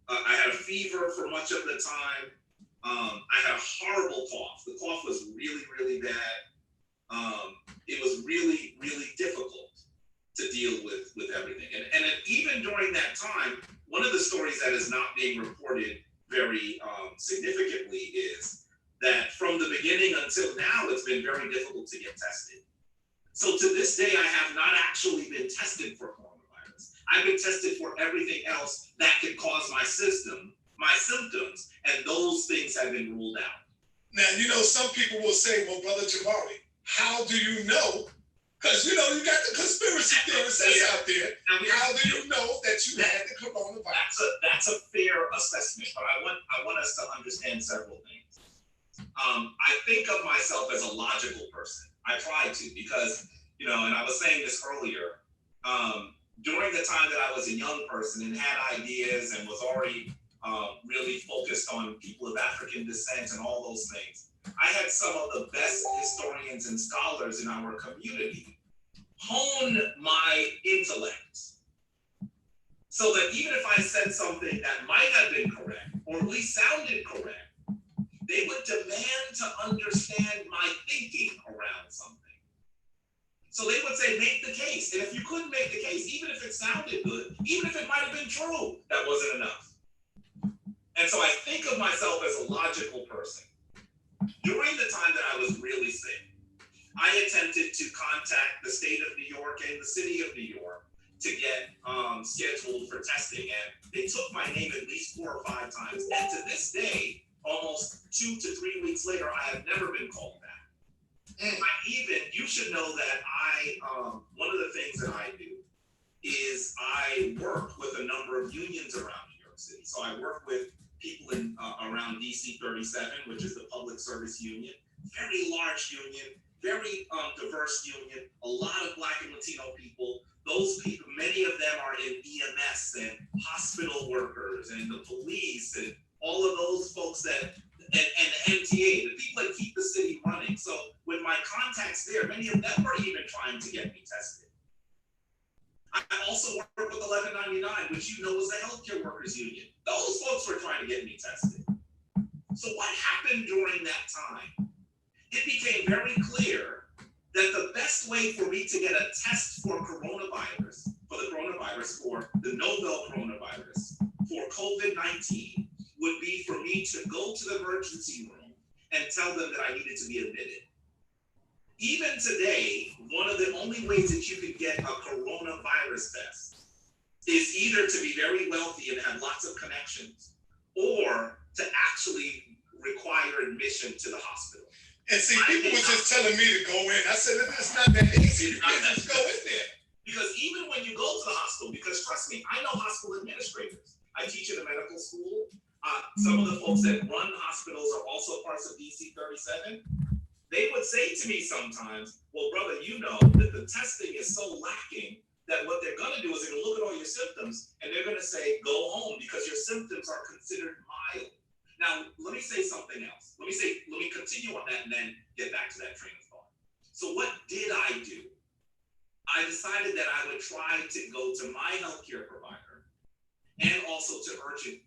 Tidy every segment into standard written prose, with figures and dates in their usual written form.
I had a fever for much of the time. I had a horrible cough. The cough was really, really bad. It was really, really difficult to deal with everything. And even during that time, one of the stories that is not being reported very significantly is that from the beginning until now, it's been very difficult to get tested. So to this day, I have not actually been tested for coronavirus. I've been tested for everything else that could cause my symptoms, and those things have been ruled out. Now, some people will say, well, Brother Jamari, how do you know? Because, you got the conspiracy theorists that's out there. How do you know that you had the coronavirus? That's a fair assessment, but I want us to understand several things. I think of myself as a logical person. I try to, because, and I was saying this earlier, during the time that I was a young person and had ideas and was already really focused on people of African descent and all those things, I had some of the best historians and scholars in our community hone my intellect so that even if I said something that might have been correct, or at least sounded correct, they would demand to understand my thinking around something. So they would say, make the case. And if you couldn't make the case, even if it sounded good, even if it might have been true, that wasn't enough. And so I think of myself as a logical person. During the time that I was really sick, I attempted to contact the state of New York and the city of New York to get scheduled for testing. And they took my name at least 4 or 5 times. And to this day, almost 2 to 3 weeks later, I have never been called back. You should know that one of the things that I do is I work with a number of unions around New York City. So I work with people in around DC 37, which is the Public Service Union, very large union, very diverse union, a lot of Black and Latino people. Those people, many of them are in EMS and hospital workers and the police and all of those folks and the MTA, the people that keep the city running. So with my contacts there, many of them were even trying to get me tested. I also work with 1199, which is the healthcare workers union. Those folks were trying to get me tested. So what happened during that time? It became very clear that the best way for me to get a test for the novel coronavirus, for COVID-19, would be for me to go to the emergency room and tell them that I needed to be admitted. Even today, one of the only ways that you can get a coronavirus test is either to be very wealthy and have lots of connections, or to actually require admission to the hospital. And see, people were just telling me to go in. I said, it's not that easy. You can't just go in there. Because even when you go to the hospital, because trust me, I know hospital administrators. I teach at a medical school. Some of the folks that run hospitals are also parts of DC 37. They would say to me sometimes, well, brother, that the testing is so lacking that what they're going to do is they're going to look at all your symptoms and they're going to say, go home because your symptoms are considered mild. Now, let me say something else. Let me continue on that and then get back to that train of thought. So what did I do? I decided that I would try to go to my healthcare provider and also to urgent.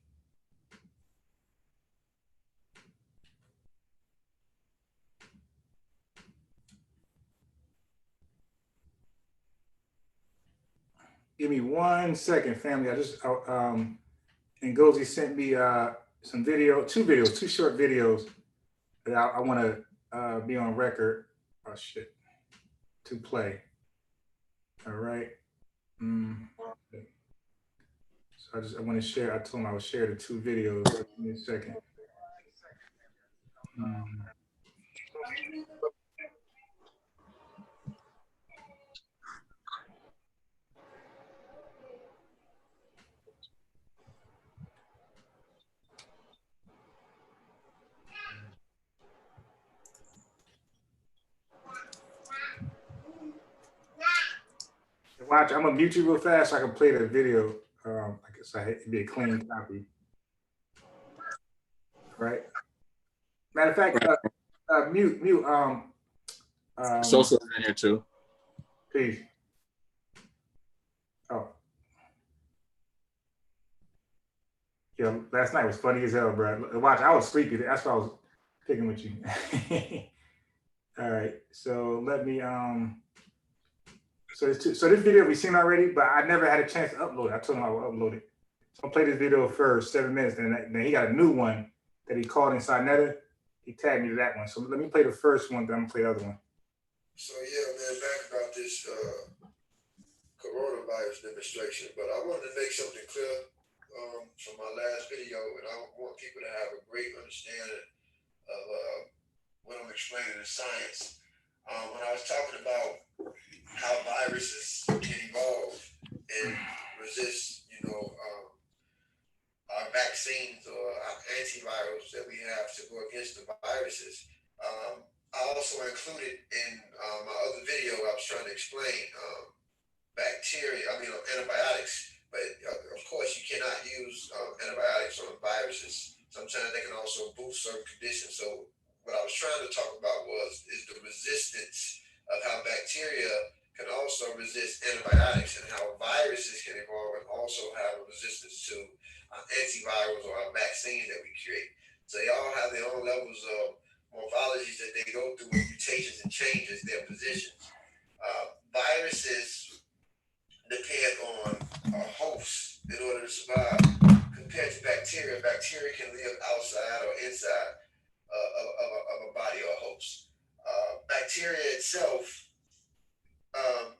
Give me 1 second, family. Ngozi sent me some two short videos that I want to be on record. Oh shit, to play. All right. So I want to share. I told him I would share the 2 videos. Give me a second. Watch, I'm gonna mute you real fast so I can play the video. I guess it'd be a clean copy. Right. Matter of fact, mute. Sosa's in here too. Please. Oh. Yeah, last night was funny as hell, bro. Watch, I was sleepy. That's why I was picking with you. All right, so let me so this video we've seen already, but I never had a chance to upload it. I told him I would upload it. So I'll play this video for 7 minutes, and then he got a new one that he called inside Netta. He tagged me to that one. So let me play the first one, then I'm gonna play the other one. So yeah, man, back about this coronavirus demonstration, but I wanted to make something clear from my last video, and I want people to have a great understanding of what I'm explaining in science. When I was talking about how viruses can evolve and resist, our vaccines or our antivirals that we have to go against the viruses. I also included in my other video, I was trying to explain antibiotics, but of course you cannot use antibiotics on viruses. Sometimes they can also boost certain conditions. So what I was trying to talk about is the resistance of how bacteria can also resist antibiotics and how viruses can evolve and also have a resistance to antivirals or our vaccines that we create. So they all have their own levels of morphologies that they go through with mutations and changes their positions. Viruses depend on a host in order to survive compared to bacteria. Bacteria can live outside or inside of a body or host. Bacteria itself,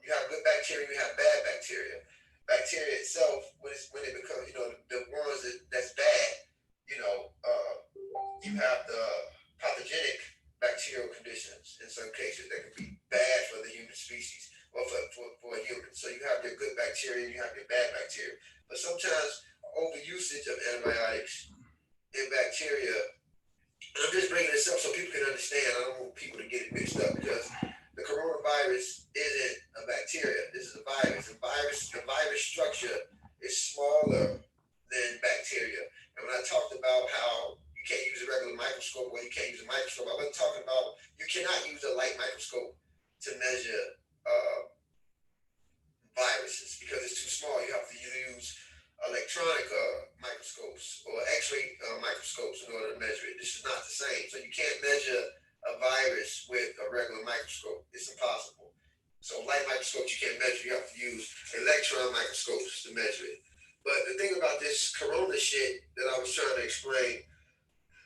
you have good bacteria, you have bad bacteria. Bacteria itself, when it becomes, the ones that's bad, you have the pathogenic bacterial conditions in some cases that can be bad for the human species or for a human. So you have your good bacteria and you have your bad bacteria. But sometimes overusage of antibiotics in bacteria, I'm just bringing this up so people can understand. I don't want people to get it mixed up because the coronavirus isn't a bacteria. This is a virus. The virus structure is smaller than bacteria. And when I talked about how you can't use a regular microscope or you can't use a microscope, I wasn't talking about you cannot use a light microscope to measure viruses because it's too small. You have to use electronic microscopes or X-ray microscopes in order to measure it. This is not the same. So you can't measure a virus with a regular microscope. It's impossible. So light microscopes you can't measure. You have to use electron microscopes to measure it. But the thing about this corona shit that I was trying to explain,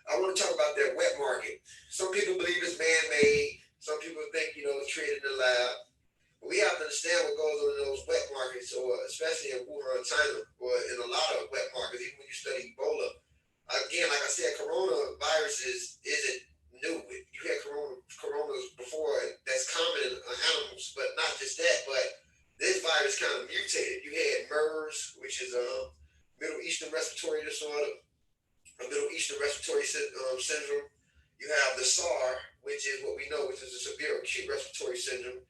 I want to talk about that wet market. Some people believe it's man-made. Some people think, it's created in the lab. But we have to understand what goes on in those wet markets, or especially in Wuhan, China, or in a lot of wet markets, even when you study Ebola. Again, like I said, coronaviruses isn't new. You had coronas before that's common in animals, but not just that, but this virus kind of mutated. You had MERS, which is a Middle Eastern respiratory disorder, a Middle Eastern respiratory syndrome. You have the SARS, which is what we know, which is a severe acute respiratory syndrome.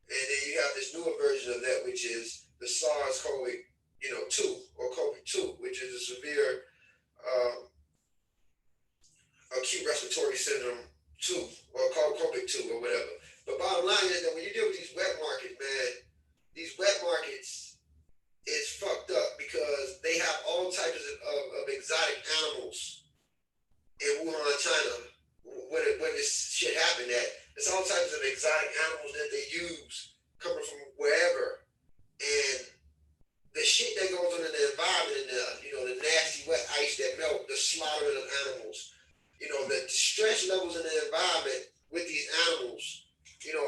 And then you have this newer version of that, which is the SARS-CoV-2 or COVID-2, which is a severe acute respiratory syndrome 2 or called COVID-2 or whatever. But bottom line is that when you deal with these wet markets, man, these wet markets is fucked up because they have all types of exotic animals in Wuhan, China, when this shit happened at. There's all types of exotic animals that they use coming from wherever. And the shit that goes on in the environment, the nasty wet ice that melt, the slaughtering of animals, the stress levels in the environment with these animals,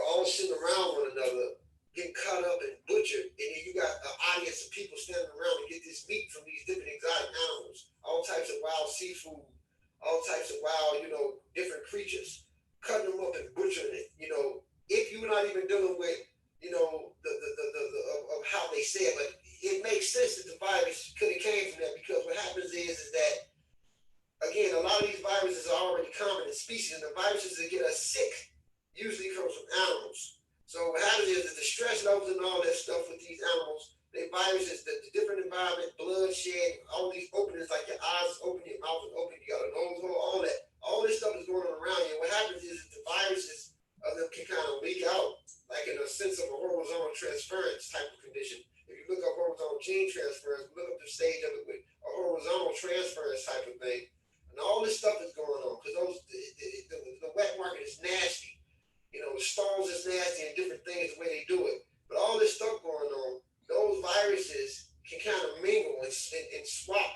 all sitting around one another, getting cut up and butchered. And then you got an audience of people standing around to get this meat from these different exotic animals, all types of wild seafood, all types of wild, different creatures, cutting them up and butchering it. If you're not even dealing with, of how they say it, but it makes sense that the virus could have came from that because what happens is that, again, a lot of these viruses are already common in species, and the viruses that get us sick usually comes from animals. So what happens is that the stress levels and all that stuff with these animals, the viruses, the different environment, bloodshed, all these openings, like your eyes is open, your mouth is open, you got a nose hole, all that. All this stuff is going on around you. And what happens is that the viruses of them can kind of leak out, like in a sense of a horizontal transference type of condition. If you look up horizontal gene transference, look up the stage of it with a horizontal transference thing. And all this stuff is going on because the wet market is nasty. You know, the stones is nasty and different things the way they do it. But all this stuff going on, those viruses can kind of mingle and swap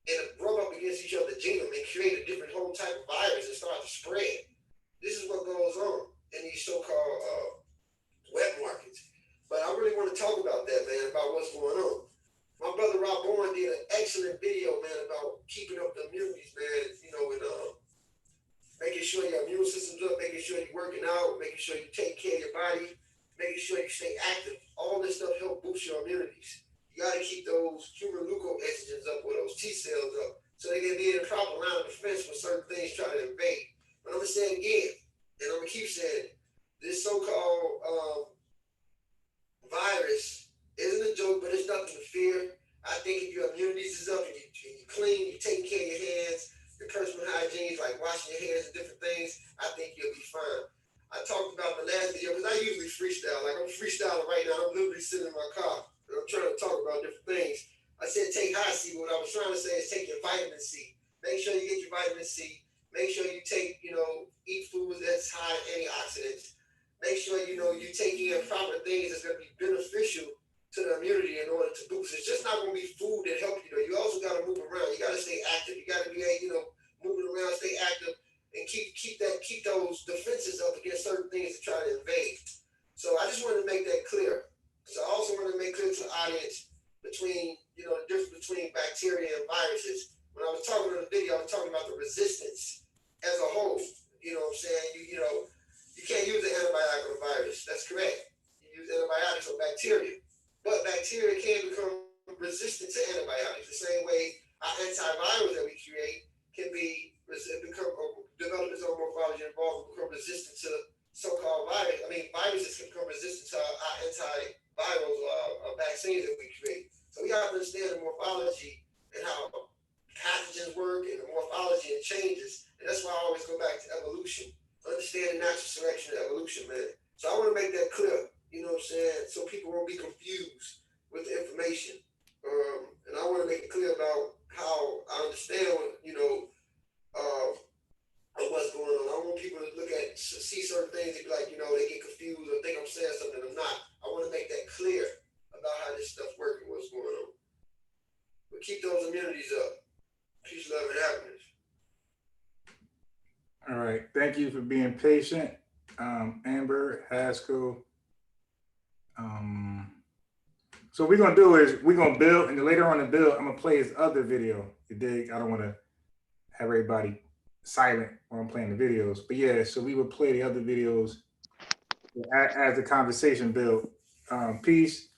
and rub up against each other's genome and create a different whole type of virus and start to spread. This is what goes on in these so-called wet markets. But I really want to talk about that, man, about what's going on. My brother Rob Bowen did an excellent video, man, about keeping up the immunities, man, you know, and making sure your immune system's up, making sure you're working out, making sure you take care of your body, making sure you stay active. All this stuff help boost your immunities. You got to keep those human leukoestrogens up or those T cells up so they can be in a proper line of defense when certain things try to invade. But I'm going to say it again, and I'm going to keep saying it. This so-called virus isn't a joke, but it's nothing to fear. I think if your immunities is up and you're clean, you're taking care of your hands, your personal hygiene, like washing your hands and different things, I think you'll be fine. I talked about the last video because I usually freestyle. Like I'm freestyling right now. I'm literally sitting in my car and I'm trying to talk about different things. I said take high C, but what I was trying to say is take your vitamin C. Make sure you get your vitamin C. Make sure you take, eat foods that's high in antioxidants. Make sure, you're taking in proper things that's going to be beneficial to the immunity in order to boost. It's just not going to be food that help you, though. You also got to move around. You got to stay active. You got to be, moving around, stay active, and keep those defenses up against certain things that try to invade. So I just wanted to make that clear. So I also want to make clear to the audience between, the difference between bacteria and viruses. When I was talking in the video, I was talking about the resistance as a whole. You know what I'm saying? You can't use an antibiotic on a virus. That's correct. You use antibiotics on bacteria. But bacteria can become resistant to antibiotics. The same way our antivirals that we create can develop its own morphology involved and become resistant to so-called virus. Viruses can become resistant to our antivirals or vaccines that we create. So we have to understand the morphology and how pathogens work and the morphology and changes. And that's why I always go back to evolution. Understand the natural selection and evolution, man. So I want to make that clear, you know what I'm saying? So people won't be confused with the information. And I want to make it clear about how I understand what, what's going on. I don't want people to see certain things and be like, they get confused or think I'm saying something I'm not. I want to make that clear about how this stuff works and what's going on. But keep those immunities up. Peace, love, and happiness. All right. Thank you for being patient. Amber, Haskell. So what we're going to do is we're going to build, and then later on in the build, I'm going to play his other video. You dig? I don't want to have everybody silent while I'm playing the videos. But yeah, so we would play the other videos as the conversation build. Peace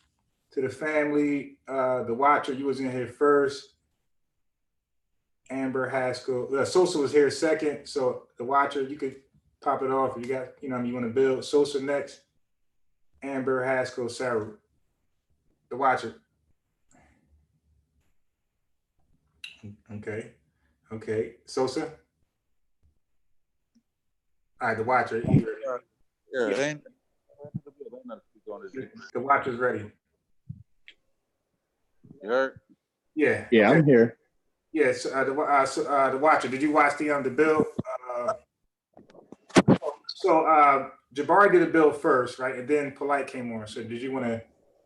to the family. The watcher, you was in here first. Amber, Haskell. Sosa was here second. So the watcher, you could pop it off if you got, you want to build. Sosa next. Amber, Haskell, Sarah. The watcher. Okay. Sosa. All right, the watcher. Yeah. The watcher's ready. You heard? Yeah. Yeah, okay. I'm here. Yes, the watcher. Did you watch the build? So Jabari did a build first, right? And then Polite came on. So did you want to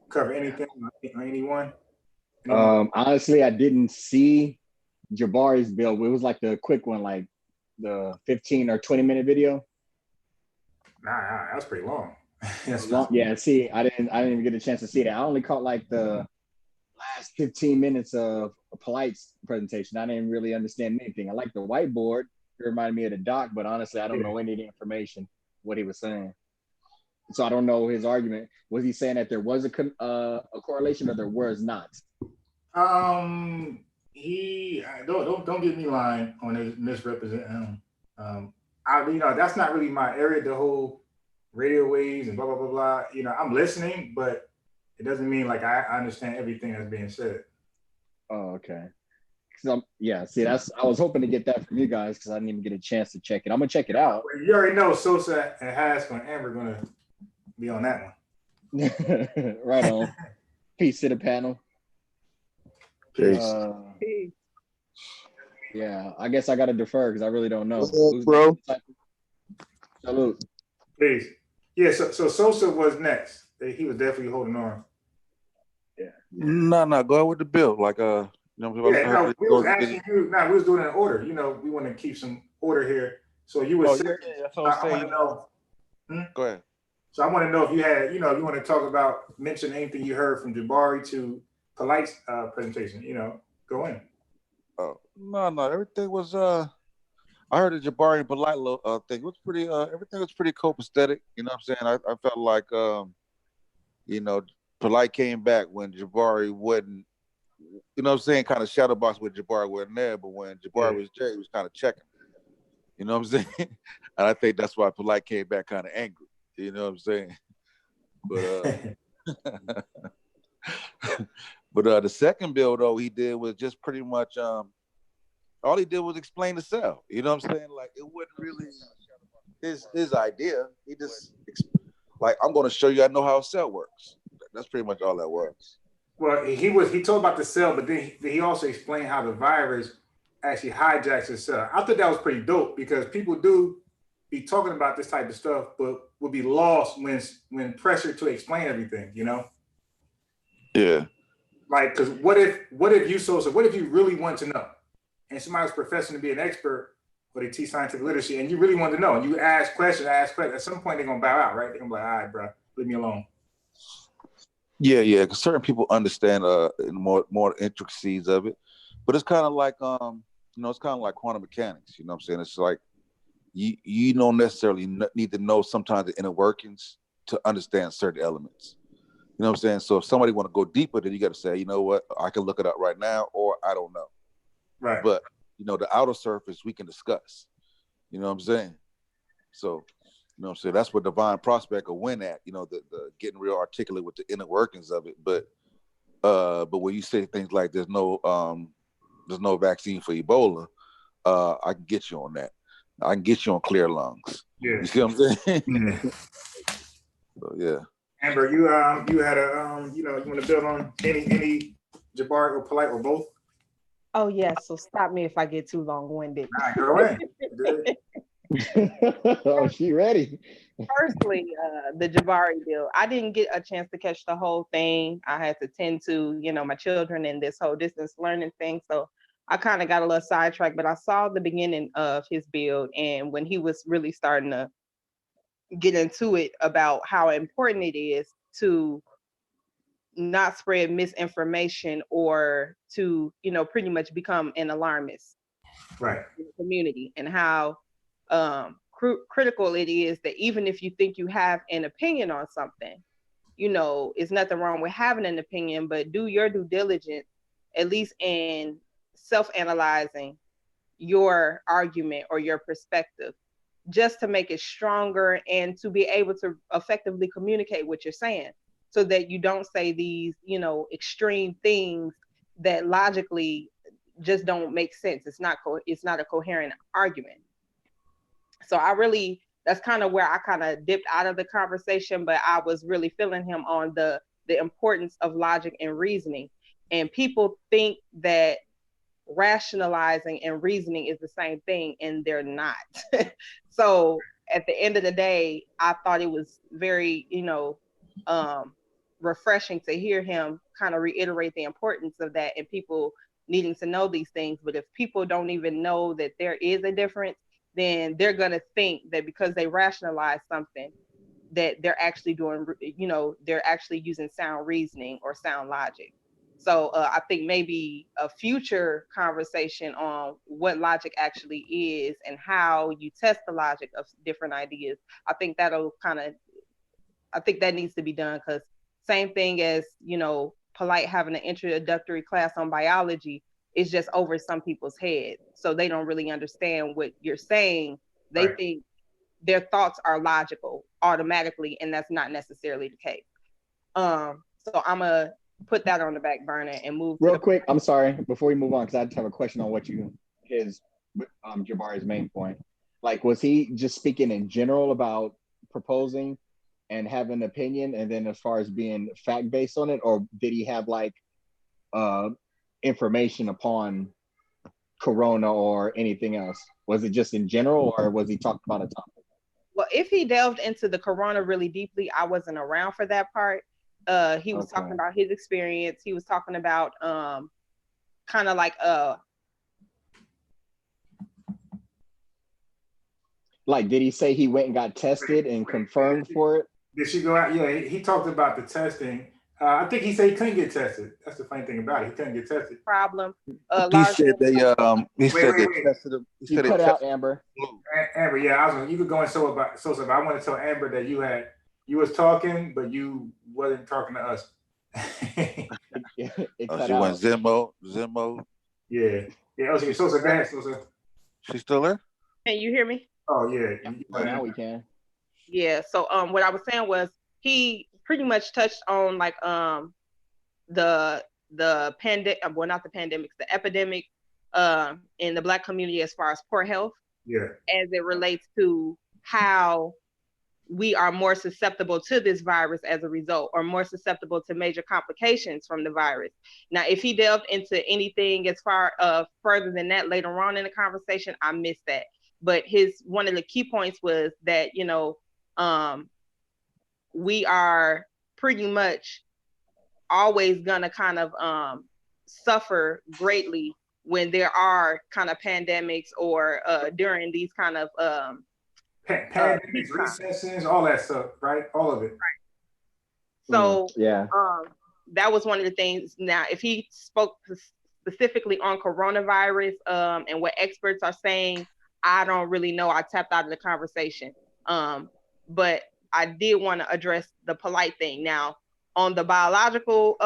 cover anything or anyone? Honestly, I didn't see Jabari's build. It was like the quick one, like the 15 or 20-minute video. Nah, that's pretty long. That's long. Yeah, see, I didn't even get a chance to see that. I only caught like the last 15 minutes of a Polite's presentation. I didn't really understand anything. I like the whiteboard. It reminded me of the doc, but honestly, I don't know any of the information, what he was saying. So I don't know his argument. Was he saying that there was a correlation or there was not? He don't get me lying on his misrepresenting him. That's not really my area. The whole radio waves and blah blah blah blah. I'm listening, but it doesn't mean like I understand everything that's being said. Oh, okay. See, I was hoping to get that from you guys because I didn't even get a chance to check it. I'm gonna check it out. You already know Sosa and Haskell and Amber gonna be on that one. Right on. Peace to the panel. Peace. Yeah, I guess I got to defer because I really don't know. What's up, bro? Salute. Please. Yeah, so Sosa was next. He was definitely holding on. Yeah. No, go ahead with the bill. Like you know, Yeah, no, we was asking you. No, we was doing it in order. You know, we want to keep some order here. So you were. Oh yeah, that's what I'm I want saying. to know. Go ahead. So I want to know if you had, you know, if you want to talk about, mention anything you heard from Jabari to Polite's presentation. You know, go in. Oh no, everything was I heard the Jabari and Polite thing. It was pretty. Everything was pretty copacetic. You know what I'm saying? I felt like you know, Polite came back when Jabari wasn't. You know what I'm saying? Kind of shadow box with Jabari wasn't there, but when Jabari was there, he was kind of checking. You know what I'm saying? And I think that's why Polite came back kind of angry. You know what I'm saying? But but the second bill though he did was just pretty much all he did was explain the cell. You know what I'm saying? Like it wasn't really his idea. He just like I'm going to show you I know how a cell works. That's pretty much all that was. Well, he told about the cell, but then he also explained how the virus actually hijacks the cell. I thought that was pretty dope because people do be talking about this type of stuff, but would be lost when pressured to explain everything. You know? Yeah. Like, because what if you Sosa? What if you really want to know, and somebody's professing to be an expert, or they teach scientific literacy, and you really want to know, and you ask questions. At some point, they're gonna bow out, right? They're gonna be like, "All right, bro, leave me alone." Yeah, because certain people understand more intricacies of it, but it's kind of like you know, it's kind of like quantum mechanics. You know what I'm saying? It's like you don't necessarily need to know sometimes the inner workings to understand certain elements. You know what I'm saying? So if somebody want to go deeper, then you got to say, you know what, I can look it up right now, or I don't know. Right. But you know, the outer surface we can discuss. You know what I'm saying? So, you know what I'm saying? That's where Divine Prospect will win at. You know, the getting real articulate with the inner workings of it. But when you say things like there's no vaccine for Ebola, I can get you on that. I can get you on clear lungs. Yeah. You see what I'm saying? Yeah. So yeah. Amber, you had a you know, you want to build on any Jabari or Polite or both? Oh yes, so stop me if I get too long-winded. All right, go ahead. Oh, she ready. Firstly, the Jabari deal. I didn't get a chance to catch the whole thing. I had to tend to, you know, my children and this whole distance learning thing. So I kind of got a little sidetracked, but I saw the beginning of his build and when he was really starting to get into it about how important it is to not spread misinformation or to, you know, pretty much become an alarmist Right. in the community, and how critical it is that even if you think you have an opinion on something, you know, it's nothing wrong with having an opinion, but do your due diligence, at least in self-analyzing your argument or your perspective, just to make it stronger and to be able to effectively communicate what you're saying, so that you don't say these, you know, extreme things that logically just don't make sense. It's not a coherent argument. So that's kind of where I kind of dipped out of the conversation, but I was really feeling him on the importance of logic and reasoning. And people think that rationalizing and reasoning is the same thing, and they're not. So at the end of the day, I thought it was very, you know, refreshing to hear him kind of reiterate the importance of that and people needing to know these things. But if people don't even know that there is a difference, then they're going to think that because they rationalize something, that they're actually doing, you know, they're actually using sound reasoning or sound logic. So I think maybe a future conversation on what logic actually is and how you test the logic of different ideas, I think that needs to be done, because same thing as, you know, Polite having an introductory class on biology is just over some people's head. So they don't really understand what you're saying. They Right. think their thoughts are logical automatically, and that's not necessarily the case. So I'm going to put that on the back burner and move real quick. I'm sorry, before we move on, because I just have a question on Jabari's main point. Like, was he just speaking in general about proposing and having an opinion, and then as far as being fact based on it, or did he have like information upon Corona or anything else? Was it just in general, or was he talking about a topic? Well, if he delved into the Corona really deeply, I wasn't around for that part. He was talking about his experience. He was talking about kind of like, did he say he went and got tested and confirmed for it? Did she go out? Yeah, he talked about the testing. I think he said he couldn't get tested. That's the funny thing about it. He couldn't get tested. problem. He said they tested him. He You said cut they out tested Amber. Amber, yeah, you could go in so about. I want to tell Amber that you was talking, but you wasn't talking to us. It cut she out. went Zimmo. Yeah. Okay, Sosa, go ahead, Sosa. She's still there? Can you hear me? Oh yeah. Now we can. Yeah. So what I was saying was he pretty much touched on like the pandemic, well, not the pandemics, the epidemic in the Black community as far as poor health. Yeah. As it relates to how we are more susceptible to this virus as a result, or more susceptible to major complications from the virus. Now, if he delved into anything as far further than that later on in the conversation, I missed that. But one of the key points was that, we are pretty much always gonna kind of suffer greatly when there are kind of pandemics or during these kind of pandemics, recessions, all that stuff, right? All of it. Right. So yeah, that was one of the things. Now, if he spoke specifically on coronavirus and what experts are saying, I don't really know. I tapped out of the conversation. But I did want to address the polite thing. Now, on the biological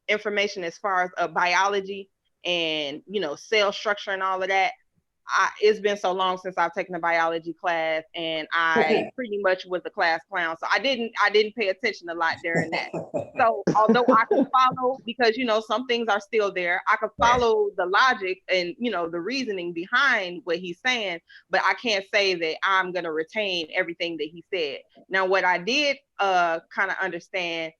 information as far as biology and, cell structure and all of that, it's been so long since I've taken a biology class, and I pretty much was a class clown. So I didn't pay attention a lot during that. So although I could follow, because, some things are still there, I could follow the logic and, the reasoning behind what he's saying, but I can't say that I'm going to retain everything that he said. Now, what I did kind of understand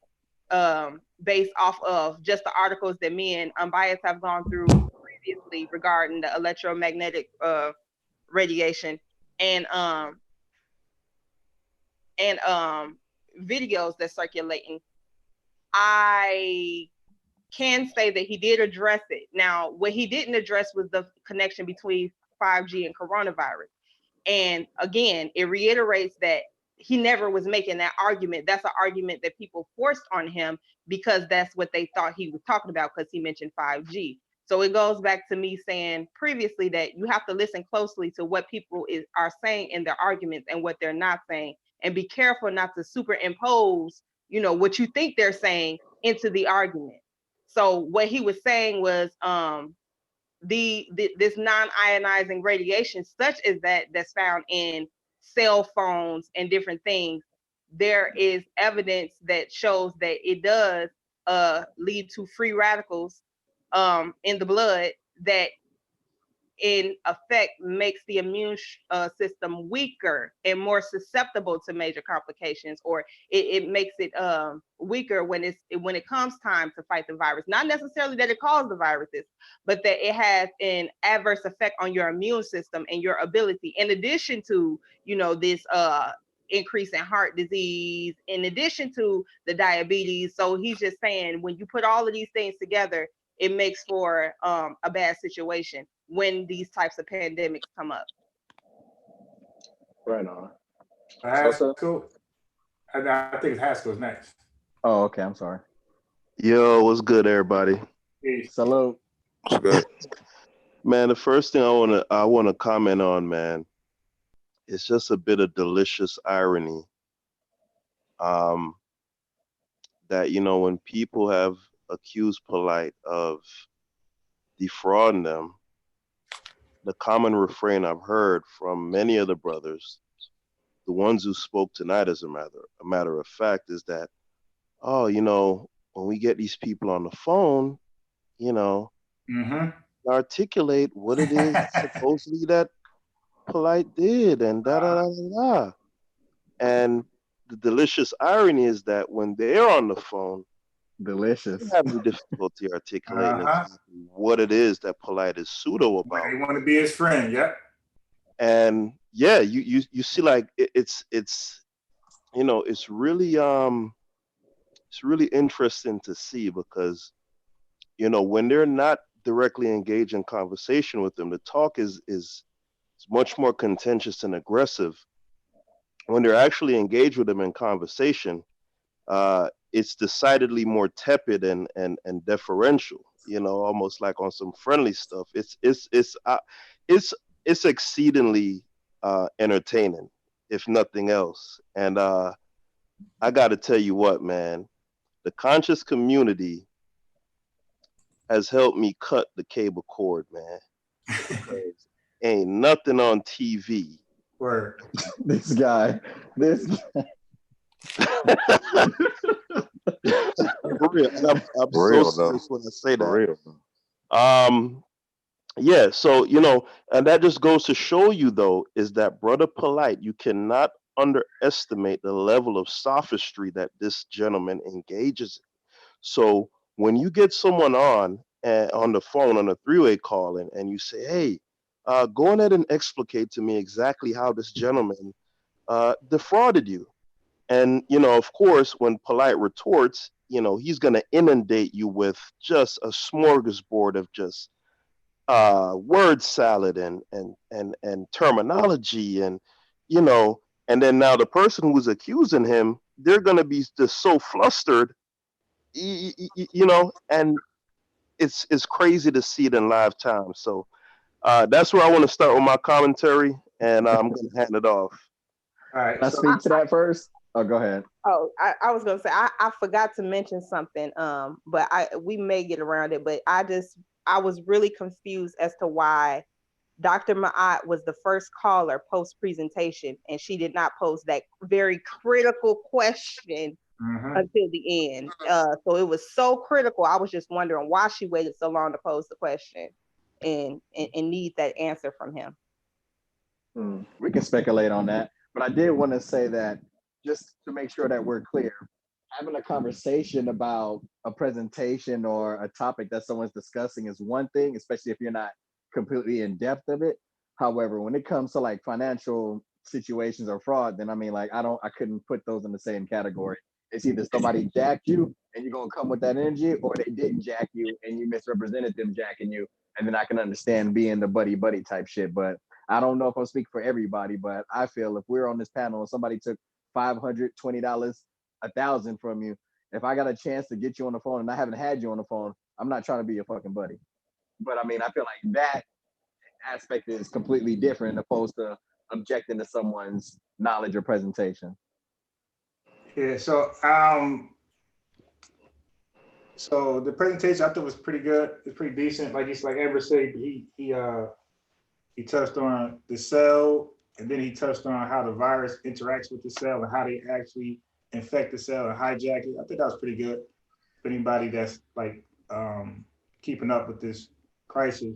based off of just the articles that me and Unbiased have gone through previously regarding the electromagnetic radiation and videos that's circulating, I can say that he did address it. Now, what he didn't address was the connection between 5G and coronavirus. And again, it reiterates that he never was making that argument. That's an argument that people forced on him because that's what they thought he was talking about, because he mentioned 5G. So it goes back to me saying previously that you have to listen closely to what people are saying in their arguments and what they're not saying, and be careful not to superimpose, what you think they're saying into the argument. So what he was saying was this non-ionizing radiation, such as that's found in cell phones and different things, there is evidence that shows that it does lead to free radicals in the blood that in effect makes the immune system weaker and more susceptible to major complications, or it makes it weaker when it comes time to fight the virus. Not necessarily that it caused the viruses, but that it has an adverse effect on your immune system and your ability, in addition to, this increase in heart disease, in addition to the diabetes. So he's just saying, when you put all of these things together, it makes for a bad situation when these types of pandemics come up. Right on. Haskell. I think Haskell's next. Oh, okay. I'm sorry. Yo, what's good, everybody? Peace. Salute. What's good? Man, the first thing I wanna comment on, man, it's just a bit of delicious irony. That when people have accused Polite of defrauding them, the common refrain I've heard from many of the brothers, the ones who spoke tonight, as a matter of fact, is that, when we get these people on the phone, articulate what it is supposedly that Polite did, and da da da da da. And the delicious irony is that when they're on the phone, Delicious. I have no difficulty articulating Uh-huh. exactly what it is that Polite is pseudo about. They want to be his friend. Yep. And yeah, you see, like it's you know, it's really interesting to see because you know when they're not directly engaged in conversation with them, the talk is much more contentious and aggressive. When they're actually engaged with them in conversation, it's decidedly more tepid and deferential. You know, almost like on some friendly stuff. It's it's exceedingly entertaining, if nothing else. And I got to tell you what, man, the conscious community has helped me cut the cable cord, man. Because ain't nothing on TV. Word. This guy. This. For real. And I'm For so real, though. serious when I say For that. real. Yeah, so you know, and that just goes to show you though, is that brother Polite, you cannot underestimate the level of sophistry that this gentleman engages in. So when you get someone on the phone on a three-way call and you say, hey, go ahead and explicate to me exactly how this gentleman defrauded you. And you know, of course, when Polite retorts, you know, he's gonna inundate you with just a smorgasbord of just word salad and terminology and you know, and then now the person who's accusing him, they're gonna be just so flustered, you know, and it's crazy to see it in live time. So that's where I want to start with my commentary, and I'm gonna hand it off. All right. Can I So speak to that first? Oh, go ahead. Oh, I was gonna say I forgot to mention something. But we may get around it. But I was really confused as to why Dr. Ma'at was the first caller post presentation, and she did not pose that very critical question until the end. So it was so critical. I was just wondering why she waited so long to pose the question, and need that answer from him. We can speculate on that, but I did want to say that just to make sure that we're clear, having a conversation about a presentation or a topic that someone's discussing is one thing, especially if you're not completely in depth of it. However, when it comes to like financial situations or fraud, then I mean, like I couldn't put those in the same category. It's either somebody jacked you and you're gonna come with that energy, or they didn't jack you and you misrepresented them jacking you, and then I can understand being the buddy buddy type shit. But I don't know if I'll speak for everybody, but I feel if we're on this panel and somebody took $520, 1,000 from you, if I got a chance to get you on the phone and I haven't had you on the phone, I'm not trying to be your fucking buddy. But I mean, I feel like that aspect is completely different opposed to objecting to someone's knowledge or presentation. yeah. So the presentation I thought was pretty good. It's pretty decent. Like Ever said, he touched on the cell, and then he touched on how the virus interacts with the cell and how they actually infect the cell and hijack it. I think that was pretty good for anybody that's like keeping up with this crisis.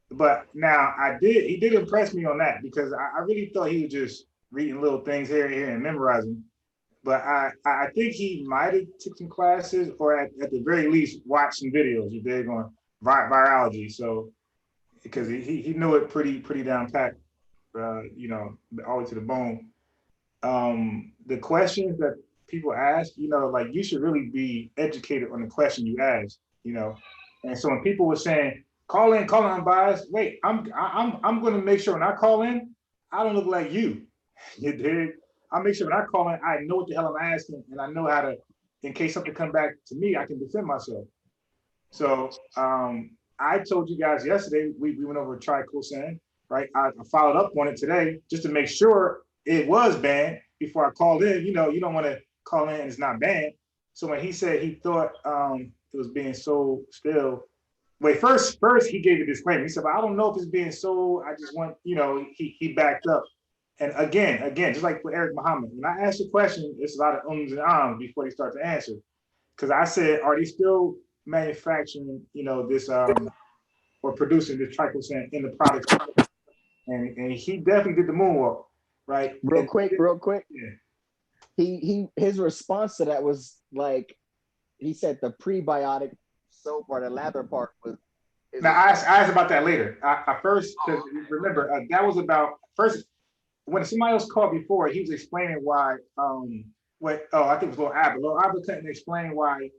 But now he did impress me on that because I really thought he was just reading little things here and here and memorizing. But I think he might have took some classes or at the very least watched some videos. If they're going virology, so because he knew it pretty down pat, you know, all the way to the bone. The questions that people ask, you know, like you should really be educated on the question you ask, you know. And so when people were saying, call in unbiased, wait, I'm going to make sure when I call in, I don't look like you. You dig? I'll make sure when I call in, I know what the hell I'm asking, and I know how to, in case something come back to me, I can defend myself. So I told you guys yesterday, we went over triclosan, right? I followed up on it today just to make sure it was banned before I called in. You know, you don't want to call in and it's not banned. So when he said he thought it was being sold still, wait, first he gave a disclaimer. He said, well, I don't know if it's being sold. I just want, you know, he backed up. And again, just like with Eric Muhammad, when I ask a question, it's a lot of ums and ahs before they start to answer. Because I said, are they still manufacturing, you know, this or producing this triclosan in the product? And he definitely did the moonwalk, right? Real quick. Yeah. His response to that was like, he said the prebiotic soap or the lather part was. Now I asked about that later. I first, because remember that was about first when somebody else called before. He was explaining why. I think it was Lil Abba. Lil Abba couldn't explain why.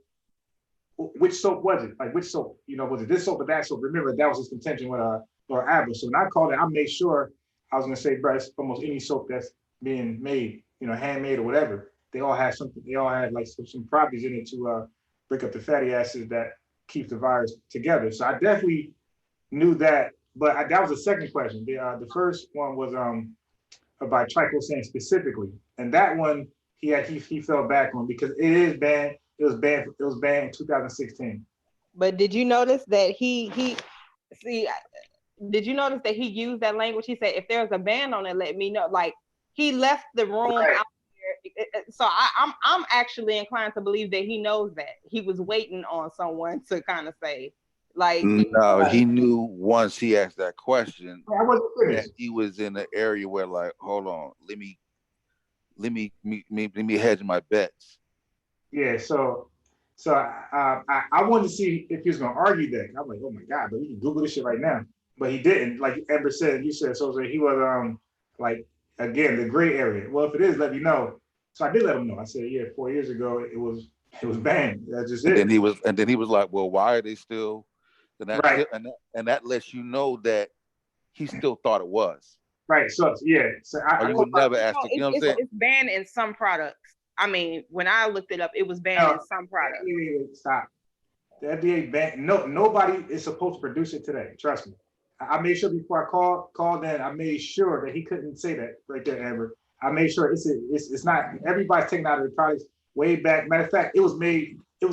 Which soap was it? Like which soap? Was it this soap or that soap? Remember that was his contention with Lil Abba. So when I called it, I made sure I was gonna say, bro, it's almost any soap that's being made, handmade or whatever. They all have something. They all have like some properties in it to break up the fatty acids that keep the virus together. So I definitely knew that, but that was the second question. The first one was about triclosan specifically, and that one he fell back on because it is banned. It was banned in 2016. But did you notice that did you notice that he used that language? He said, if there's a ban on it, let me know. Like he left the room Right. out there. So I'm actually inclined to believe that he knows that. He was waiting on someone to kind of say, like, no, he knew once he asked that question I wasn't that finished. he was in the area where, like, hold on, let me hedge my bets. Yeah, so I wanted to see if he was going to argue that. I'm like, oh my God, but we can Google this shit right now. But he didn't. Like Amber said, you said, so he was like, again, the gray area. Well, if it is, let me know. So I did let him know. I said, yeah, 4 years ago it was banned. That's just it. And then he was like, well, why are they still? Right. And that lets you know that he still thought it was. Right. So yeah. So you would never ask. You know what I'm saying? It's banned in some products. I mean, when I looked it up, it was banned in some products. Stop. The FDA banned. No, nobody is supposed to produce it today. Trust me. I made sure before I called in, I made sure that he couldn't say that right there, Amber. I made sure it's not, everybody's taken out of the products way back. Matter of fact, it was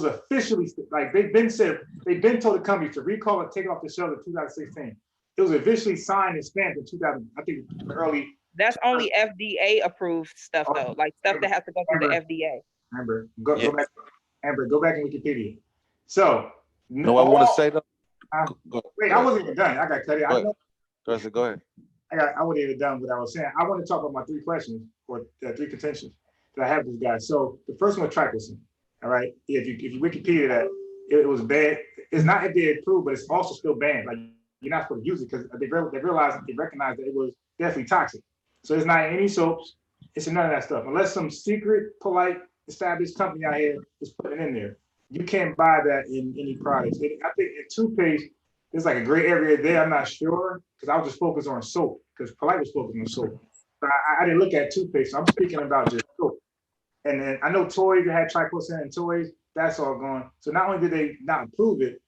officially, like they've been told the company to recall and take it off the shelves in 2016. It was officially signed and stamped in 2000, I think early. That's only FDA approved stuff though, like stuff that has to go through the FDA. Amber, go back. Amber, go back in Wikipedia. So, I want to say though. Wait, I wasn't even done. I got cut it. Go ahead. I wasn't even done what I was saying. I want to talk about my three questions or three contentions that I have with this guy. So the first one was triclosan. All right. If you Wikipedia that, it was banned. It's not FDA approved, but it's also still banned. Like you're not supposed to use it because they recognized that it was definitely toxic. So it's not in any soaps. It's in none of that stuff. Unless some secret, polite, established company out here is putting it in there. You can't buy that in any products. I think in toothpaste, there's like a gray area there. I'm not sure because I was just focused on soap because Polite was focused on soap. But I didn't look at toothpaste. So I'm speaking about just soap. And then I know toys that had triclosan in toys. That's all gone. So not only did they not approve it,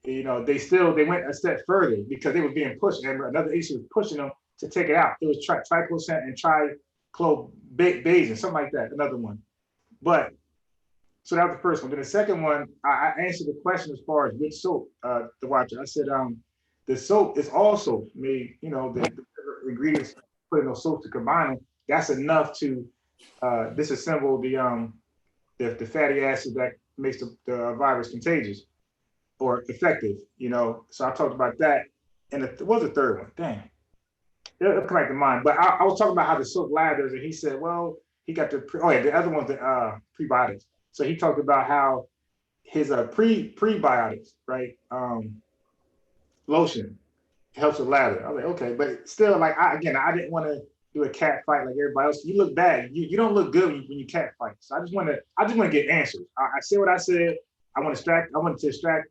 they went a step further because they were being pushed. And another issue was pushing them to take it out. It was triclosan and triclobazin, something like that. Another one, but. So that was the first one. Then the second one, I answered the question as far as which soap to watch. I said, the soap is all soap made, the ingredients put in those soaps to combine them. That's enough to disassemble the fatty acid that makes the virus contagious or effective. So I talked about that. And what was the third one? Dang, it'll come back to mind. But I was talking about how the soap lathers, and he said, well, he got the other one's the prebiotics. So he talked about how his prebiotics, right? Lotion helps with lather. I was like, okay, but still, like I didn't want to do a cat fight like everybody else. You look bad. You don't look good when you cat fight. So I just want to get answers. I said what I said. I wanted to extract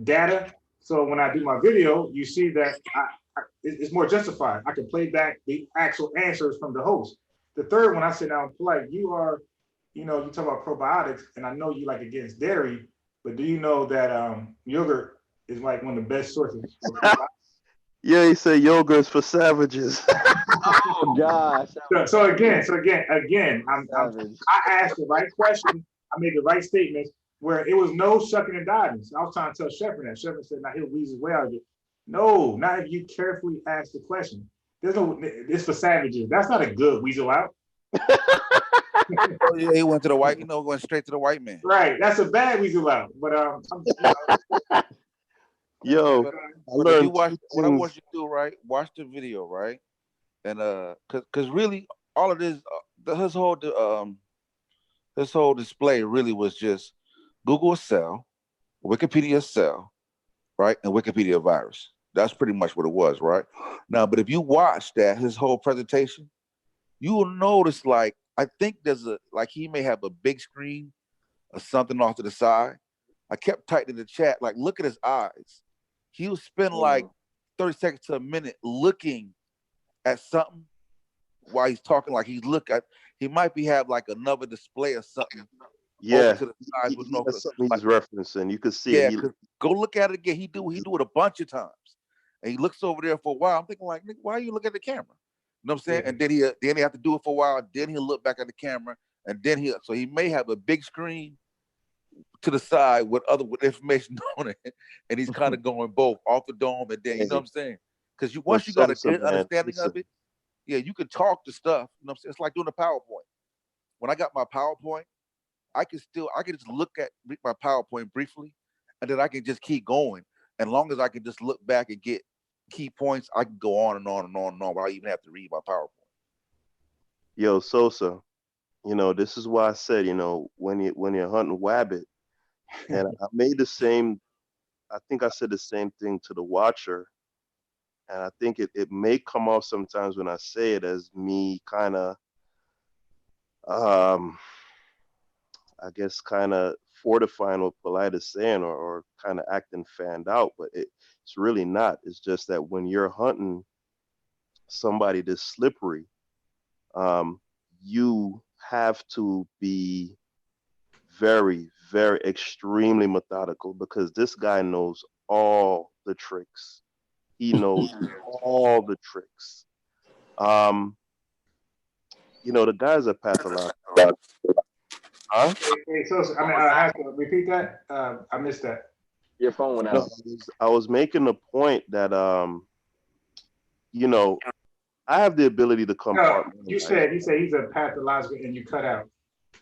data. So when I do my video, you see that it's more justified. I can play back the actual answers from the host. The third one, I said, now, Polite, you are. You talk about probiotics, and I know you like against dairy, but do you know that yogurt is like one of the best sources? Yeah, he said yogurt's for savages. Oh gosh. So again, I asked the right question. I made the right statements where it was no shucking and diving. So I was trying to tell Shepard that. Shepard said, "Now he'll wheeze his way out of it." No, not if you carefully ask the question. It's for savages. That's not a good weasel out. Oh, yeah, he went to the white, going straight to the white man. Right, that's a bad weasel out. But Yo, what I want you to do, right? Watch the video, right? And because really, all of this, his whole display really was just Google a cell, Wikipedia a cell, right, and Wikipedia a virus. That's pretty much what it was, right? Now, but if you watch that his whole presentation, you will notice like I think there's a like he may have a big screen or something off to the side. I kept typing in the chat, like, look at his eyes. He will spend like 30 seconds to a minute looking at something while he's talking. Like he might be have like another display or something Yeah, over to the side with no. that's something Like, he's referencing. You could see yeah, it. go look at it again. He do it a bunch of times, and he looks over there for a while. I'm thinking like, nigga, why are you looking at the camera? You know what I'm saying? And then he have to do it for a while. Then he'll look back at the camera, and then he may have a big screen to the side with information on it, and he's kind of going both off the dome and then you know what I'm saying? Because once you got a good understanding of it, yeah, you can talk to stuff. You know what I'm saying? It's like doing a PowerPoint. When I got my PowerPoint, I can just look at my PowerPoint briefly, and then I can just keep going. And long as I can just look back and get key points, I can go on and on and on and on without even have to read my PowerPoint. Yo, Sosa, this is why I said, when you're hunting wabbit, and I think I said the same thing to the watcher, and I think it may come off sometimes when I say it as me kind of, I guess, kind of fortifying what Polite is saying or kind of acting fanned out, but it's really not. It's just that when you're hunting somebody this slippery, you have to be very, very extremely methodical because this guy knows all the tricks. He knows all the tricks. The guy's a pathologist. Huh? Hey, so I have to repeat that. I missed that. Your phone went out. I was making the point that I have the ability to compartmentalize. You said he's a pathological, and you cut out.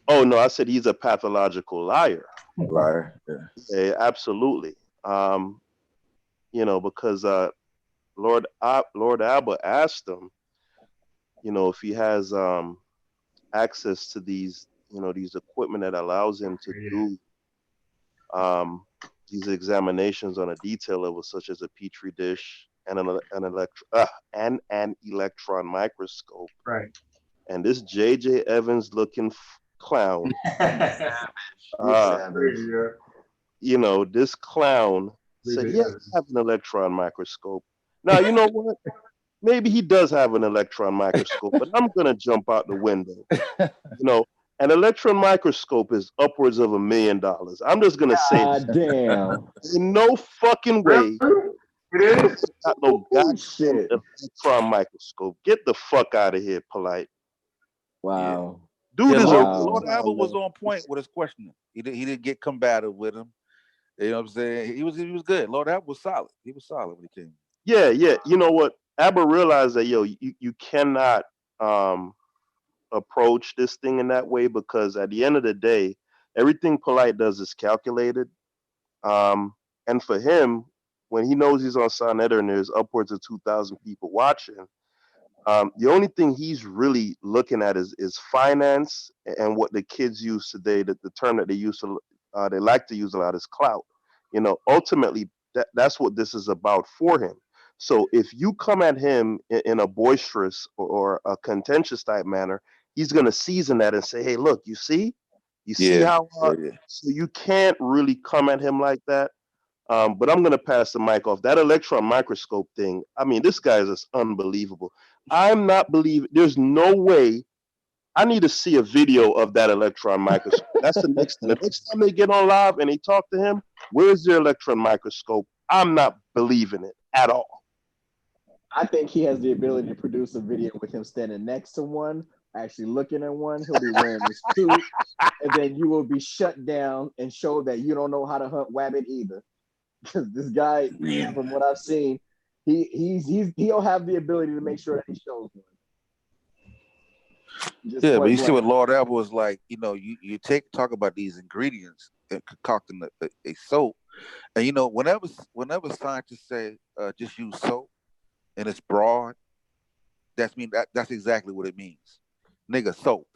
Oh no, I said he's a pathological liar. Liar. Yeah, absolutely. Because Lord Abba asked him, if he has access to these equipment that allows him to do these examinations on a detail level, such as a petri dish and an electron microscope. Right. And this J.J. Evans looking clown, this clown said, "Yeah, I have an electron microscope." Now, you know what? Maybe he does have an electron microscope, but I'm gonna jump out the window. An electron microscope is upwards of $1 million. I'm just gonna say, damn, in no fucking way. It is. Got no goddamn electron microscope. Get the fuck out of here, Polite. Wow. Dude is Lord Abba was on point with his questioning. He didn't get combative with him. You know what I'm saying? He was good. Lord Abba was solid. He was solid when he came. Yeah. You know what? Abba realized that you cannot approach this thing in that way because at the end of the day, everything Polite does is calculated. And for him, when he knows he's on Sonetta and there's upwards of 2,000 people watching, the only thing he's really looking at is finance and what the kids use today. That the term that they like to use a lot is clout. Ultimately, that's what this is about for him. So if you come at him in a boisterous or a contentious type manner, he's going to season that and say, "Hey, look, you see how." So you can't really come at him like that. But I'm going to pass the mic off. That electron microscope thing, I mean, this guy is just unbelievable. I'm not believing. There's no way. I need to see a video of that electron microscope. That's the next thing. The next time they get on live and they talk to him, where's their electron microscope? I'm not believing it at all. I think he has the ability to produce a video with him standing next to one, actually looking at one. He'll be wearing his suit, and then you will be shut down and show that you don't know how to hunt wabbit either. Because this guy, from what I've seen, he'll have the ability to make sure that he shows one. But you see what Lord Abba was like. You talk about these ingredients and concocting a soap, and whenever scientists say just use soap and it's broad, that's exactly what it means. Nigga, soap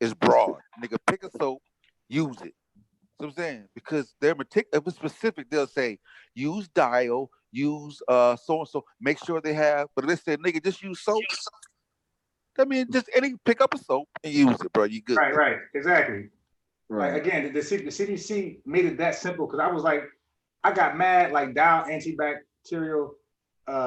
is broad. Nigga, pick a soap, use it. So I'm saying because they're particular, if it's specific, they'll say use dial, use so and so. Make sure they have. But if they say nigga, just use soap. I mean, just pick up a soap and use it, bro. You good? Right, exactly. Right. Like again, the CDC made it that simple because I was like, I got mad like Dow antibacterial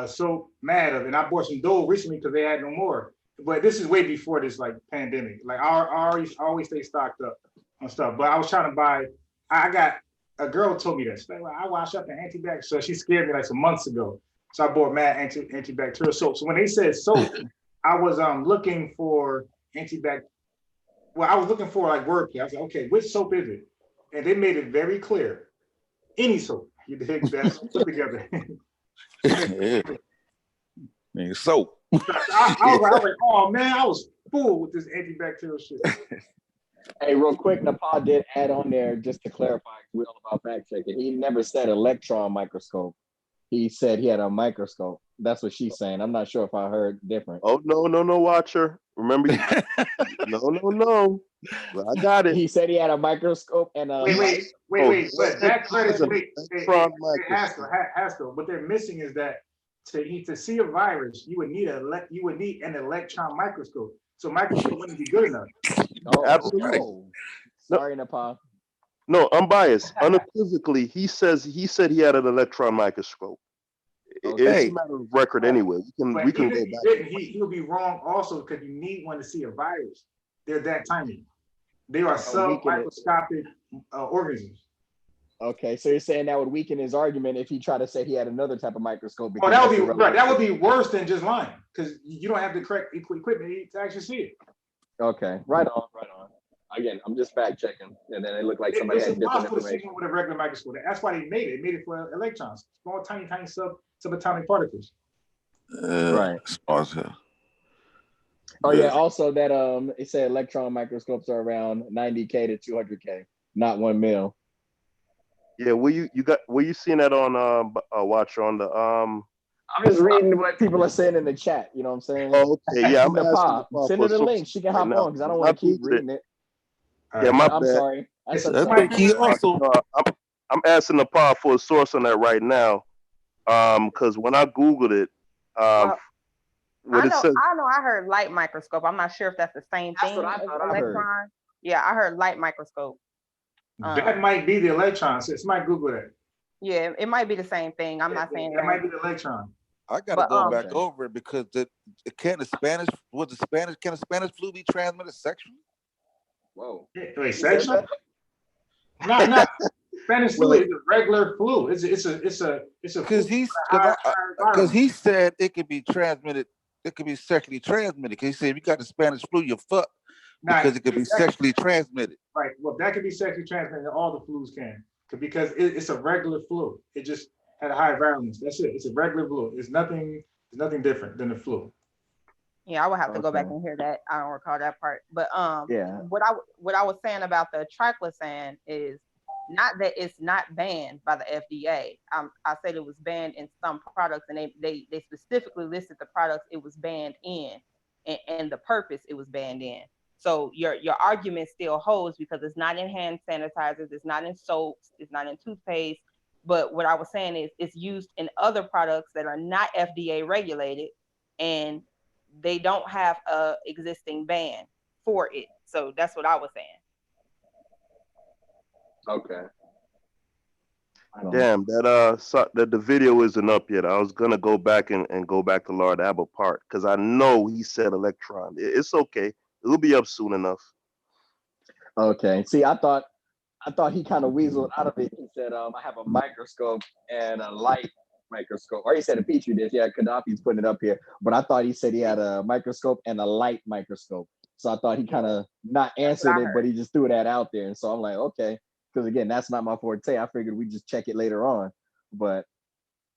soap mad of it. And I bought some Dole recently because they had no more. But this is way before this like pandemic. Like I always stay stocked up on stuff. But I was trying to buy. I got a girl told me that. She's like, well, I wash up in antibacterial. So she scared me like some months ago. So I bought mad antibacterial soap. So when they said soap, I was looking for I was looking for like wordplay. I was like, okay, which soap is it? And they made it very clear. Any soap. You dig that put together. Man, soap. I was like, oh man, I was fooled with this antibacterial shit. Hey, real quick, Nepal did add on there just to clarify. We're all about fact checking. He never said electron microscope. He said he had a microscope. That's what she's saying. I'm not sure if I heard different. Oh no, Watcher. Remember? No. Well, I got it. He said he had a microscope and a. Wait. But that credit, Haskell. What they're missing is that to see a virus, you would need an electron microscope. So microscope wouldn't be good enough. Oh, Absolutely. oh. Sorry, Nepal. No, unbiased. Unequivocally, he said he had an electron microscope. Okay. It's a matter of record anyway. We can go back. He would be wrong also because you need one to see a virus. They're that tiny. They are sub-microscopic organisms. Okay, so you're saying that would weaken his argument if he tried to say he had another type of microscope. Oh, that would be worse than just lying because you don't have the correct equipment to actually see it. Okay, right on. Again, I'm just fact checking, and then it looked like somebody had different information. To see with a regular microscope. That's why they made it. They made it for electrons, small, tiny subatomic particles. Right. Oh yeah. Also, that it said electron microscopes are around 90K to 200K, not 1 mil. Yeah, were you seeing that on Watcher on the I'm just reading what people are saying in the chat. You know what I'm saying? Oh, okay. Yeah, send her the link. She can hop on because I don't want to keep reading it. Yeah, my I'm bad. sorry. I'm asking the pod for a source on that right now. Because when I Googled it, I heard light microscope. I'm not sure if that's the same thing. That's what I thought I heard. Yeah, I heard light microscope. That might be the electron. So somebody Google that. Yeah, it might be the same thing. I'm not saying that might be the electron. I gotta go back over it because can the Spanish flu be transmitted sexually? Whoa. Wait, sexual? No. Spanish flu is a regular flu. It's a because he said it could be transmitted. It could be sexually transmitted. Because he said if you got the Spanish flu, you're fucked because it could be sexually transmitted. Right. Well, that could be sexually transmitted. All the flus can because it's a regular flu. It just had a high virulence. That's it. It's a regular flu. It's nothing different than the flu. Yeah, I would have to go back and hear that. I don't recall that part. But what I was saying about the triclosan is not that it's not banned by the FDA. I said it was banned in some products, and they specifically listed the products it was banned in and the purpose it was banned in. So your argument still holds because it's not in hand sanitizers, it's not in soaps, it's not in toothpaste. But what I was saying is it's used in other products that are not FDA regulated, and they don't have a existing ban for it. So that's what I was saying. Okay. Damn, that the video isn't up yet. I was gonna go back and go back to Lord Abbott part because I know he said electron. It's okay. It'll be up soon enough. Okay. See, I thought he kind of weaseled out of it. He said, I have a microscope and a light microscope. Or he said a petri dish. Yeah, Gaddafi's putting it up here. But I thought he said he had a microscope and a light microscope. So I thought he kind of not answered it, but he just threw that out there. And so I'm like, okay. Because again, that's not my forte. I figured we'd just check it later on. But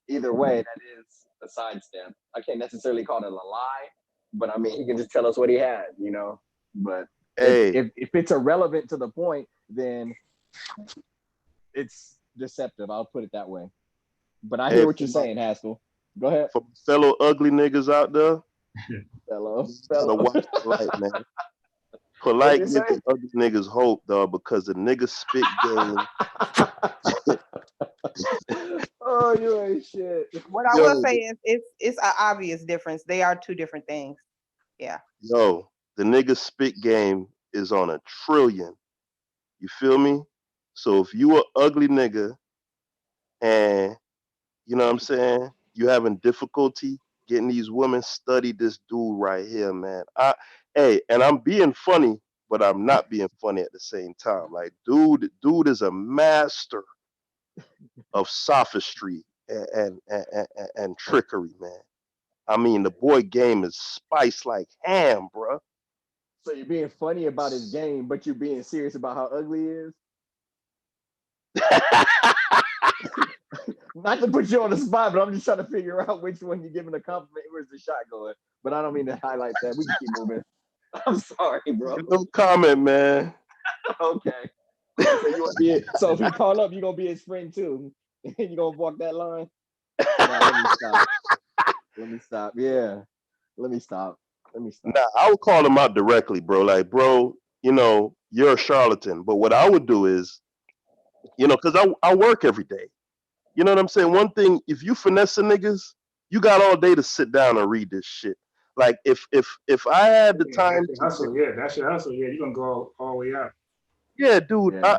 either way, that is a sidestep. I can't necessarily call it a lie, but I mean, he can just tell us what he had, you know. But if it's irrelevant to the point, then it's deceptive. I'll put it that way. But I hear what you're saying, Haskell. Go ahead. For fellow ugly niggas out there, fellow. watch the light, man. Polite giving other niggas hope, dog, because the nigga spit game. Oh, you ain't shit. What I will say is it's an obvious difference. They are two different things. Yeah. Yo, the nigga spit game is on a trillion. You feel me? So if you a ugly nigga and you know what I'm saying, you having difficulty getting these women, study this dude right here, man. And I'm being funny, but I'm not being funny at the same time. Like, dude is a master of sophistry and trickery, man. I mean, the boy game is spiced like ham, bro. So you're being funny about his game, but you're being serious about how ugly he is? Not to put you on the spot, but I'm just trying to figure out which one you're giving a compliment. Where's the shot going? But I don't mean to highlight that. We can keep moving. I'm sorry, bro. No comment, man. Okay. So if he call up, you're gonna be his friend too. You gonna walk that line? No, let me stop. Yeah. Let me stop. Nah, I would call him out directly, bro. Like, bro, you're a charlatan. But what I would do is, because I work every day. You know what I'm saying? One thing, if you finessing niggas, you got all day to sit down and read this shit. Like, if I had the time to hustle, that's your hustle. Yeah, you're gonna go all the way out. Yeah, dude. Yeah.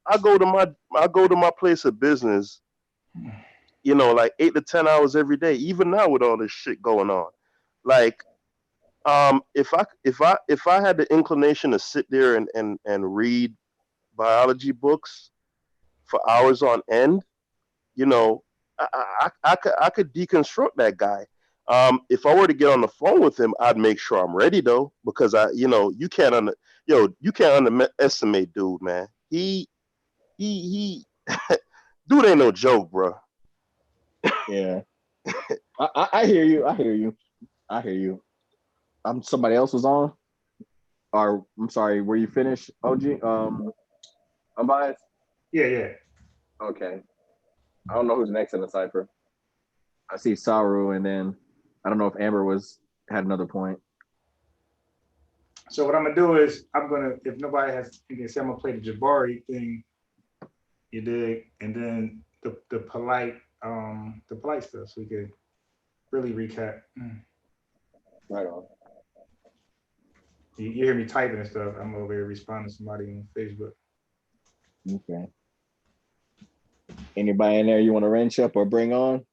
I go to my place of business, like 8 to 10 hours every day. Even now with all this shit going on, like, if I had the inclination to sit there and read biology books for hours on end, I could deconstruct that guy. If I were to get on the phone with him, I'd make sure I'm ready though, because you can't underestimate dude, man. He dude ain't no joke, bro. Yeah. I hear you. Somebody else was on? Or I'm sorry, were you finished, OG? Unbiased? Yeah. Okay. I don't know who's next in the cipher. I see Saru, and then I don't know if Amber had another point. So what I'm gonna do is if nobody has anything to say, I'm gonna play the Jabari thing. You dig, and then the polite stuff, so we can really recap. Right on. You hear me typing and stuff. I'm over here responding to somebody on Facebook. Okay. Anybody in there you want to wrench up or bring on?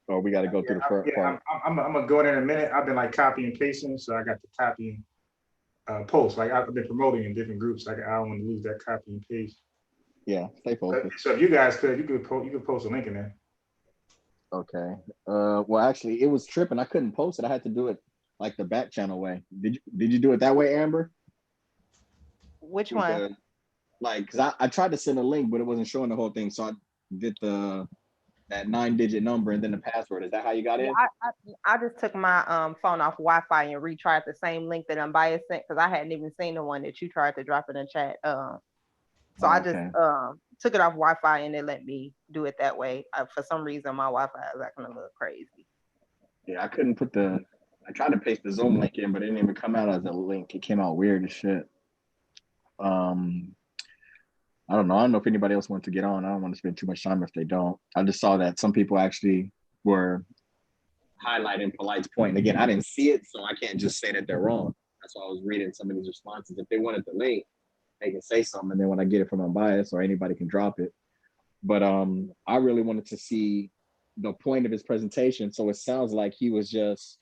Or we got to go through the first part? I'm gonna go in a minute. I've been like copying and pasting, so I got the copy and post. Like I've been promoting in different groups. Like I don't want to lose that copy and paste. Yeah, stay focused. So if you guys you could post a link in there. Okay. Well, actually, it was tripping. I couldn't post it. I had to do it like the back channel way. Did you do it that way, Amber? Which one? Because I tried to send a link, but it wasn't showing the whole thing. So I did that 9-digit number and then the password. Is that how you got in? I just took my phone off Wi-Fi and retried the same link that Unbiased sent, because I hadn't even seen the one that you tried to drop in the chat. So I just took it off Wi-Fi and it let me do it that way. For some reason, my Wi-Fi is acting a little crazy. Yeah, I couldn't I tried to paste the Zoom link in, but it didn't even come out as a link. It came out weird as shit. I don't know. I don't know if anybody else wants to get on. I don't want to spend too much time if they don't. I just saw that some people actually were highlighting Polite's point. And again, I didn't see it, so I can't just say that they're wrong. That's why I was reading some of these responses. If they wanted the link, they can say something, and then when I get it from Unbiased, or anybody can drop it. But I really wanted to see the point of his presentation. So it sounds like he was just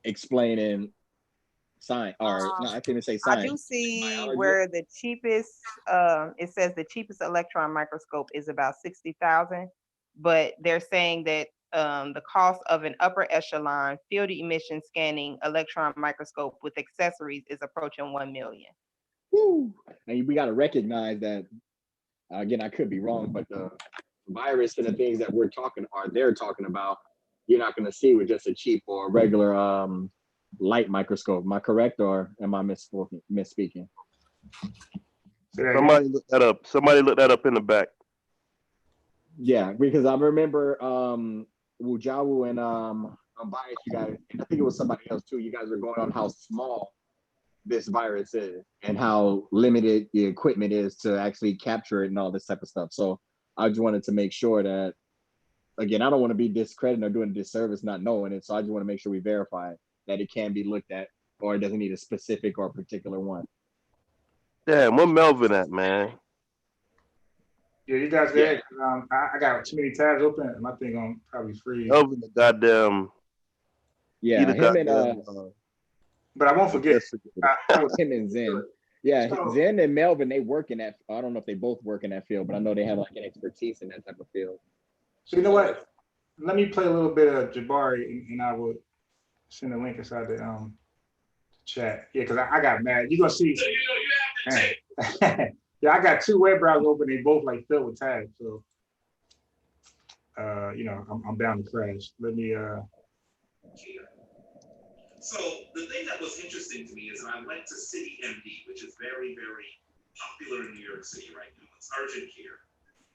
explaining science, or no, I can't even say science. I do see biology. where the cheapest, it says the cheapest electron microscope is about 60,000, but they're saying that the cost of an upper echelon field emission scanning electron microscope with accessories is approaching 1 million. Woo. And we got to recognize that, again, I could be wrong, but the virus and the things that they're talking about, you're not going to see with just a cheap or regular light microscope. Am I correct, or am I misspeaking? Somebody look that up. Somebody look that up in the back. Yeah, because I remember Wujawu and Unbiased, you guys, I think it was somebody else too. You guys were going on how small this virus is and how limited the equipment is to actually capture it and all this type of stuff. So I just wanted to make sure that, again, I don't want to be discrediting or doing a disservice not knowing it. So I just want to make sure we verify that it can be looked at or it doesn't need a specific or particular one. Damn, where Melvin at, man? Yeah, you guys good? I got too many tabs open. My thing on probably freeze. Melvin, the goddamn. Yeah, he the him and goddamn, But I won't forget. I was him and Zen. Yeah, So- Zen and Melvin, they work in that. I don't know if they both work in that field, but I know they have like an expertise in that type of field. So you know what? Let me play a little bit of Jabari, and I will send a link inside the chat. Yeah, because I got mad. You're gonna see. So you have to take. Yeah, I got two web browsers open. They both like filled with tabs. So, I'm bound to crash. Let me. So the thing that was interesting to me is I went to City MD, which is very, very popular in New York City right now. It's urgent care.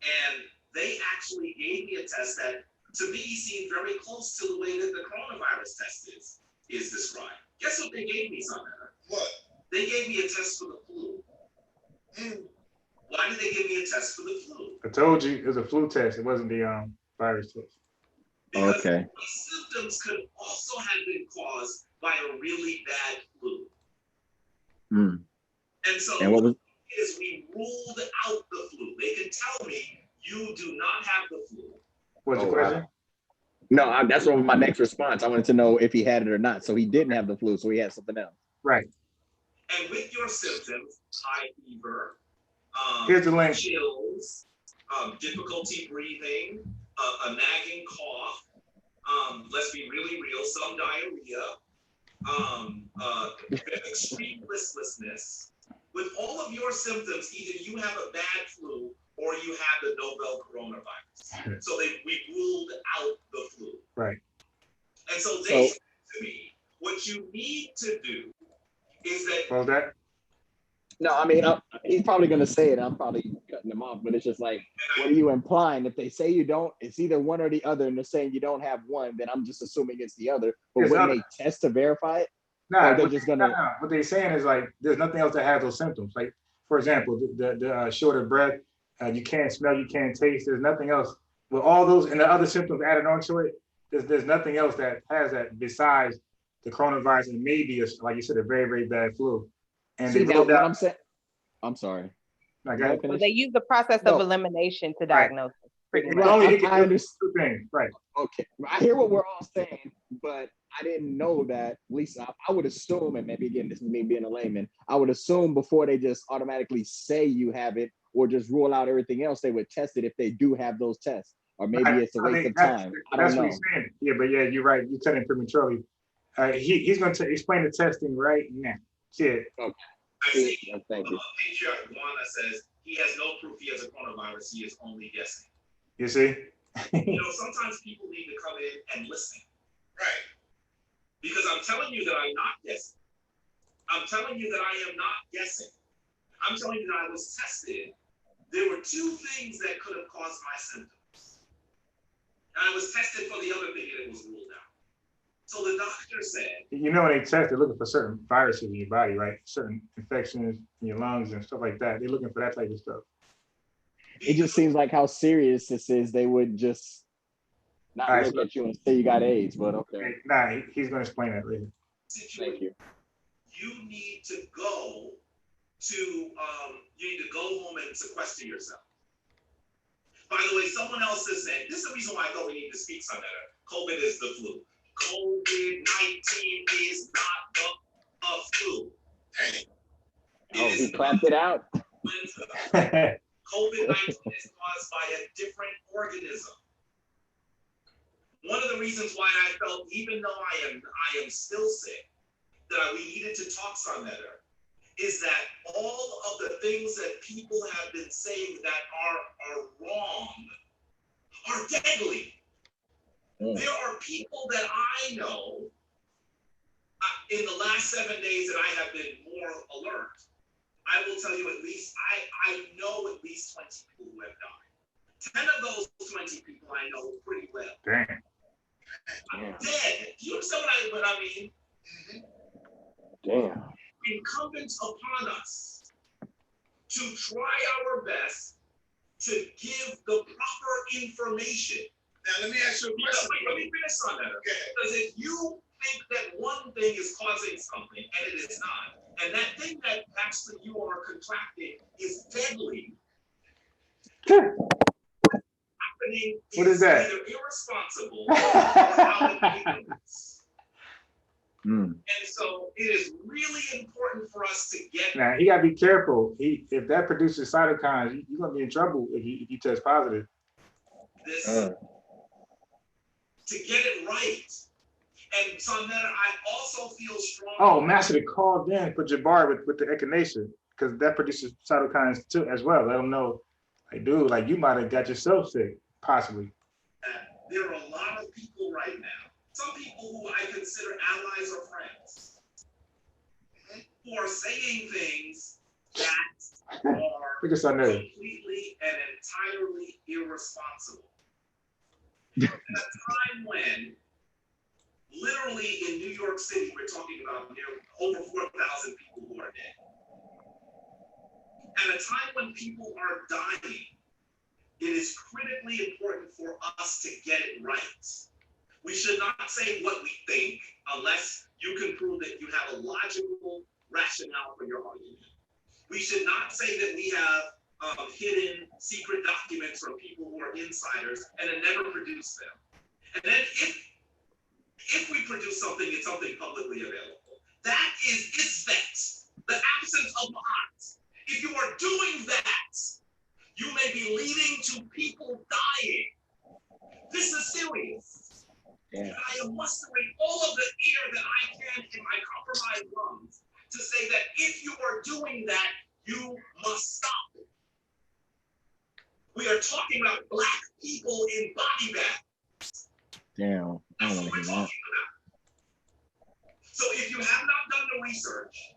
And they actually gave me a test that to me seemed very close to the way that the coronavirus test is described. Guess what they gave me, Sonetta? What? They gave me a test for the flu. Why did they give me a test for the flu? I told you it was a flu test. It wasn't the virus test. Because Okay. these symptoms could also have been caused by a really bad flu. Mm. And so And what was? is we ruled out the flu. They can tell me you do not have the flu. What's the Oh, question? wow. No, that's what was my next response. I wanted to know if he had it or not. So he didn't have the flu, so he had something else. Right. And with your symptoms, high fever, Here's the link. chills, difficulty breathing, a nagging cough, let's be really real, some diarrhea, extreme listlessness. With all of your symptoms, either you have a bad flu or you have the novel coronavirus. So we ruled out the flu. Right. And so they said to me, what you need to do is that. What was that? No, I mean, he's probably going to say it. I'm probably cutting him off, but it's just like, what are you implying? If they say you don't, it's either one or the other, and they're saying you don't have one, then I'm just assuming it's the other. But It's when other. they test to verify it, Nah, they're just gonna. what they're saying is like there's nothing else that has those symptoms. Like for example, the shorter breath, you can't smell, you can't taste. There's nothing else with all those and the other symptoms added onto it. There's nothing else that has that besides the coronavirus and maybe like you said a very very bad flu. And See, they now ruled what out. I'm saying. I'm sorry. Like, go ahead. So they use the process of elimination to diagnose it. Pretty much. I understand. Two things, right? Okay, I hear what we're all saying, but I didn't know that. At least I would assume, and maybe again, this is me being a layman. I would assume before they just automatically say you have it or just rule out everything else, they would test it if they do have those tests, or maybe it's a waste of time. I don't know. What he's saying. Yeah, but yeah, you're right. You said it prematurely. He's going to explain the testing right now. Shit. Okay. I see. Thank you. Patriarch Juana says he has no proof he has a coronavirus. He is only guessing. You see? Sometimes people need to come in and listen. Right. Because I'm telling you that I'm not guessing. I'm telling you that I am not guessing. I'm telling you that I was tested. There were two things that could have caused my symptoms. And I was tested for the other thing and it was ruled out. So the doctor said. When they test, they're looking for certain viruses in your body, right? Certain infections in your lungs and stuff like that. They're looking for that type of stuff. It just seems like how serious this is. They would just not look at you and say you got AIDS, but okay. Nah, he's going to explain that later. Thank you. You need to go home and sequester yourself. By the way, someone else has said, this is the reason why I thought we need to speak some better. COVID is the flu. COVID-19 is not the flu. Oh, he clapped it out. COVID-19 is caused by a different organism. One of the reasons why I felt, even though I am still sick, that we needed to talk some better, is that all of the things that people have been saying that are wrong are deadly. There are people that I know in the last 7 days that I have been more alert. I will tell you at least, I know at least 20 people who have died. 10 of those 20 people I know pretty well. Damn. I'm dead. Do you understand what I mean? Damn. incumbent upon us to try our best to give the proper information. Now, let me ask you a question. Let me finish on that. Okay? Because if you think that one thing is causing something and it is not, and that thing that actually you are contracting is deadly, happening What is that? either irresponsible or out of ignorance. And so it is really important for us to get. Now he gotta be careful. If that produces cytokines, you're gonna be in trouble if you test positive. This to get it right. And so then I also feel strong. Oh, Master, they called in for Jabbar with the echinacea because that produces cytokines too as well. Let them know, like, dude, like you might have got yourself sick, possibly. There are a lot of people right now, some people who I consider allies or friends, who are saying things that are completely and entirely irresponsible. At a time when, literally in New York City, we're talking about over 4,000 people who are dead. At a time when people are dying, it is critically important for us to get it right. We should not say what we think unless you can prove that you have a logical rationale for your argument. We should not say that we have hidden secret documents from people who are insiders and then never produce them. And then if we produce something, it's something publicly available. That is ISVET, the absence of odds. If you are doing that, you may be leading to people dying. This is serious. Yeah. And I am mustering all of the air that I can in my compromised lungs to say that if you are doing that, you must stop it. We are talking about Black people in body bags. Damn. That's what we're talking about. So if you have not done the research,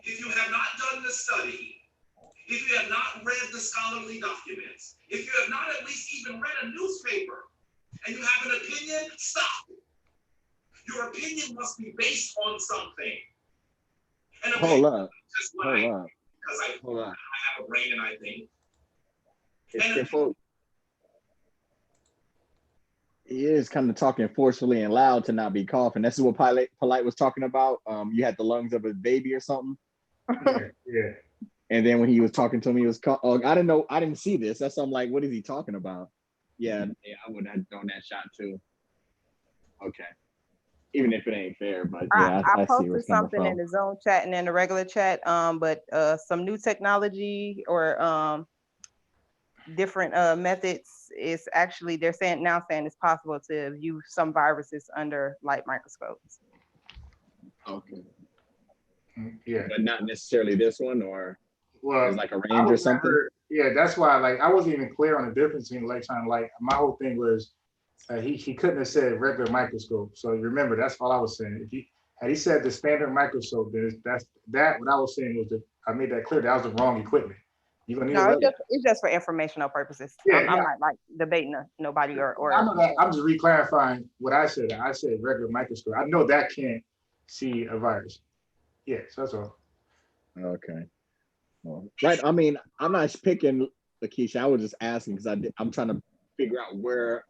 if you have not done the study, if you have not read the scholarly documents, if you have not at least even read a newspaper, and you have an opinion, stop. Your opinion must be based on something. And hold up. Because I have a brain and I think. He is kind of talking forcefully and loud to not be coughing. This is what Polite was talking about. You had the lungs of a baby or something. Yeah. And then when he was talking to me, he was I didn't know. I didn't see this. That's I'm like, what is he talking about? Yeah, I would have thrown that shot too. Okay. Even if it ain't fair, but yeah, I see where posted something in the Zone chat and in the regular chat. But some new technology or different methods is actually they're saying it's possible to view some viruses under light microscopes. Okay. Yeah. But not necessarily this one, or well, like a range or something. Yeah, that's why I wasn't even clear on the difference between electron and light. My whole thing was he couldn't have said regular microscope. So remember, that's all I was saying. Had he said the standard microscope, that's what I was saying was I made that clear. That was the wrong equipment. You're gonna need it's just for informational purposes. Yeah, I'm not like debating nobody or I know that. I'm just re-clarifying what I said. I said regular microscope. I know that can't see a virus. Yeah, so that's all. Okay. Well, right. I mean, I'm not picking Lakeisha. I was just asking because I'm trying to figure out where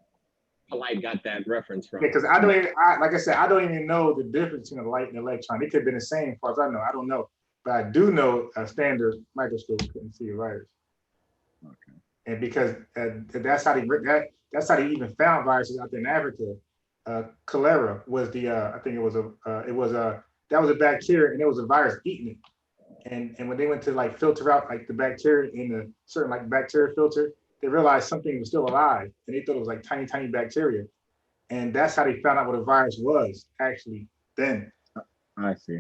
Polite got that reference from. Yeah, because like I said, I don't even know the difference between a light and electron. It could have been the same, as far as I know. I don't know, but I do know a standard microscope couldn't see a virus. Okay. And because that's how they even found viruses out there in Africa. Cholera was I think it was that was a bacteria, and it was a virus eating it. And when they went to filter out the bacteria in a certain bacteria filter, they realized something was still alive, and they thought it was tiny bacteria. And that's how they found out what a virus was actually then. I see.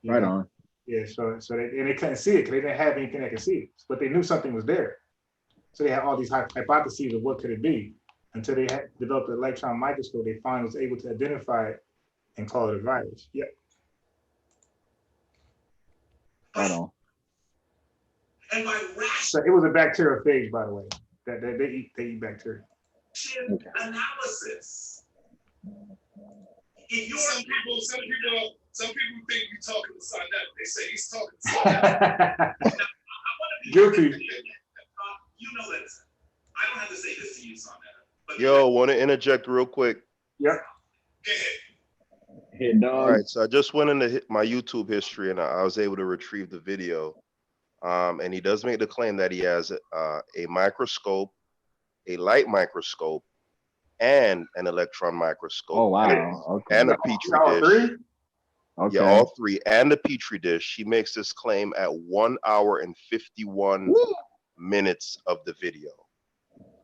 Right on. Yeah, so they couldn't see it because they didn't have anything that could see it, but they knew something was there. So they had all these hypotheses of what could it be. Until they had developed an electron microscope, they finally was able to identify it and call it a virus. Yep. Right on. And so it was a bacteriophage, by the way. That they eat bacteria. Analysis if you're some people think you're talking to Sonetta. They say he's talking to Sonetta. Guilty. You know that. I don't have to say this to you, Sonetta. Yo, want to interject real quick? Yep. Go ahead. Hit dog. All right, so I just went into my YouTube history and I was able to retrieve the video. And he does make the claim that he has a microscope, a light microscope, and an electron microscope. Oh wow. Okay. And a petri All dish. three? Okay. Yeah, all three, and the petri dish. He makes this claim at 1 hour and 51 minutes of the video.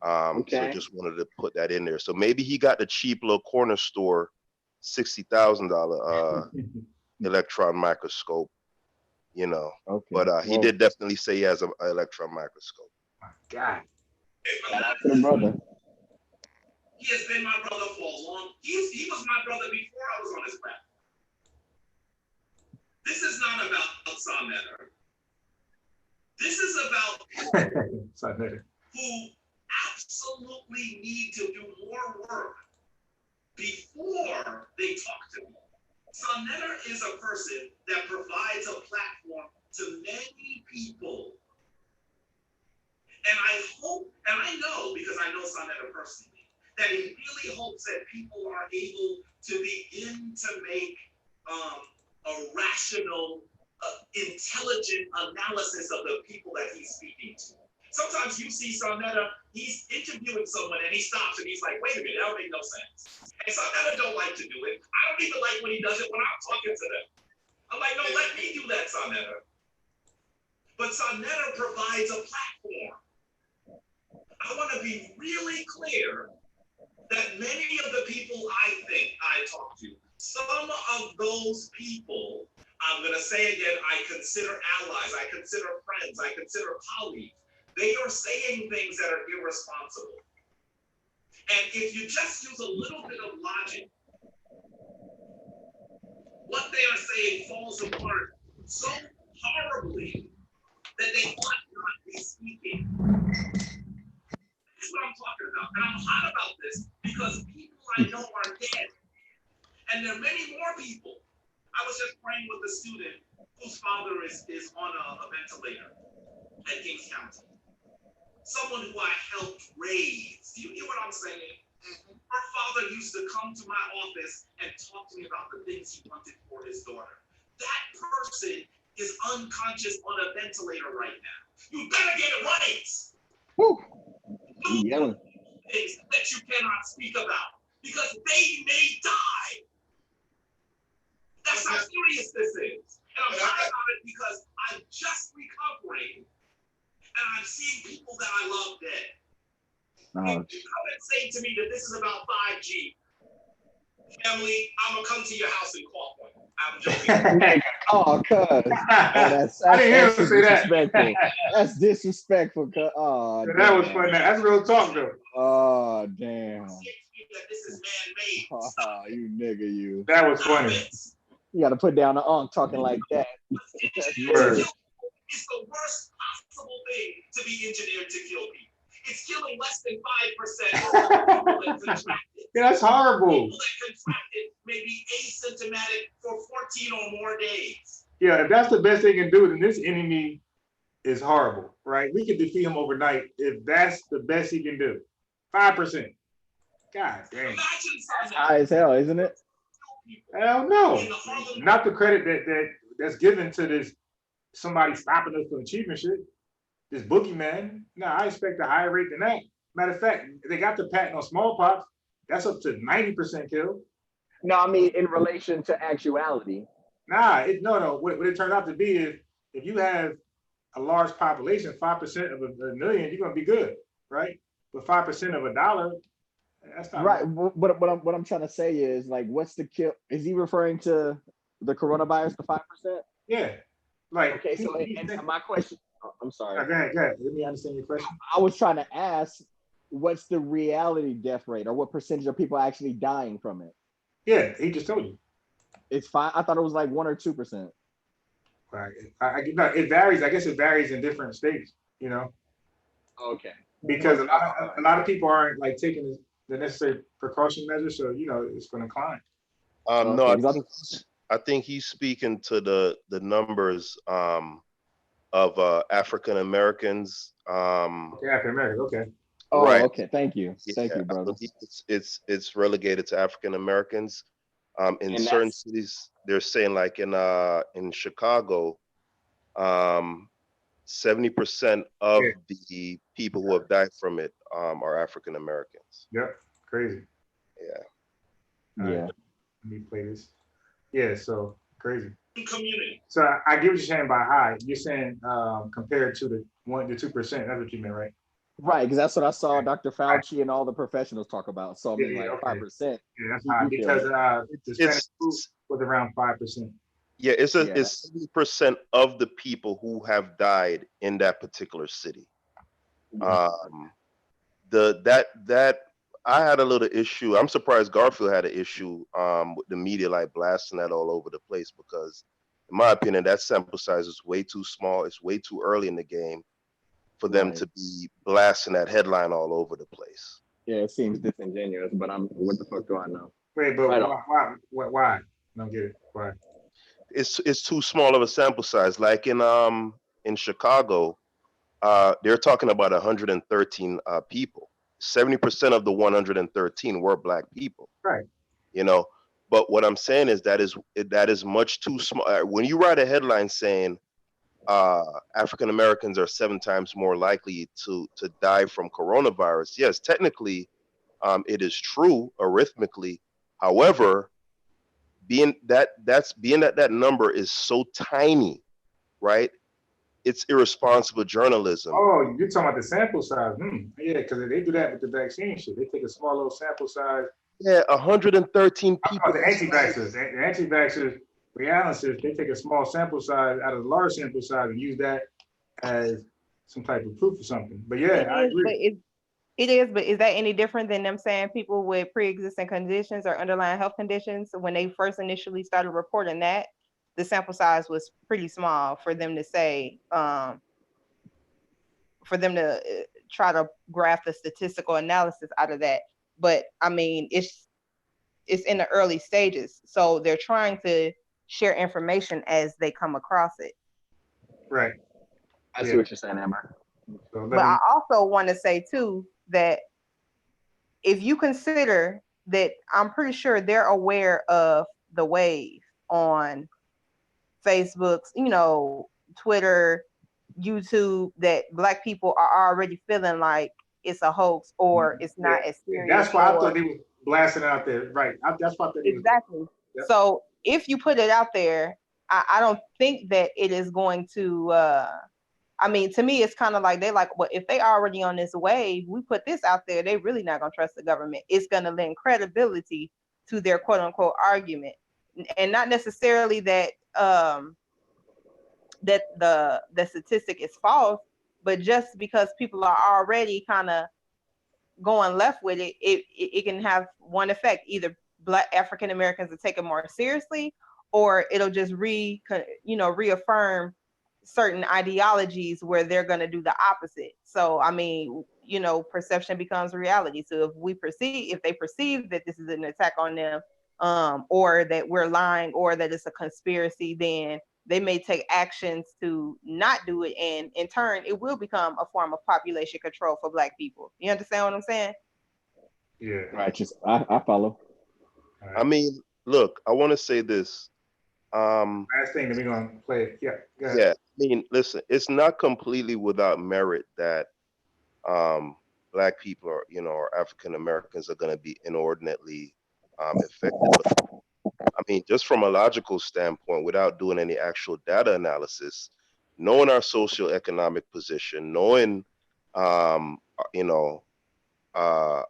So just wanted to put that in there. So maybe he got the cheap little corner store $60,000 electron microscope, you know. Okay. But he did definitely say he has an electron microscope. My God. Shout out to the brother. He has been my brother for a long. He was my brother before I was on his platform. This is not about Sonetta. This is about who absolutely need to do more work before they talk to me. Sonetta is a person that provides a platform to many people. And I hope, and I know, because I know Sonetta personally, that he really hopes that people are able to begin to make a rational, intelligent analysis of the people that he's speaking to. Sometimes you see Sonetta, he's interviewing someone and he stops and he's like, wait a minute, that don't make no sense. And Sonetta don't like to do it. I don't even like when he does it when I'm talking to them. I'm like, no, let me do that, Sonetta. But Sonetta provides a platform. I want to be really clear that many of the people I talk to, some of those people, I'm going to say again, I consider allies, I consider friends, I consider colleagues. They are saying things that are irresponsible. And if you just use a little bit of logic, what they are saying falls apart so horribly that they ought not be speaking. That's what I'm talking about. And I'm hot about this because people I know are dead. And there are many more people. I was just praying with a student whose father is on a ventilator at Kings County. Someone who I helped raise. Do you hear what I'm saying? Her father used to come to my office and talk to me about the things he wanted for his daughter. That person is unconscious on a ventilator right now. You better get it right. Woo. Do things that you cannot speak about because they may die. That's how serious this is. And I'm talking about it because I'm just recovering and I'm seeing people that I love dead. If you come and say to me that this is about 5G, family, I'm going to come to your house and call on you. I'm joking. Oh, cuz. That's I didn't hear him say disrespectful. That's disrespectful, cuz. Oh, yeah, that was fun. That's real talk, though. Oh, damn. That this is man-made. Oh, you nigga, you. That was funny. You got to put down the talking like that. It's the worst possible thing to be engineered to kill people. It's killing less than 5% of people that contracted. Yeah, that's horrible. People that contracted may be asymptomatic for 14 or more days. Yeah, if that's the best they can do, then this enemy is horrible, right? We can defeat him overnight if that's the best he can do. 5%. God damn. That's high as hell, isn't it? Hell no. Not the credit that's given to this somebody stopping us from achieving shit. This boogeyman. No, I expect a higher rate than that. Matter of fact, they got the patent on smallpox. That's up to 90% kill. No, I mean in relation to actuality. Nah, no. What it turned out to be is if you have a large population, 5% of a million, you're gonna be good, right? But 5% of $1, that's not right. What I'm trying to say is like, what's the kill? Is he referring to the coronavirus, the 5%? Yeah. Like okay. So and my question. I'm sorry. Go ahead. Let me understand your question. I was trying to ask, what's the reality death rate, or what percentage of people actually dying from it? Yeah, he just told you. It's 5. I thought it was like 1 or 2%. Right. It varies. I guess it varies in different states. You know. Okay. Because a lot of people aren't like taking the necessary precaution measures, so you know it's going to climb. No, Okay, 'cause I think he's speaking to the numbers of African Americans. Okay, African American. Okay. Right. okay. Thank you. Yeah, Thank you, I brother. believe it's relegated to African Americans. In And certain that's cities, they're saying like in Chicago, 70% of Yeah. the people who have died from it are African Americans. Yep. Crazy. Yeah. All right. yeah. Let me play this. Yeah. So crazy. Community. So I get what you're saying by high. You're saying compared to the 1 to 2%. That's what you meant, right? Right, because that's what I saw Dr. Right. Fauci and all the professionals talk about. So I mean, Yeah. like Okay. 5%. Yeah, that's high You feel because me? the Spanish It's flu was around 5%. yeah, it's Yeah, it's 70% of the people who have died in that particular city. Um, that I had a little issue. I'm surprised Garfield had an issue with the media like blasting that all over the place because, in my opinion, that sample size is way too small. It's way too early in the game for them right. to be blasting that headline all over the place. Yeah, it seems disingenuous, but what the fuck do I know? Wait, but Right on. why? I don't get it. Why? It's too small of a sample size. Like in Chicago, they're talking about 113 people. 70% of the 113 were black people. Right. You know, but what I'm saying is that is much too small. When you write a headline saying African Americans are 7 times more likely to die from coronavirus, yes, technically, it is true arithmetically. However, being that that number is so tiny, right? It's irresponsible journalism. Oh, you're talking about the sample size. Yeah, because they do that with the vaccine shit. They take a small little sample size. Yeah, 113 I'm people. talking about the anti-vaxxers. The anti-vaxxers, realists, they take a small sample size out of the large sample size and use that as some type of proof or something. But yeah, I agree. But is that any different than them saying people with pre-existing conditions or underlying health conditions? When they first initially started reporting that, the sample size was pretty small for them to say, for them to try to graph the statistical analysis out of that. But I mean, it's in the early stages, so they're trying to share information as they come across it. Right. I see what you're saying, Amber. So But I also want to say too that if you consider that, I'm pretty sure they're aware of the wave on Facebook, Twitter, YouTube, that Black people are already feeling like it's a hoax or it's not as serious. That's why I thought they were blasting out there. Right. That's why I thought exactly. Yep. So if you put it out there, I don't think that it is going to I mean, to me, it's kind of like they're like, well, if they already on this wave, we put this out there, they really not gonna trust the government. It's gonna lend credibility to their quote unquote argument, and not necessarily that that the statistic is false, but just because people are already kind of going left with it, it can have one effect: either Black African Americans will take it more seriously, or it'll just reaffirm certain ideologies where they're going to do the opposite. So I mean, perception becomes reality. So if they perceive that this is an attack on them, or that we're lying, or that it's a conspiracy, then they may take actions to not do it, and in turn it will become a form of population control for Black people. You understand what I'm saying? Yeah. Right. I follow. Right. I mean, look, I want to say this. Last thing that we're gonna play it. Yeah. Go ahead. Yeah, I mean, listen, it's not completely without merit that Black people or African Americans are going to be inordinately affected. But, I mean, just from a logical standpoint, without doing any actual data analysis, knowing our socioeconomic position, knowing you know our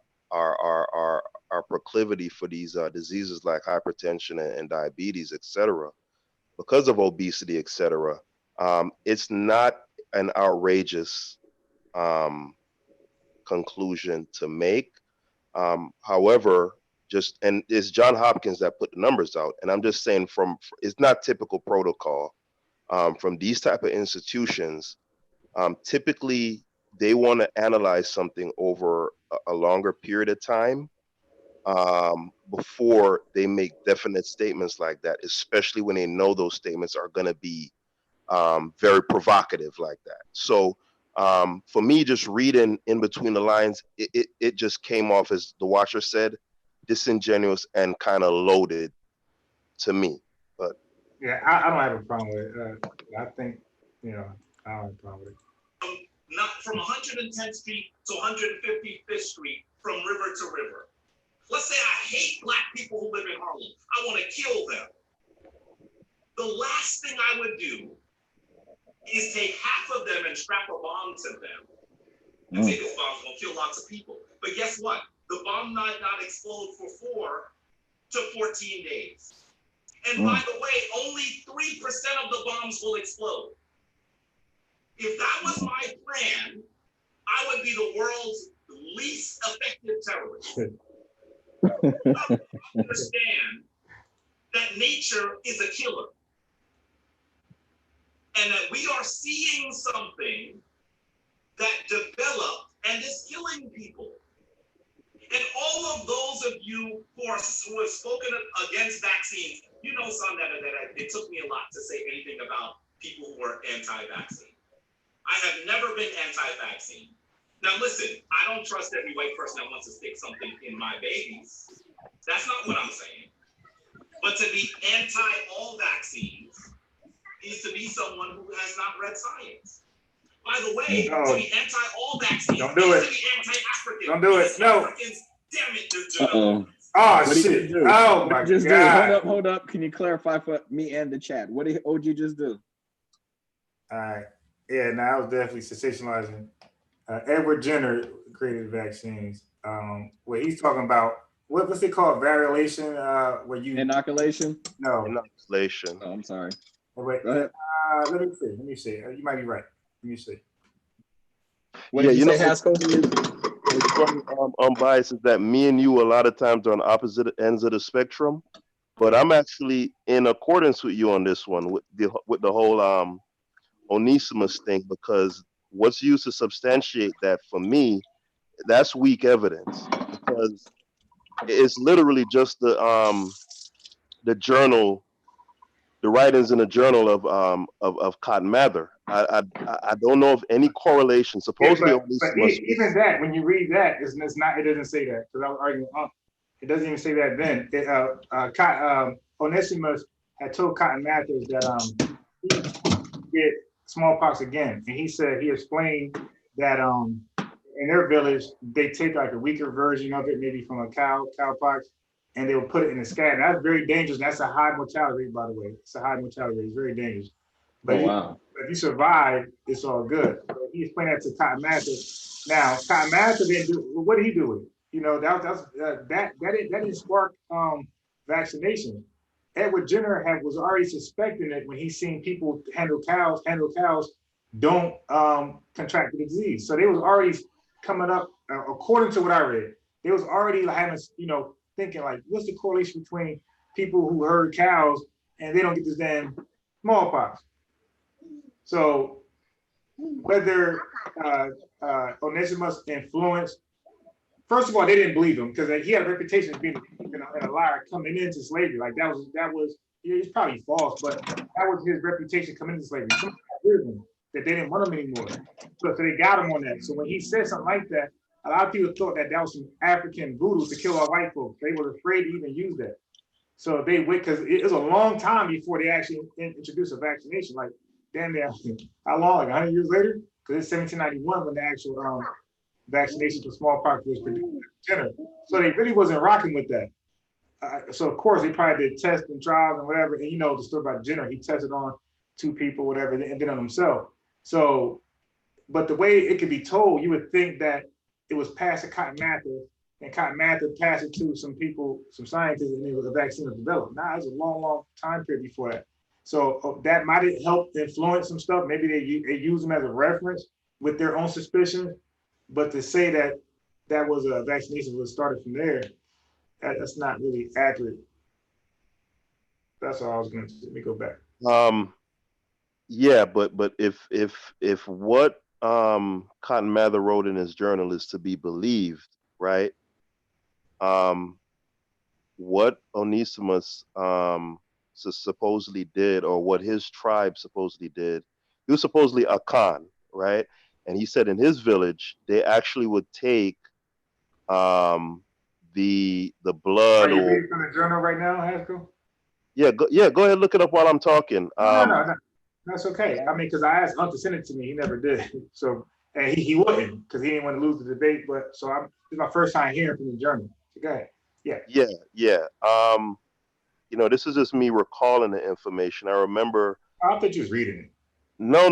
proclivity for these diseases like hypertension and diabetes, etc., because of obesity, etc., it's not an outrageous conclusion to make. However, and it's John Hopkins that put the numbers out, and I'm just saying it's not typical protocol from these type of institutions. Typically, they want to analyze something over a longer period of time, before they make definite statements like that, especially when they know those statements are going to be very provocative like that. So for me, just reading in between the lines, it just came off, as the watcher said, disingenuous and kind of loaded to me. But Yeah, I don't have a problem with it. I think, I don't have a problem with it. Not from 110th Street to 155th Street, from river to river. Let's say I hate Black people who live in Harlem. I want to kill them. The last thing I would do is take half of them and strap a bomb to them. And say this bomb's gonna kill lots of people. But guess what? The bomb might not explode for 4 to 14 days. And by the way, only 3% of the bombs will explode. If that was my plan, I would be the world's least effective terrorist. I understand that nature is a killer. And that we are seeing something that developed and is killing people. And all of those of you who have spoken against vaccines, you know, son, that it took me a lot to say anything about people who are anti-vaccine. I have never been anti-vaccine. Now listen, I don't trust every white person that wants to stick something in my babies. That's not what I'm saying. But to be anti-all vaccines is to be someone who has not read science. By the way, to be anti-all vaccines Don't do it. is to be anti-African. Don't do it. No. Africans, damn it, they're gentlemen. Oh, shit. Oh, my God. Hold up. Can you clarify for me and the chat? What did OG just do? All right. Yeah, no, I was definitely sensationalizing. Edward Jenner created vaccines. Where he's talking about, what's it called? Variolation? Where you... Inoculation? No. Inoculation. Oh, I'm sorry. Wait. Go ahead. Let me see. You might be right. Let me see. What did you say, Haskell? What's funny, unbiased, is that me and you a lot of times are on opposite ends of the spectrum, but I'm actually in accordance with you on this one with the whole Onesimus thing, because what's used to substantiate that, for me, that's weak evidence, because it's literally just the journal, the writings in the journal of Cotton Mather. I don't know of any correlation. Supposedly, yeah, but even that, when you read that, it's not. It doesn't say that, because I was arguing. It doesn't even say that then. Onesimus had told Cotton Mather that he get smallpox again, and he said, he explained that in their village they take like a weaker version of it, maybe from a cowpox, and they will put it in the scat. And that's very dangerous. That's a high mortality rate, by the way. It's a high mortality rate. It's very dangerous. But if you survive, it's all good. So he explained that to Cotton Mather. Now, Cotton Mather didn't do. What did he do with it? You know, that didn't spark vaccination. Edward Jenner was already suspecting it when he seen people handle cows don't contract the disease. So they was already coming up, according to what I read, they was already having, thinking like, what's the correlation between people who herd cows and they don't get this damn smallpox? So whether Onesimus influenced, first of all, they didn't believe him because he had a reputation of being a liar coming into slavery. Like that was it's probably false, but that was his reputation coming into slavery. Somebody heard him, that they didn't want him anymore. So they got him on that. So when he said something like that, a lot of people thought that was some African voodoo to kill our white folks. They were afraid to even use that. So they wait, because it was a long time before they actually introduced a vaccination. Like, damn near, how long? Like 100 years later? Because it's 1791 when the actual vaccination for smallpox was produced. So they really wasn't rocking with that. So of course they probably did tests and trials and whatever. And you know the story about Jenner, he tested on 2 people, whatever, and then on himself. So, but the way it could be told, you would think that it was passed to Cotton Mather, and Cotton Mather passed it to some people, some scientists, and it was a vaccine was developed. Nah, it was a long, long time period before that. So that might have helped influence some stuff. Maybe they use them as a reference with their own suspicions. But to say that that was a vaccination was started from there, that's not really accurate. That's all I was going to say. Let me go back. Yeah, but if what Cotton Mather wrote in his journal is to be believed, right? what Onesimus supposedly did, or what his tribe supposedly did. He was supposedly a Khan, right? And he said in his village they actually would take the Are blood, you or reading from the journal right now, Haskell? yeah, go ahead, look it up while I'm talking. No. That's okay. I mean, because I asked Hunt to send it to me, he never did. So, and he wouldn't, because he didn't want to lose the debate. But so it's my first time hearing from the journal. So go ahead. Yeah. Yeah. This is just me recalling the information. I remember. I thought you was reading it. No.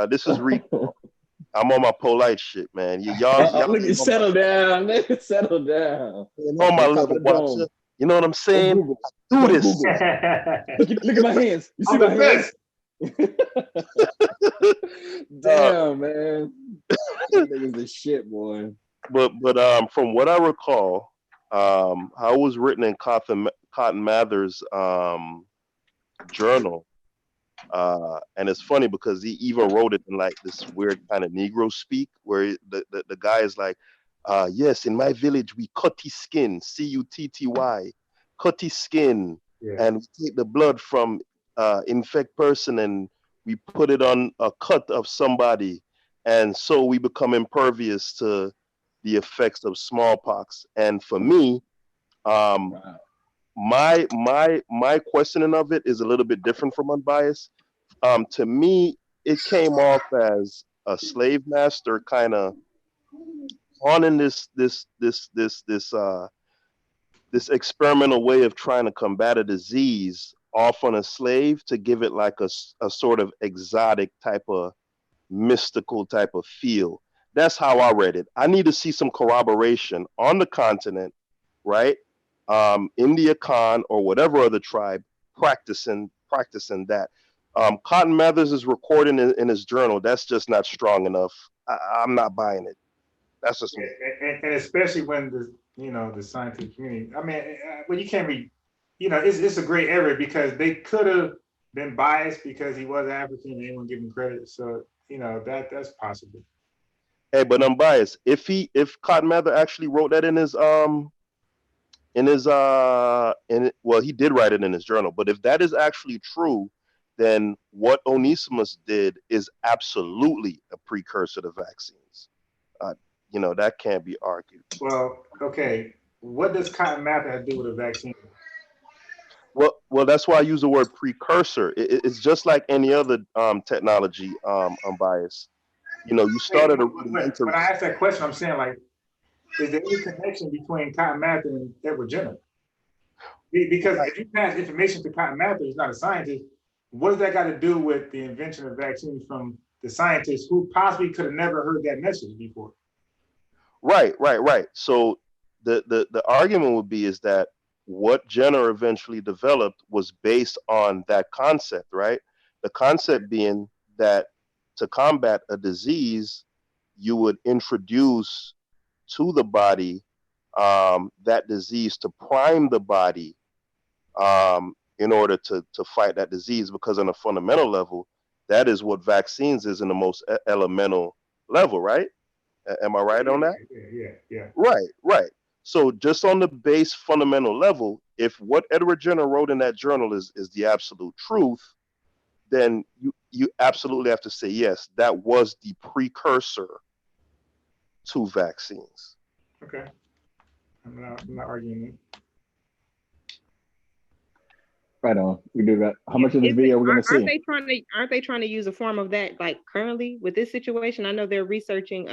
This is I'm on my polite shit, man. Y'all Look, settle down, man. Settle down. on my level, watcher. You know what I'm saying? Do this. Look at my hands. You see my hands? Damn, man. That nigga's the shit, boy. But from what I recall, how it was written in Cotton Mather's journal. And it's funny because he even wrote it in like this weird kind of Negro speak, where the guy is like, yes, in my village we cut his skin, Cutty, cut his skin, and we take the blood from infect person and we put it on a cut of somebody, and so we become impervious to the effects of smallpox. And for me, my questioning of it is a little bit different from unbiased. To me, it came off as a slave master kind of on this experimental way of trying to combat a disease off on a slave to give it like a sort of exotic type of mystical type of feel. That's how I read it. I need to see some corroboration on the continent, right? India Khan or whatever other tribe practicing that. Cotton Mather's is recording in his journal. That's just not strong enough. I'm not buying it. That's just me. And especially when the scientific community. I mean, well, you can't be, it's a great area because they could have been biased because he was African and they won't give him credit. So that's possible. Hey, but I'm biased. If Cotton Mather actually wrote that he did write it in his journal. But if that is actually true, then what Onesimus did is absolutely a precursor to vaccines. That can't be argued. Well, okay. What does Cotton Mather have to do with a vaccine? Well, that's why I use the word precursor. It's just like any other technology, unbiased. You started when I ask that question, I'm saying, like, is there any connection between Cotton Mather and Edward Jenner? Because if you pass information to Cotton Mather, he's not a scientist. What does that got to do with the invention of vaccines from the scientists who possibly could have never heard that message before? Right. So the argument would be is that what Jenner eventually developed was based on that concept, right? The concept being that to combat a disease, you would introduce to the body that disease to prime the body in order to fight that disease, because on a fundamental level, that is what vaccines is in the most elemental level, right? Am I right on that? Yeah. Right. So just on the base fundamental level, if what Edward Jenner wrote in that journal is the absolute truth, then you absolutely have to say, yes, that was the precursor to vaccines. Okay. I'm not arguing it. Right on. We do that. How much of this video we're gonna see? Aren't they trying to use a form of that like currently with this situation? I know they're researching.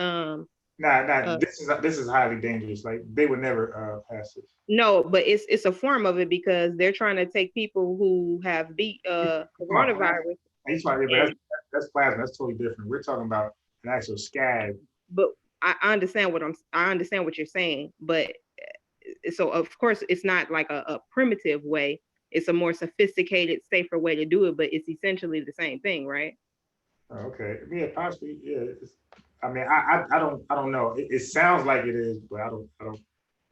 This is highly dangerous. Like they would never pass this. No, but it's a form of it because they're trying to take people who have beat coronavirus. That's plasma. That's totally different. We're talking about an actual scab. But I understand what you're saying, but so of course it's not like a primitive way. It's a more sophisticated, safer way to do it, but it's essentially the same thing, right? Okay. Yeah, possibly. Yeah. I mean, I don't know. It sounds like it is, but I'm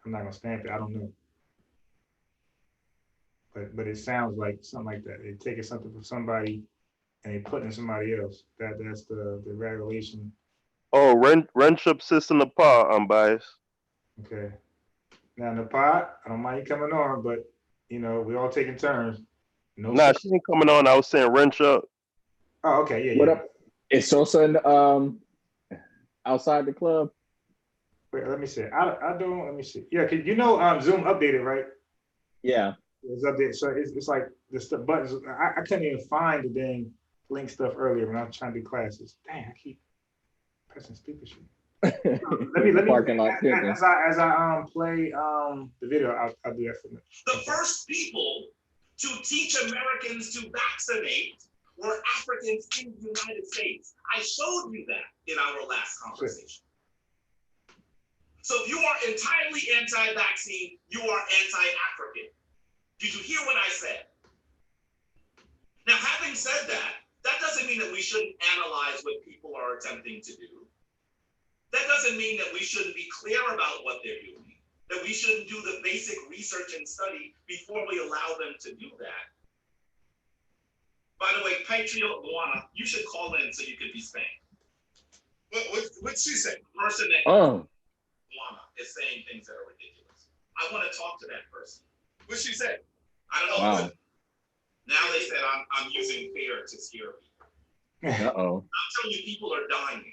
not gonna stamp it. I don't know. But it sounds like something like that. They're taking something from somebody and they put it in somebody else. That's the regulation. Oh, Renship system apart, unbiased. Okay. Now in the pod, I don't mind you coming on, but you know, we all taking turns. No Nah, she ain't coming on. I was saying wrench up. Oh, okay, yeah, What yeah. up? Is Sosa outside the club? Wait, let me see. I don't. Let me see. Yeah, 'cause you know, Zoom updated, right? Yeah. It's updated, so it's like the buttons. I couldn't even find the dang link stuff earlier when I was trying to do classes. Dang, I keep pressing stupid shit. Let me Parking lot pimping. as I play the video, I'll do that for me. The first people to teach Americans to vaccinate were Africans in the United States. I showed you that in our last conversation. So if you are entirely anti-vaccine, you are anti-African. Did you hear what I said? Now, having said that, that doesn't mean that we shouldn't analyze what people are attempting to do. That doesn't mean that we shouldn't be clear about what they're doing, that we shouldn't do the basic research and study before we allow them to do that. By the way, Patriot Luana, you should call in so you can be spanked. What'd she say? The person that Oh, Luana is saying things that are ridiculous. I want to talk to that person. What'd she say? I don't know. wow. Now they said I'm using fear to scare people. Uh-oh. I'm telling you, people are dying.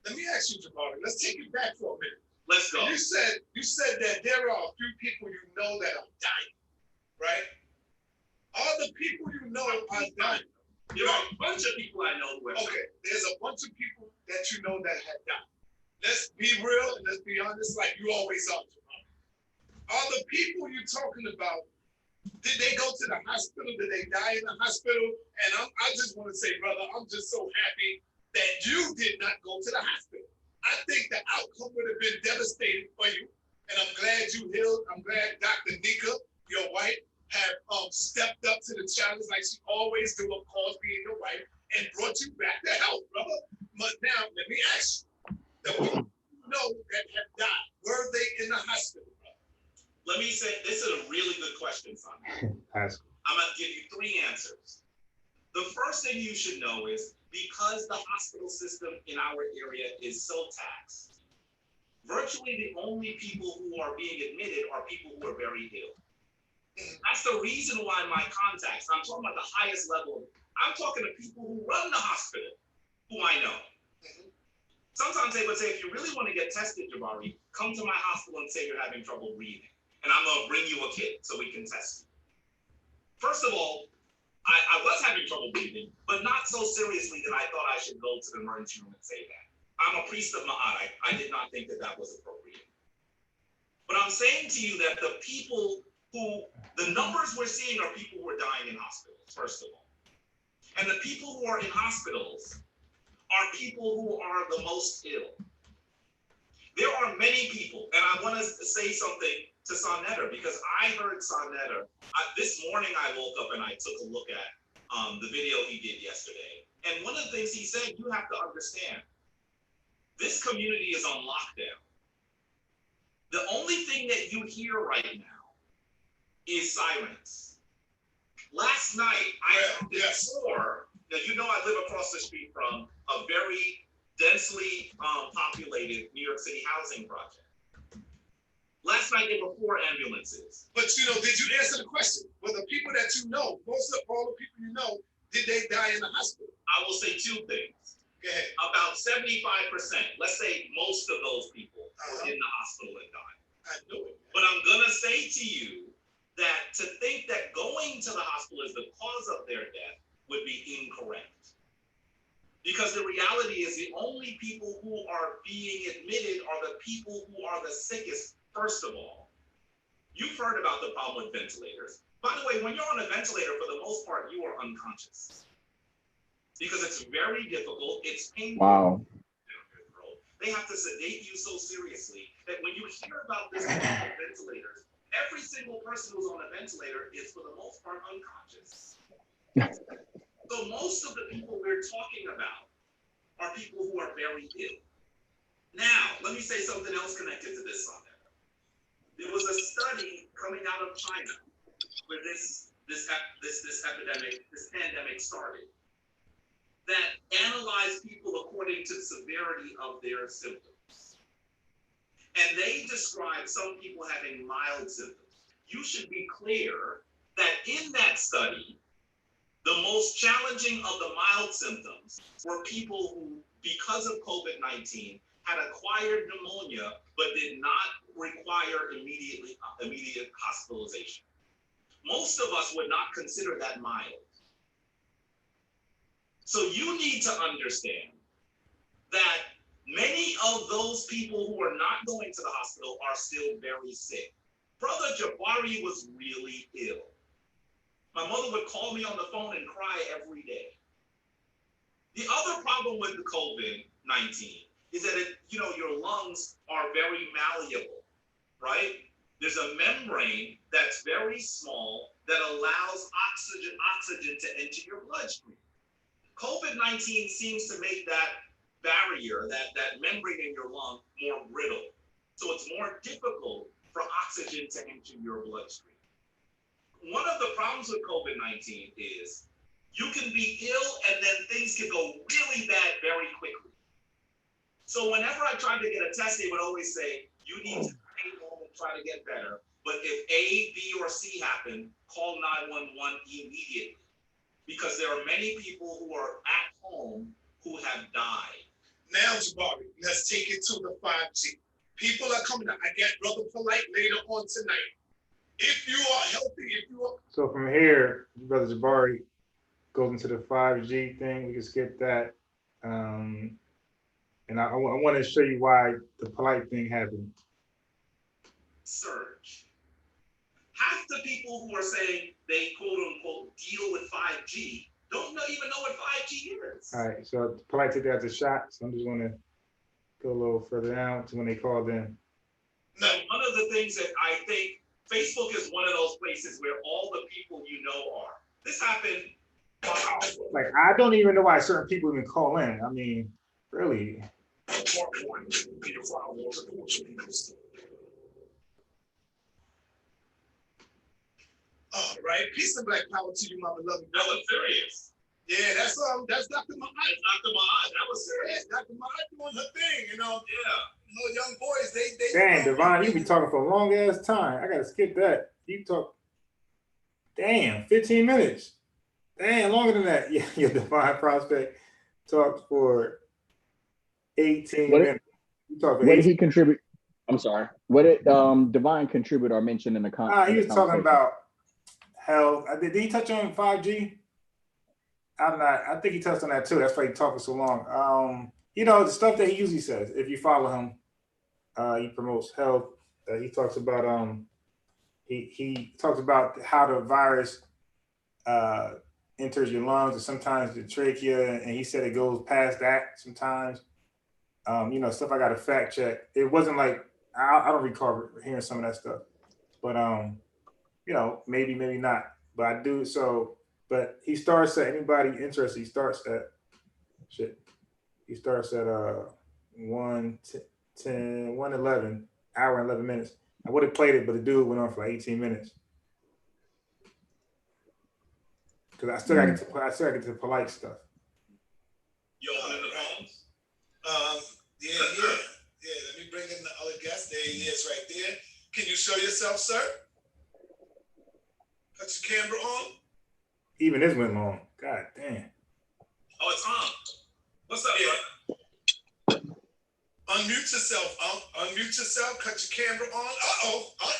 Let me ask you, Jabari, let's take it back for a minute. Let's go. You said that there are a few people you know that are dying, right? All the people you know are dying. There are a bunch of people I know who have died. Okay, there's a bunch of people that you know that have died. Let's be real and let's be honest, like you always are, Jabari. All the people you're talking about, did they go to the hospital? Did they die in the hospital? And I just want to say, brother, I'm just so happy that you did not go to the hospital. I think the outcome would have been devastating for you. And I'm glad you healed. I'm glad Dr. Nika, your wife, have stepped up to the challenge like she always do, of course, being your wife, and brought you back to health, brother. But now, let me ask you, the people you know that have died, were they in the hospital, brother? Let me say, this is a really good question, son. I'm going to give you 3 answers. The first thing you should know is because the hospital system in our area is so taxed, virtually the only people who are being admitted are people who are very ill. That's the reason why my contacts, I'm talking about the highest level, I'm talking to people who run the hospital, who I know. Sometimes they would say, if you really want to get tested, Jabari, come to my hospital and say you're having trouble breathing, and I'm going to bring you a kit so we can test you. First of all, I was having trouble breathing, but not so seriously that I thought I should go to the emergency room and say that. I'm a priest of Ma'at. I did not think that that was appropriate. But I'm saying to you that the people who, the numbers we're seeing are people who are dying in hospitals, first of all. And the people who are in hospitals are people who are the most ill. There are many people, and I want to say something to Sonetta, because I heard Sonetta, this morning I woke up and I took a look at the video he did yesterday. And one of the things he said, you have to understand, this community is on lockdown. The only thing that you hear right now is sirens. Last night, I heard this before, now you know I live across the street from a very densely populated New York City housing project. Last night there were 4 ambulances. But you know, did you answer the question? Well, the people that you know, most of all the people you know, did they die in the hospital? I will say 2 things. Go ahead. About 75%, let's say most of those people were in the hospital and died. I knew it. But I'm gonna say to you that to think that going to the hospital is the cause of their death would be incorrect. Because the reality is the only people who are being admitted are the people who are the sickest, first of all. You've heard about the problem with ventilators. By the way, when you're on a ventilator, for the most part, you are unconscious. Because it's very difficult, it's painful. Wow. They have to sedate you so seriously that when you hear about this problem with ventilators, every single person who's on a ventilator is, for the most part, unconscious. So most of the people we're talking about are people who are very ill. Now, let me say something else connected to this on there. There was a study coming out of China where this epidemic, this pandemic started, that analyzed people according to the severity of their symptoms. and they described some people having mild symptoms. You should be clear that in that study, the most challenging of the mild symptoms were people who, because of COVID-19, had acquired pneumonia but did not require immediate hospitalization. Most of us would not consider that mild. So you need to understand that many of those people who are not going to the hospital are still very sick. Brother Jabari was really ill. My mother would call me on the phone and cry every day. The other problem with the COVID-19 is that your lungs are very malleable, right? There's a membrane that's very small that allows oxygen to enter your bloodstream. COVID-19 seems to make that barrier, that membrane in your lung, more brittle. So it's more difficult for oxygen to enter your bloodstream. One of the problems with COVID-19 is you can be ill and then things can go really bad very quickly. So whenever I tried to get a test, they would always say, you need to stay home and try to get better. But if A, B, or C happen, call 911 immediately. Because there are many people who are at home who have died. Now, Jabari, let's take it to the 5G. People are coming out. I get Brother Polite later on tonight. If you are healthy, if you are... So from here, Brother Jabari goes into the 5G thing. We can skip that. And I want to show you why the polite thing happened. Surge. Half the people who are saying they quote unquote deal with 5G don't even know what 5G is. All right, so polite took that as a shot. So I'm just going to go a little further down to when they called in. No, one of the things that I think Facebook is one of those places where all the people you know are. This happened. Like, I don't even know why certain people even call in. I mean, really. All right, peace and black power to you, my beloved. That was serious. Yeah, that's Dr. Mahad. That's Dr. Mahad. That was serious. Yeah, Dr. Mahad doing her thing, Yeah. Young boys, they Damn, Devon, you be talking for a long ass time. I gotta skip that. You talk. Damn, 15 minutes. Damn, longer than that. Yeah, your Divine Prospect talked for 18 minutes. What did he contribute? I'm sorry. What did Divine contribute or mention in the he was talking about health. Did he touch on 5G? I think he touched on that too. That's why he talked for so long. The stuff that he usually says, if you follow him, he promotes health. He talks about he talks about how the virus enters your lungs and sometimes the trachea, and he said it goes past that sometimes. Stuff I got to fact check. It wasn't like I don't recall hearing some of that stuff, but maybe not. But I do. So, but he starts at anybody interested. He starts at 1:11, hour and 11 minutes. I would have played it, but the dude went on for like 18 minutes. Because I still got to get to the polite stuff. You opening the phones? Yeah. Let me bring in the other guest. There he is right there. Can you show yourself, sir? Got your camera on? Even this went long. God damn. Oh, it's on. What's up, bro? Unmute yourself, Unmute yourself. Cut your camera on.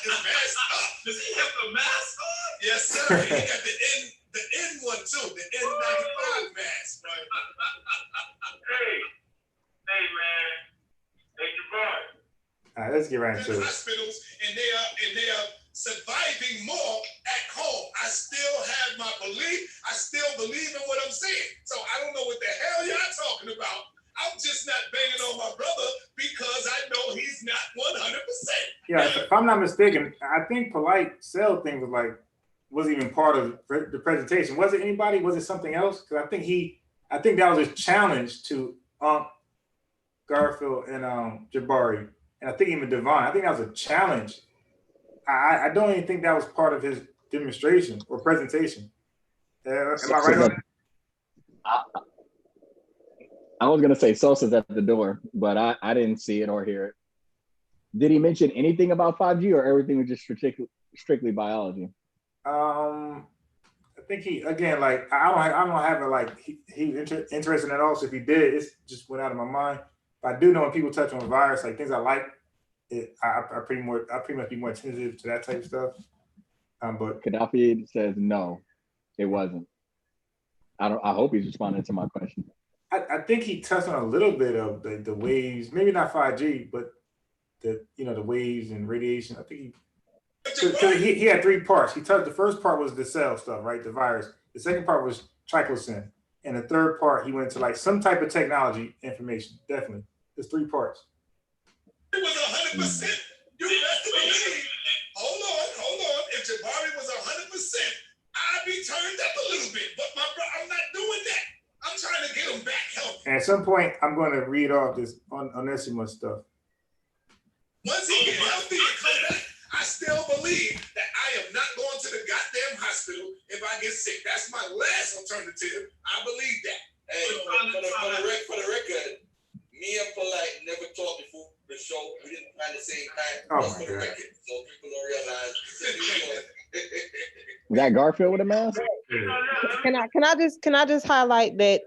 His mask up. Does he have the mask on? Yes, sir. He got the N one too. The N95 mask, right? Hey, man. Hey, Jabari. All right, let's get right into it. Hospitals, and they are surviving more at home. I still have my belief. I still believe in what I'm saying. So I don't know what the hell y'all talking about. I'm just not banging on my brother because I know he's not 100%. Yeah, if I'm not mistaken, I think polite sell thing wasn't even part of the presentation. Was it anybody? Was it something else? Because I think that was a challenge to Garfield and Jabari, and I think even Devon. I think that was a challenge. I don't even think that was part of his demonstration or presentation. Am I right on that? I was gonna say Sosa's at the door, but I didn't see it or hear it. Did he mention anything about 5G or everything was just strictly biology? I think he again like I don't have it like he interested at all. So if he did, it just went out of my mind. But I do know when people touch on a virus, like things I like, I pretty much be more attentive to that type of stuff. But Gaddafi says no, it wasn't. I hope he's responding to my question. I think he touched on a little bit of the waves, maybe not 5G, but the waves and radiation. I think he had 3 parts. He touched the first part was the cell stuff, right? The virus. The second part was triclosan, and the third part he went to like some type of technology information. Definitely, there's 3 parts. It was 100%. You best believe. Hold on. If Jabari was 100%, I'd be turned up a little bit. But I'm not doing that. I'm trying to get him back healthy. And at some point, I'm going to read off this Onesimus stuff. Once he gets healthy and come back, I still believe that I am not going to the goddamn hospital if I get sick. That's my last alternative. I believe that. Hey, for the record, me and Polite never talked before the show. We didn't find the same time. Oh Just my for the God. record, so people don't realize. Was that Garfield with a mask? Can I just highlight that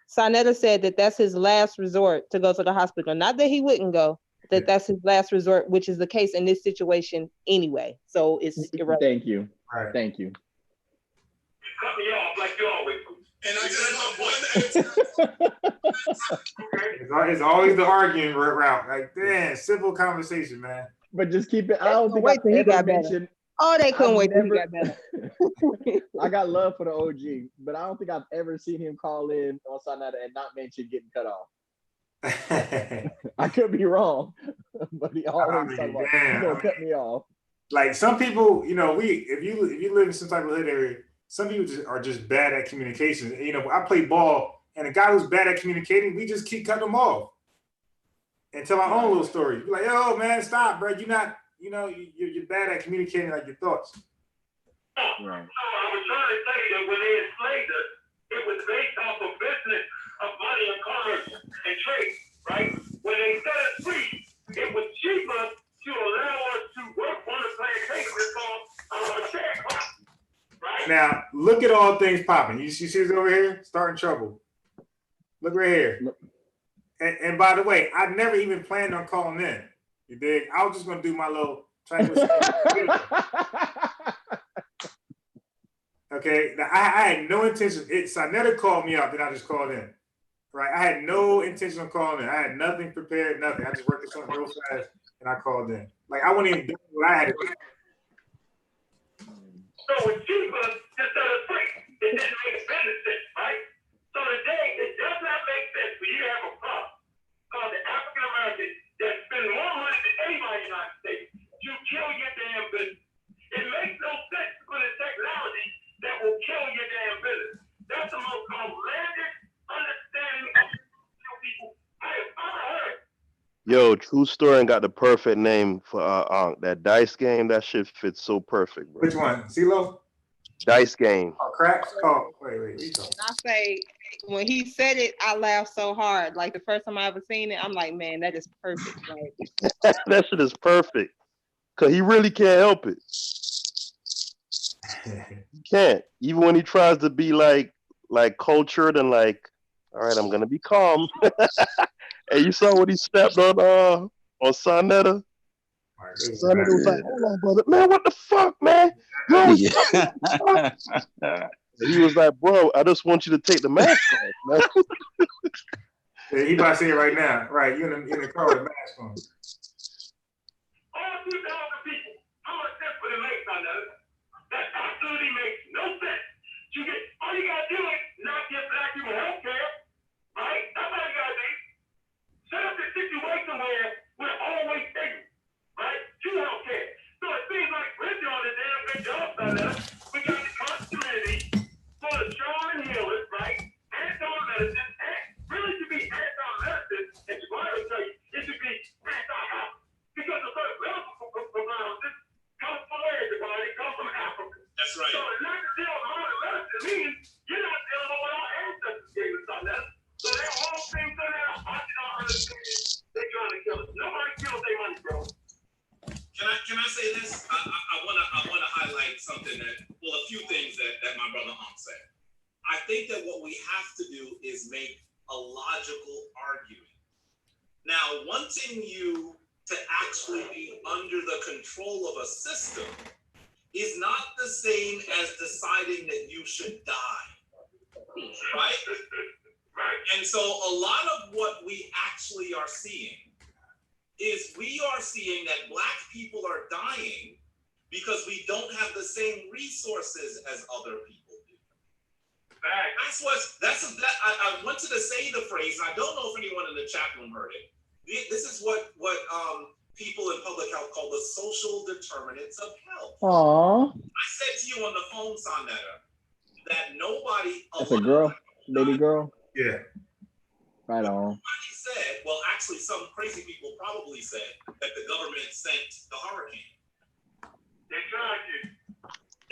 Sonetta said that that's his last resort to go to the hospital. Not that he wouldn't go, that's his last resort, which is the case in this situation anyway. So it's irrelevant. Thank you. Right. Thank you. You cut me off like you always do. And I just want one at a time. It's always the arguing route. Like, damn, simple conversation, man. But just keep it. I don't think Wait till he I've ever got better. mentioned. Oh, they couldn't I've wait till he never- got better. I got love for the OG, but I don't think I've ever seen him call in on Sonata and not mention getting cut off. I could be wrong, but he always talk about he's gonna cut me off. Like some people, if you live in some type of hood area, some people are just bad at communication. I play ball, and a guy who's bad at communicating, we just keep cutting him off and tell our own little story. You're like, oh man, stop, bro. You're not, you're bad at communicating like your thoughts. Right. So I was trying to say that when they enslaved us, it was based off of business of money and commerce and trade, right? When they set us free, it was cheaper to allow us to work on the plantation on a sharecropper, right? Now, look at all things popping. You see this over here? Starting trouble. Look right here. And by the way, I never even planned on calling in. You dig? I was just going to do my little triangle. Okay, now I had no intention. Sonetta called me out, then I just called in. Right? I had no intention of calling in. I had nothing prepared, nothing. I just worked this on real fast and I called in. Like I wouldn't even do what I had to do. So it's cheaper to set us free. It didn't make business sense, right? So today, it does not make sense for you to have a club called the African American that spend more money than anybody in the United States to kill your damn business. It makes no sense for the technology that will kill your damn business. That's the most outlandish understanding of people I have ever heard. Yo, true story and got the perfect name for that dice game. That shit fits so perfect, bro. Which one? CeeLo? Dice game. Oh, crack? Oh, wait. I say when he said it, I laughed so hard. Like the first time I ever seen it, I'm like, man, that is perfect. Like, That shit is perfect. Cause he really can't help it. He can't. Even when he tries to be like cultured and like, all right, I'm gonna be calm. And you saw what he stepped on Sonetta? Sonetta was like, hold on, brother. Man, what the fuck, man? You always He was like, bro, I just want you to take the mask off, man. Yeah, he about to say it right now. Right, you in the car with a mask on. All 2,000 people, how much sense would it make, Sonetta? That absolutely makes no sense. All you gotta do is not get black people health care, right? That's all you gotta do. Set up the situation where we're always safe, right? To health care. So it seems like we're doing a damn good job, Sonetta. We got the community full of strong healers, right? Anti-medicine, and really to be anti-medicine, and Jabari will tell you, it should be anti-health. Because the first medical paralysis comes from where, Jabari? It comes from Africa. That's right. So not to deal with modern medicine means you're not dealing with what our ancestors gave us on that. So they're all things that are, I don't understand. They're trying to kill us. Nobody kills their money, bro. something a few things that my brother said. I think that what we have to do is make a logical argument. Now, wanting you to actually be under the control of a system is not the same as deciding that you should die, right? And so a lot of what we actually are seeing is we are seeing that Black people are dying because we don't have the same resources as other people do. I wanted to say the phrase. I don't know if anyone in the chat room heard it. This is what people in public health call the social determinants of health. Aww. I said to you on the phone, Sonetta, that nobody. That's a girl, baby girl. Yeah. Right on. Nobody said. Well, actually, some crazy people probably said that the government sent the hurricane. They tried to.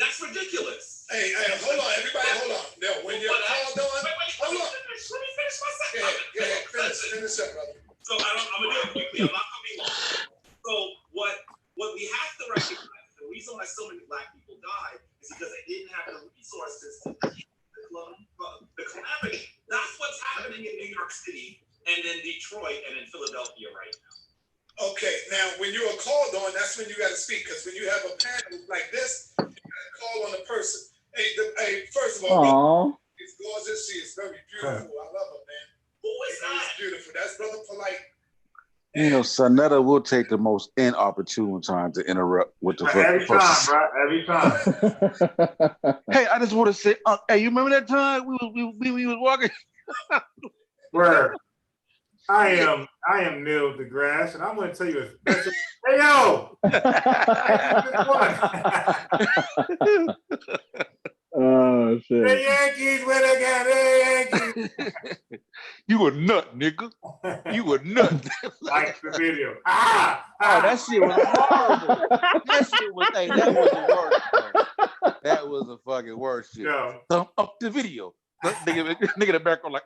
That's ridiculous. Hey, hold on, everybody, hold on. Now, when you're called on, hold on. Let me finish my Yeah, finish up, brother. So I'm gonna do it quickly. I'm not gonna be long. So what we have to recognize, the reason why so many Black people died is because they didn't have the resources to deal with the calamity. That's what's happening in New York City and in Detroit and in Philadelphia right now. Okay, now when you are called on, that's when you got to speak. Because when you have a panel like this, you got to call on the person. Hey, first of all, it's gorgeous. She is very beautiful. I love her, man. Who is that? It's beautiful. That's Brother Polite. You know, Sonetta will take the most inopportune time to interrupt with the Every person. time, bro. Every time. Hey, I just want to say, hey, you remember that time we was walking? Where I am Neil deGrasse, and I'm going to tell you a special. Hey yo! Oh shit! The Yankees win again. Hey Yankees! You a nut, nigga. You a nut. Like the video. That shit was horrible. That shit was. Hey, that was the worst. Bro. That was the fucking worst shit. Yo. Thumb up the video. Nigga in the background like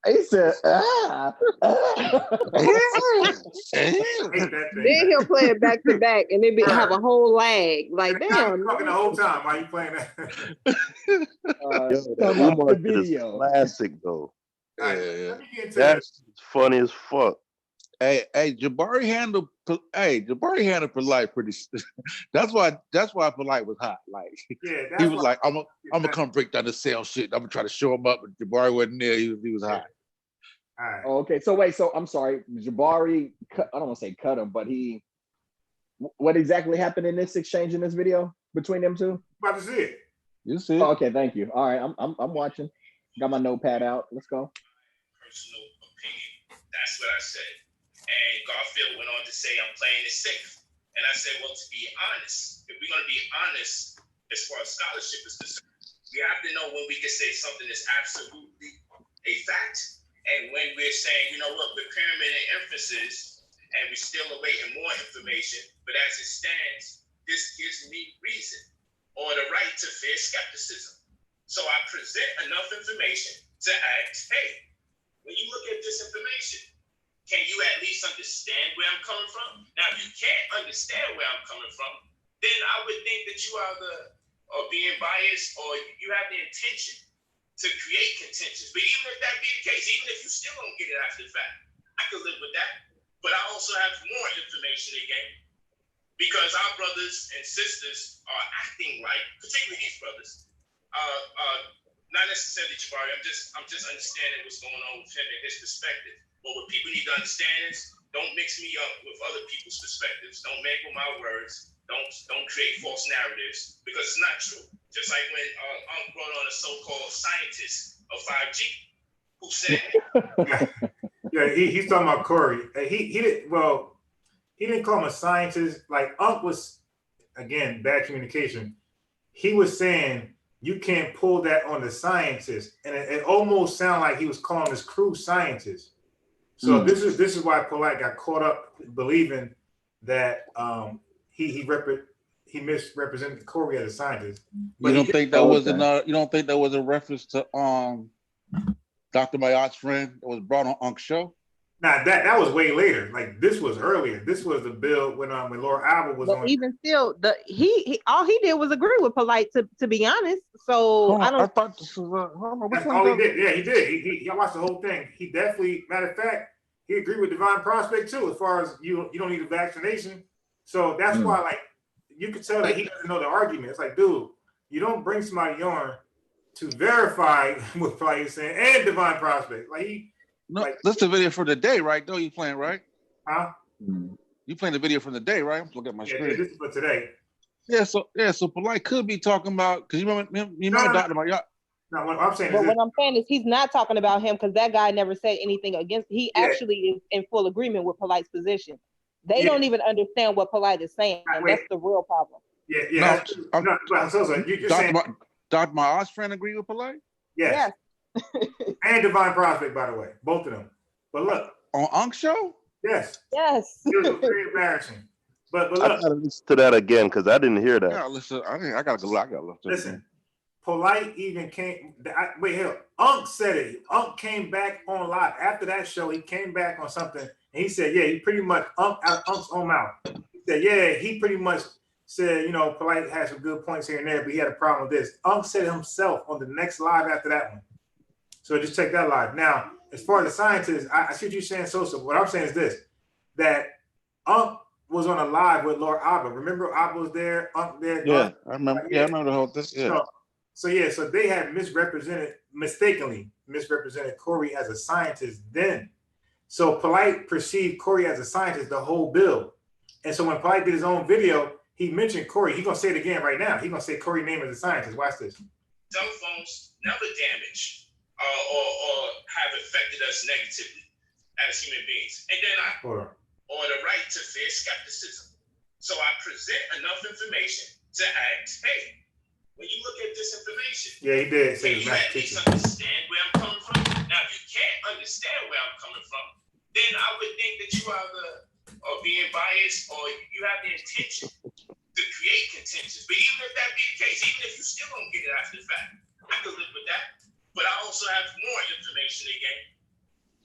He said, Then he'll play it back to back, and it have a whole lag. Like, damn. Talking the whole time while you playing that. The video. Classic though. Yeah. That's funny as fuck. Hey, Jabari handled Polite pretty. That's why Polite was hot. Like he was like, I'm gonna come break down the sale shit. I'm gonna try to show him up, but Jabari wasn't there. He was hot. All right. Okay, so wait, so I'm sorry, Jabari. I don't want to say cut him, but what exactly happened in this exchange in this video between them two? About to see it. You see it? Oh, okay, thank you. All right, I'm watching. Got my notepad out. Let's go. Personal opinion. That's what I said. And Garfield went on to say, I'm playing it safe. And I said, well, to be honest, if we're going to be honest, as far as scholarship is concerned, we have to know when we can say something is absolutely a fact. And when we're saying, you know what, we're pyramiding emphasis and we're still awaiting more information, but as it stands, this gives me reason or the right to fear skepticism. So I present enough information to ask, hey, when you look at this information, can you at least understand where I'm coming from? Now, if you can't understand where I'm coming from, then I would think that you are being biased or you have the intention to create contentions. But even if that be the case, even if you still don't get it after the fact, I could live with that. But I also have more information again because our brothers and sisters are acting like, particularly these brothers, not necessarily Jabari. I'm just understanding what's going on with him and his perspective. But what people need to understand is don't mix me up with other people's perspectives. Don't mangle my words. Don't create false narratives because it's not true. Just like when brought on a so-called scientist of 5G who said, yeah, he's talking about Corey. He didn't call him a scientist. Like was, again, bad communication. He was saying you can't pull that on the scientist, and it almost sounded like he was calling his crew scientists. So this is why Polite got caught up believing that he misrepresented Corey as a scientist. But you don't think that was a reference to Dr. Mayat's friend that was brought on Unk's show? Now that was way later. Like this was earlier. This was the bill when Laura Alba was But on. even still, he all he did was agree with Polite to be honest. So I I don't. thought this was hold on, which That's one? all he did. Yeah, he did. He I watched the whole thing. He definitely, matter of fact, he agreed with Divine Prospect too, as far as you don't need a vaccination. So that's why, like, you could tell that he doesn't know the argument. It's like, dude, you don't bring somebody on to verify what Polite is saying and Divine Prospect. Like No, like, that's the video for the day, right? Though you playing, right? huh? You playing the video from the day, right? I'm looking at my Yeah, screen. this is for today. So Polite could be talking about because you remember Dr. Mayotte. No, what I'm saying is But this. what I'm saying is he's not talking about him because that guy never said anything against. He actually is in full agreement with Polite's position. They don't even understand what Polite is saying, and that's the real problem. Yeah. I'm so sorry. You're saying Dr. Mayotte's friend agree with Polite? yes. And Divine Prospect, by the way, both of them. But look, on Unc show. Yes. It was very embarrassing. But look, I gotta listen to that again because I didn't hear that. Yeah, listen. I gotta go. I gotta look. Listen, Polite even came. Wait, hell, Unc said it. Unc came back on live after that show. He came back on something, and he said, "Yeah, he pretty much out of Unc's own mouth. He said, yeah, he pretty much said, you know, Polite had some good points here and there, but he had a problem with this." Unc said it himself on the next live after that one. So just check that live. Now, as far as the scientists, I see what you're saying, Sosa. What I'm saying is this: that Unc was on a live with Laura Abba. Remember, Abba was there, Unc there. Yeah, I remember. Yeah, I remember the whole thing. Yeah. So they had mistakenly misrepresented Corey as a scientist then. So Polite perceived Corey as a scientist the whole bill. And so when Polite did his own video, he mentioned Corey. He's gonna say it again right now. He's gonna say Corey's name as a scientist. Watch this. Cell phones never damage or have affected us negatively as human beings. And then or the right to fair skepticism. So I present enough information to ask, hey, when you look at this information, yeah, he did. Can you at least understand where I'm coming from? Now, if you can't understand where I'm coming from, then I would think that you are being biased or you have the intention to create contentions. But even if that be the case, even if you still don't get it after the fact, I could live with that. But I also have more information again,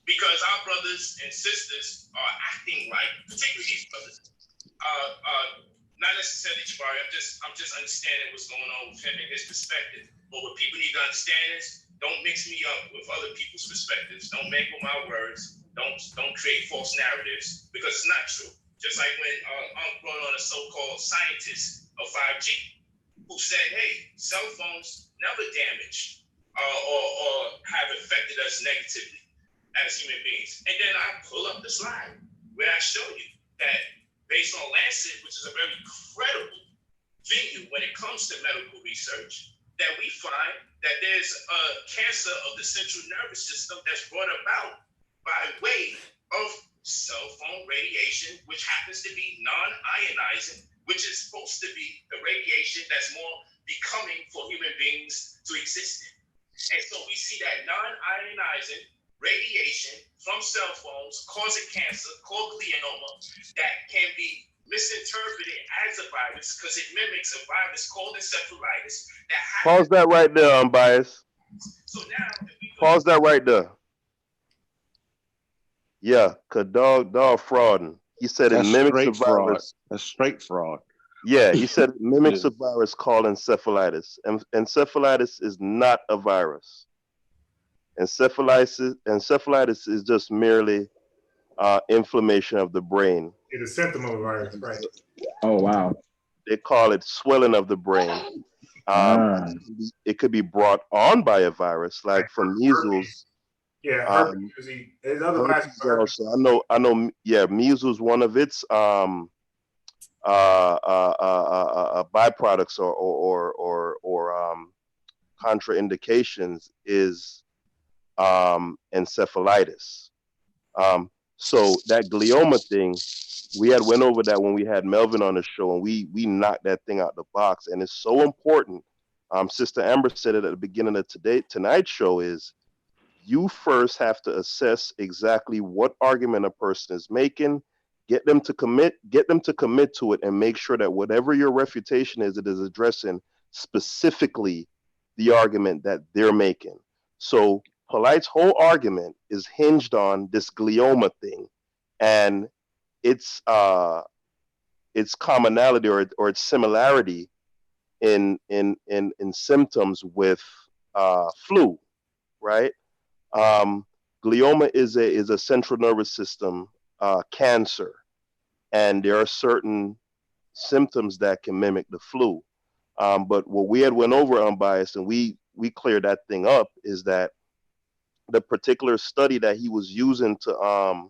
because our brothers and sisters are acting like, particularly these brothers, not necessarily Jabari. I'm just understanding what's going on with him and his perspective. But what people need to understand is, don't mix me up with other people's perspectives. Don't make with my words. Don't create false narratives, because it's not true. Just like when Unc brought on a so-called scientist of 5G who said, hey, cell phones never damage or have affected us negatively as human beings. And then I pull up the slide where I show you that based on Lancet, which is a very credible venue when it comes to medical research, that we find that there's a cancer of the central nervous system that's brought about by way of cell phone radiation, which happens to be non-ionizing, which is supposed to be the radiation that's more becoming for human beings to exist in. And so we see that non-ionizing radiation from cell phones causing cancer called glioma that can be misinterpreted as a virus because it mimics a virus called encephalitis. Pause that right there, unbiased. So now, pause that right there. Yeah, cause dog frauding. He said it mimics a virus. That's straight fraud. Yeah, he said it mimics a virus called encephalitis. And encephalitis is not a virus. Encephalitis is just merely inflammation of the brain. It's a symptom of a virus, right? Oh, wow. They call it swelling of the brain. It could be brought on by a virus, like from measles. Yeah, herpes. There's other viruses. Also, I know. Yeah, measles. One of its byproducts or contraindications is encephalitis. So that glioma thing, we had went over that when we had Melvin on the show, and we knocked that thing out the box. And it's so important. Sister Amber said it at the beginning of tonight's show is you first have to assess exactly what argument a person is making, get them to commit to it, and make sure that whatever your refutation is, it is addressing specifically the argument that they're making. So Polite's whole argument is hinged on this glioma thing and its commonality or its similarity in symptoms with flu, right? Glioma is a central nervous system cancer, and there are certain symptoms that can mimic the flu. But what we had went over unbiased, and we cleared that thing up, is that the particular study that he was using to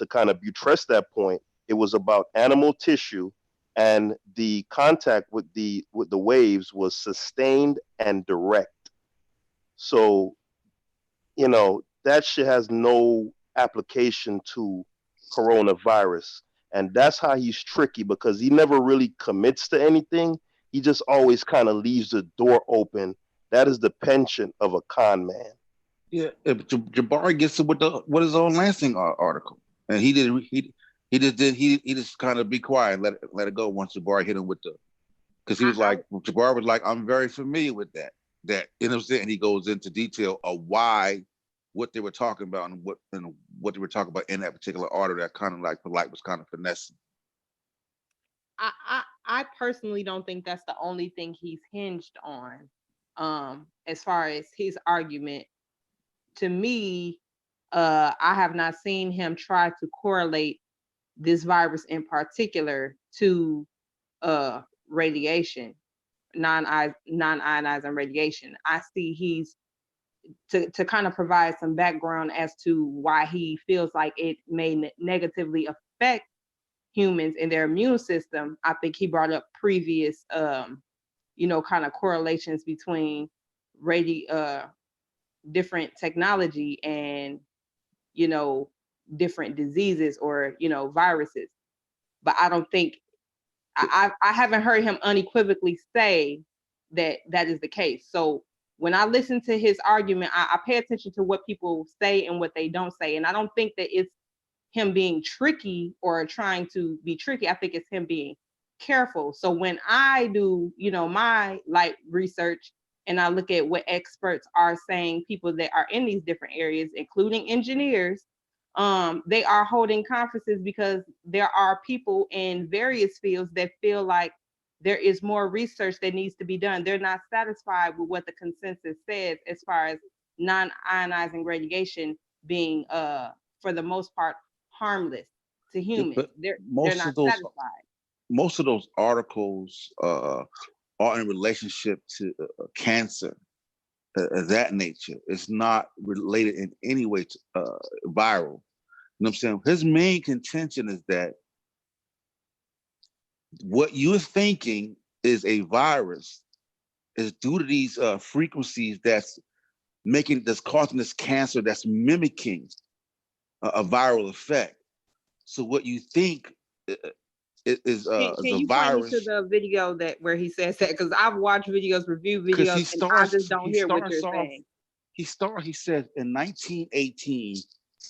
kind of buttress that point, it was about animal tissue, and the contact with the waves was sustained and direct. So, you know, that shit has no application to coronavirus. And that's how he's tricky, because he never really commits to anything. He just always kind of leaves the door open. That is the penchant of a con man. Yeah, Jabari gets it with his own Lansing article, and he just kind of be quiet, let it go once Jabari hit him with because he was like, Jabari was like, I'm very familiar with that, you know what I'm saying? And he goes into detail of what they were talking about and what they were talking about in that particular article that kind of like Polite was kind of finessing. I personally don't think that's the only thing he's hinged on, as far as his argument. To me, I have not seen him try to correlate this virus in particular to radiation, non-ionizing radiation. I see he's to kind of provide some background as to why he feels like it may negatively affect humans and their immune system. I think he brought up previous, kind of correlations between different technology and, different diseases or, viruses. But I don't think, I haven't heard him unequivocally say that is the case. So when I listen to his argument, I pay attention to what people say and what they don't say. And I don't think that it's him being tricky or trying to be tricky. I think it's him being careful. So when I do, my light research and I look at what experts are saying, people that are in these different areas, including engineers, they are holding conferences because there are people in various fields that feel like there is more research that needs to be done. They're not satisfied with what the consensus says as far as non-ionizing radiation being, for the most part, harmless to humans. They're not satisfied. Most of those articles are in relationship to cancer, that nature. It's not related in any way to viral. You know what I'm saying? His main contention is that what you're thinking is a virus is due to these frequencies that's causing this cancer that's mimicking a viral effect. So what you think is can you virus. point me to the video where he says that? Because I've watched videos, review videos, and I just don't hear what you're saying. He said in 1918,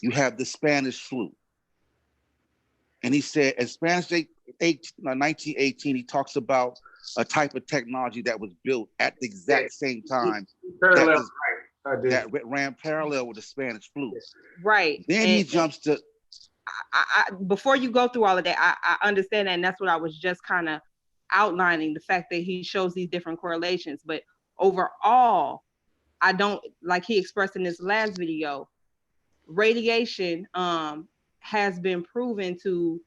you have the Spanish flu. And he said in 1918, he talks about a type of technology that was built at the exact same time that ran parallel with the Spanish flu. Right. Then he jumps to... before you go through all of that, I understand that, and that's what I was just kind of outlining, the fact that he shows these different correlations. But overall, I don't, like he expressed in this last video, radiation has been proven to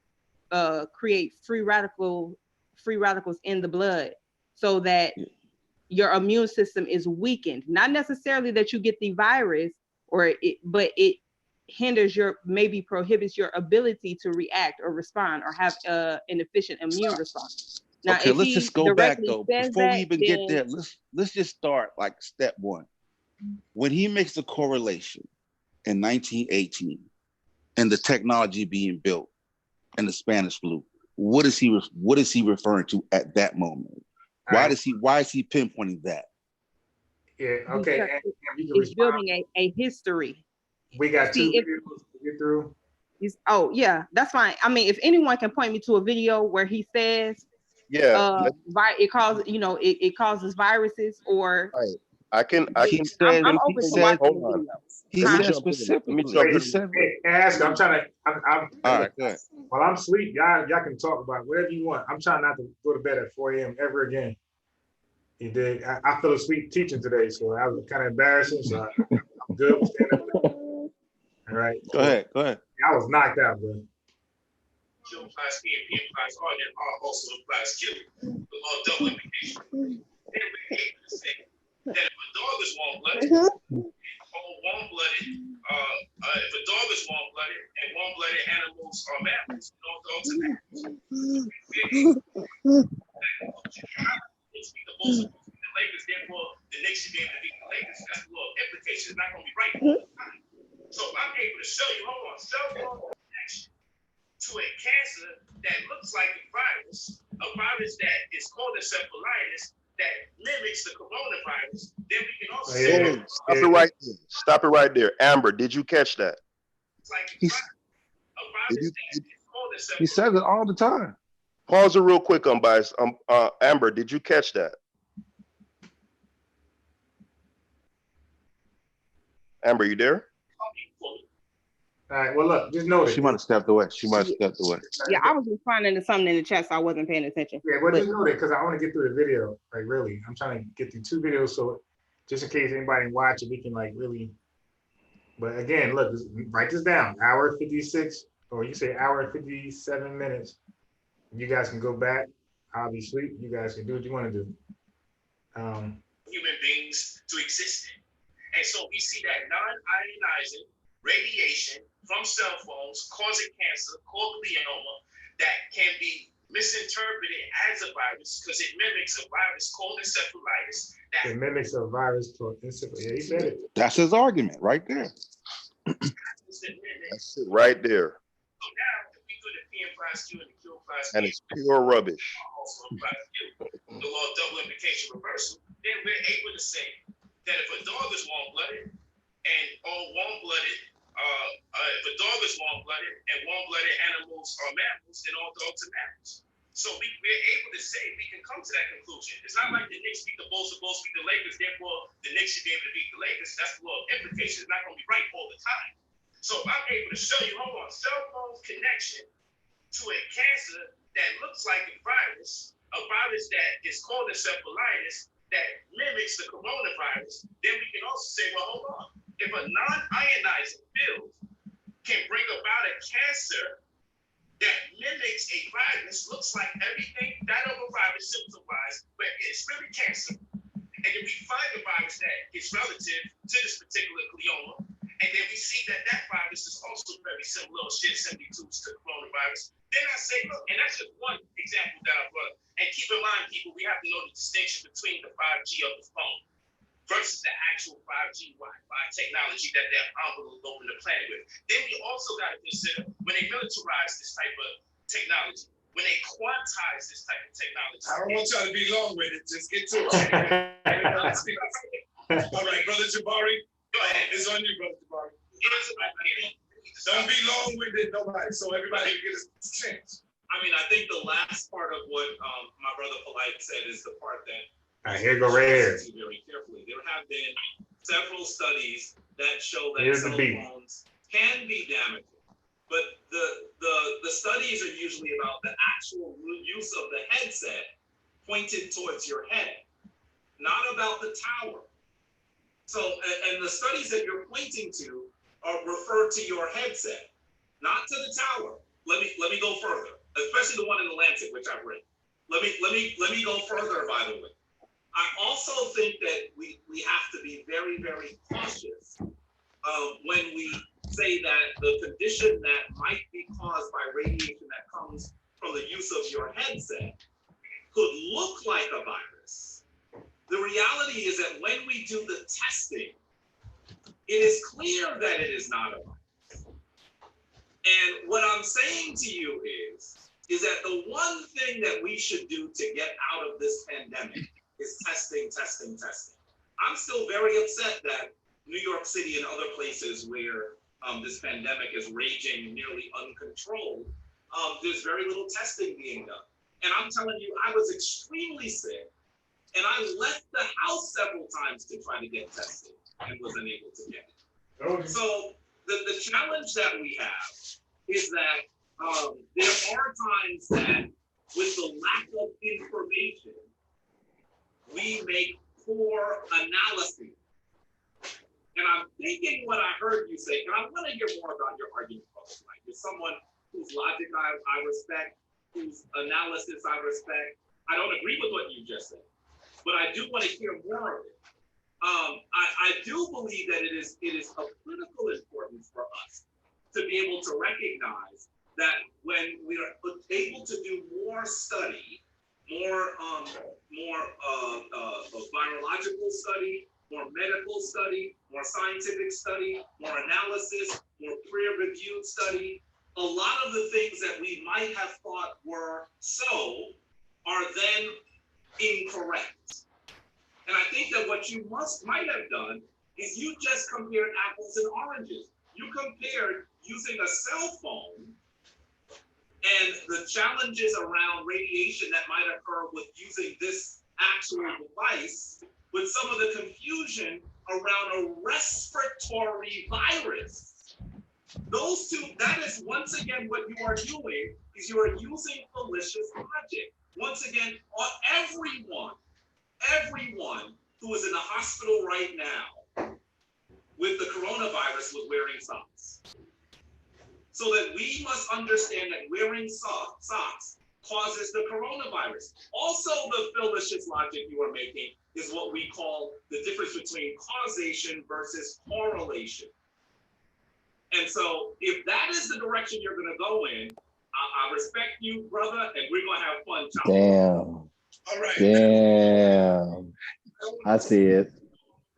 create free radicals in the blood, so that your immune system is weakened. Not necessarily that you get the virus, but it hinders prohibits your ability to react or respond or have an efficient immune response. Now, okay, let's just go back though. Before we even get there, let's just start like step one. When he makes the correlation in 1918 and the technology being built and the Spanish flu, what is he referring to at that moment? Why is he pinpointing that? Yeah, okay. It's building a history. We got two videos to get through. Oh yeah, that's fine. I mean, if anyone can point me to a video where he says, it causes viruses, or right. I can He said, I'm he open to said, watching the hold on. video. he Let me said jump in. Let me specifically. jump He in. said, Hey, ask. I'm trying to. all right, go ahead. While I'm asleep, y'all can talk about whatever you want. I'm trying not to go to bed at 4 a.m. ever again. You did. I fell asleep teaching today, so that was kind of embarrassing. So I'm good with staying up. All right. Go ahead, go ahead. I was knocked out, bro. Q implies P and P implies R, then R also implies Q. The law of double implication. Then we're able to say that if a dog is warm-blooded, if a dog is warm-blooded and warm-blooded animals are mammals, all dogs are mammals. The Bulls are the Lakers, therefore the Knicks should be able to beat the Lakers. That's the law of implication. It's not going to be right all the time. So I'm able to show you, cell phone connection to a cancer that looks like a virus that is called encephalitis that mimics the coronavirus. Then we can also say Stop it right there. Stop it right there. Amber, did you catch that? it's like a He's- virus that is called encephalitis. He says it all the time. Pause it real quick, unbiased. Amber, did you catch that? Amber, you there? All right. Well, look, just notice. She might have stepped away. She might have stepped away. Yeah, I was responding to something in the chat, so I wasn't paying attention. Yeah, well, But- just notice because I want to get through the video. Like, really, I'm trying to get through 2 videos, so just in case anybody watch it, we can like really. But again, look, write this down. Hour 56, or you say hour 57 minutes. You guys can go back. I'll be asleep. You guys can do what you want to do. Human beings to exist in. And so we see that non-ionizing radiation from cell phones causing cancer called glioma that can be misinterpreted as a virus because it mimics a virus called encephalitis. It mimics a virus called encephalitis. Yeah, he said it. That's his argument right there. That's it right there. So now, if we do the P implies Q and the Q implies And P, it's pure rubbish. also implies Q, the law of double implication reversal, then we're able to say that if a dog is warm-blooded and all warm-blooded, if a dog is warm-blooded and warm-blooded animals are mammals, then all dogs are mammals. So we're able to say, we can come to that conclusion. It's not like the Knicks beat the Bulls beat the Lakers, therefore the Knicks should be able to beat the Lakers. That's the law of implication. It's not going to be right all the time. So I'm able to show you, cell phone connection to a cancer that looks like a virus that is called encephalitis that mimics the coronavirus. Then we can also say, well, hold on. If a non-ionizing field can bring about a cancer that mimics a virus, looks like everything that of a virus symptom-wise, but it's really cancer. And then we find a virus that is relative to this particular glioma, and then we see that that virus is also very similar or shares similitudes to coronavirus. Then I say, look, and that's just one example that I brought up. And keep in mind, people, we have to know the distinction between the 5G of the phone versus the actual 5G Wi-Fi technology that they're enveloping the planet with. Then we also got to consider when they militarize this type of technology, when they quantize this type of technology. I don't want y'all to be long with it. Just get to it. All right, Brother Jabari. Go ahead. It's on you, Brother Jabari. Don't be long with it, nobody. So everybody can get a chance. I mean, I think the last part of what my brother Polite said is the part that All right, here go right here. very carefully. There have been several studies that show that Here's the cell beat. phones can be damaging, but the studies are usually about the actual use of the headset pointed towards your head, not about the tower. So, and the studies that you're pointing to are referred to your headset, not to the tower. Let me go further, especially the one in Atlantic, which I've read. Let me go further, by the way. I also think that we have to be very, very cautious when we say that the condition that might be caused by radiation that comes from the use of your headset could look like a virus. The reality is that when we do the testing, it is clear that it is not a virus. And what I'm saying to you is that the one thing that we should do to get out of this pandemic is testing. I'm still very upset that New York City and other places where this pandemic is raging nearly uncontrolled, there's very little testing being done. And I'm telling you, I was extremely sick. And I left the house several times to try to get tested and was unable to get it. So the challenge that we have is that there are times that with the lack of information, we make poor analysis. And I'm thinking what I heard you say, and I want to hear more about your argument, like you're someone whose logic I respect, whose analysis I respect. I don't agree with what you just said, but I do want to hear more of it. I do believe that it is of critical importance for us to be able to recognize that when we are able to do more study, more virological study, more medical study, more scientific study, more analysis, more peer-reviewed study, a lot of the things that we might have thought were so are then incorrect. And I think that what you might have done is you just compared apples and oranges. You compared using a cell phone and the challenges around radiation that might occur with using this actual device with some of the confusion around a respiratory virus. Those two, that is once again what you are doing, is you are using fallacious logic. Once again, everyone who is in the hospital right now with the coronavirus was wearing socks. So that we must understand that wearing socks causes the coronavirus. Also, the fallacious logic you are making is what we call the difference between causation versus correlation. And so if that is the direction you're going to go in, I respect you, brother, and we're going to have fun. Damn. All right. Damn. I see it.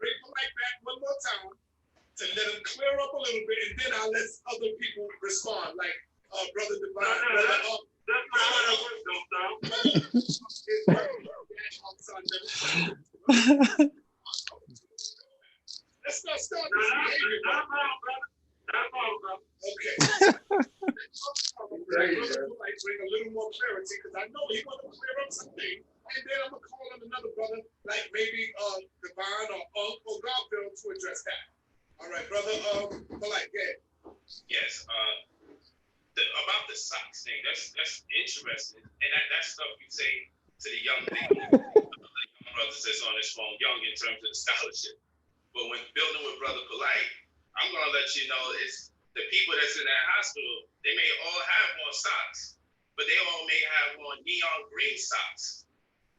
Bring the mic back one more time to let him clear up a little bit, and then I'll let other people respond, like Brother Divine. That's not how that works, though, Let's not start this behavior. Okay. Bring a little more clarity, because I know he's going to clear up something. And then I'm going to call on another brother, like maybe Divine or Garfield, to address that. All right, brother, Polite, yeah. Yes, about the socks thing, that's interesting. And that stuff you say to the young people, the brothers that's on this phone, young in terms of the scholarship. But when building with Brother Polite, I'm going to let you know it's the people that's in that hospital, they may all have on socks, but they all may have on neon green socks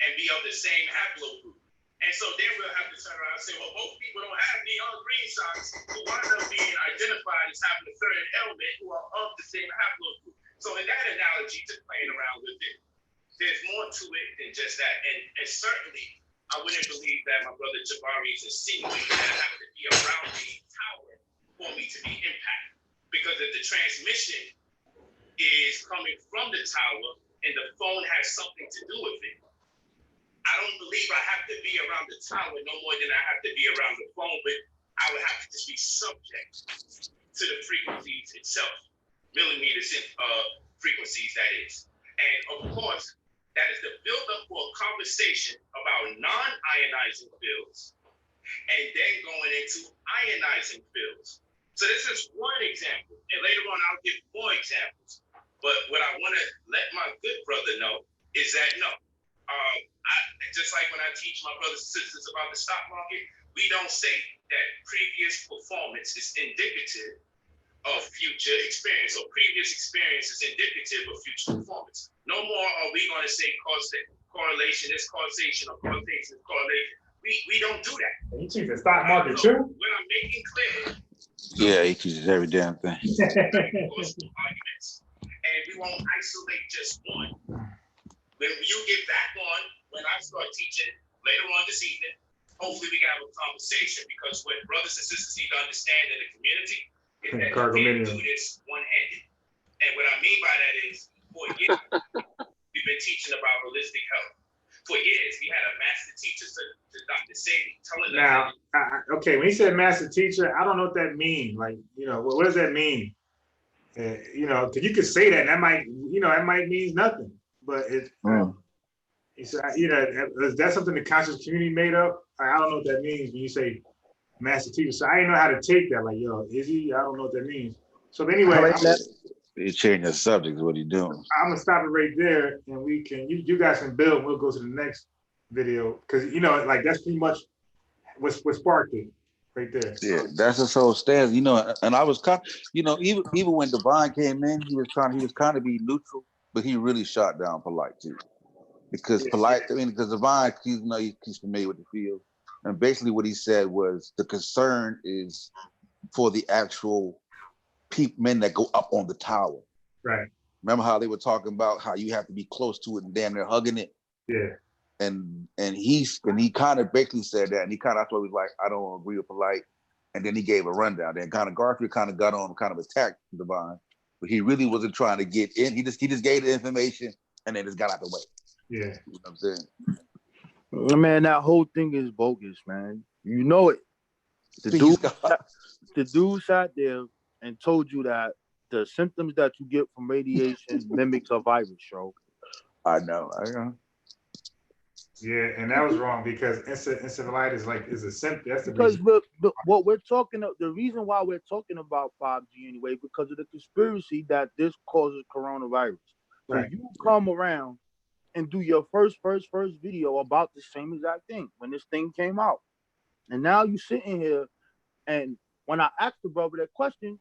and be of the same haplogroup. And so then we'll have to turn around and say, well, most people don't have neon green socks who wind up being identified as having a third element who are of the same haplogroup. So in that analogy, just playing around with it, there's more to it than just that. And certainly, I wouldn't believe that my brother Jabari is insinuating that I have to be around the tower for me to be impacted. Because if the transmission is coming from the tower and the phone has something to do with it, I don't believe I have to be around the tower no more than I have to be around the phone, but I would have to just be subject to the frequencies itself, millimeters in frequencies, that is. And of course, that is the buildup for a conversation about non-ionizing fields and then going into ionizing fields. So this is one example, and later on I'll give more examples. But what I want to let my good brother know is that no, just like when I teach my brothers and sisters about the stock market, we don't say that previous performance is indicative of future experience, or previous experience is indicative of future performance. No more are we going to say correlation is causation or causation is correlation. We don't do that. You teach the stock market too? What I'm making clear. Yeah, he teaches every damn thing. Arguments. And we won't isolate just one. When you get back on, when I start teaching later on this evening, hopefully we can have a conversation, because what brothers and sisters need to understand in the community is that you can't do this one-handed. And what I mean by that is, for years, we've been teaching about holistic health. For years, we had a master teacher to Dr. Sadie telling us. Now, okay, when he said master teacher, I don't know what that means. Like, what does that mean? Because you could say that, and that might, that might mean nothing. But So, is that something the conscious community made up? I don't know what that means when you say master teacher. So I didn't know how to take that. Like, yo, is he? I don't know what that means. So anyway, He's changing the subject. Is what he's doing. I'm gonna stop it right there, and we can. You guys can build. And we'll go to the next video because like that's pretty much what sparked it right there. Yeah, that's his whole stance. And I was even when Divine came in, he was trying to be neutral, but he really shot down Polite too. Because because Divine, he's familiar with the field. And basically what he said was the concern is for the actual men that go up on the tower. Right. Remember how they were talking about how you have to be close to it and damn near hugging it? Yeah. And he kind of basically said that, and he kind of thought he was like, I don't agree with Polite. And then he gave a rundown. Then kind of Garfield kind of got on, kind of attacked Divine. But he really wasn't trying to get in. He just gave the information and then just got out the way. Yeah. You know what I'm saying? Man, that whole thing is bogus, man. You know it. The dude sat there and told you that the symptoms that you get from radiation mimics a virus, yo. I know. Yeah, and that was wrong because encephalitis is a symptom. That's the because reason. what we're talking about, the reason why we're talking about 5G anyway, because of the conspiracy that this causes coronavirus. So Right. you come around and do your first video about the same exact thing when this thing came out. And now you sitting here, and when I asked the brother that question,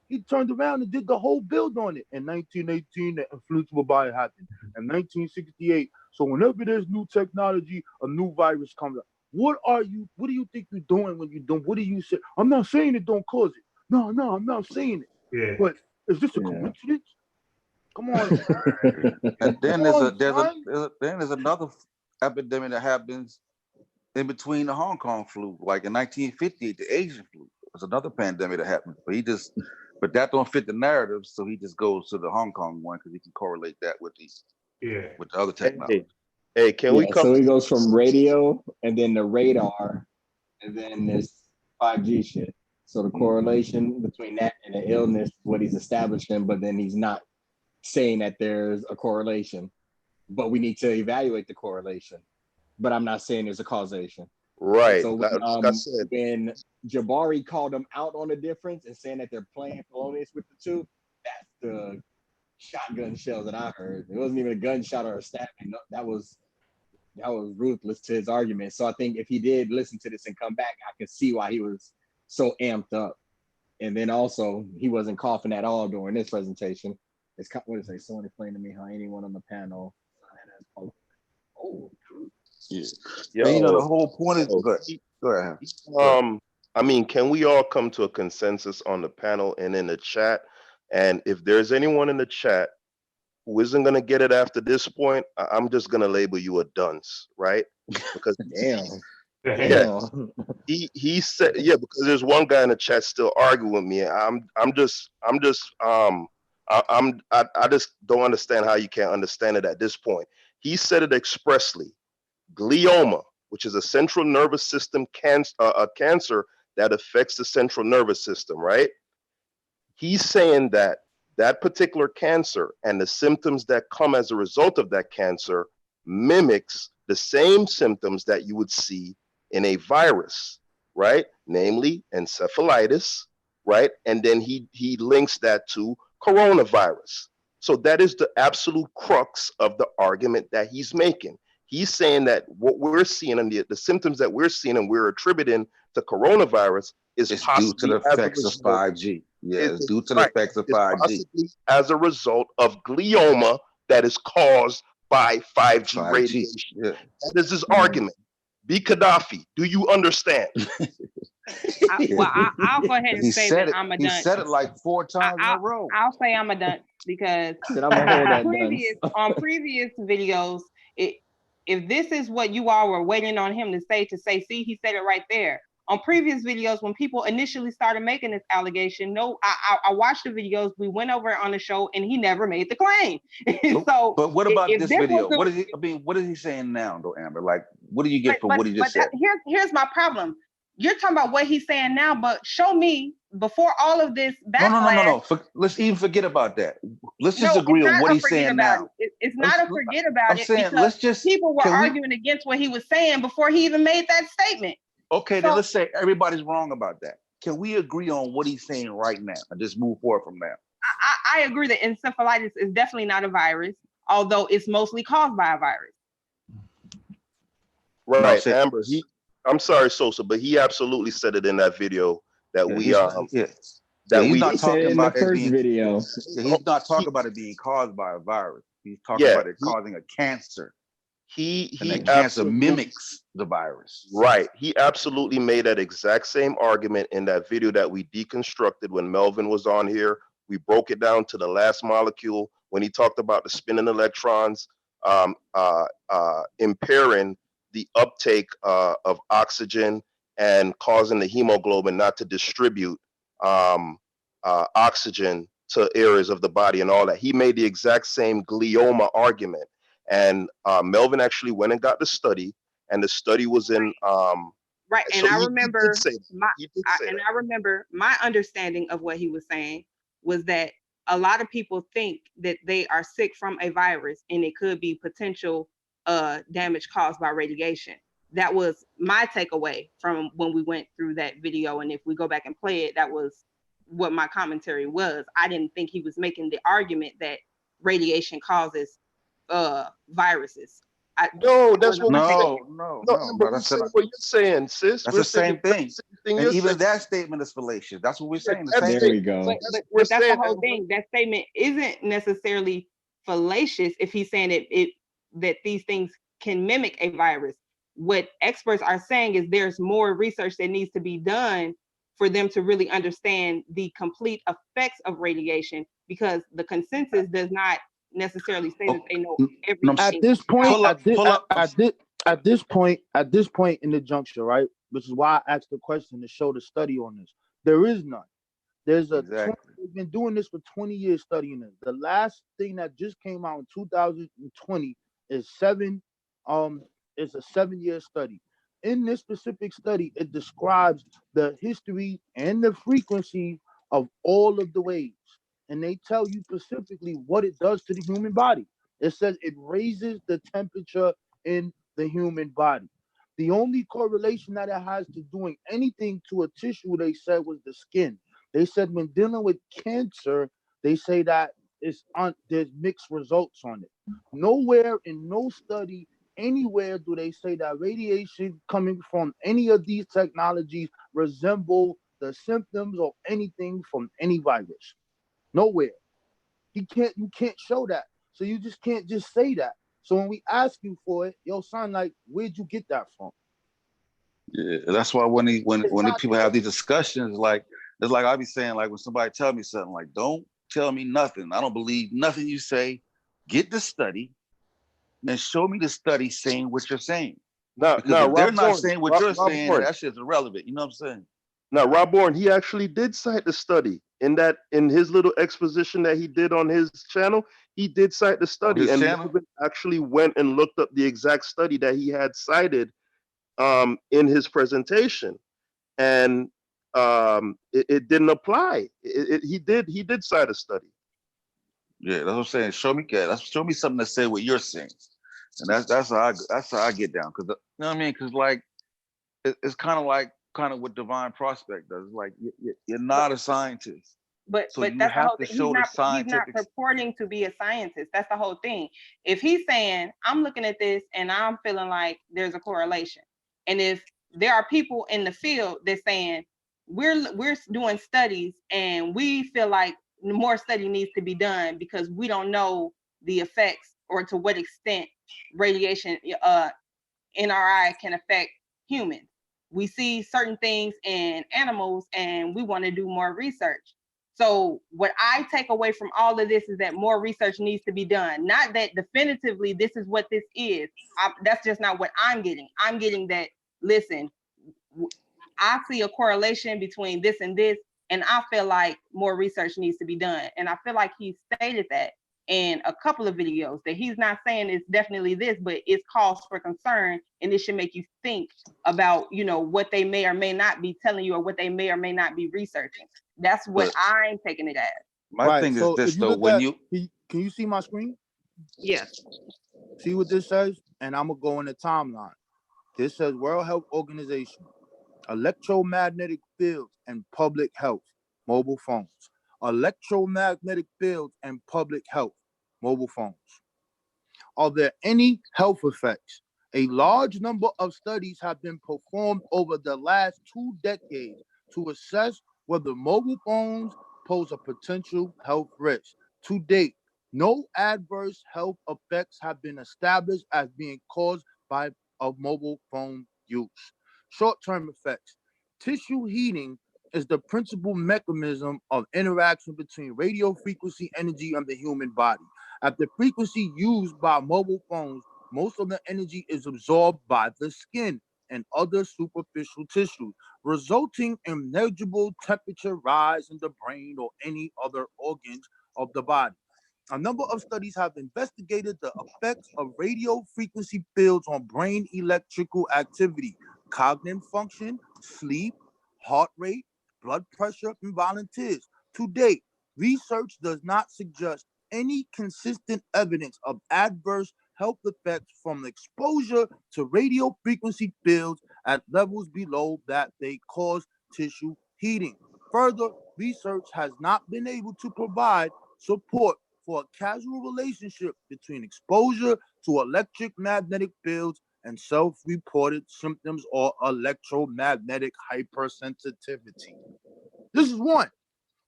he turned around and did the whole build on it. In 1918, the influenza by happened. In 1968, so whenever there's new technology, a new virus comes up. What do you think you're doing when you don't? What do you say? I'm not saying it don't cause it. No, I'm not saying it. Yeah. But is this a coincidence? Come on. And then there's another epidemic that happens in between the Hong Kong flu, like in 1958, the Asian flu. There's another pandemic that happened, but that don't fit the narrative, so he just goes to the Hong Kong one because he can correlate that with the other technology. Hey, can we come? So he goes from radio and then the radar and then this 5G shit. So the correlation between that and the illness, what he's establishing, but then he's not saying that there's a correlation, but we need to evaluate the correlation. But I'm not saying there's a causation. Right. So like I said, when Jabari called them out on the difference and saying that they're playing felonious with the two, that's the shotgun shells that I heard. It wasn't even a gunshot or a stabbing. No, that was ruthless to his argument. So I think if he did listen to this and come back, I could see why he was so amped up. And then also he wasn't coughing at all during this presentation. It's what is it? Someone explained to me how anyone on the panel. Yeah. Yo, the whole point is go ahead. I mean, can we all come to a consensus on the panel and in the chat? And if there's anyone in the chat who isn't gonna get it after this point, I'm just gonna label you a dunce, right? Because he said, because there's one guy in the chat still arguing with me. I just don't understand how you can't understand it at this point. He said it expressly. Glioma, which is a central nervous system a cancer that affects the central nervous system, right? He's saying that particular cancer and the symptoms that come as a result of that cancer mimics the same symptoms that you would see in a virus, right? Namely encephalitis, right? And then he links that to coronavirus. So that is the absolute crux of the argument that he's making. He's saying that what we're seeing and the symptoms that we're seeing and we're attributing to coronavirus is due to the effects of 5G. Yeah, it's due to the effects of 5G. As a result of glioma that is caused by 5G radiation. Yeah. That is his argument. B. Gaddafi, do you understand? I'll go ahead and say that I'm a dunce. He said it like 4 times in a row. I'll say I'm a dunce because on previous videos, if this is what you all were waiting on him to say, see, he said it right there. On previous videos, when people initially started making this allegation, I watched the videos, we went over it on the show, and he never made the claim. So, but what about this video? What is he saying now, though, Amber? Like, what do you get from what he just said? Here's my problem. You're talking about what he's saying now, but show me before all of this backlash. No. Let's even forget about that. Let's just No, agree it's on not what a he's forget saying about now. it. It's not a forget about I'm it saying, because let's just, people were arguing against what he was saying before he even made that statement. Okay, So, then let's say everybody's wrong about that. Can we agree on what he's saying right now and just move forward from there? I agree that encephalitis is definitely not a virus, although it's mostly caused by a virus. Right, no, Amber. I'm sorry, Sosa, but he absolutely said it in that video that he's not talking about the first video. He's not talking about it being caused by a virus. He's talking about it causing a cancer. And that cancer mimics the virus. Right. He absolutely made that exact same argument in that video that we deconstructed when Melvin was on here. We broke it down to the last molecule when he talked about the spinning electrons impairing the uptake of oxygen and causing the hemoglobin not to distribute oxygen to areas of the body and all that. He made the exact same glioma argument. And Melvin actually went and got the study, and the study was in right. And so I remember I remember my understanding of what he was saying was that a lot of people think that they are sick from a virus and it could be potential damage caused by radiation. That was my takeaway from when we went through that video. And if we go back and play it, that was what my commentary was. I didn't think he was making the argument that radiation causes viruses. That's what no. That's what you're saying, sis. That's the same thing. And even that statement is fallacious. That's what we're saying. There we go. But that's the whole thing. That statement isn't necessarily fallacious if he's saying that these things can mimic a virus. What experts are saying is there's more research that needs to be done for them to really understand the complete effects of radiation, because the consensus does not necessarily say that they know everything. At this point in the juncture, right? Which is why I asked the question to show the study on this. There is none. There's we've been doing this for 20 years studying it. The last thing that just came out in 2020 is a 7-year study. In this specific study, it describes the history and the frequency of all of the waves. And they tell you specifically what it does to the human body. It says it raises the temperature in the human body. The only correlation that it has to doing anything to a tissue, they said, was the skin. They said when dealing with cancer, they say that there's mixed results on it. Nowhere in no study anywhere do they say that radiation coming from any of these technologies resemble the symptoms or anything from any virus. Nowhere. You can't show that. So you just can't just say that. So when we ask you for it, yo, son, like, where'd you get that from? Yeah, that's why when people have these discussions, like it's like I be saying, like when somebody tell me something, like, don't tell me nothing. I don't believe nothing you say. Get the study and show me the study saying what you're saying. Because if they're not saying what you're saying, that shit's irrelevant. You know what I'm saying? Now, Rob Bourne, he actually did cite the study in his little exposition that he did on his channel. He did cite the study, and Melvin actually went and looked up the exact study that he had cited in his presentation, and it didn't apply. He did cite a study. Yeah, that's what I'm saying. Show me something to say what you're saying, and that's how I get down. Because you know what I mean? Because like it's kind of what Divine Prospect does. Like you're not a scientist, but so you that's have the to whole thing. show He's not purporting to be a scientist. That's the whole thing. If he's saying I'm looking at this and I'm feeling like there's a correlation, and if there are people in the field that's saying we're doing studies and we feel like more study needs to be done because we don't know the effects or to what extent radiation NRI can affect humans. We see certain things in animals and we want to do more research. So what I take away from all of this is that more research needs to be done. Not that definitively this is what this is. That's just not what I'm getting. I'm getting that, listen, I see a correlation between this and this, and I feel like more research needs to be done. And I feel like he stated that. in a couple of videos that he's not saying it's definitely this, but it's cause for concern, and it should make you think about, you know, what they may or may not be telling you or what they may or may not be researching. That's what I'm taking it as. My thing is this though, when you can you see my screen? Yes. See what this says? And I'm gonna go in the timeline. This says World Health Organization, electromagnetic fields and public health, mobile phones. Electromagnetic fields and public health, mobile phones. Are there any health effects? A large number of studies have been performed over the last 2 decades to assess whether mobile phones pose a potential health risk. To date, no adverse health effects have been established as being caused by mobile phone use. Short-term effects. Tissue heating is the principal mechanism of interaction between radio frequency energy and the human body. At the frequency used by mobile phones, most of the energy is absorbed by the skin and other superficial tissues, resulting in negligible temperature rise in the brain or any other organs of the body. A number of studies have investigated the effects of radio frequency fields on brain electrical activity, cognitive function, sleep, heart rate, blood pressure in volunteers. To date, research does not suggest any consistent evidence of adverse health effects from exposure to radio frequency fields at levels below that they cause tissue heating. Further, research has not been able to provide support for a causal relationship between exposure to electromagnetic fields and self-reported symptoms or electromagnetic hypersensitivity. This is one.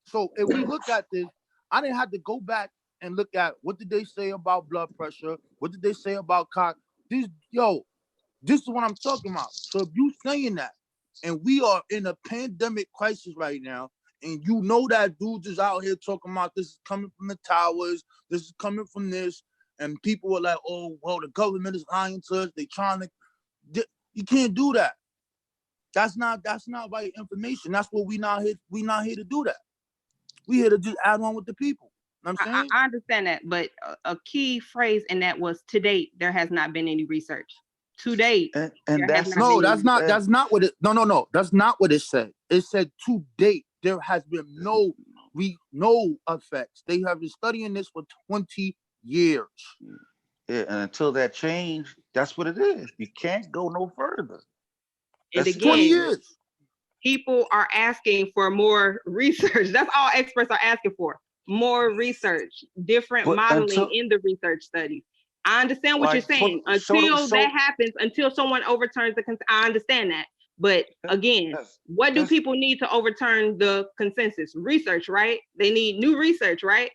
So if we look at this, I didn't have to go back and look at what did they say about blood pressure, what did they say about this is what I'm talking about. So if you saying that, and we are in a pandemic crisis right now, and you know that dudes is out here talking about this is coming from the towers, this is coming from this, and people are like, oh, well, the government is lying to us, they trying to, you can't do that. That's not right information. That's what we not here to do that. We here to just add on with the people. You know what I'm saying? I understand that, but a key phrase in that was to date, there has not been any research. To date, that's not what it. No. That's not what it said. It said to date there has been no effects. They have been studying this for 20 years. Yeah, and until that change, that's what it is. You can't go no further. And again, 20 years. People are asking for more research. That's all experts are asking for. More research, different modeling in the research studies. I understand what you're saying. Until that happens, until someone overturns the consensus, I understand that. But again, what do people need to overturn the consensus? Research, right? They need new research, right?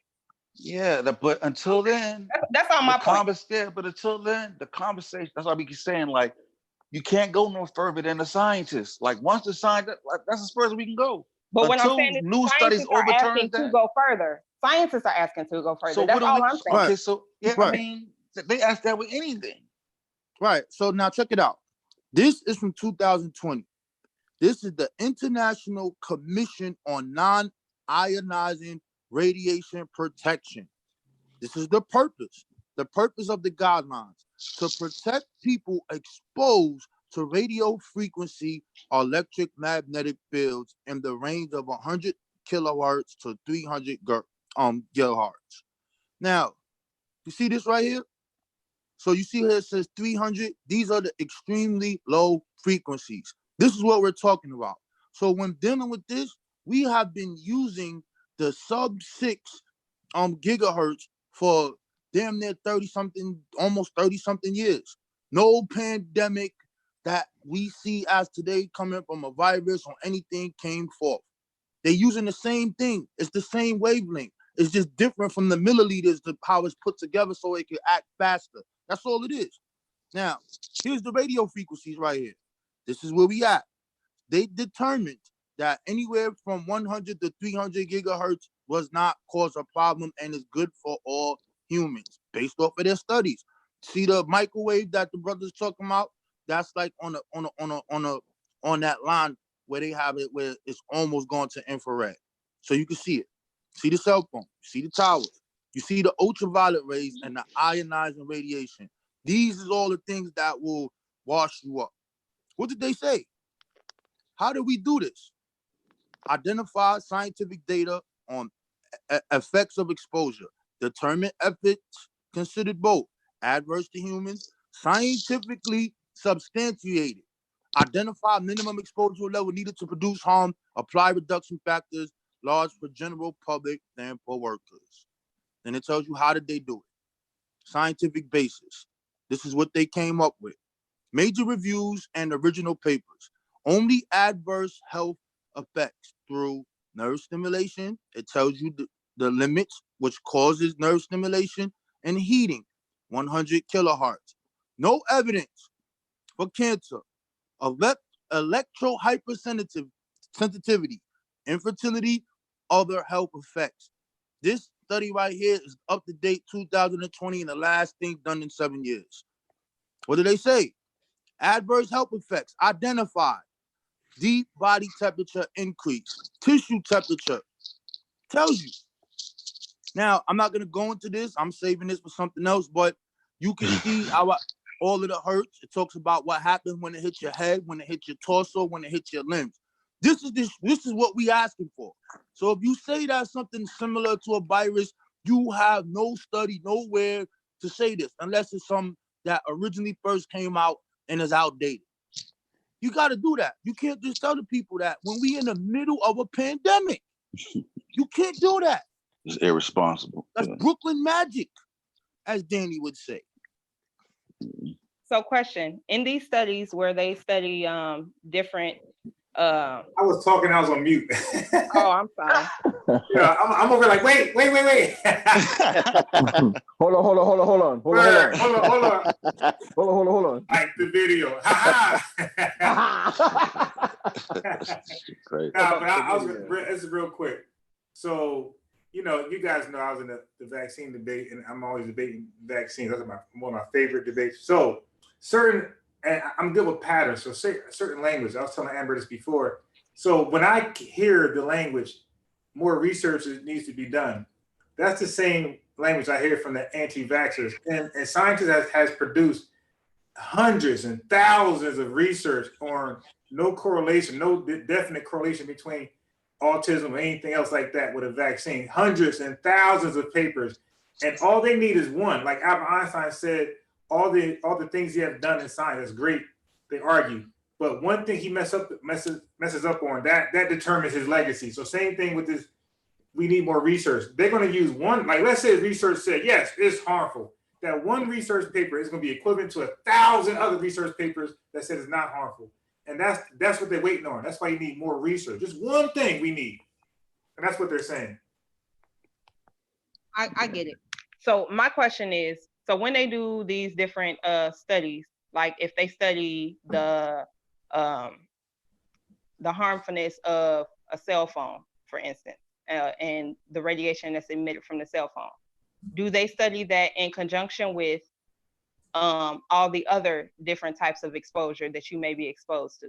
Yeah, but until then, that's all my point. Yeah, but until then, the conversation, that's why we keep saying, like, you can't go no further than the scientists. Like, once the scientists, like, that's as far as we can go. But what I'm saying is new studies overturn that. To go further. Scientists are asking to go further. So that's all I'm saying. Okay, so yeah, right. I mean, they ask that with anything. Right. So now check it out. This is from 2020. This is the International Commission on Non-Ionizing Radiation Protection. This is the purpose. The purpose of the guidelines to protect people exposed to radio frequency electric magnetic fields in the range of 100 kilohertz to 300 gigahertz. Now, you see this right here? So you see here it says 300. These are the extremely low frequencies. This is what we're talking about. So when dealing with this, we have been using the sub-6 gigahertz for damn near 30-something, almost 30-something years. No pandemic that we see as today coming from a virus or anything came forth. They're using the same thing. It's the same wavelength. It's just different from the milliliters, the how it's put together so it can act faster. That's all it is. Now, here's the radio frequencies right here. This is where we at. They determined that anywhere from 100 to 300 gigahertz was not cause a problem and is good for all humans based off of their studies. See the microwave that the brothers talking about? That's like on that line where they have it where it's almost going to infrared. So you can see it. See the cell phone, see the towers. You see the ultraviolet rays and the ionizing radiation. These is all the things that will wash you up. What did they say? How do we do this? Identify scientific data on effects of exposure. Determine effects considered both adverse to humans, scientifically substantiated. Identify minimum exposure level needed to produce harm. Apply reduction factors, large for general public and for workers. Then it tells you how did they do it. Scientific basis. This is what they came up with. Major reviews and original papers. Only adverse health effects through nerve stimulation. It tells you the limits, which causes nerve stimulation and heating, 100 kilohertz. No evidence for cancer, electro hypersensitivity, infertility, other health effects. This study right here is up to date 2020 and the last thing done in 7 years. What do they say? Adverse health effects identified. Deep body temperature increase. Tissue temperature. Tells you. Now, I'm not going to go into this. I'm saving this for something else, but you can see all of the hurts. It talks about what happens when it hits your head, when it hits your torso, when it hits your limbs. This is what we asking for. So if you say that's something similar to a virus, you have no study nowhere to say this, unless it's some that originally first came out and is outdated. You got to do that. You can't just tell the people that when we in the middle of a pandemic. You can't do that. It's irresponsible. That's Brooklyn magic, as Danny would say. So question, in these studies where they study different I was talking, I was on mute. Oh, I'm sorry. Yeah, I'm over like, wait. Hold on. Like the video. Great. No, but it's real quick. So, you guys know I was in the vaccine debate, and I'm always debating vaccines. That's one of my favorite debates. So and I'm good with patterns. So say certain language. I was telling Amber this before. So when I hear the language, more research needs to be done. That's the same language I hear from the anti-vaxxers. And scientists has produced hundreds and thousands of research on no correlation, no definite correlation between autism or anything else like that with a vaccine. Hundreds and thousands of papers. And all they need is one. Like Albert Einstein said, all the things he has done in science is great. They argue, but one thing he messes up on that determines his legacy. So same thing with this. We need more research. They're going to use one. Like let's say research said yes, it's harmful. That one research paper is going to be equivalent to 1,000 other research papers that said it's not harmful. And that's what they're waiting on. That's why you need more research. Just one thing we need, and that's what they're saying. I get it. So my question is, so when they do these different studies, like if they study the harmfulness of a cell phone, for instance, and the radiation that's emitted from the cell phone, do they study that in conjunction with all the other different types of exposure that you may be exposed to?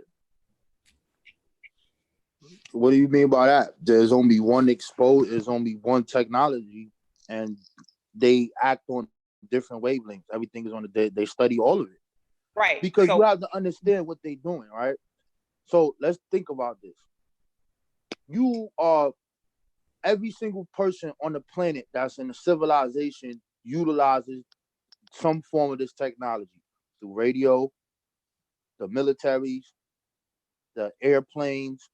What do you mean by that? There's only one there's only one technology, and they act on different wavelengths. Everything is on they study all of it. Right. Because you have to understand what they're doing, right? So let's think about this. You are every single person on the planet that's in a civilization utilizes some form of this technology through radio, the militaries, the airplanes.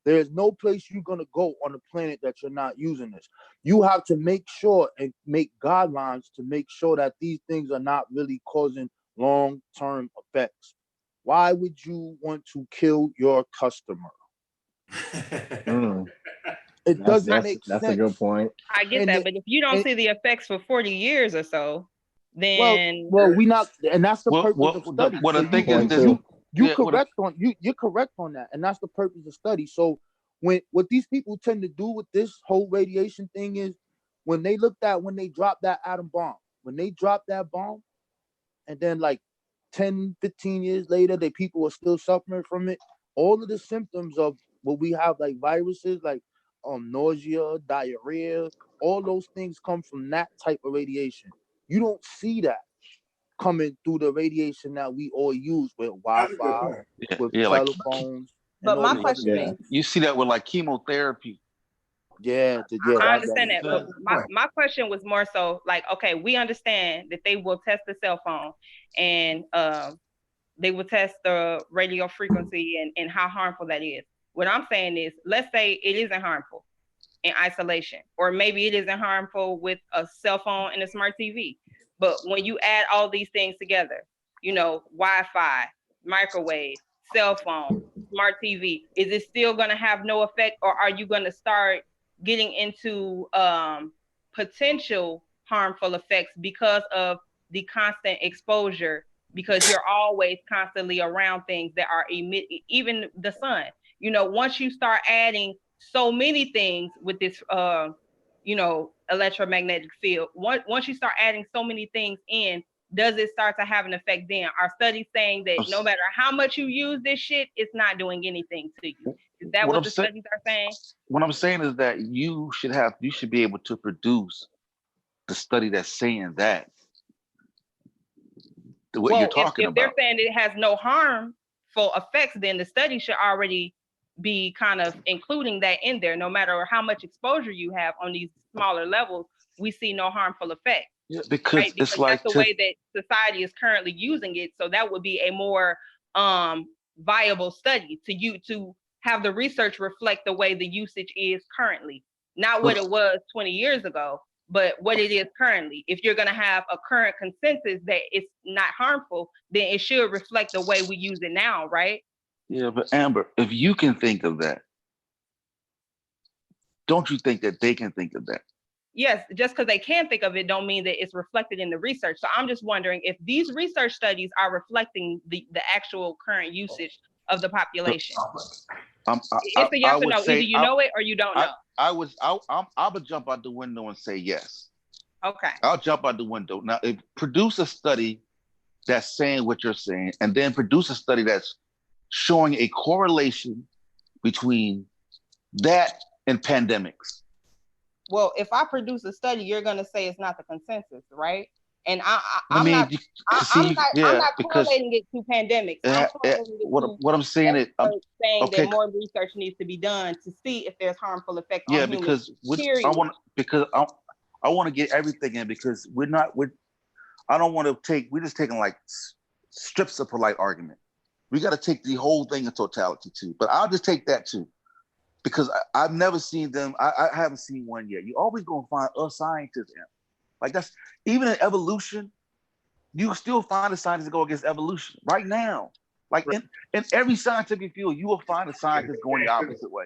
There's no place you're going to go on the planet that you're not using this. You have to make sure and make guidelines to make sure that these things are not really causing long-term effects. Why would you want to kill your customer? It doesn't make sense. That's a good point. I get that, but if you don't see the effects for 40 years or so, then we not, and that's the purpose of study. What I think is this. You're correct on that, and that's the purpose of study. So what these people tend to do with this whole radiation thing is when they dropped that atom bomb, when they dropped that bomb, and then like 10, 15 years later, people are still suffering from it. All of the symptoms of what we have, like viruses, like nausea, diarrhea. All those things come from that type of radiation. You don't see that coming through the radiation that we all use with That's a good Wi-Fi, point. with Yeah, like telephones, and But all my these other question Yeah. is, things. you see that with like chemotherapy. Yeah, I that understand that, but Good point. my question was more so like, okay, we understand that they will test the cell phone and they will test the radio frequency and how harmful that is. What I'm saying is, let's say it isn't harmful in isolation, or maybe it isn't harmful with a cell phone and a smart TV. But when you add all these things together, you know, Wi-Fi, microwave, cell phone, smart TV, is it still going to have no effect, or are you going to start getting into potential harmful effects because of the constant exposure? Because you're always constantly around things that are even the sun. You know, once you start adding so many things with this you know, electromagnetic field, once you start adding so many things in, does it start to have an effect then? Are studies saying that no matter how much you use this shit, it's not doing anything to you? Is that what the studies are saying? What I'm saying is that you should be able to produce the study that's saying that what you're talking if they're about. saying it has no harmful effects, then the study should already be kind of including that in there. No matter how much exposure you have on these smaller levels, we see no harmful effect. Yeah, because right? Because it's like that's the way that society is currently using it. So that would be a more viable study to have the research reflect the way the usage is currently, not what it was 20 years ago, but what it is currently. If you're going to have a current consensus that it's not harmful, then it should reflect the way we use it now, right? Yeah, but Amber, if you can think of that, don't you think that they can think of that? Yes, just because they can think of it don't mean that it's reflected in the research. So I'm just wondering if these research studies are reflecting the actual current usage of the population. It's a yes or no. Either you know it or you don't know. I would jump out the window and say yes. Okay. I'll jump out the window. Now, if produce a study that's saying what you're saying, and then produce a study that's showing a correlation between that and pandemics. Well, if I produce a study, you're going to say it's not the consensus, right? And I'm not correlating it to pandemics. I'm correlating it what I'm saying is, that more research needs to be done to see if there's harmful effects on humans. I want to get everything in, because I don't want to we're just taking like strips of polite argument. We got to take the whole thing in totality too. But I'll just take that too, because I've never seen them. I haven't seen one yet. You always gonna find a scientist in. Like, that's even in evolution, you still find a scientist to go against evolution right now. Like in every scientific field, you will find a scientist going the opposite way.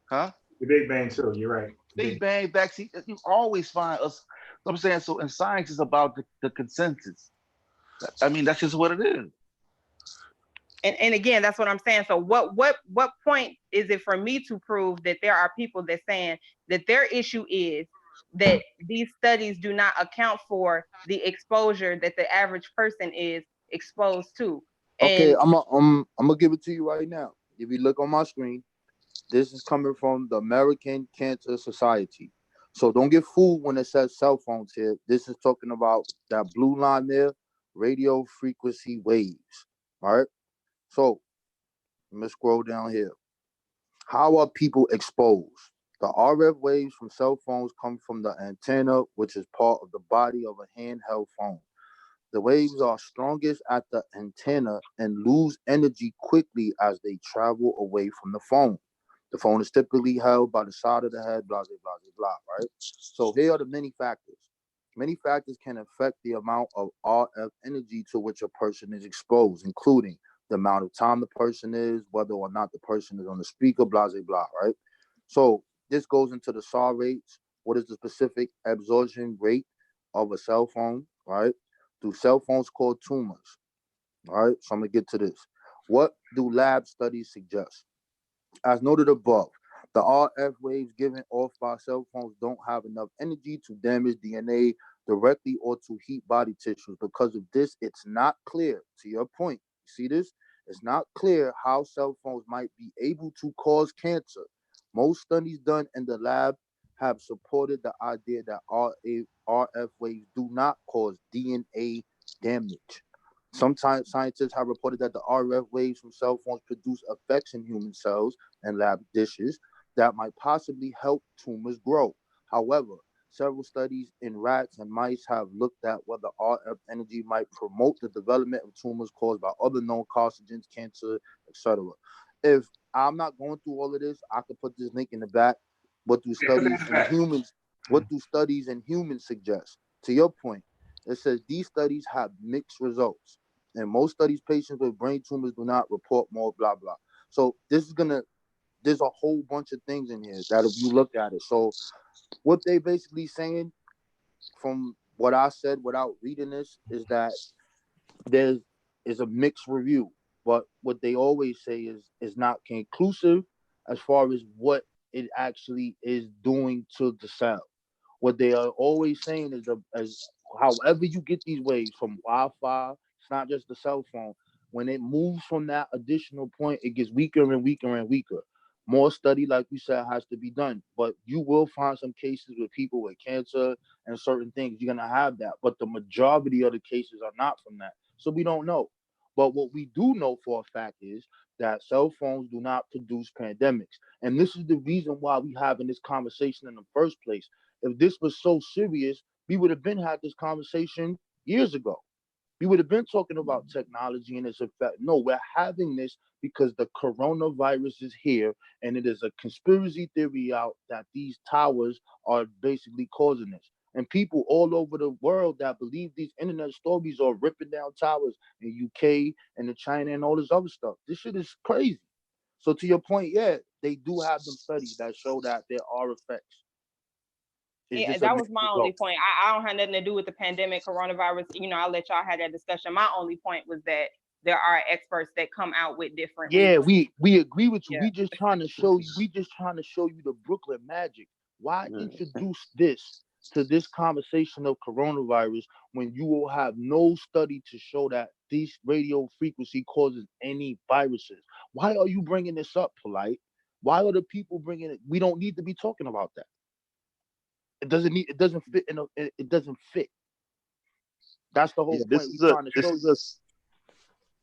Huh? The Big Bang too, you're right. Big Bang, vaccine, you always find us. I'm saying, so in science is about the consensus. I mean, that's just what it is. And again, that's what I'm saying. So what point is it for me to prove that there are people that saying that their issue is that these studies do not account for the exposure that the average person is exposed to? Okay, I'm gonna give it to you right now. If you look on my screen, this is coming from the American Cancer Society. So don't get fooled when it says cell phones here. This is talking about that blue line there, radio frequency waves. All right. So let me scroll down here. How are people exposed? The RF waves from cell phones come from the antenna, which is part of the body of a handheld phone. The waves are strongest at the antenna and lose energy quickly as they travel away from the phone. The phone is typically held by the side of the head, blah, blah, blah, blah, right? So here are the many factors. Many factors can affect the amount of RF energy to which a person is exposed, including the amount of time the person is, whether or not the person is on the speaker, blah, blah, blah, right? So this goes into the SAR rates. What is the specific absorption rate of a cell phone, right? Do cell phones cause tumors? All right, so I'm gonna get to this. What do lab studies suggest? As noted above, the RF waves given off by cell phones don't have enough energy to damage DNA directly or to heat body tissues. Because of this, it's not clear, to your point, you see this? It's not clear how cell phones might be able to cause cancer. Most studies done in the lab have supported the idea that RF waves do not cause DNA damage. Sometimes scientists have reported that the RF waves from cell phones produce effects in human cells and lab dishes that might possibly help tumors grow. However, several studies in rats and mice have looked at whether RF energy might promote the development of tumors caused by other known carcinogens, cancer, etc. If I'm not going through all of this, I could put this link in the back. What do studies in humans? What do studies in humans suggest? To your point, it says these studies have mixed results. In most studies, patients with brain tumors do not report more, blah, blah. So there's a whole bunch of things in here that if you look at it. So what they basically saying, from what I said without reading this, is that there is a mixed review. But what they always say is not conclusive as far as what it actually is doing to the cell. What they are always saying is as however you get these waves from Wi-Fi, it's not just the cell phone. When it moves from that additional point, it gets weaker and weaker and weaker. More study, like we said, has to be done. But you will find some cases with people with cancer and certain things. You're gonna have that. But the majority of the cases are not from that. So we don't know. But what we do know for a fact is that cell phones do not produce pandemics. And this is the reason why we having this conversation in the first place. If this was so serious, we would have been had this conversation years ago. We would have been talking about technology and its effect. No, we're having this because the coronavirus is here, and it is a conspiracy theory out that these towers are basically causing this. And people all over the world that believe these internet stories are ripping down towers in UK and in China and all this other stuff. This shit is crazy. So to your point, yeah, they do have them studies that show that there are effects. Yeah, that was my only point. I don't have nothing to do with the pandemic, coronavirus. I'll let y'all have that discussion. My only point was that there are experts that come out with different. Yeah, we agree with you. Yeah. We just trying to show you the Brooklyn magic. Why introduce this to this conversation of coronavirus when you will have no study to show that this radio frequency causes any viruses? Why are you bringing this up, Polite? Why are the people bringing it? We don't need to be talking about that. It doesn't fit. It doesn't fit. That's the whole point. We're trying to show you.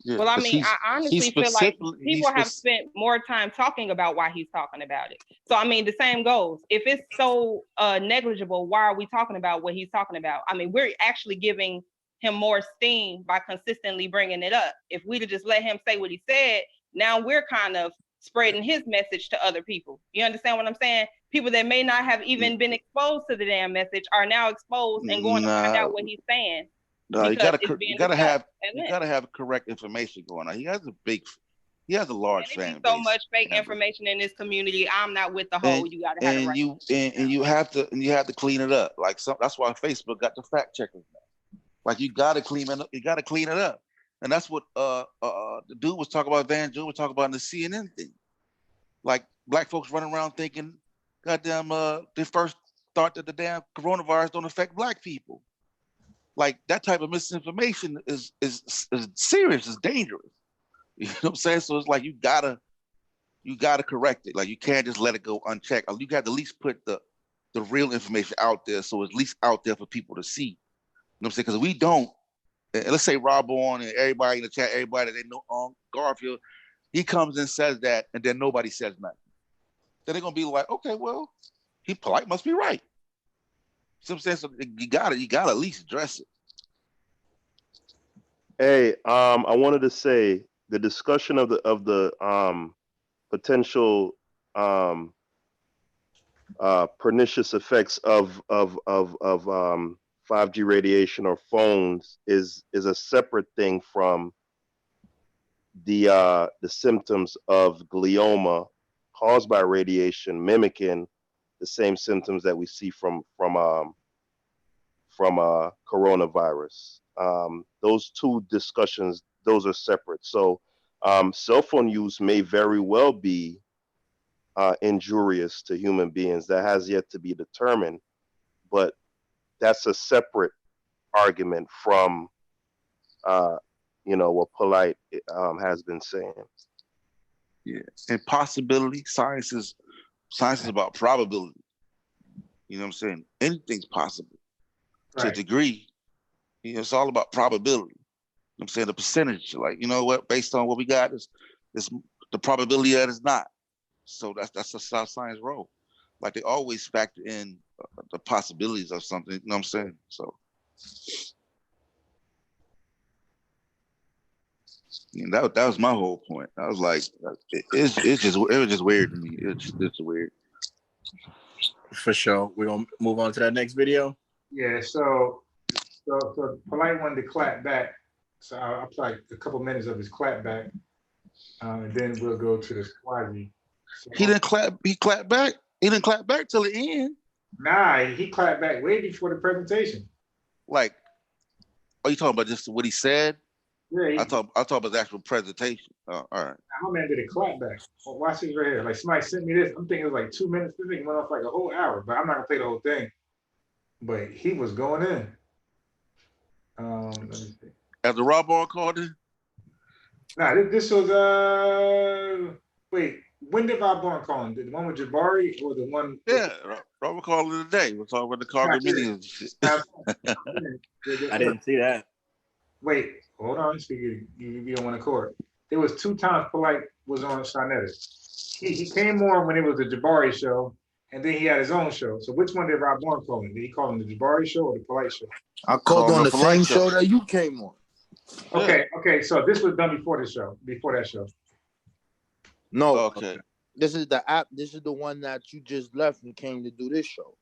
Yeah, well, I mean, I honestly feel like people have spent more time talking about why he's talking about it. So, I mean, the same goes. If it's so negligible, why are we talking about what he's talking about? I mean, we're actually giving him more steam by consistently bringing it up. If we'd have just let him say what he said, now we're kind of spreading his message to other people. You understand what I'm saying? People that may not have even been exposed to the damn message are now exposed and going to find out what he's saying. No, you gotta have correct information going on. He has a large fan base. So much fake information in this community. I'm not with the whole. You gotta have you have to clean it up. Like that's why Facebook got the fact checkers now. Like you gotta clean it up. You gotta clean it up, and that's what the dude was talking about. Van Joon was talking about in the CNN thing. Like black folks running around thinking, goddamn, they first thought that the damn coronavirus don't affect black people. Like that type of misinformation is serious, is dangerous. You know what I'm saying? So it's like you gotta correct it. Like you can't just let it go unchecked. You got to at least put the real information out there, so it's at least out there for people to see. You know what I'm saying? Because we don't. And let's say Rob on and everybody in the chat, everybody that they know, Garfield, he comes and says that, and then nobody says nothing. Then they're gonna be like, okay, well, he polite must be right. So I'm saying, so you gotta at least address it. Hey, I wanted to say the discussion of the potential pernicious effects of 5G radiation or phones is a separate thing from the symptoms of glioma caused by radiation, mimicking the same symptoms that we see from coronavirus. Those two discussions, those are separate. So cell phone use may very well be injurious to human beings. That has yet to be determined, but that's a separate argument from what Polite has been saying. Yeah, and possibility. Science is Science is about probability. You know what I'm saying? Anything's possible to a degree. You know, it's all about probability. You know what I'm saying? The percentage, like, you know what, based on what we got is the probability that it's not. So that's how science roll. Like, they always factor in the possibilities of something, you know what I'm saying? So that was my whole point. I was like, it was just weird to me. It's weird. For sure. We're gonna move on to that next video. Yeah, so Polite wanted to clap back. So I'll play a couple minutes of his clap back. And then we'll go to the Squazzy. So, he clapped back. He didn't clap back till the end. Nah, he clapped back way before the presentation. Like, are you talking about just what he said? Yeah, I talk about the actual presentation. All right. My man did a clap back. Well, watch this right here. Like, somebody sent me this. I'm thinking it was like 2 minutes. This thing went off like a whole hour, but I'm not gonna play the whole thing. But he was going in. Let me see. After Rob Ball called it? Nah, this was wait, when did Rob Ball call him? The one with Jabari or the one? Yeah, Robert called it today. We're talking about the condominiums and shit. I didn't see that. Wait, hold on. So you don't want to court. There was 2 times Polite was on Shanetta. He came on when it was the Jabari show, and then he had his own show. So which one did Rob Bourne call him? Did he call him the Jabari show or the Polite show? I called on the same show that you came on. Okay. So this was done before the show, before that show. No. Okay. This is the app. This is the one that you just left and came to do this show.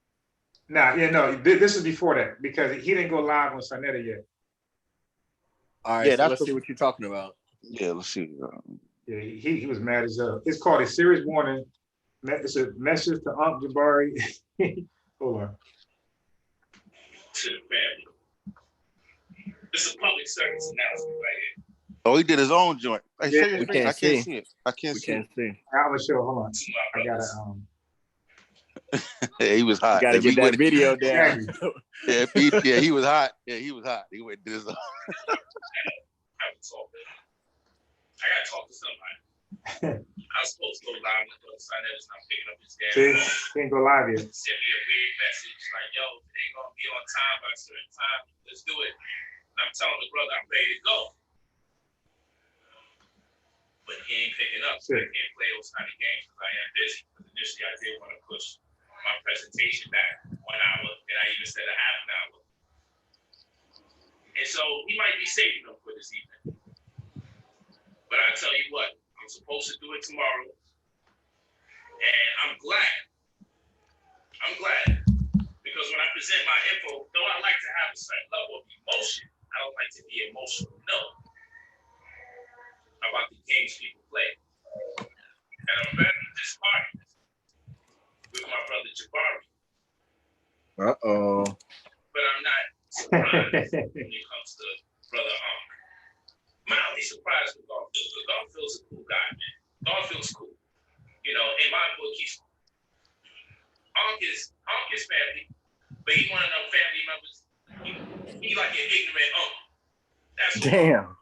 Nah, yeah, no. This is before that because he didn't go live on Shanetta yet. All right, so let's see what you're talking about. Yeah, let's see. Yeah, he was mad as hell. It's called a serious warning. It's a message to Aunt Jabari. Hold on. To the family. This is a public service announcement right here. Oh, he did his own joint. Hey, Yeah, I can't see it. I can't see it. I'm gonna show. Hold on. I gotta Yeah, he was hot. You gotta get that video down. He was hot. Yeah, he was hot. He went and did his own. I gotta talk to somebody. I was supposed to go live with the son that is not picking up his dad. See, can't go live yet. Send me a weird message like, yo, they gonna be on time by a certain time. Let's do it. And I'm telling the brother I'm ready to go. But he ain't picking up. So I can't play those kind of games because I am busy. Because initially I did want to push my presentation back 1 hour, and I even said a half an hour. And so he might be saving them for this evening. But I tell you what, I'm supposed to do it tomorrow. And I'm glad. Because when I present my info, though I like to have a certain level of emotion, I don't like to be emotional. No. About the games people play. And I'm very disheartened with my brother Jabari. Uh-oh. But I'm not surprised when it comes to brother Unc. Mildly surprised with Garfield, because Garfield's a cool guy, man. Garfield's cool. You know, in my book, he's cool. Unc is family, but he one of them family members. He like an ignorant uncle. That's damn.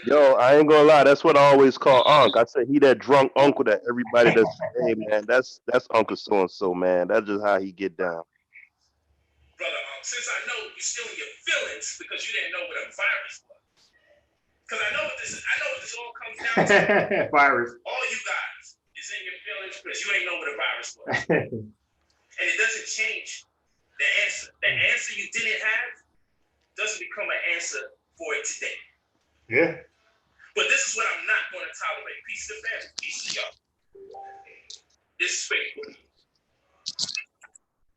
Yo, I ain't gonna lie. That's what I always call Unc. I said he that drunk uncle that everybody does. Hey man, that's Uncle so and so, man. That's just how he get down. Brother, since I know you're still in your feelings because you didn't know what a virus was. Because I know what this all comes down to. Virus. All you guys is in your feelings because you ain't know what a virus was. And it doesn't change the answer. The answer you didn't have doesn't become an answer for it today. Yeah. But this is what I'm not going to tolerate. Peace to the family. Peace to y'all. This is faithful.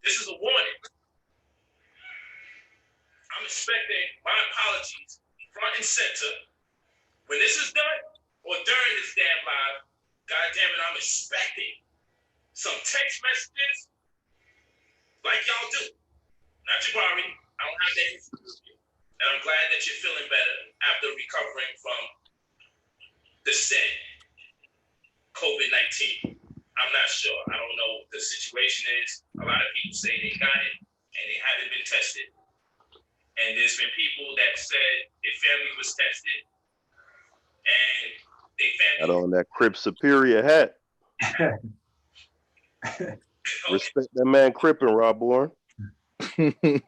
This is a warning. I'm expecting my apologies front and center. When this is done, or during this damn live, God damn it, I'm expecting some text messages like y'all do. Not Jabari. I don't have that history with you. And I'm glad that you're feeling better after recovering from the said COVID-19. I'm not sure. I don't know what the situation is. A lot of people say they got it and they haven't been tested. And there's been people that said their family was tested and they family. Got on that Crip Superior hat. Respect that man Crippin, Rob Bourne. Even though,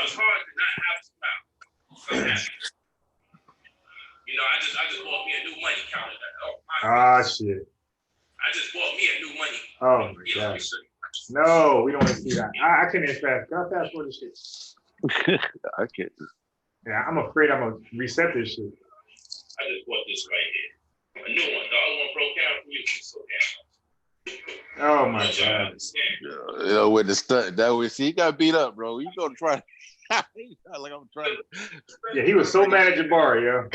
it's hard to not have a smile. So I'm happy. I just bought me a new money counter. Shit. I just bought me a new money. Oh my God. No, we don't want to see that. I can't even fast. Can I fast forward this shit? I can't. Yeah, I'm afraid I'm gonna reset this shit. I just bought this right here. A new one. The other one broke down from you. So damn. Oh my God. With the stunt that way, see, he got beat up, bro. You gonna try? Like I'm trying. Yeah, he was so mad at Jabari, yo.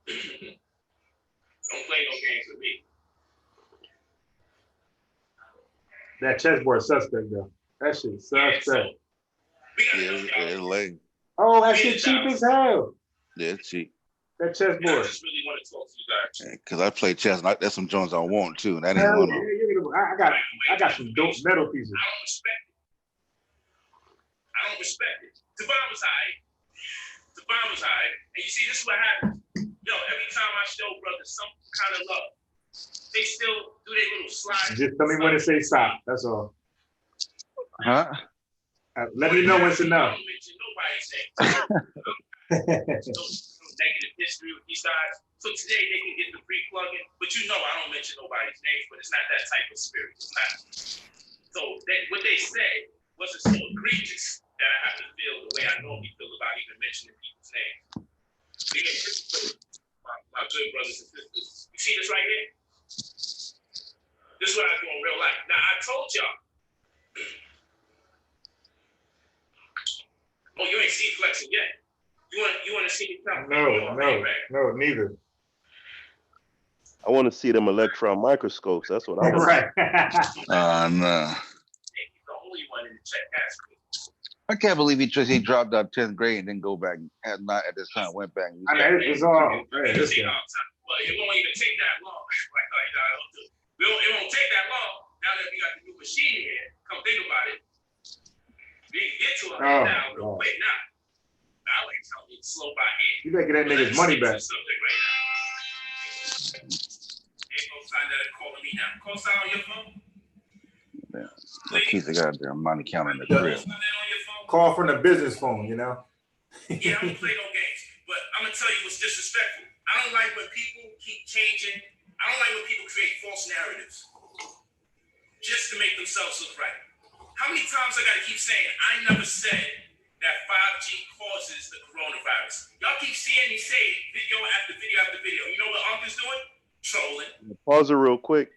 Don't play no games with me. That chessboard suspect though. That shit suspect. It's lame. Oh, that shit cheap as hell. Yeah, it's cheap. That chessboard. I just really want to talk to you guys. Cause I play chess, and that's some Jones I want too. And that ain't Hell one of yeah, them. I got some dope metal pieces. I don't respect it. Devon was high. And you see, this is what happens. Every time I show brothers some kind of love, they still do their little slide. Just tell me when to say stop. That's all. Huh? Let me know when it's enough. I don't mention nobody's name. No negative history with these guys. So today they can get the free plug-in. But I don't mention nobody's names, but it's not that type of spirit. It's not. So what they said wasn't so egregious that I have to feel the way I normally feel about even mentioning people's names. My good brothers and sisters. You see this right here? This is what I do in real life. Now, I told y'all. Oh, you ain't seen flexing yet. You want to see me come? No, neither. I want to see them electron microscopes. That's what I want. Right. No. The only one in the check has. I can't believe he dropped out 10th grade and then go back. Not at this time, went back. I mean, it's all. Well, it won't even take that long. It won't take that long. Now that we got the new machine here, come think about it. We can get to it now real quick now. I like telling you to slow by hand. You better get that nigga's money back. Here goes Sandetta calling me now. Call sign on your phone. Yeah. Keep the goddamn money counter in the crib. Call from the business phone, Yeah, I don't play no games. But I'm gonna tell you what's disrespectful. I don't like when people keep changing. I don't like when people create false narratives just to make themselves look right. How many times I gotta keep saying I never said that 5G causes the coronavirus? Y'all keep seeing me say video after video after video. You know what Uncle's doing? Trolling. Pause it real quick.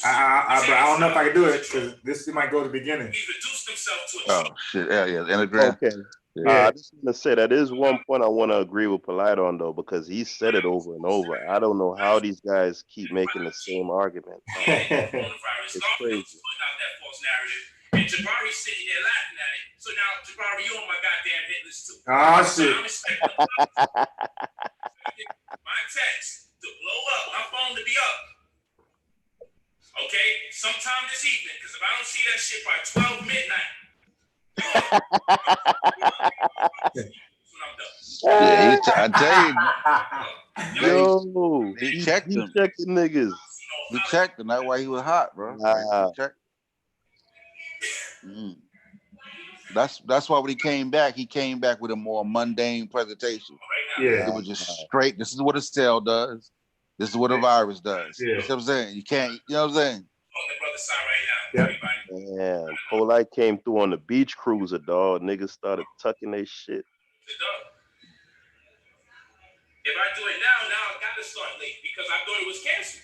I don't know if I can do it because this might go to the beginning. He's reduced himself to a Oh shit! Yeah, Instagram. Okay. I just want to say that is one point I want to agree with Polite on though, because he said it over and over. I don't know how these guys keep making the same argument. It's crazy. And Jabari's sitting there laughing at it. So now, Jabari, you on my goddamn hit list too. Oh, shit. I'm expecting my text to blow up, my phone to be up. Okay? Sometime this evening, because if I don't see that shit by 12 midnight, Yeah, I tell you. Yo, he checked them. He checked the niggas. He checked them. That's why he was hot, bro. That's why when he came back with a more mundane presentation. Yeah. It was just straight. This is what a cell does. This is what a virus does. Yeah. You know what I'm saying? You can't, you know what I'm saying? Yeah, Polite came through on the beach cruiser, dog. Niggas started tucking their shit. If I do it now I gotta start late because I thought it was canceled.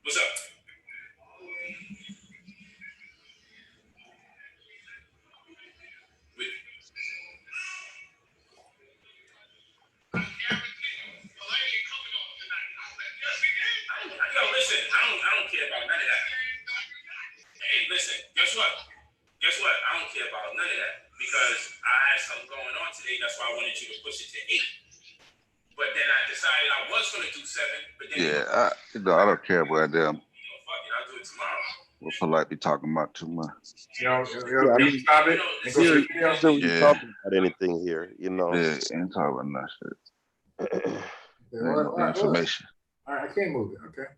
What's up? Yo, listen, I don't care about none of that. Hey, listen, guess what? I don't care about none of that because I had something going on today. That's why I wanted you to push it to 8. But then I decided I was was gonna do 7, but then Yeah, I don't care about them. fuck it, I'll do it tomorrow. What Polite be talking about too much. Yeah, I mean, stop it and go to the video. Not really talking about anything here, you know. Yeah, ain't talking about that shit. No information. All right, I can't move it. Okay.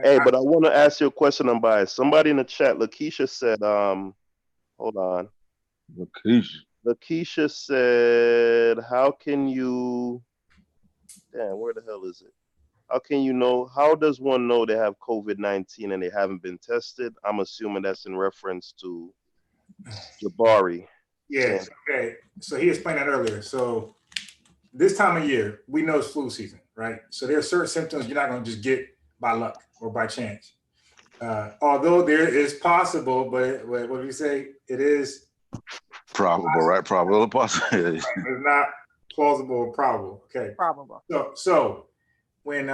Hey, but I want to ask you a question, Ambai. Somebody in the chat, Lakeisha said, hold on. Lakeisha said, how can you, damn, where the hell is it? How does one know they have COVID-19 and they haven't been tested? I'm assuming that's in reference to Jabari. Yes, okay. So he explained that earlier. So this time of year, we know it's flu season, right? So there are certain symptoms you're not going to just get by luck or by chance. Although there is possible, but what do you say? It is probable, right? Probable, possible. Right. It's not plausible or probable. Okay. Probable. So when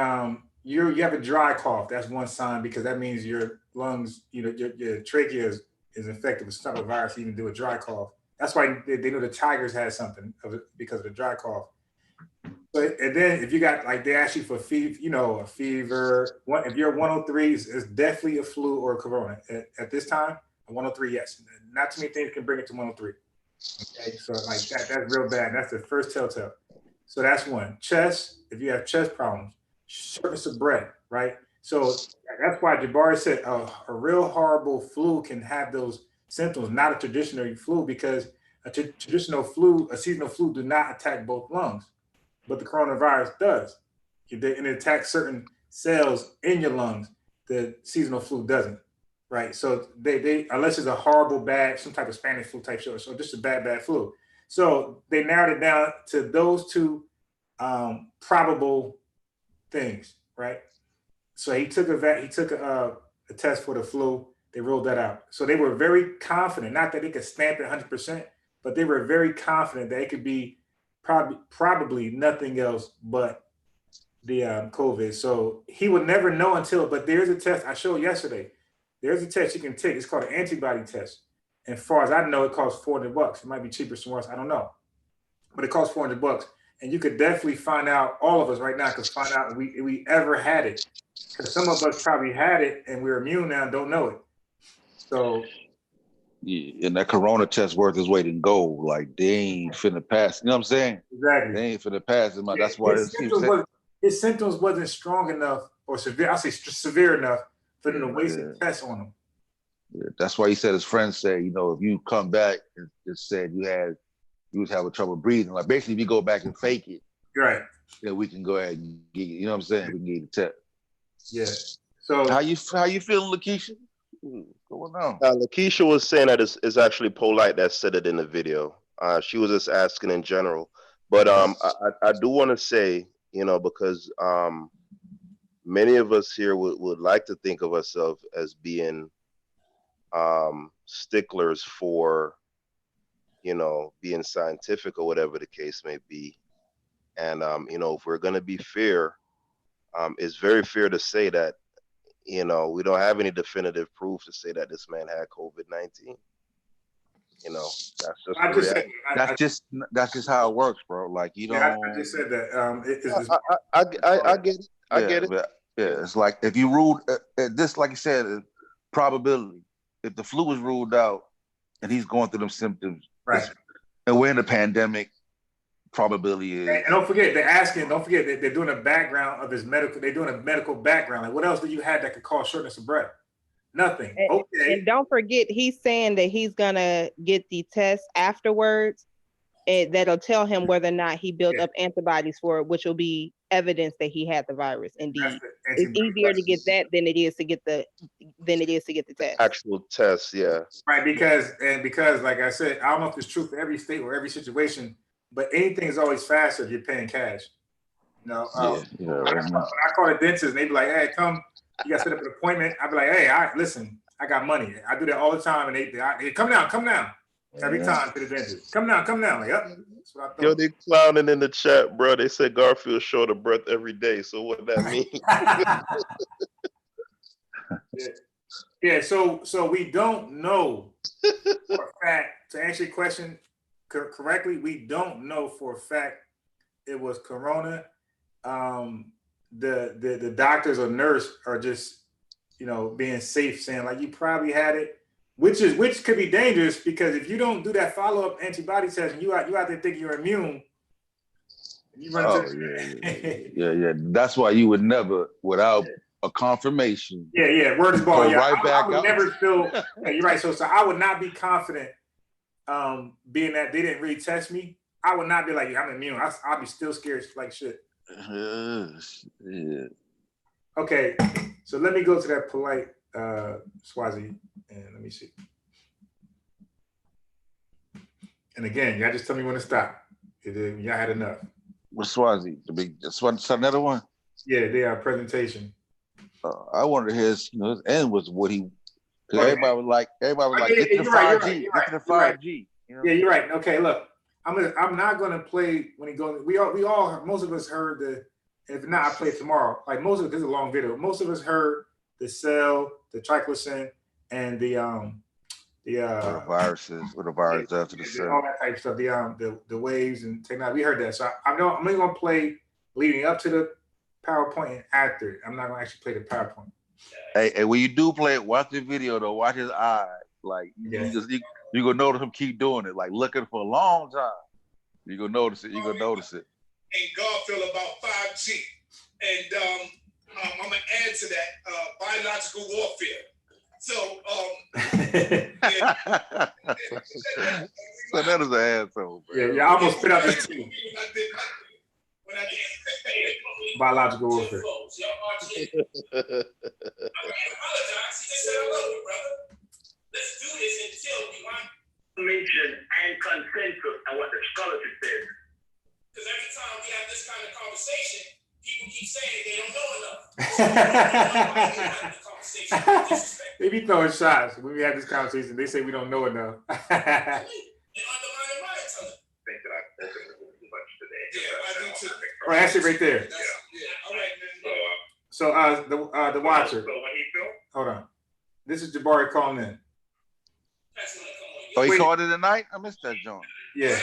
you have a dry cough, that's one sign because that means your lungs, your trachea is infected with some type of virus to even do a dry cough. That's why they know the Tigers had something because of the dry cough. And then if you got they ask you for fever, a fever. If you're 103, it's definitely a flu or a corona. At this time, a 103, yes. Not too many things can bring it to 103. Okay, so that's real bad. That's the first telltale. So that's one. Chest, if you have chest problems, shortness of breath, right? So that's why Jabari said a real horrible flu can have those symptoms, not a traditional flu, because a traditional flu, a seasonal flu, do not attack both lungs, but the coronavirus does. And it attacks certain cells in your lungs. The seasonal flu doesn't, right? So they unless it's a horrible bad, some type of Spanish flu type show, so just a bad flu. So they narrowed it down to those two probable things, right? So he took a test for the flu. They ruled that out. So they were very confident, not that they could stamp it 100%, but they were very confident that it could be probably nothing else but the COVID. So he would never know until, but there's a test I showed yesterday. There's a test you can take. It's called an antibody test. And as far as I know, it costs $400. It might be cheaper somewhere else. I don't know. But it costs $400. And you could definitely find out, all of us right now could find out if we ever had it. Because some of us probably had it and we're immune now and don't know it. So yeah, and that corona test worth its weight in gold. Like they ain't finna pass. You know what I'm saying? Exactly. They ain't finna pass. That's why his symptoms wasn't strong enough or severe. I say severe enough for them to waste a test on him. Yeah, that's why he said his friends say, if you come back and just said you was having trouble breathing, like basically if you go back and fake it, right? Then we can go ahead and get you know what I'm saying? We can get you the test. Yeah. So how you feeling, Lakeisha? What's going on? Lakeisha was saying that it's actually Polite that said it in the video. She was just asking in general. But I do want to say, because many of us here would like to think of ourselves as being sticklers for, being scientific or whatever the case may be. And, if we're going to be fair, it's very fair to say that, we don't have any definitive proof to say that this man had COVID-19. That's just that's just how it works, bro. Like you don't. Yeah, I just said that. I get it. I get it. Yeah, it's like if you ruled this, like you said, probability. If the flu was ruled out and he's going through them symptoms, right? And we're in a pandemic, probability is. And don't forget, they're doing a background of his medical. They're doing a medical background. Like, what else do you have that could cause shortness of breath? Nothing. Okay. And don't forget, he's saying that he's gonna get the test afterwards, and that'll tell him whether or not he built up antibodies for it, which will be evidence that he had the virus. Indeed, it's easier to get that than it is to get the test. Actual test, yeah. Right, because like I said, I don't know if it's true for every state or every situation, but anything is always faster if you're paying cash. When I call a dentist, and they be like, "Hey, come, you got to set up an appointment." I be like, "Hey, listen, I got money." I do that all the time, and they come down. Every time to the dentist. Come down. Like, yep. That's what I thought. Yo, they clowning in the chat, bro. They said Garfield short of breath every day. So what that mean? Yeah. So we don't know for a fact, to answer your question correctly, we don't know for a fact it was corona. the doctors or nurse are just, you know, being safe, saying like you probably had it, which could be dangerous because if you don't do that follow-up antibody test and you out there thinking you're immune, you run yeah. That's why you would never, without a confirmation. Yeah. Word is born. Yeah, right back I would out. never feel. Yeah, you're right. So I would not be confident, being that they didn't really test me. I would not be like, yeah, I'm immune. I'll be still scared like shit. Yeah. Okay, so let me go to that polite Swazi, and let me see. And again, y'all just tell me when to stop. Y'all had enough. What's Swazi? That's another one. Yeah, they are presentation. I wonder his end was what he. Because everybody was like, get to the 5G, get to the 5G. You know? Yeah, you're right. Okay, look, I'm not gonna play when he goes. We all most of us heard the. If not, I play it tomorrow. Like most of this is a long video. Most of us heard the cell, the triclosan, and the viruses, what the virus does to the cell, all that type of stuff. The waves and technology. We heard that. So I'm only gonna play leading up to the PowerPoint and after it. I'm not gonna actually play the PowerPoint. Hey, when you do play it, watch the video though. Watch his eye. Like you gonna notice him keep doing it. Like looking for a long time. You gonna notice it. And God feel about 5G. And I'm gonna add to that biological warfare. So so that is an asshole, bro. Yeah, I almost spit out this too. Biological warfare. I apologize. He just said I love you, brother. Let's do this until we want information and consensus and what the scholarship says. Because every time we have this kind of conversation, people keep saying they don't know enough. They be throwing shots when we have this conversation. They say we don't know enough. They undermine my intelligence. I think that I've spoken a little too much today. Yeah, I do too. Oh, that's it right there. Yeah. All right, man. So the watcher. So when he feel? Hold on. This is Jabari calling in. Oh, he called it tonight? I missed that joint. Yeah.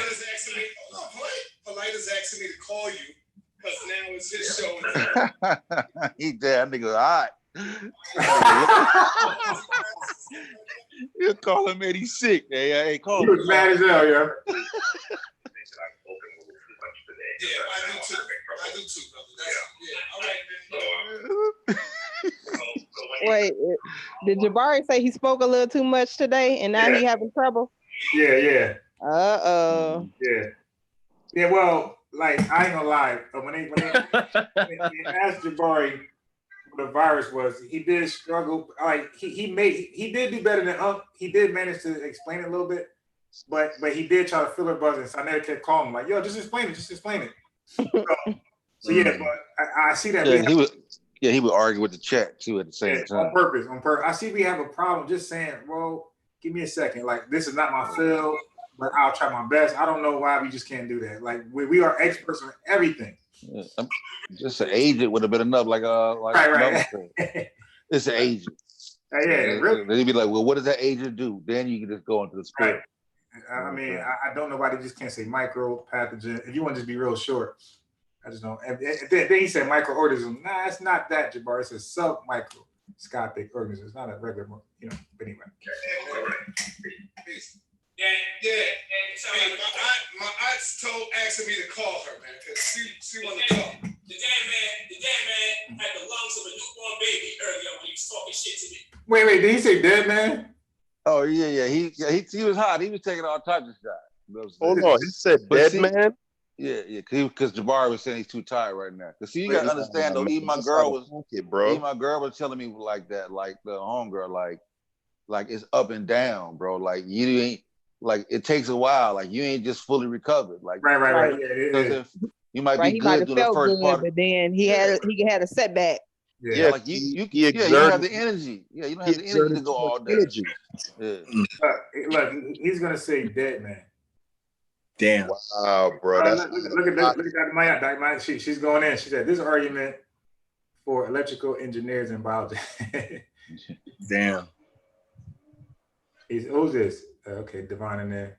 Polite is asking me to call you because now it's his show. He dead. That nigga hot. You call him and he's sick. Hey, call him. He was mad as hell, yo. Yeah, I do too, brother. All right. Wait, did Jabari say he spoke a little too much today and now he having trouble? Yeah. Uh-oh. Yeah, well, like, I ain't gonna lie. When they asked Jabari what the virus was, he did struggle. Like, he did do better than Unc. He did manage to explain it a little bit, but he did try to fill her buzz, and so I never kept calling him, like, yo, just explain it. So yeah, but I see that. Yeah, he would argue with the chat too at the same time. On purpose. I see we have a problem just saying, well, give me a second. Like, this is not my field, but I'll try my best. I don't know why we just can't do that. Like, we are experts on everything. Yeah, just an agent would have been enough. Right. It's an agent. Really. They'd be like, well, what does that agent do? Then you can just go into the script. Right. I mean, I don't know why they just can't say micro pathogen. If you want to just be real short, I just don't. Then he said microorganism. Nah, it's not that, Jabbar. It's a submicroscopic organism. It's not a regular, But anyway. Yeah. Hey, my aunt's asking me to call her, man, because she want to talk. The dead man had the lungs of a newborn baby earlier when he was talking shit to me. Wait, did he say dead man? Oh yeah. He was hot. He was taking all types of shots. Hold on, he said dead man. Yeah, because Jabari was saying he's too tired right now. Because you gotta understand though, even my girl was telling me like that, like the homegirl, like it's up and down, bro. Like you ain't like it takes a while. Like you ain't just fully recovered. Like right. Yeah. You might be good through the first part, but then he had a setback. Yeah, like you don't have the energy. Yeah, you don't have the energy to go all day. Look, he's gonna say dead man. Damn. Wow, bro. Look at that. Maya. She's going in. She said, this argument for electrical engineers and biology. Damn. Who's this? Okay, Devon in there.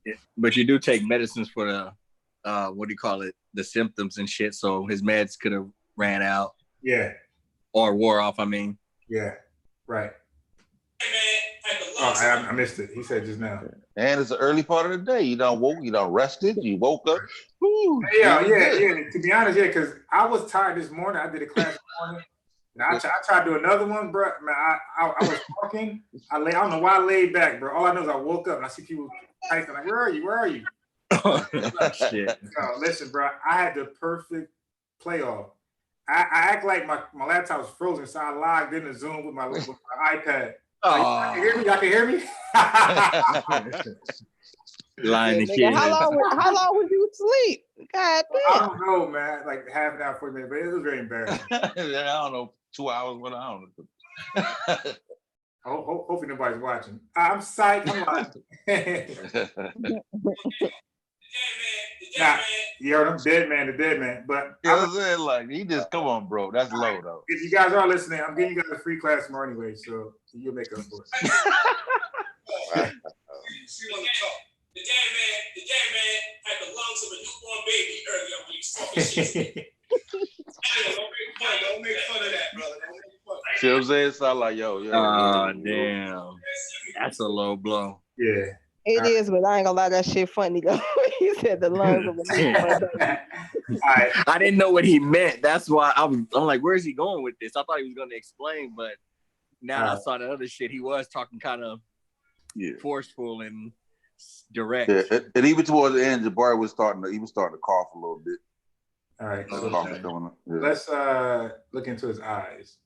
Yeah, but you do take medicines for the, what do you call it? The symptoms and shit. So his meds could have ran out. Yeah. Or wore off, I mean. Yeah. Right. Hey, man, had the Oh, lungs. I missed it. He said just now. And it's the early part of the day. You done woke, you done rested, you woke up. Woo, Yeah. good. To be honest, yeah, because I was tired this morning. I did a class this morning. Now I tried to do another one, bro. Man, I was talking. I don't know why I laid back, bro. All I know is I woke up and I see people typing like, "Where are you? Where are you?" Shit. No, listen, bro. I had the perfect playoff. I act like my laptop was frozen, so I logged in the Zoom with my iPad. Y'all can hear me? Y'all can hear me? Lying Yeah, to nigga, kids. how long would you sleep? God I damn. don't know, man. Like half an hour, 40 minutes, but it was very embarrassing. I don't know, 2 hours, what I don't know. Hopefully nobody's watching. I'm psyched. I'm like, the dead man. But you know what I'm saying? Like, he just, come on, bro. That's low, though. if you guys are listening, I'm giving you guys a free class tomorrow anyway, so you'll make up for it. The dead man had the lungs of a newborn baby earlier when he was talking shit. Don't make fun of that, brother. Don't make fun. See what I'm saying? It's not like, yo. Oh, damn. That's a low blow. Yeah. It is, but I ain't gonna lie, that shit funny though. He said the lungs of a newborn baby. I didn't know what he meant. That's why I'm like, where's he going with this? I thought he was gonna explain, but now I saw the other shit. He was talking kind of forceful and direct. Yeah, and even towards the end, Jabari was starting to cough a little bit. All right, so yeah. Let's look into his eyes.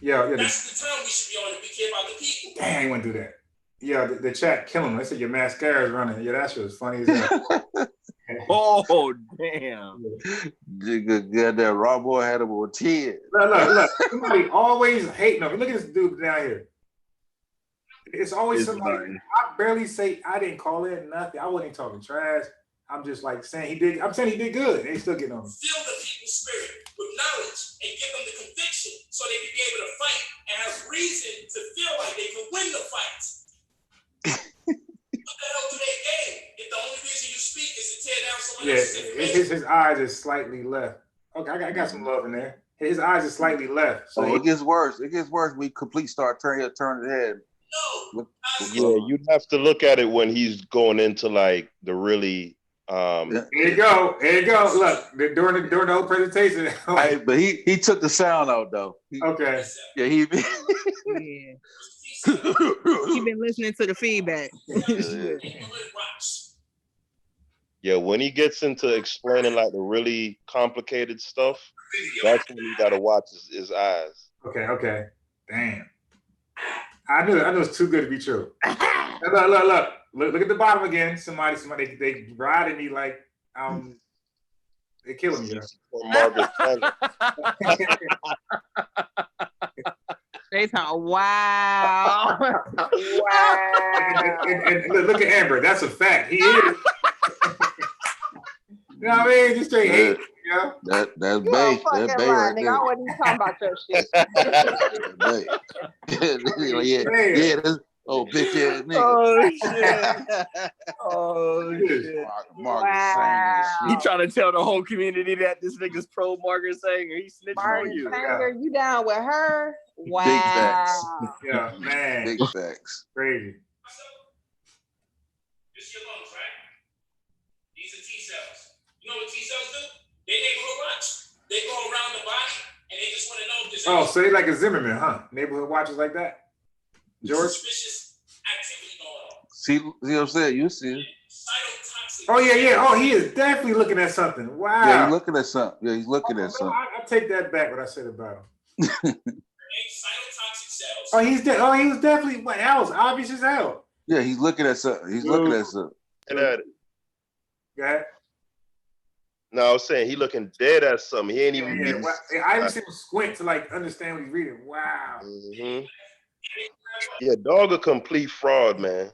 Yeah. That's the time we should be on it. We care about the people. Dang, I wouldn't do that. Yeah, the chat killing him. They said your mascara is running. Yeah, that shit was funny as hell. Oh, damn. Yeah, that raw boy had him with 10. Look. Somebody always hating him. Look at this dude down here. It's always somebody. I barely say I didn't call in nothing. I wasn't talking trash. I'm just like saying he did. I'm saying he did good. They still getting on him. Fill the people's spirit with knowledge and give them the conviction so they can be able to fight and have reason to feel like they can win the fight. What the hell do they gain if the only reason you speak is to tear down someone else's information? His eyes is slightly left. Okay, I got some love in there. His eyes is slightly left. So it gets worse. It gets worse. We complete start turning his head. No. Yeah, you'd have to look at it when he's going into like the really. There you go. Look, during the whole presentation. Hey, but he took the sound out though. Okay. Yeah, he been listening to the feedback. Yeah, when he gets into explaining like the really complicated stuff, that's when you gotta watch his eyes. Okay. Damn. I knew it's too good to be true. Look at the bottom again. Somebody, they riding me like they're killing me. They talk, wow. And look at Amber. That's a fact. He is. You know what I mean? Just straight hate. You know? That's You Bay. fucking That's Bay lying, right nigga. there. I wasn't even talking about your shit. That's, bitch ass nigga. Oh shit. Margaret Wow. He trying to tell the whole community that this nigga's pro Margaret Sanger. He snitching Margaret on you. Sanger, you down with her? Wow. Big facts. Yeah, man. Big facts. Crazy. This is your lungs, right? These are T cells. You know what T cells do? They neighborhood watch. They go around the body and they just want to know if there's Oh, so they like a Zimmerman, huh? Neighborhood watchers like that? George? suspicious activity going on. See what I'm saying? You see it. Oh, yeah. Oh, he is definitely looking at something. Wow. Yeah, he's looking at something. I take that back, what I said about him. Cytotoxic cells. Oh, he was definitely, that was obvious as hell. Yeah, he's looking at something. Look at it. Go ahead. No, I was saying he looking dead at something. He ain't even. I even see him squint to like understand what he's reading. Wow. Mm-hmm. Yeah, dog a complete fraud, man.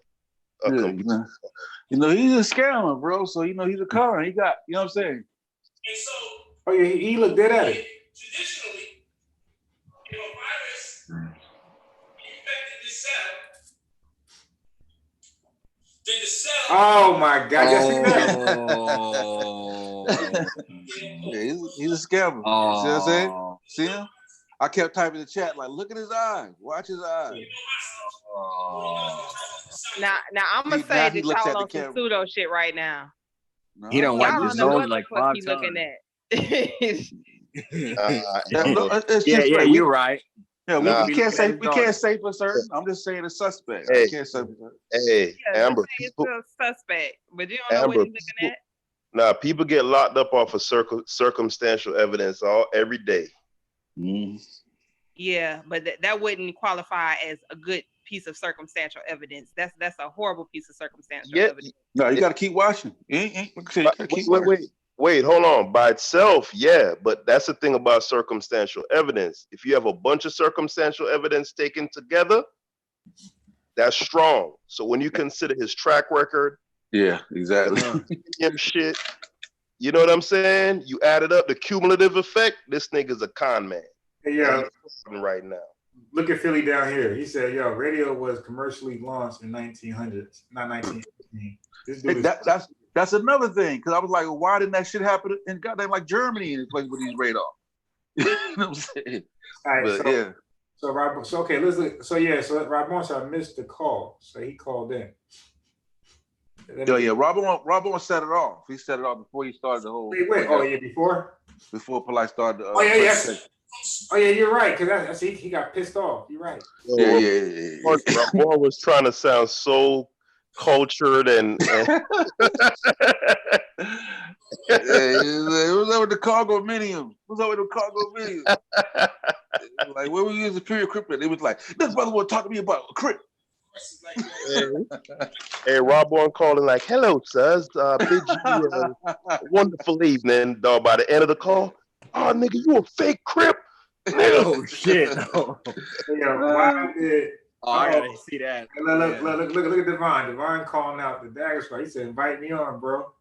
He's a scammer, bro. So he's a con. He got, you know what I'm saying? And so, oh yeah, he looked dead at it. Traditionally, if a virus infected this cell, Then the cell. Oh my God! Yes, Yeah, he's a scammer. You see what I'm saying? See him? I kept typing in the chat like, look at his eyes. Watch his eyes. Now I'm gonna say that looks y'all at the on some camera. pseudo shit right now. No, He don't wipe Y'all his don't know nose what like the fuck 5 he times. looking at. It's Yeah, just like you're right. Yeah, Nah. we can't say for certain. I'm just saying it's suspect. Hey. I can't say for certain. Hey, Yeah, Amber. just say it's People, a suspect, but you don't know what Amber. he's looking at. Nah, people get locked up off of circumstantial evidence every day. Yeah, but that wouldn't qualify as a good piece of circumstantial evidence. That's a horrible piece of circumstantial evidence. No, you got to keep watching. Wait, hold on. By itself, yeah, but that's the thing about circumstantial evidence. If you have a bunch of circumstantial evidence taken together, that's strong. So when you consider his track record, yeah, exactly. Shit, you know what I'm saying? You add it up, the cumulative effect. This nigga's a con man. Hey, yo, right now. Look at Philly down here. He said, "Yo, radio was commercially launched in 1900s, not 1918." This dude That's another thing, because I was like, well, why didn't that shit happen in goddamn like Germany in place with these radar? You know what I'm saying? All right, but yeah. So Rob, so okay, let's look. So Rob Morris, I missed the call, so he called in. Yeah, Robert set it off. He set it off before he started the whole. Wait, oh yeah, before Polite started. Oh yeah, you're right. Because I see he got pissed off. You're right. Yeah. Ramon was trying to sound so cultured and it was over the cargo minium. Like, where we use the period crypto? It was like, this brother want to talk to me about crypto. Hey, Rob Warren calling like, hello, sirs. Bid you wonderful evening. Dog, by the end of the call, oh, nigga, you a fake Crip? Oh, shit. No. Why did... I gotta see that. Look at Devon. Devon calling out the Dagger Squad. He said, invite me on, bro.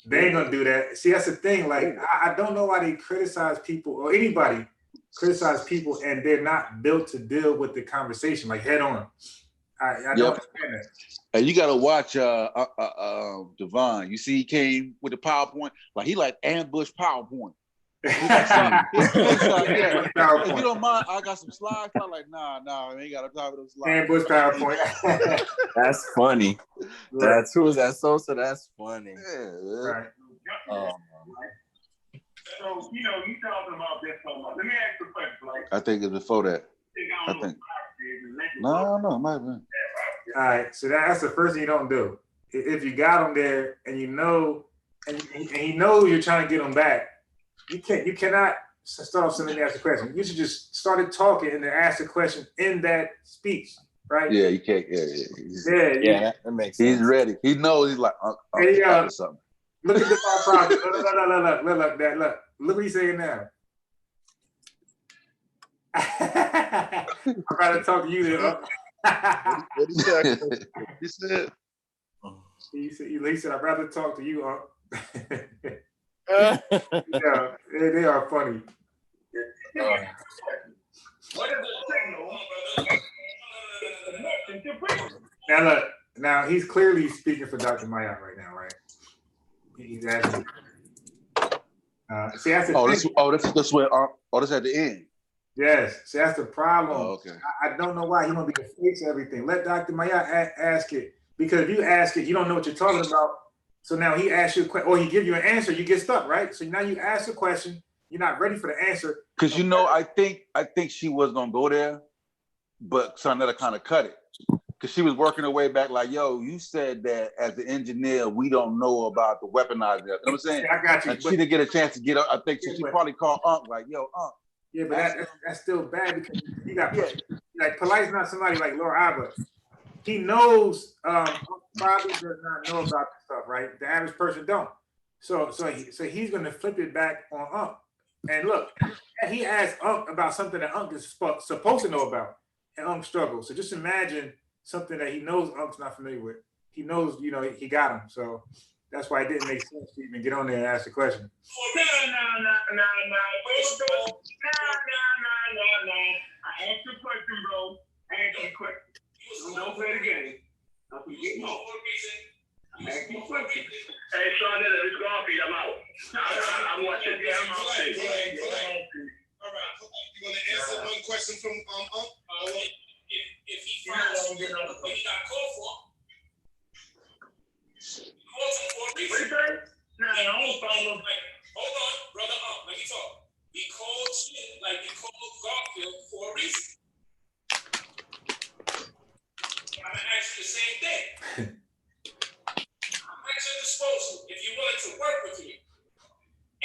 They ain't gonna do that. See, that's the thing. Like, I don't know why they criticize people or anybody criticize people and they're not built to deal with the conversation, like head on. I don't understand that. And you gotta watch Devon. You see, he came with the PowerPoint, like he like ambush PowerPoint. If you don't mind, I got some slides. I'm like, nah, I ain't got time for those slides. Ambush PowerPoint. That's funny. That's who is that Sosa? That's funny. Yeah. Right. So, you talking about this so much. Let me ask you a question, Blake. I think it's before that. I think. No, it might have been. All right, so that's the first thing you don't do. If you got him there and you know, and he knows you're trying to get him back, you cannot start off something and ask a question. You should just start talking and then ask the question in that speech, right? Yeah, you can't. Yeah, that makes sense. He's ready. He knows. He's like, hey, something. Look at the problem. Look what he's saying now. I'm trying to talk to you. What did he say? He said, I'd rather talk to you. Yeah, they are funny. What is the signal? Now he's clearly speaking for Dr. Mayotte right now, right? He's asking. See, that's the this way. This at the end. Yes, see, that's the problem. Oh, okay. I don't know why he want to be the face of everything. Let Dr. Mayotte ask it, because if you ask it, you don't know what you're talking about. So now he asks you a question, or he gives you an answer, you get stuck, right? So now you ask a question, you're not ready for the answer. Because I think she was gonna go there, but Sonetta kind of cut it. Because she was working her way back, like, yo, you said that as the engineer, we don't know about the weaponized. You know what I'm saying? I got you. And she didn't get a chance to get up. I think she probably called Unc, like, yo, Unc. Yeah, but that's still bad, because you got like Polite's not somebody like Laura Abba. He knows probably does not know about this stuff, right? The average person don't. So he's gonna flip it back on Unc. And look, he asked Unc about something that Unc is supposed to know about, and Unc struggles. So just imagine something that he knows Unc's not familiar with. He knows, he got him. So that's why it didn't make sense to even get on there and ask the question. No. I asked you a question, bro. I asked you a question. Don't play the game. I'm forgetting. All right, you want to answer one question from if he follows what he got called for, called him for a reason. Nah, I don't follow. Hold on, brother. Let me talk. We called shit like we called Garfield for a reason. I'm gonna ask you the same thing. I'm at your disposal if you're willing to work with me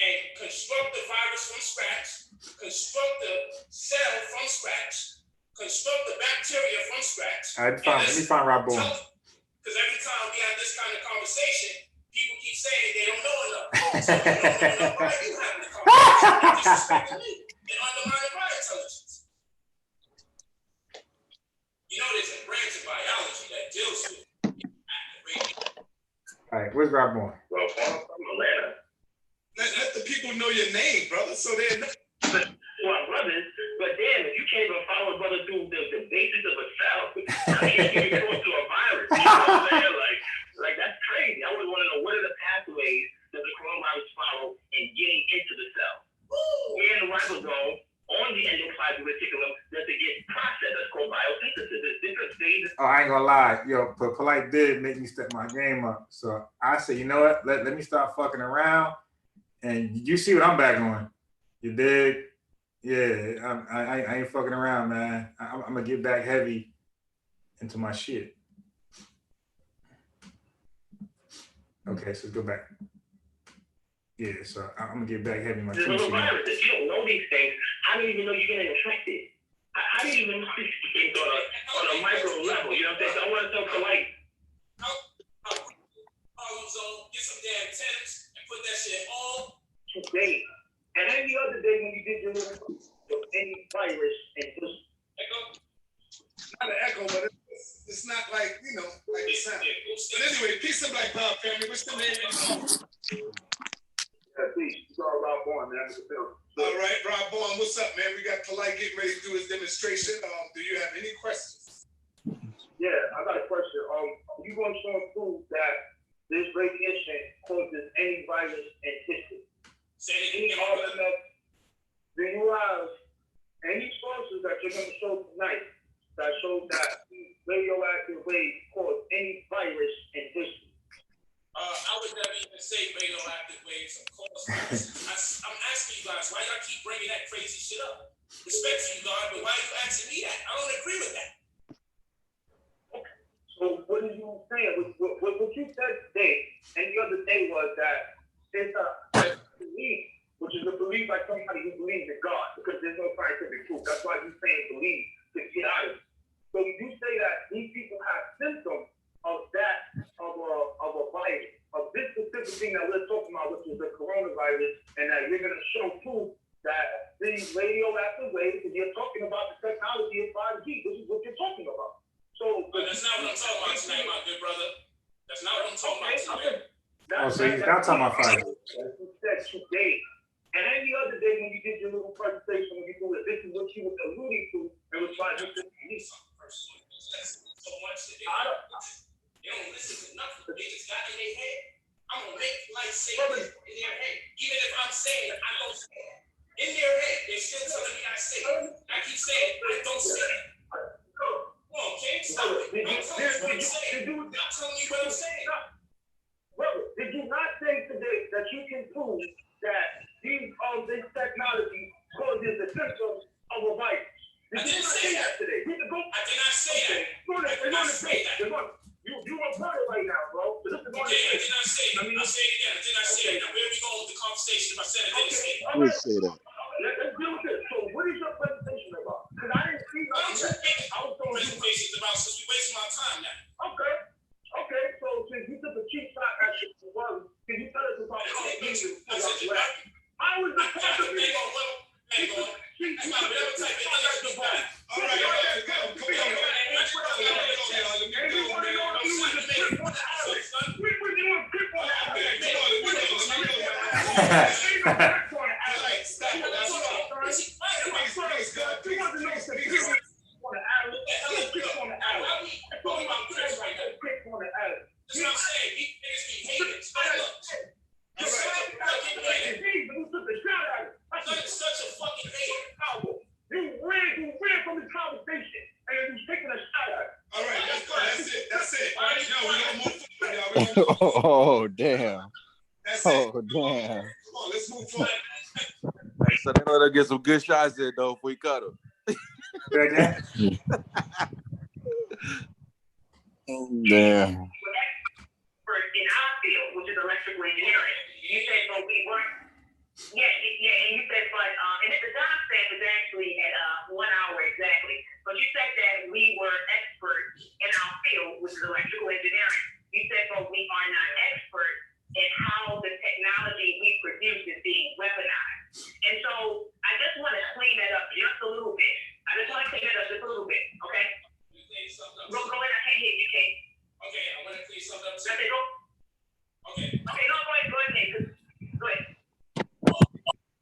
and construct the virus from scratch, construct the cell from scratch, construct the bacteria from scratch. Let me find Rob Bowen. Because every time we have this kind of conversation, people keep saying they don't know enough. So you don't know enough. Why are you having the conversation? You're disrespecting me and undermining my intelligence. You know, there's a branch of biology that deals with active. All right, where's Rob Bowen? Well, I'm from Atlanta. Let the people know your name, brother, so they know. Well, brothers, but damn, if you can't even follow brother through the basics of a cell, how can you get close to a virus? You know what I'm saying? Like that's crazy. I would want to know what are the pathways that the coronavirus follow in getting into the cell. Where in the ribosome on the endoplasmic reticulum does it get processed? That's called biosynthesis. There's different stages. Oh, I ain't gonna lie, yo, but Polite did make me step my game up. So I said, you know what? Let me stop fucking around, and you see what I'm back on. You dig? Yeah, I ain't fucking around, man. I'm gonna get back heavy into my shit. Okay, so let's go back. Yeah, so I'm gonna get back heavy in my There's shit. no virus. If you don't know these things, how do you even know you're getting infected? How do you even know these things on a micro level? You know what I'm saying? So I want to talk to like Harlem Zone, get some damn tenants and put that shit on. today. And any other day when you did your little any virus and just Not an echo, but it's not like, you know, like it sounds. But anyway, peace and black power, family. What's the name? Peace. It's all Rob Bowen, man. All right, Rob Bowen, what's up, man? We got Polite getting ready to do his demonstration. Do you have any questions? Yeah, I got a question. You going to prove that this radiation causes any virus in history? Do you have any sources that you're going to show tonight that shows that these radioactive waves cause any virus in history? I would never even say radioactive waves, of course. I'm asking you guys, why y'all keep bringing that crazy shit up? Respect to you, God, but why are you asking me that? I don't agree with that. Okay. So what are you saying? What you said today and the other day was that it's a belief, which is a belief by somebody who believes in God, because there's no scientific proof. That's why you're saying believe to get out of it. So you say that these people have symptoms of a virus, of this specific thing that we're talking about, which is the coronavirus, and that you're going to show proof that these radioactive waves, and you're talking about the technology of 5G, this is what you're talking about. So that's not what I'm talking about tonight, my good brother. That's not what I'm talking about tonight. So he's not talking about 5G. You said today. And any other day when you did your little presentation, when you do it, this is what you were alluding to, and was trying to do so much that they don't listen to nothing. They just got in their head. I'm gonna make life say it in their head. Even if I'm saying it, I don't say it. In their head, they're still telling me I say it. I keep saying I don't say it. Come on, King, stop it. I'm telling you what I'm saying. I'm telling you what I'm saying. Brother, did you not say today that you can prove that this technology causes the symptoms of a virus? I didn't say that today. I did not say that. I did not say that. You reported right now, bro. So this is okay, I did not say that. I'll say it again. I did not say it. Now, where are we going with the conversation if I said I didn't say it? Who say that? Let's deal with this. So what is your presentation about? Because I didn't see presentations about, since we wasting my time now. Okay, so since you took a cheap shot at your world, can you tell us about how you I was the president. Hang on. Whatever type of industry you got. All right, come on. Oh damn. That's Oh it. damn. Come on, let's move forward. Hey, so they know they'll get some good shots in though if we cut them. Again? Damn. Expert in our field, which is electrical engineering. You said, but we weren't. Yeah, and you said, but and the timestamp is actually at 1 hour exactly. But you said that we were experts in our field, which is electrical engineering. You said, but we are not experts in how the technology we produce is being weaponized. And so I just want to clean that up just a little bit. I just want to clean that up just a little bit, okay? Go ahead, I can't hear you, Kate. Okay, I want to clear something up. I said, go. Okay, no, go ahead, Nate. Go ahead.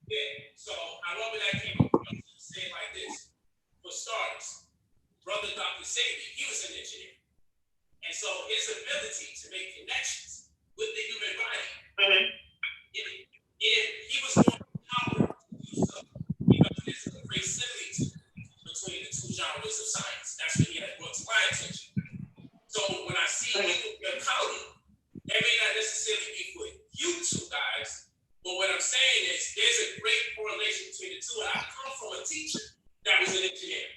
Yeah, so I love where that came from. Say it like this. For starters, Brother Dr. Sabi, he was an engineer. And so his ability to make connections with the human body, if he was more empowered to do so, because there's a great similitude between the two genres of science. That's what he had brought to my attention. So when I see your colleague, that may not necessarily be for you two guys, but what I'm saying is there's a great correlation between the two. And I come from a teacher that was an engineer.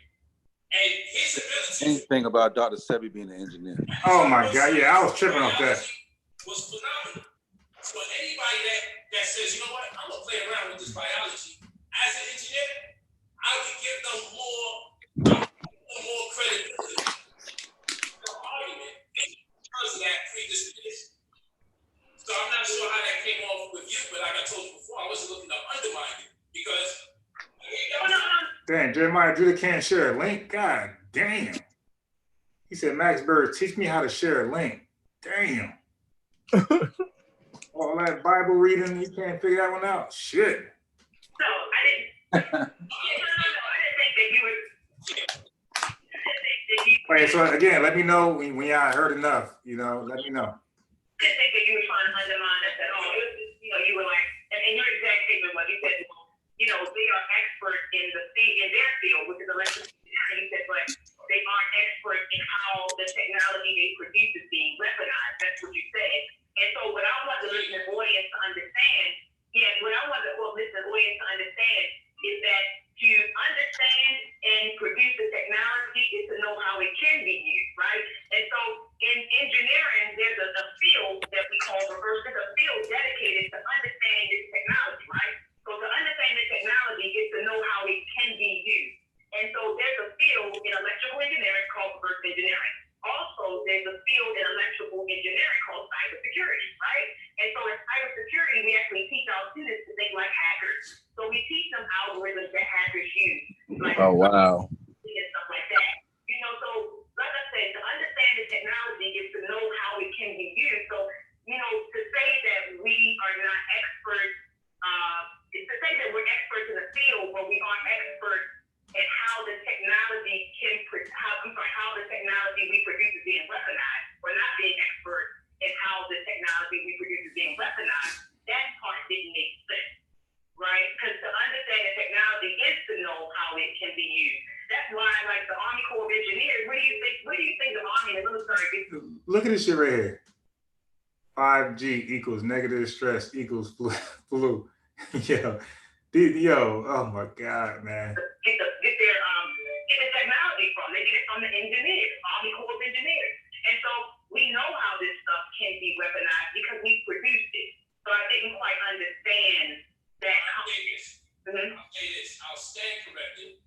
And his ability Anything about Dr. Sebi being an engineer. Oh my God, yeah, I was tripping off that. was phenomenal. So anybody that says, you know what, I'm gonna play around with this biology, as an engineer, I would give them more credibility to the argument because of that predisposition. So I'm not sure how that came off with you, but like I told you before, I wasn't looking to undermine you because Damn, Jeremiah Judah can't share a link. God damn. He said, Max Bird, teach me how to share a link. Damn. All that Bible reading, you can't figure that one out. Shit. No, I didn't. I didn't think that you were. Wait, so again, let me know when y'all heard enough. You know, let me know. I didn't think that you were trying to undermine us at all. It was just, you were like, and your exact statement was, you said, they are experts in their field, which is electrical engineering. You said, but they aren't experts in how the technology they produce is being weaponized. That's what you said. And so what I want the listening audience to understand, is that to understand and produce the technology is to know how it can be used, right? And so in engineering, there's a field that we call reverse. There's a field dedicated to understanding this technology, right? So to understand the technology is to know how it can be used. And so there's a field in electrical engineering called reverse engineering. Also, there's a field in electrical engineering called cybersecurity, right? And so in cybersecurity, we actually teach our students to think like hackers. So we teach them algorithms that hackers use. Like Oh wow. and stuff like that. So like I said, to understand the technology is to know how it can be used. So, to say that we are not experts, is to say that we're experts in the field, but we aren't experts in how the technology how the technology we produce is being weaponized. We're not being experts in how the technology we produce is being weaponized. That part didn't make sense, right? Because to understand the technology is to know how it can be used. That's why, like the Army Corps of Engineers, what do you think the Army and the military do? Look at this shit right here. 5G equals negative stress equals flu. Yo, oh my God, man. Get the technology from. They get it from the engineers, Army Corps of Engineers. And so we know how this stuff can be weaponized because we produced it. So I didn't quite understand that. I'll say this, I'll stand corrected,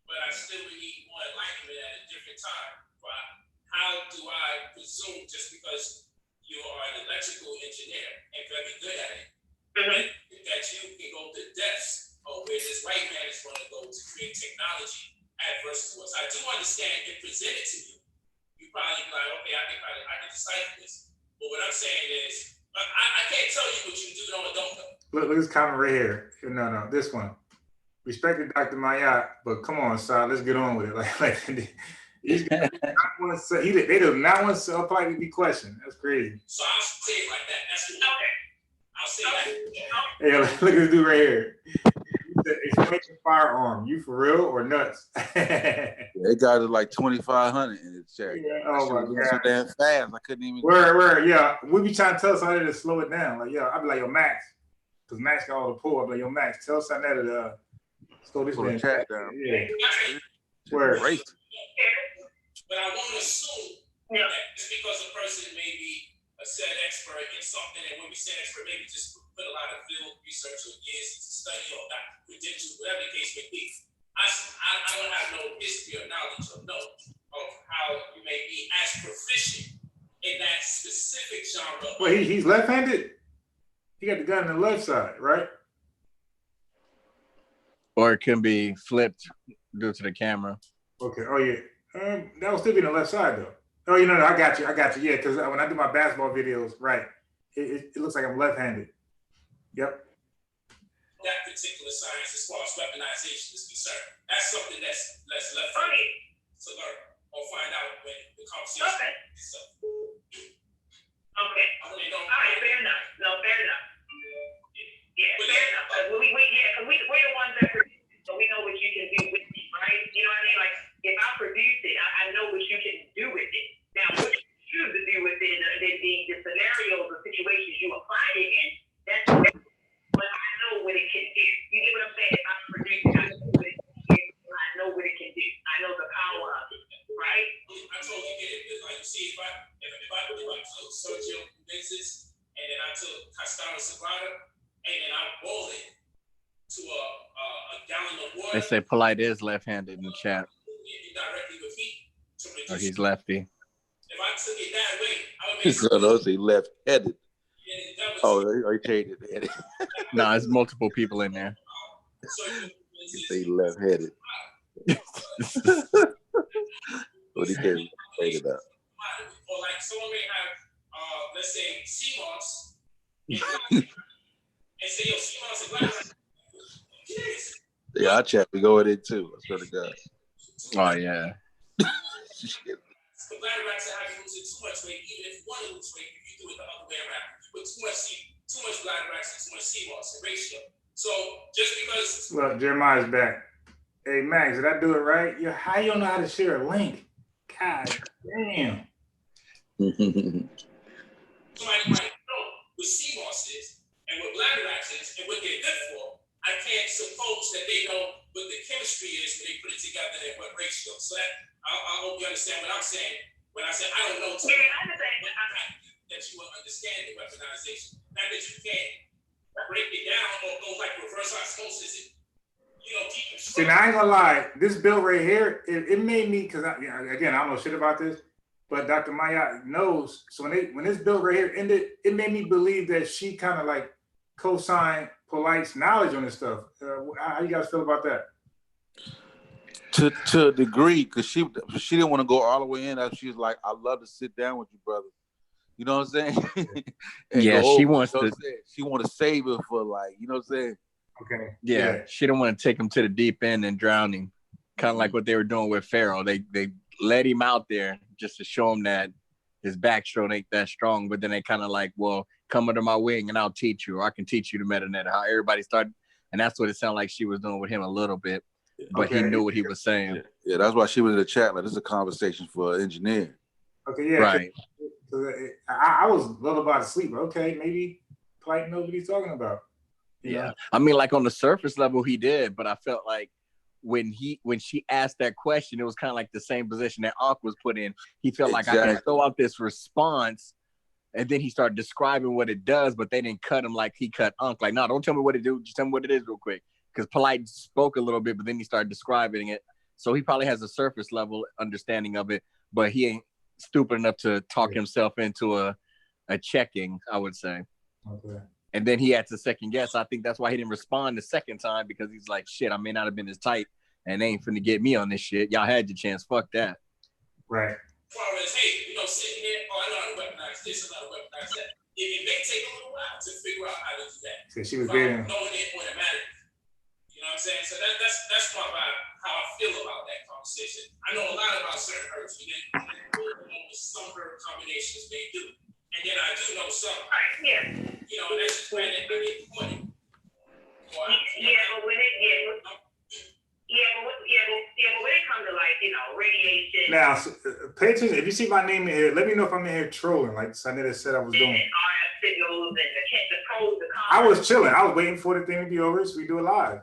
but I still would need more enlightenment at a different time. But how do I presume just because you are an electrical engineer and very good at it, that you can go to depths of where this white man is going to go to create technology adverse to us? I do understand and present it to you. You probably be like, okay, I can decipher this. But what I'm saying is, I can't tell you what you do know or don't know. Look at this comment right here. No, this one. Respected Dr. Mayat, but come on, Sal, let's get on with it. They do not want to politely be questioned. That's crazy. So I'll say it like that. That's what I'll say that. Hey, look at this dude right here. Explain the firearm. You for real or nuts? They got it like 2,500 in the chat. Yeah, oh my God. So damn fast. I couldn't even. Where? Yeah, we be trying to tell somebody to slow it down. Like, yeah, I'd be like, yo, Max, because Max got all the pull. I'd be like, yo, Max, tell something to slow this damn chat down. Yeah. Where? But I won't assume that just because a person may be a said expert in something, and when we say expert, maybe just put a lot of field research or years into study or not credentials, whatever the case may be. I don't have no history or knowledge or know of how you may be as proficient in that specific genre. Well, he's left-handed. He got the gun on the left side, right? Or it can be flipped due to the camera. Okay. Oh yeah. That will still be on the left side though. Oh, you know, I got you. Yeah, because when I do my basketball videos, right, it looks like I'm left-handed. Yep. That particular science, as far as weaponization is concerned, that's something that's left for me to learn or find out when the conversation is up. Okay. All right, fair enough. No, fair enough. Yeah, fair enough. Because we're the ones that produce it, so we know what you can do with it, right? You know what I mean? Like, if I produce it, I know what you can do with it. Now, what you choose to do with it, the scenarios, the situations you apply it in, that's what I know what it can do. You get what I'm saying? If I produce it, I know what it can do. I know the power of it, right? I totally get it. It's like, you see, if I took Sergio Mendes and then I took Castano Sagrada and then I boil it to a gallon of water. They say Polite is left-handed in the chat. Directly with heat to reduce. Or he's lefty. If I took it that way, I would make it. No, say left-headed. Oh, I changed it. No, there's multiple people in there. You say left-headed. What he can't make it up. Or like someone may have, let's say, CMOS, and say, yo, CMOS is black. Yeah, I chat. We go in it too. I swear to God. Oh yeah. The bladder racks are having losing too much weight, even if you want to lose weight, if you do it the other way around. You put too much bladder racks and too much CMOS ratio. So just because. Well, Jeremiah's back. Hey Max, did I do it right? Yeah, how you don't know how to share a link? God damn. Somebody might know what CMOS is and what bladder racks is and what they're good for. I can't suppose that they know what the chemistry is when they put it together and what ratio. So that I hope you understand what I'm saying when I say I don't know. Yeah, I understand. That you will understand the weaponization. Not that you can't break it down or go like reverse osmosis. See, now I ain't gonna lie. This bill right here, it made me, because again, I don't know shit about this, but Dr. Maya knows. So when this bill right here ended, it made me believe that she kind of like co-signed Polite's knowledge on this stuff. How you guys feel about that? To a degree, because she didn't want to go all the way in. She was like, "I'd love to sit down with you, brother." You know what I'm saying? Yeah, she wants to. She want to save it for like, you know what I'm saying? Okay. Yeah, she don't want to take him to the deep end and drown him. Kind of like what they were doing with Pharaoh. They let him out there just to show him that his backstroke ain't that strong. But then they kind of like, well, come under my wing and I'll teach you, or I can teach you the meta-net. How everybody started, and that's what it sounded like she was doing with him a little bit. But he knew what he was saying. Yeah, that's why she was in the chat. Like, this is a conversation for an engineer. Okay, yeah. Right. I was a little about to sleep. Okay, maybe Polite knows what he's talking about. Yeah. I mean, like on the surface level, he did, but I felt like when she asked that question, it was kind of like the same position that Ankh was put in. He felt like I can throw out this response, and then he started describing what it does, but they didn't cut him like he cut Ankh. Like, no, don't tell me what it do. Just tell me what it is real quick. Because Polite spoke a little bit, but then he started describing it. So he probably has a surface level understanding of it, but he ain't stupid enough to talk himself into a checking, I would say. Okay. And then he had to second guess. I think that's why he didn't respond the second time, because he's like, shit, I may not have been as tight, and they ain't finna get me on this shit. Y'all had your chance. Fuck that. Right. As far as, hey, sitting there, I know how to weaponize this, I know how to weaponize that. It may take a little while to figure out how to do that. So she was being knowing it automatically. You know what I'm saying? So that's my vibe, how I feel about that conversation. I know a lot about certain herbs. We didn't know some herb combinations may do. And then I do know some. Yeah. You know, and that's just when I get the money. Yeah, but when it now, pay attention. If you see my name in here, let me know if I'm in here trolling, like Sanetta said I was doing. I was chilling. I was waiting for the thing to be over so we do it live.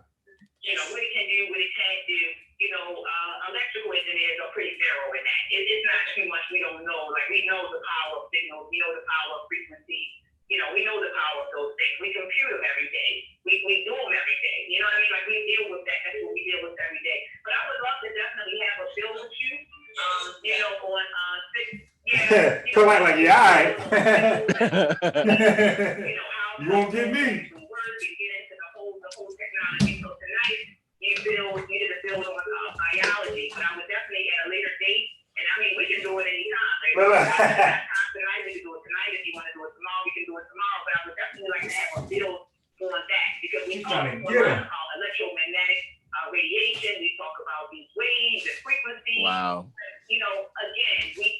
You know, what it can do, what it can't do. You know, electrical engineers are pretty thorough in that. It's not too much we don't know. Like, we know the power of signals. We know the power of frequency. You know, we know the power of those things. We compute them every day. We do them every day. You know what I mean? Like, we deal with that. That's what we deal with every day. But I would love to definitely have a bill with you, you know, on Put like yeah, all right. You won't get me. Technology. So tonight you did a build on biology, but I would definitely at a later date, and I mean we can do it anytime. Right? Tonight we can do it tonight. If you want to do it tomorrow, we can do it tomorrow. But I would definitely like to have a build on that because we talk about electromagnetic radiation. We talk about these waves and frequencies. Wow. You know, again, we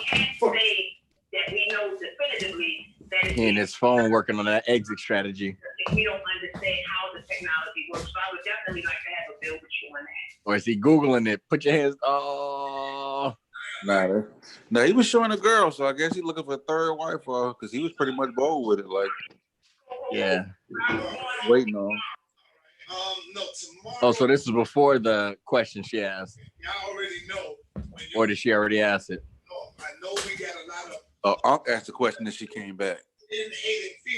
can't say that we know definitively that He and his phone working on that exit strategy. if we don't understand how the technology works. So I would definitely like to have a bill with you on that. Or is he Googling it? Put your hands. Oh. Nah, he was showing a girl, so I guess he's looking for a third wife for her because he was pretty much bold with it. Like, yeah. Waiting on. No, tomorrow. Oh, so this is before the question she asked. Y'all already know. Or did she already ask it? I know we got a lot of Unc asked the question and she came back.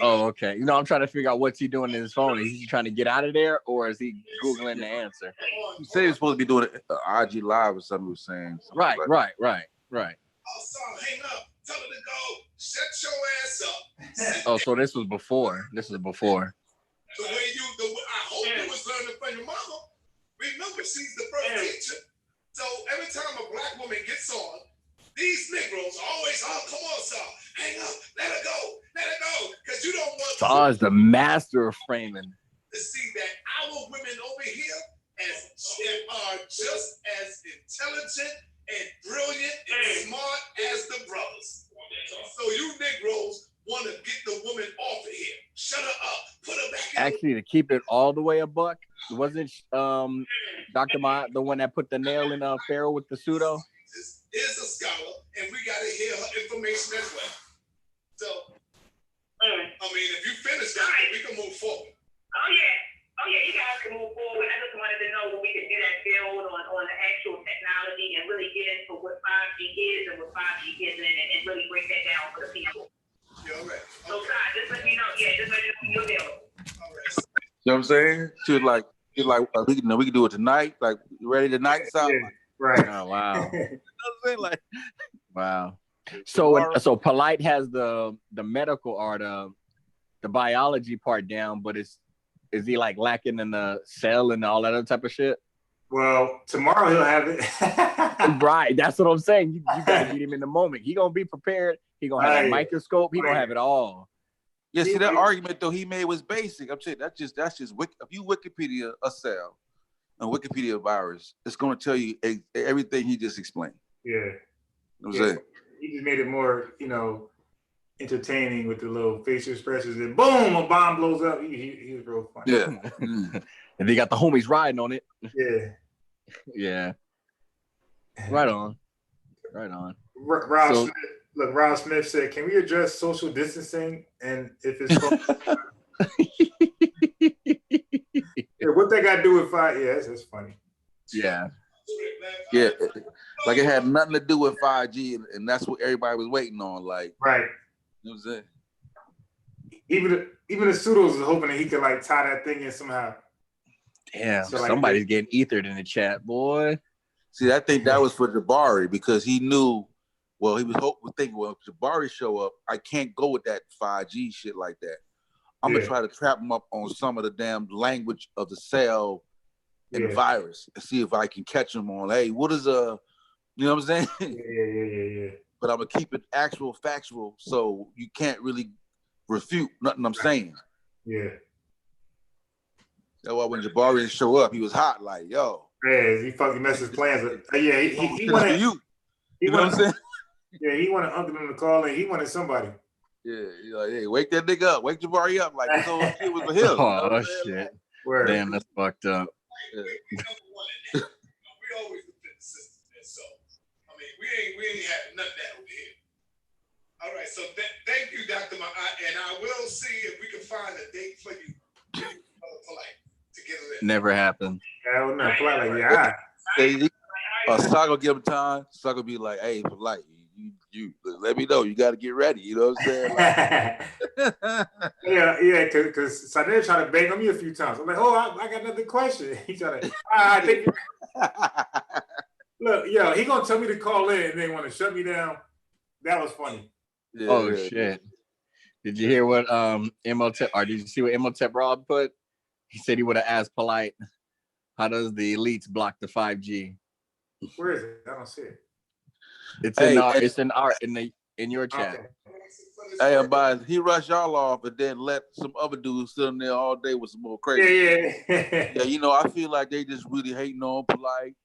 Oh, okay. You know, I'm trying to figure out what's he doing in his phone. Is he trying to get out of there, or is he Googling the answer? He said he was supposed to be doing IG live or something. He was saying. Right. Also, hang up. Tell her to go. Shut your ass up. Oh, so this was before. The way I hope you was learning from your mama. Remember, she's the first teacher. So every time a black woman gets on, these Negroes always, oh, come on, Saw, hang up, let her go, because you don't want Saw is the master of framing. to see that our women over here are just as intelligent and brilliant and smart as the brothers. So you Negroes want to get the woman off of here. Shut her up. Put her back in. Actually, to keep it all the way a buck, wasn't Dr. Ma the one that put the nail in Pharaoh with the pseudo? Is a scholar, and we got to hear her information as well. So, I mean, if you finish that, we can move forward. Oh yeah, you guys can move forward. I just wanted to know when we could do that build on the actual technology and really get into what 5G is and what 5G isn't, and really break that down for the people. Yeah, all right. So, Todd, just let me know. Yeah, just let me know when you're available. All right. You know what I'm saying? She was like, we can do it tonight. Like, you ready tonight? Yeah, right. Oh wow. Like, wow. So Polite has the medical or the biology part down, but is he like lacking in the cell and all that other type of shit? Well, tomorrow he'll have it. Right. That's what I'm saying. You gotta meet him in the moment. He gonna be prepared. He gonna have a microscope. He gonna have it all. Yeah, see that argument though he made was basic. I'm saying that's just if you Wikipedia a cell and Wikipedia a virus, it's gonna tell you everything he just explained. Yeah. You know what I'm saying? He just made it more, entertaining with the little facial expressions, and boom, a bomb blows up. He was real funny. Yeah. And they got the homies riding on it. Yeah. Yeah. Right on. Rob Smith said, "Can we address social distancing and if it's what they got to do with 5G?" Yeah, that's funny. Yeah. Yeah, like it had nothing to do with 5G, and that's what everybody was waiting on. Like, right. You know what I'm saying? Even the pseudos is hoping that he could like tie that thing in somehow. Damn, so somebody's getting ethered in the chat, boy. See, I think that was for Jabari because he knew. Well, he was thinking, well, if Jabari show up, I can't go with that 5G shit like that. I'm gonna try to trap him up on some of the damn language of the cell and the virus and see if I can catch him on. Hey, what is you know what I'm saying? Yeah. But I'm gonna keep it actual, factual, so you can't really refute nothing I'm saying. Yeah. That's why when Jabari didn't show up, he was hot, like, yo. Yeah, he fucking messed his plans up. Yeah, he wanted you. You know what I'm saying? Yeah, he wanted Uncle to call and he wanted somebody. Yeah, he's like, hey, wake that nigga up, wake Jabari up, like this whole shit was for him. Oh shit! Word. Damn, that's fucked up. We always look at the system, and so I we ain't had none of that over here. All right, so thank you, Dr. And I will see if we can find a date for you, Polite, to get it in. Never happened. Yeah, well, no, Polite like, yeah. Saga give him time. Saga be like, hey, Polite, you let me know. You got to get ready. You know what I'm saying? Like, yeah, because Sadeh tried to bang on me a few times. I'm like, oh, I got another question. He tried to, I think. Look, yo, he gonna tell me to call in and then want to shut me down. That was funny. Yeah, oh shit! Did you hear what Imhotep, or did you see what Imhotep Rob put? He said he would have asked Polite, "How does the elites block the 5G?" Where is it? I don't see it. It's in your chat. Okay. Hey, but he rushed y'all off and then let some other dudes sit in there all day with some more crazy. Yeah. You know, I feel like they just really hating on Polite.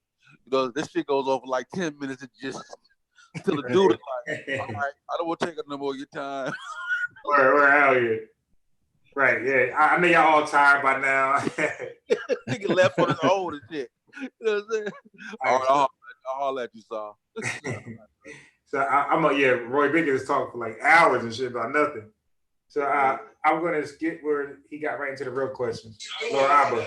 You know, this shit goes on for like 10 minutes and just till the dude is like, all right, I don't want to take up no more of your time. We're out here. Right, yeah. I know y'all all tired by now. Nigga left on his own and shit. You know what I'm saying? All right, I'll let you, Saul. So Roy Biggett is talking for like hours and shit about nothing. So I'm going to skip where he got right into the real questions. Lord Abba.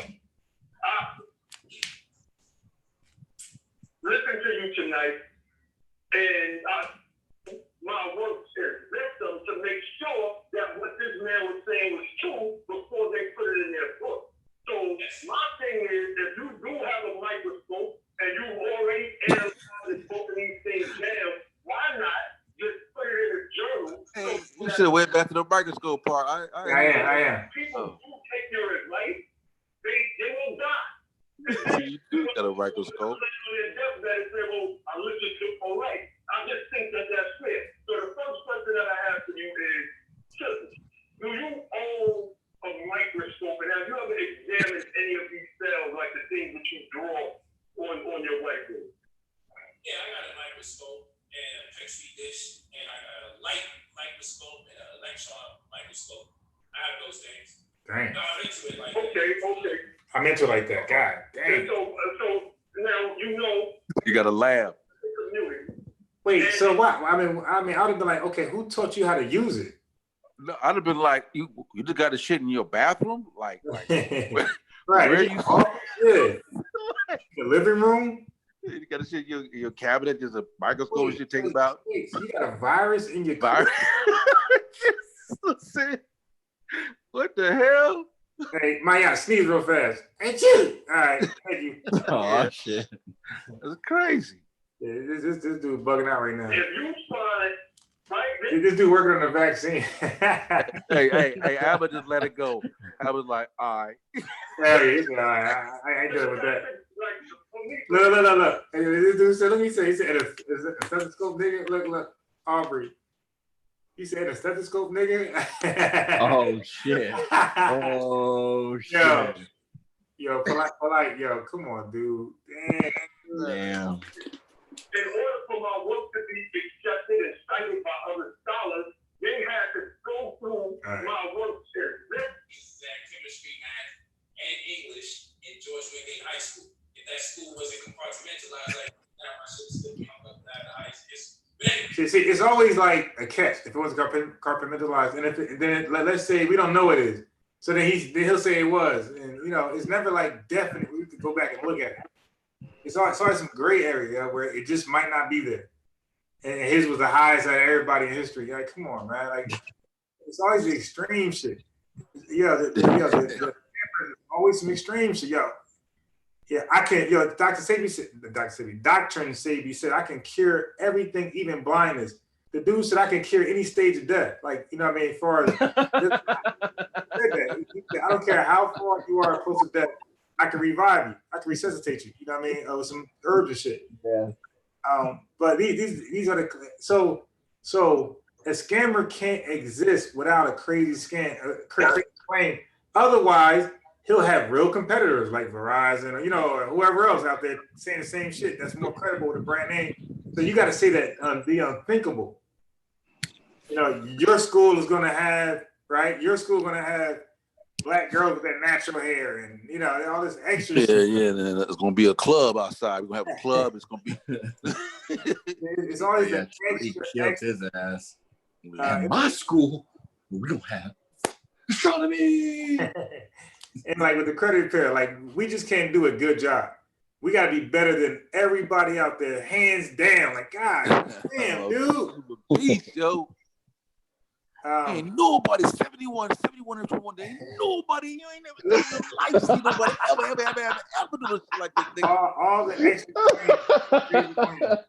Listen to you tonight, and my work is victim to make sure that what this man was saying was true before they put it in their book. So my thing is, if you do have a microscope and you already analyzed both of these things down, why not just put it in a journal? Hey, you should have went back to the microscope part. I am. People who take your advice, they will die. You do got a microscope. I listen to Polite. I just think that that's fair. So the first question that I have for you is, do you own a microscope, and have you ever examined any of these cells, like the things that you draw on your whiteboard? Yeah, I got a microscope and a Petri dish, and I got a light microscope and an electron microscope. I have those things. Dang. No, I'm into it like Okay. I'm into it like that. God dang. So now you know. You got a lab. Wait, so what? I mean, I would have been like, okay, who taught you how to use it? No, I'd have been like, you just got the shit in your bathroom? Like right. Where you the living room? You got the shit in your cabinet, there's a microscope you take about. So you got a virus in your virus? What the hell? Hey, Maya, sneeze real fast. Ain't you? All right, thank you. Oh, shit. That's crazy. Yeah, this dude bugging out right now. If you find, this dude working on the vaccine. hey, Abba just let it go. I was like, all right. Hey, all right. I ain't dealing with that. Look. Hey, this dude said, let me say, he said, is a stethoscope nigga? Look, Aubrey. He said a stethoscope nigga. Oh shit. Oh shit. Yo, polite, yo, come on, dude. Damn. In order for my work to be accepted and cited by other scholars, they had to go through my work series. Chemistry, math, and English in George Wingate High School. If that school wasn't compartmentalized like that, I should still be on the high school. See, it's always like a catch if it wasn't compartmentalized, and then let's say we don't know what it is, so then he'll say it was, and it's never like definite. We have to go back and look at it. It's always some gray area where it just might not be there, and his was the highest out of everybody in history. Like, come on, man! Like, it's always the extreme shit. There's always some extreme shit, yo. Yeah, I can. Dr. Sabi said I can cure everything, even blindness. The dude said I can cure any stage of death. Like, you know what I mean? As far as I don't care how far you are close to death, I can revive you. I can resuscitate you. You know what I mean? With some herbs and shit. Yeah. But these are the so a scammer can't exist without a crazy crazy claim. Otherwise, he'll have real competitors like Verizon or whoever else out there saying the same shit that's more credible with a brand name. So you got to say that the unthinkable. Your school is going to have, right? Your school is going to have black girls with that natural hair and, all this extra shit. Yeah. There's going to be a club outside. We're going to have a club. It's going to be It's always Yeah, the he extra, killed extra. his ass. Uh, In my school, we don't have astronomy. And like with the credit repair, like we just can't do a good job. We gotta be better than everybody out there, hands down. Like, God damn, dude. Beast, yo. Ain't nobody 71 and 21. There ain't nobody, you ain't never in your life see nobody ever do this shit like this, nigga. All the extra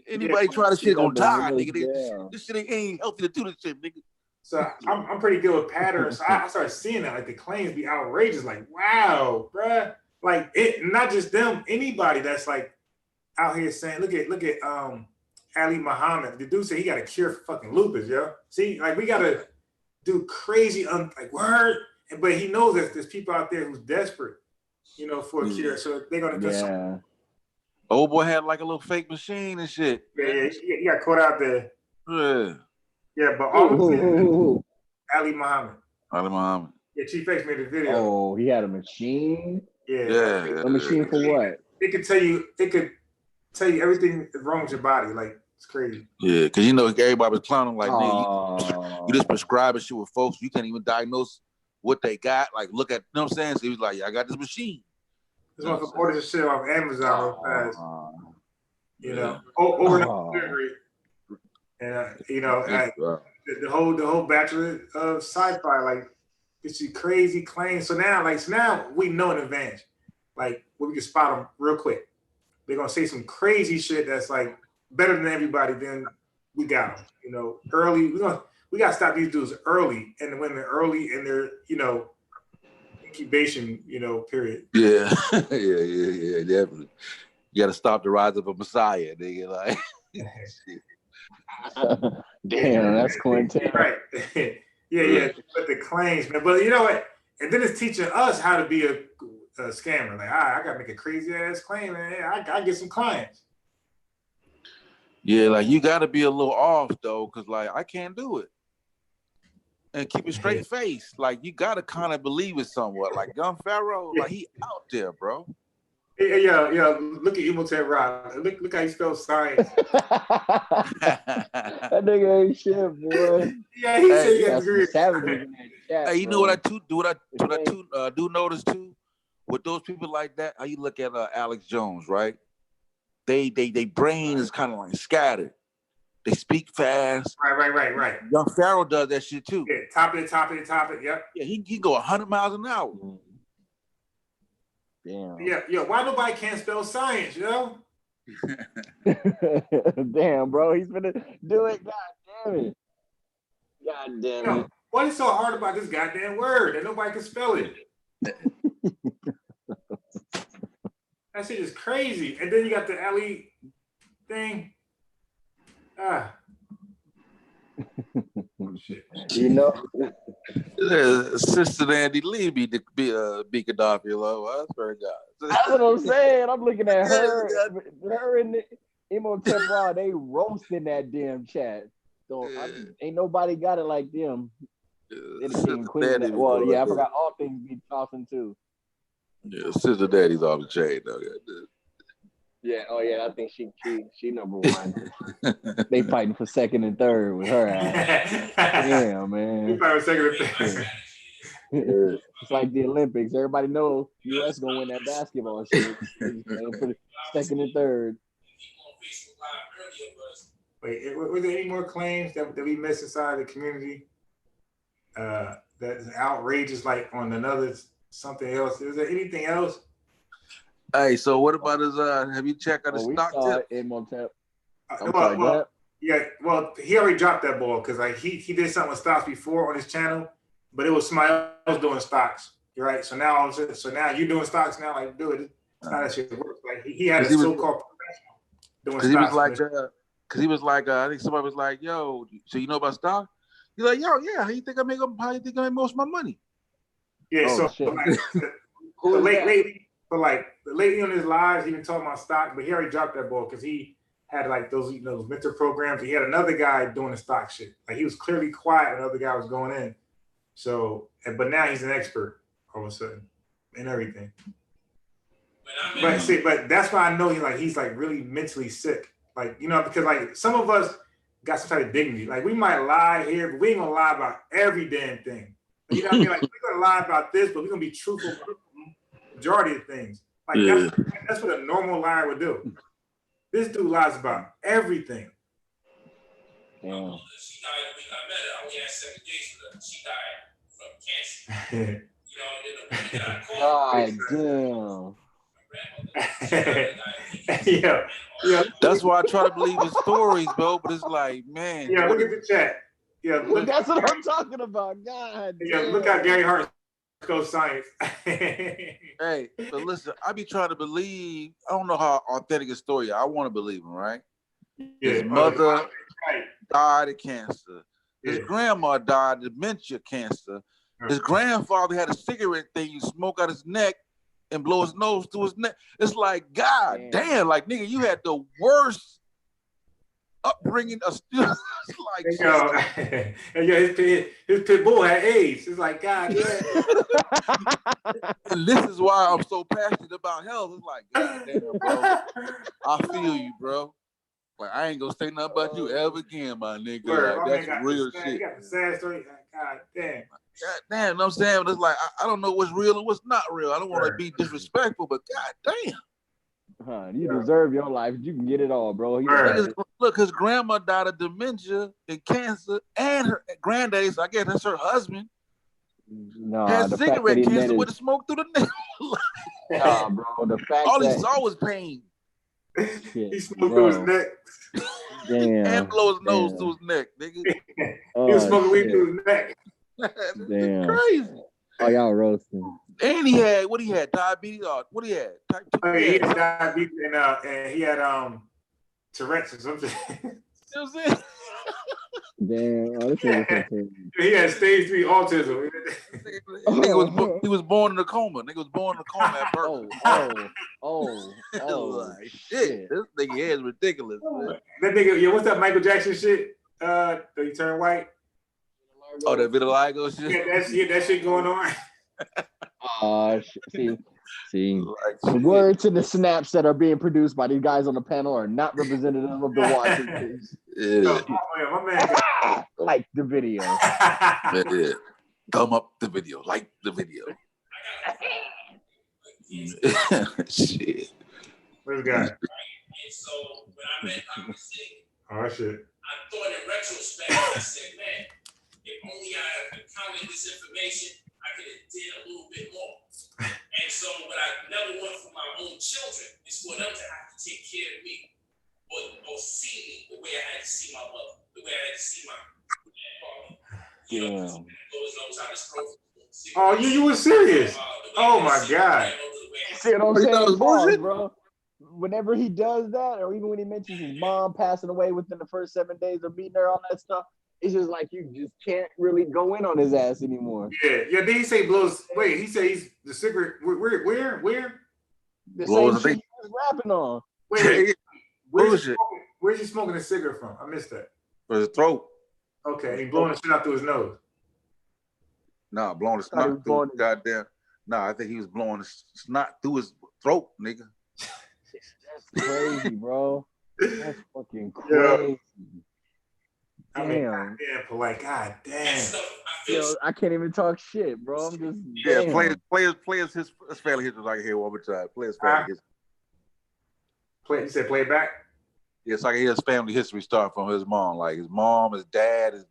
Anybody try this shit gonna die, Really nigga. This shit ain't healthy to do this shit, nigga. So I'm pretty good with patterns. So I started seeing that, like the claims be outrageous. Like, wow, bruh. Like it, not just them, anybody that's like out here saying, look at Ali Muhammad. The dude said he got a cure for fucking lupus, yo. See, like we gotta do crazy like word, but he knows that there's people out there who's desperate, you know, for a cure. So they're gonna Yeah. Old boy had like a little fake machine and shit. Yeah, he got caught out there. Yeah. Yeah, but all Ali Muhammad. Ali Muhammad. Yeah, Chief X made a video. Oh, he had a machine? Yeah. A machine for what? It could tell you everything that's wrong with your body. Like, it's crazy. Yeah, because you know everybody was clowning like, nigga, you just prescribing shit with folks. You can't even diagnose what they got. Like, look at, you know what I'm saying? So he was like, yeah, I got this machine. This motherfucker orders this shit off Amazon real fast. You know, overnight delivery. And you know, the whole bachelor of sci-fi, like it's a crazy claim. So now we know in advance, like we can spot them real quick. They're gonna say some crazy shit that's like better than everybody. Then we got them. You know, early. We gotta stop these dudes early and the women early in their incubation period. Yeah, yeah, definitely. You got to stop the rise of a messiah, nigga. Like, damn, that's Quentin. Right. yeah. But the claims, man. But you know what? And then it's teaching us how to be a scammer. Like, I gotta make a crazy ass claim, man. I get some clients. Yeah, like you got to be a little off though, because like I can't do it. And keep a straight face. Like you gotta kind of believe it somewhat. Like Young Pharaoh, like he out there, bro. Yeah. Look at Imhotep Ra. Look how he spells science. That nigga ain't shit, boy. Yeah, he said he got some savages in that chat. Hey, you know what I do notice too? With those people like that, how you look at Alex Jones, right? They brain is kind of like scattered. They speak fast. Right. Young Pharaoh does that shit too. Yeah, top it. Yep. Yeah, he go 100 miles an hour. Damn. Yeah. Why nobody can't spell science, yo? Damn, bro. He's gonna do it. God damn it. What is so hard about this goddamn word that nobody can spell it? That shit is crazy. And then you got the Ali thing. You know, Sister Andy Lee be Gaddafi, I swear to God. That's what I'm saying. I'm looking at her and Imhotep Ra, they roasting that damn chat. So ain't nobody got it like them. They're the king and queen. Well, yeah, I forgot all things be tossing too. Yeah, Sister Daddy's off the chain though. Yeah, I think she number one. They fighting for second and third with her ass. Damn, man. We fighting for second and third. It's like the Olympics. Everybody knows U.S. gonna win that basketball shit. Put second and third. Wait, were there any more claims that we missed inside the community? That's outrageous, like on another something else. Is there anything else? Hey, so what about his? Have you checked out his stock tip? Well, he already dropped that ball because like he did something with stocks before on his channel, but it was somebody else doing stocks. You're right. So now you're doing stocks now. Like, dude, it's not that shit works. Like he had a so-called professional doing stocks. Because he was like, I think somebody was like, "Yo, so you know about stock?" He's like, "Yo, yeah. How you think I make most of my money?" Yeah. Lately on his lives, he been talking about stock, but he already dropped that ball because he had like those mentor programs. He had another guy doing the stock shit. Like he was clearly quiet when the other guy was going in. So, but now he's an expert all of a sudden in everything. When but that's why I know he's like really mentally sick. Like, you know, because like some of us got some type of dignity. Like we might lie here, but we ain't gonna lie about every damn thing. You know what I mean? Like we're gonna lie about this, but we're gonna be truthful about the majority of things. Like that's what a normal liar would do. This dude lies about everything. She died the week I met her. I only had 7 days with her. She died from cancer. You know, and then the woman that I called. Yeah. That's why I try to believe his stories, bro. But it's like, man. Yeah, look at the chat. Yeah, look, that's what I'm talking about. God. Yeah, look how Gary Hart goes science. Hey, but listen, I be trying to believe. I don't know how authentic his story is. I want to believe him, right? His mother died of cancer. His grandma died of dementia cancer. His grandfather had a cigarette thing you smoke out his neck and blow his nose through his neck. It's like, God damn, like nigga, you had the worst upbringing of students. Like, his pit bull had AIDS. It's like, God damn. And this is why I'm so passionate about health. It's like, God damn, bro. I feel you, bro. Like, I ain't gonna say nothing about you ever again, my nigga. Like, that's real shit. You got the sad story. God damn. God damn, you know what I'm saying? But it's like, I don't know what's real and what's not real. I don't want to be disrespectful, but God damn. You deserve your life. You can get it all, bro. Look, his grandma died of dementia and cancer, and her granddaddy, so I guess that's her husband, had cigarette cancer with the smoke through the neck. Nah, bro. The fact all he saw was pain. He smoked through his neck. Damn. And blow his nose through his neck, nigga. He was smoking weed through his neck. Damn. Crazy. Oh, y'all roasting. And he had diabetes or what he had? Type 2. He had diabetes and he had Tourette's or something. You know what I'm saying? Damn. He had stage 3 autism. He was born in a coma. Nigga was born in a coma at birth. Oh, shit. This nigga is ridiculous, man. That nigga, what's that Michael Jackson shit? That he turned white? Oh, that vitiligo shit? Yeah, that shit going on. See, the words to the snaps that are being produced by these guys on the panel are not representative of the watchers. My man like the video. Yeah. Thumb up the video. Like the video. Shit. Where's the guy? And so when I met Dr. Singh, oh shit. I thought in retrospect, I said, man, if only I accounted this information, I could have did a little bit more. And so what I never want for my own children is for them to have to take care of me or see me the way I had to see my mother, the way I had to see my father. You know, knows how this program. Oh, you were serious? Oh my God. You see what I'm saying? Pause, bro. Whenever he does that, or even when he mentions his mom passing away within the first 7 days of meeting her, all that stuff, it's just like you just can't really go in on his ass anymore. Yeah. Did he say blows? Wait, he said he's the cigarette. Where? The same shit he was rapping on. Wait. Where's he smoking a cigarette from? I missed that. For his throat. Okay, he blowing the shit out through his nose. Nah, blowing the snot through his goddamn. Nah, I think he was blowing the snot through his throat, nigga. That's crazy, bro. That's fucking crazy. I mean, damn, polite. God damn. Yo, I can't even talk shit, bro. I'm just players his family history like here one more time. Players family history. You said play it back? Yeah, so I can hear his family history start from his mom, like his mom, his dad, his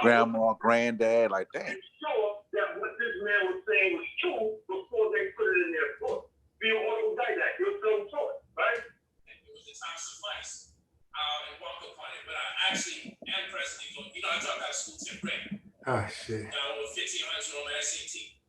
grandma, granddad, like damn. Sure that what this man was saying was true before they put it in their book. Be an autodidact, you're self-taught, right? It was the time suffice. And walk upon it, but I actually am presently doing, I dropped out of school 10th grade. Oh shit. Got over 1,500 on my SAT.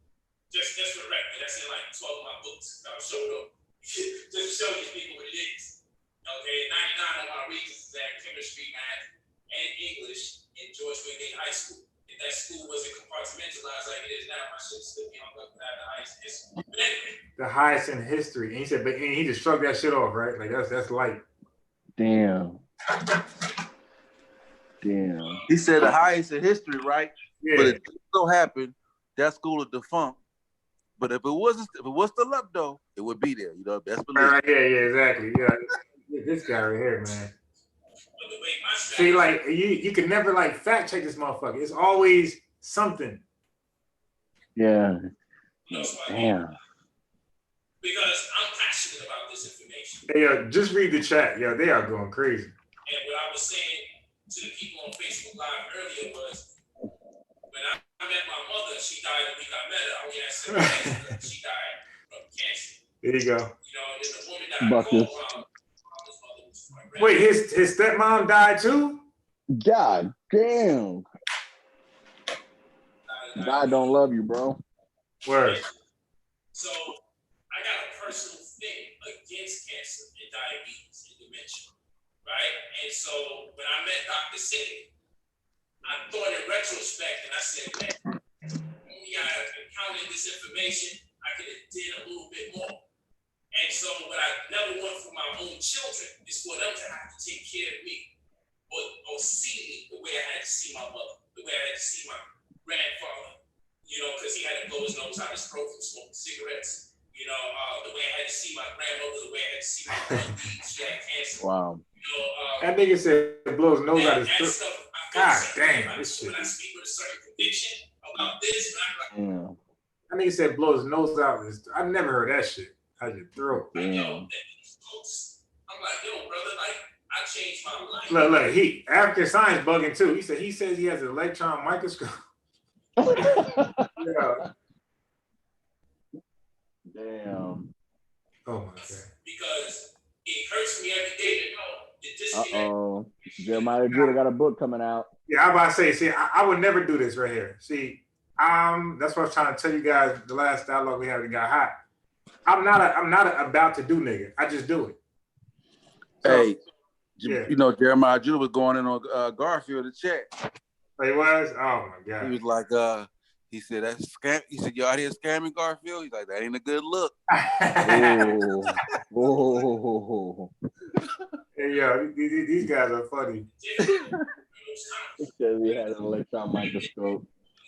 Just for the record, that's in like 12 of my books. I'm showing up. Just to show these people what it is. Okay, 99 on my reasons is that chemistry, math, and English in George Wingate High School. If that school wasn't compartmentalized like it is now, my shit still be on the highest in history. But anyway. The highest in history. And he said, but he just shrugged that shit off, right? Like that's light. Damn. He said the highest in history, right? Yeah. But it so happened that school is defunct. But if it was still up though, it would be there. You know, best believe. Right, yeah, exactly. Yeah, this guy right here, man. See, like you can never like fact check this motherfucker. It's always something. Yeah. Damn. Because I'm passionate about this information. Hey, yo, just read the chat. Yo, they are going crazy. And what I was saying to the people on Facebook Live earlier was, when I met my mother, she died the week I met her. I only had 7 days. She died from cancer. There you go. You know, and then the woman that I called Wait, his stepmom died too? God damn. God don't love you, bro. Word. So I got a personal thing against cancer and diabetes and dementia, right? And so when I met Dr. Sid, I thought in retrospect, and I said, man, only I encountered this information, I could have did a little bit more. And so what I never want for my own children is for them to have to take care of me or see me the way I had to see my mother, the way I had to see my grandfather, you know, because he had to blow his nose out his throat from smoking cigarettes, you know, the way I had to see my grandmother, the way I had to see my mother, she had cancer. Wow. You know, That nigga said blow his nose out his throat. stuff, God damn, this shit. when I speak with a certain conviction about this, and I'm like, That nigga said blow his nose out his. I never heard that shit. Out your throat. I'm like, yo, brother, like, I changed my life. Look, he African science bugging too. He says he has an electron microscope. Yeah. Damn. Oh my god. Because it hurts me every day to know that this Uh-oh. Jeremiah Judah got a book coming out. Yeah, I'm about to say, see, I would never do this right here. See, that's what I was trying to tell you guys the last dialogue we had that got hot. I'm not about to do nigga. I just do it. So, Hey, you know, Jeremiah Judah was going in on Garfield to check. He was? Oh my god. He was like, he said that's scam. He said, you out here scamming Garfield? He's like, that ain't a good look. Oh. Hey, yo, these guys are funny. He said he had an electron microscope.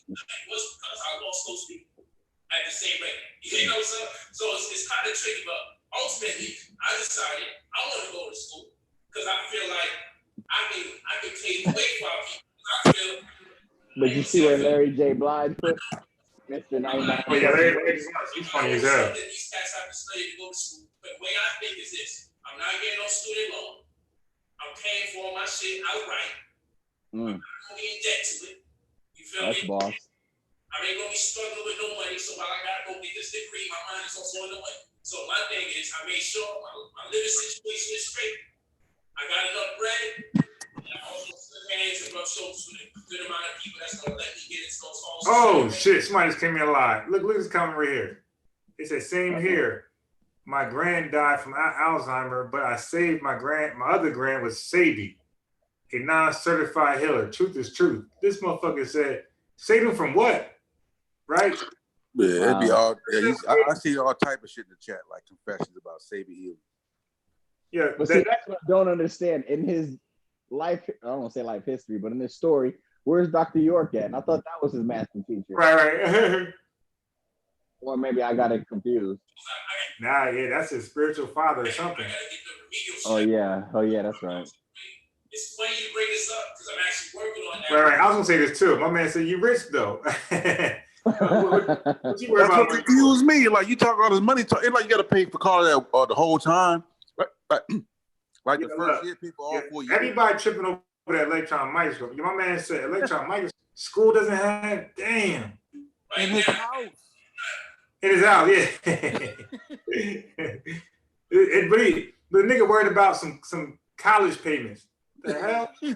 Because I lost those people at the same rate. You know, so it's kind of tricky, but ultimately, I decided I want to go to school because I feel like I can pave the way for our people. I feel. But you see where Larry J. Blige put Mr. 99? Oh yeah, Larry Blige, he's funny as hell. These cats have to study to go to school, but the way I think is this: I'm not getting no student loan. I'm paying for all my shit outright. I'm not gonna be in debt to it. You feel That's me? boss. I ain't gonna be struggling with no money, so while I gotta go get this degree, my mind is also on the money. So my thing is, I made sure my living situation is straight. I got enough bread, and I also stood hands and rub shoulders with a good amount of people that's gonna let me get into those halls. Oh shit! Somebody just came in alive. Look at this comment right here. It says, "Same here. My grand died from Alzheimer, but I saved my other grand was Sadie, a non-certified healer. Truth is truth." This motherfucker said, "Save him from what?" Right? Yeah, it'd be all. Yeah, I see all type of shit in the chat, like confessions about saving healing. Yeah, but see, that's what I don't understand. In his life, I don't want to say life history, but in this story, where's Dr. York at? And I thought that was his master teacher. Right. Or maybe I got it confused. Nah, yeah, that's his spiritual father or something. Oh yeah, that's right. It's funny you bring this up because I'm actually working on that. Right. I was gonna say this too. My man said, "You rich though." What you That's what confused me. Like you talk all this money, it's like you got to pay for calling that the whole time. Like the first year, people all 4 years. Everybody tripping over that electron microscope. My man said, "Electron microscope. School doesn't have." Damn. In his house. In his house, yeah. But the nigga worried about some college payments. The hell? Damn.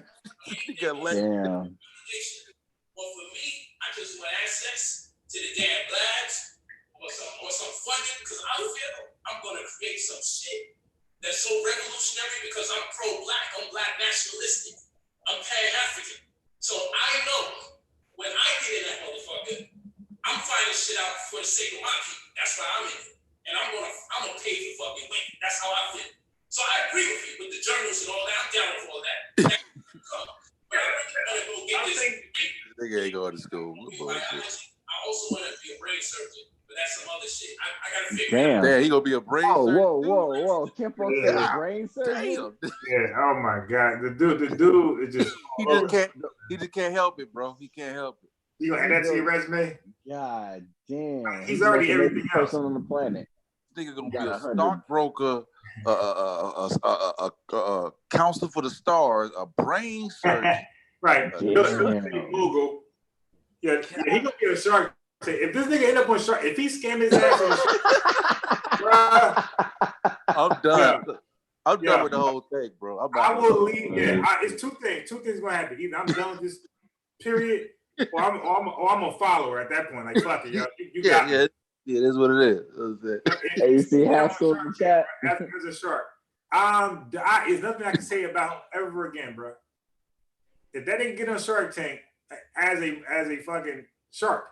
Well, for me, I just want access to the damn labs or some funding because I feel I'm gonna create some shit that's so revolutionary because I'm pro-black, I'm black nationalistic, I'm pan-African. So I know when I get in that motherfucker, I'm finding shit out for the sake of my people. That's why I'm in it. And I'm gonna pay for fucking win. That's how I feel. So I agree with you with the journals and all that. I'm down with all that. But I really want to go get this. Nigga ain't going to school. I also want to be a brain surgeon, but that's some other other shit. I gotta figure it Damn. out. Damn, he gonna be a brain surgeon. Whoa. Kimpo said Yeah. a brain surgeon? Damn. Yeah. Oh my God. The dude is just. He just can't help it, bro. He can't help it. You gonna add that to your resume? God damn. He's already the most everything amazing else. person on the planet. This nigga gonna Got be a 100. stockbroker, a counselor for the stars, a brain surgeon. Right. Damn. Google. Yeah, he gonna be a Shark. If this nigga end up on Shark, if he scam his ass on Shark, I'm done. Yeah. I'm done with the whole thing, bro. I will leave. Yeah, it's two things. Two things gonna happen. Either I'm done with this period, or I'm a follower at that point. Like fuck it, yo. You got me. Yeah, that's what it is. Hey, you see Haskell in the chat? As a Shark. There's nothing I can say about him ever again, bro. If that didn't get on Shark Tank as a fucking shark,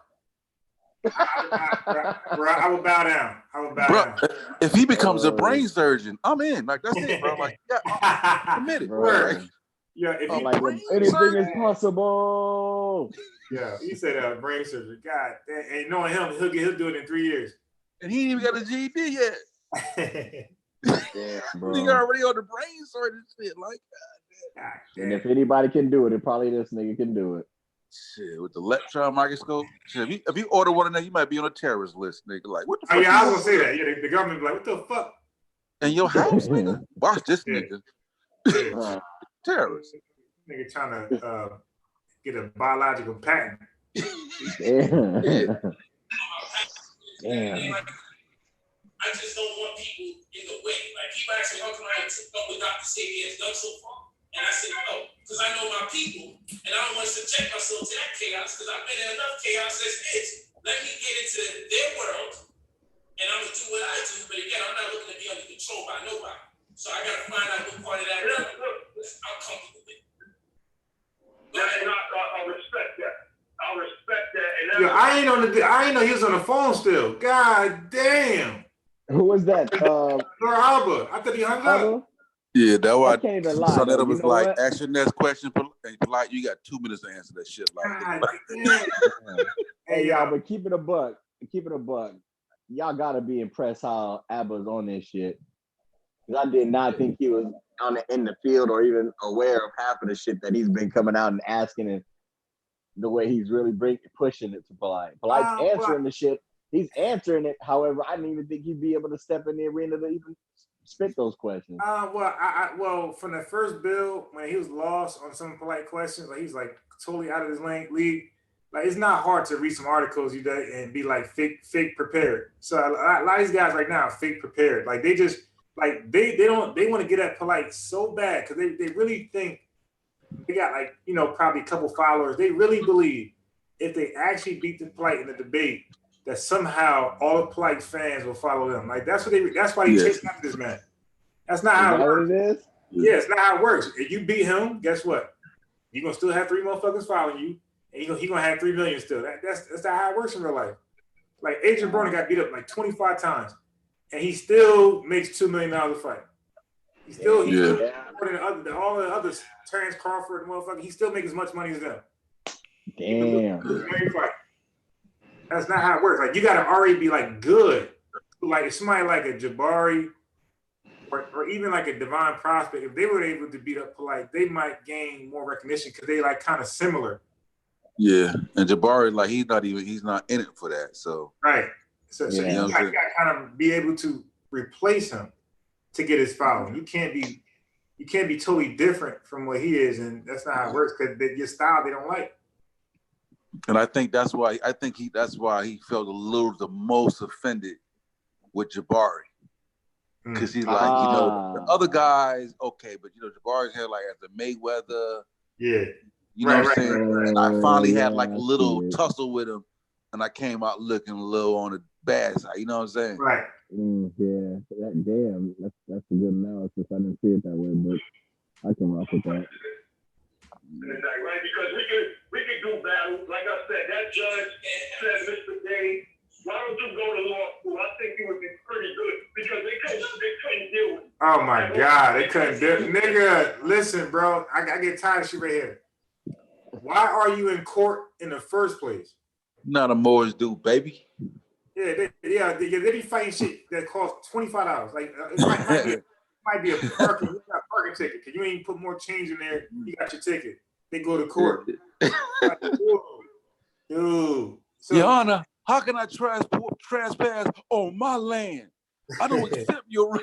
I will bow down. Down. If he becomes a brain surgeon, I'm in. Like that's it, bro. Like, I'm committed, bro. Like, yeah, if I'm like, anything is possible. Yeah, he said brain surgery. God, and knowing him, he'll do it in 3 years. And he ain't even got a GED yet. Damn, bro. He already on the brain surgeon shit. Like, God, and if anybody can do it, probably this nigga can do it. Shit, with the electron microscope. Shit, if you order one of them, you might be on a terrorist list, nigga. Like, what the fuck? Oh yeah, I was gonna say that. Yeah, the government be like, what the fuck? In your house, nigga? Watch this nigga. Terrorist. Nigga trying to get a biological patent. Damn. I just don't want people in the way. Like people ask me, how come I ain't done what Dr. Sadie has done so far? And I said, no, because I know my people, and I don't want to subject myself to that chaos, because I've been in enough chaos as is. Let me get into their world, and I'm going to do what I do. But again, I'm not looking to be under control by nobody. So I got to find out what part of that realm I'm comfortable with. I respect that. I respect that. And yeah, I ain't know he was on the phone still. God damn. Who was that? Alba. I thought he hung up. Yeah, that was. I can't even lie. So that though. was You know like, what? ask your next question, polite. You got 2 minutes to answer that shit. Like, Hey, y'all, but keep it a buck. Y'all gotta be impressed how Abba's on this shit. Because I did not think he was in the field or even aware of half of the shit that he's been coming out and asking, and the way he's really pushing it to Polite. Polite's answering the shit. He's answering it. However, I didn't even think he'd be able to step in the arena to even spit those questions. Well, from the first bill, when he was lost on some polite questions, like he's like totally out of his league. Like it's not hard to read some articles you do and be like fake prepared. So a lot of these guys right now are fake prepared. Like they just like they want to get at polite so bad because they really think they got like probably a couple followers. They really believe if they actually beat the polite in the debate, that somehow all the polite fans will follow them. Like that's why they chasing after this man. That's not how it works. What it is? Yeah, it's not how it works. If you beat him, guess what? You're gonna still have 3 motherfuckers following you, and he gonna have 3 million still. That's not how it works in real life. Like Adrian Broner got beat up like 25 times, and he still makes $2 million a fight. He's still more than all the others, Terrence Crawford, motherfucker. He still makes as much money as them. Damn. That's not how it works. Like you gotta already be like good. Like if somebody like a Jabari or even like a Divine Prospect, if they were able to beat up Polite, they might gain more recognition because they like kind of similar. Yeah, and Jabari, like he's not in it for that. So right. So you gotta kind of be able to replace him to get his following. You can't be totally different from what he is, and that's not how it works because your style they don't like. And I think that's why he felt the most offended with Jabari. Because he's like, the other guys, okay, but Jabari's had like as a Mayweather. Yeah. You know what I'm saying? And I finally had like a little tussle with him, and I came out looking a little on the bad side. You know what I'm saying? Right. Yeah. That's a good analysis. I didn't see it that way, but I can rock with that. Right, because we could do battle. Like I said, that judge said, Mr. Day, why don't you go to law school? I think it would be pretty good because they couldn't deal with it. Oh my God, they couldn't deal. Nigga, listen, bro, I get tired of shit right here. Why are you in court in the first place? Not a Morris dude, baby. They be fighting shit that costs $25. Like it might be a parking ticket because you ain't put more change in there. You got your ticket. They go to court. Like, dude. So, Your Honor, how can I trespass on my land? I don't accept your.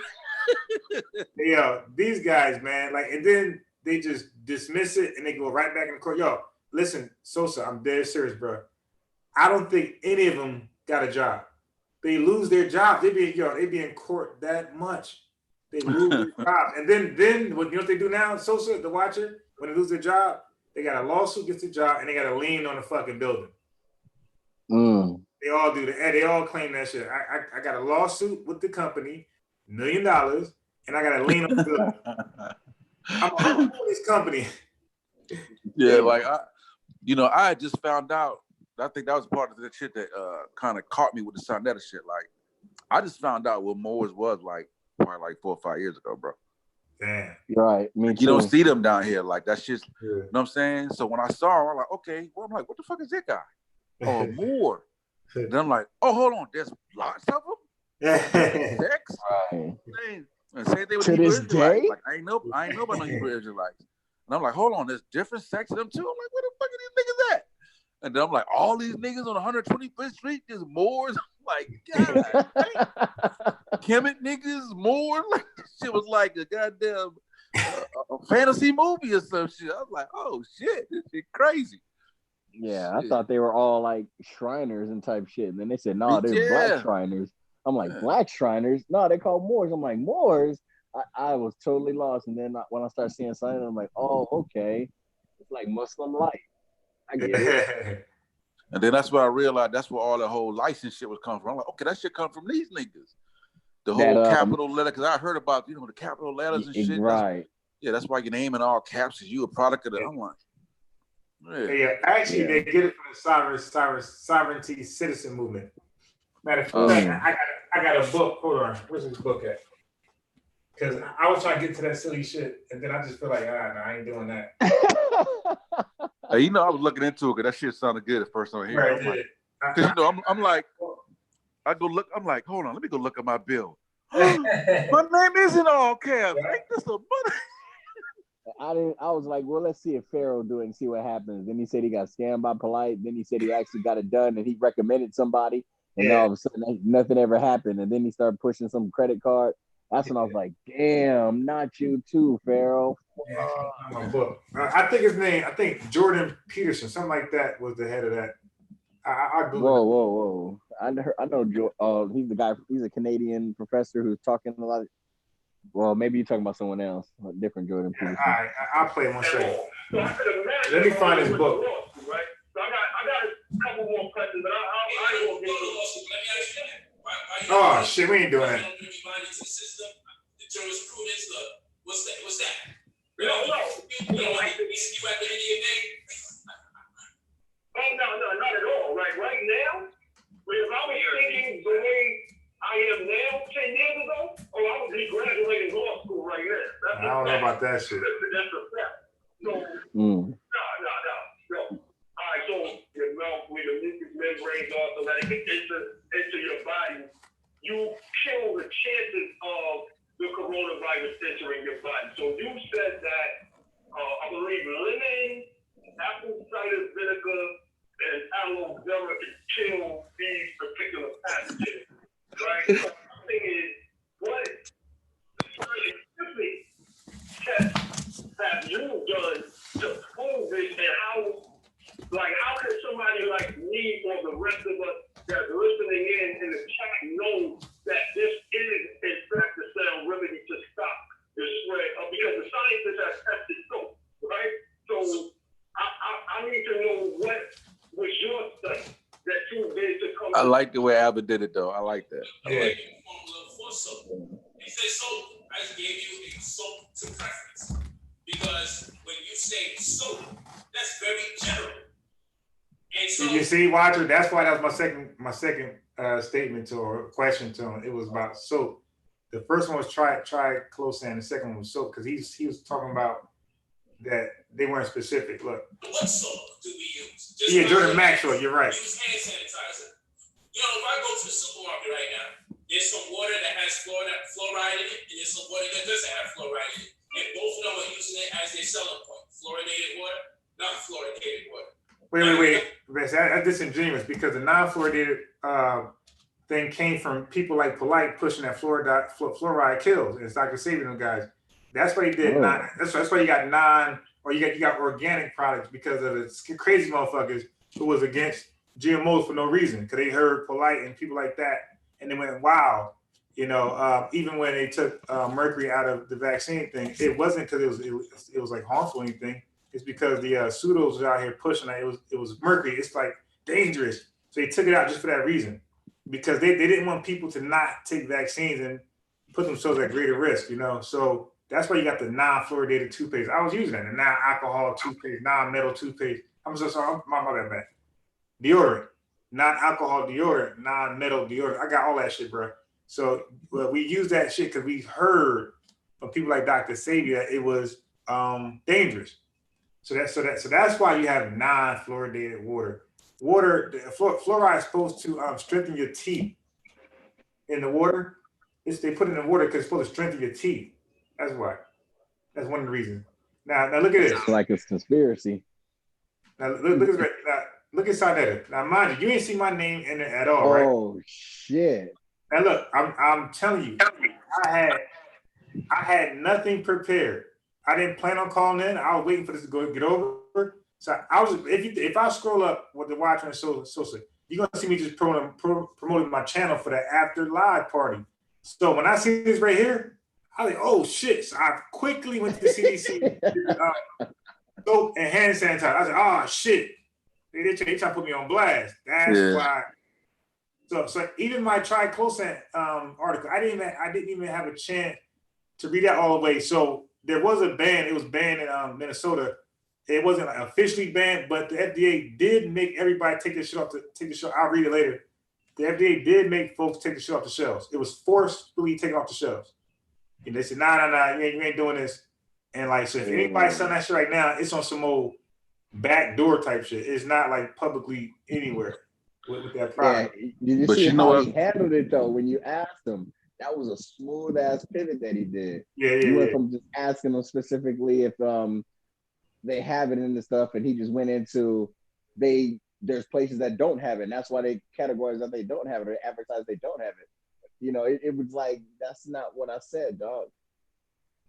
Yeah, these guys, man. Like, and then they just dismiss it and they go right back in the court. Yo, listen, Sosa, I'm dead serious, bro. I don't think any of them got a job. They lose their job. They be in court that much. They lose their job. And then what you know what they do now, Sosa, the watcher, when they lose their job, they got a lawsuit against the job and they got to lien on the fucking building. They all do that. They all claim that shit. I got a lawsuit with the company, $1 million, and I got a lien on the building. I'm a this company. Yeah, like I had just found out. I think that was part of the shit that kind of caught me with the Sonetta shit. Like, I just found out what Moors was like probably like 4 or 5 years ago, bro. Damn. Right. Me too. You don't see them down here. Like, that's just, you know what I'm saying? So when I saw him, I'm like, okay. Well, I'm like, what the fuck is that guy? Oh, a Moor. Then I'm like, oh, hold on. There's lots of them? Sex? Right. And same thing with To Hebrew this Israelites. day? Like, I ain't know about no Hebrew Israelites. And I'm like, hold on. There's different sects of them too? I'm like, where the fuck are these niggas at? And then I'm like, all these niggas on 125th Street, just Moors. I'm like, God, Kemet niggas, Moors. Like, this shit was like a goddamn a fantasy movie or some shit. I was like, oh shit, this shit crazy. Yeah, Shit. I thought they were all like Shriners and type shit. And then they said, no, they're Black Shriners. I'm like, Black Shriners? No, they call Moors. I'm like, Moors? I was totally lost. And then when I started seeing something, I'm like, oh, okay. It's like Muslim light. I get it. And then that's where I realized that's where all the whole license shit was coming from. I'm like, okay, that shit come from these niggas. The whole capital letter, because I heard about, the capital letters and shit. Right. That's why your name in all caps is you a product of the. I'm like, actually, they get it from the sovereignty citizen movement. Matter of fact, I got a book. Hold on, where's this book at? Because I was trying to get to that silly shit, and then I just feel like, no, I ain't doing that. I was looking into it because that shit sounded good at first on here. Right, I'm like, I go look. I'm like, hold on, let me go look at my bill. My name isn't all caps. Ain't this a money? I was like, well, let's see if Pharaoh do it and see what happens. Then he said he got scammed by Polite. Then he said he actually got it done and he recommended somebody. And all of a sudden, nothing ever happened. And then he started pushing some credit card. That's when I was like, damn, not you too, Pharaoh. My book. I think his name, Jordan Peterson, something like that was the head of that. Whoa. I know he's the guy, he's a Canadian professor who's talking a lot of, well, maybe you're talking about someone else, a different Jordan Peterson. All right, I'll play one second. Let me find his book. Right? So I got a couple more questions, but I ain't gonna get to. Oh shit, we ain't doing that. The jurisprudence, what's that? No. You don't like to be you at the end of your day? Oh no, not at all. Right now, if I was thinking the way I am now 10 years ago, I would be graduating law school right now. I don't know about that shit. That's a fact. So, no. All right, so your mouth with the mucous membranes also that it can enter your body, you kill the chances of the coronavirus entering your body. So you said that, I believe lemon, apple cider vinegar, and aloe vera can kill these particular pathogens, right? So the thing is, what scientific tests have you done to prove it, and how can somebody like me or the rest of us that's listening in the chat know that this is in fact the sound remedy to stop the spread? Because the scientists have tested soap, right? So I need to know what was your study that you did to come. I like the way Albert did it though. I like that. Yeah. For soap. He said soap. I just gave you a soap to preference because when you say soap, that's very general. And so, you see, Watcher, that's why that was my second statement or question to him. It was about soap. The first one was try closan. The second one was soap because he was talking about that they weren't specific. Look. What soap do we use? Jordan Maxwell, you're right. Use hand sanitizer. You know, if I go to the supermarket right now, there's some water that has fluoride in it, and there's some water that doesn't have fluoride in it. And both of them are using it as their selling point. Fluoridated water, not fluoridated water. Wait. That's disingenuous because the non-fluoridated thing came from people like Polite pushing that fluoride kills. It's Dr. Sabian and guys. That's why he did that's why you got you got organic products because of the crazy motherfuckers who was against GMOs for no reason because they heard Polite and people like that and they went wow. You know, even when they took mercury out of the vaccine thing, it wasn't because it was like harmful or anything. It's because the pseudos out here pushing it. It was mercury. It's like dangerous. So they took it out just for that reason because they didn't want people to not take vaccines and put themselves at greater risk. You know, so that's why you got the non-fluoridated toothpaste. I was using that, the non-alcohol toothpaste, non-metal toothpaste. I'm so sorry, my bad. Deodorant, non-alcohol deodorant, non-metal deodorant. I got all that shit, bro. So we use that shit because we heard from people like Dr. Sabi that it was dangerous. So that's why you have non-fluoridated water. Fluoride is supposed to strengthen your teeth in the water. They put it in the water because it's supposed to strengthen your teeth. That's why. That's one of the reasons. Now look at this. Like it's conspiracy. Now look inside that. Now mind you ain't see my name in it at all, right? Oh shit. Now look, I'm telling you, I had nothing prepared. I didn't plan on calling in. I was waiting for this to get over. So I was if I scroll up with the Watcher and Sosa, you're gonna see me just promoting my channel for that after live party. So when I see this right here, I was like, oh shit. So I quickly went to the CDC, soap and hand sanitizer. I was like, oh shit. They try to put me on blast. That's why. So even my triclosan article, I didn't even have a chance to read that all the way. So there was a ban. It was banned in Minnesota. It wasn't officially banned, but the FDA did make everybody take the shit off. I'll read it later. The FDA did make folks take the shit off the shelves. It was forcefully taken off the shelves. And they said, nah, you ain't doing this. And like, so if anybody's selling that shit right now, it's on some old backdoor type shit. It's not like publicly anywhere with that product. Yeah, you see how he handled it though when you asked him. That was a smooth ass pivot that he did. He went from just asking them specifically if they have it in the stuff, and he just went into there's places that don't have it, and that's why they categorize that they don't have it or advertise they don't have it. You know, it was like that's not what I said, dog.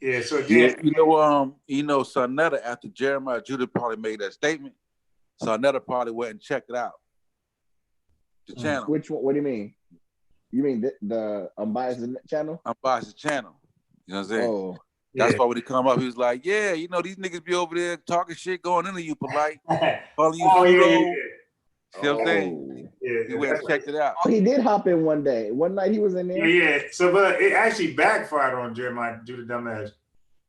Yeah, so again, Sonetta, after Jeremiah Judah probably made that statement, Sonetta probably went and checked it out. The channel. Which one? What do you mean? You mean the Unbiased channel? Unbiased channel. You know what I'm saying? Oh. That's why when he come up, he was like, yeah, these niggas be over there talking shit, going into you polite, calling you pseudo. See what I'm saying? Yeah, he went and checked it out. Oh, he did hop in one day. One night he was in there. Yeah. So, but it actually backfired on Jeremiah Judah dumbass.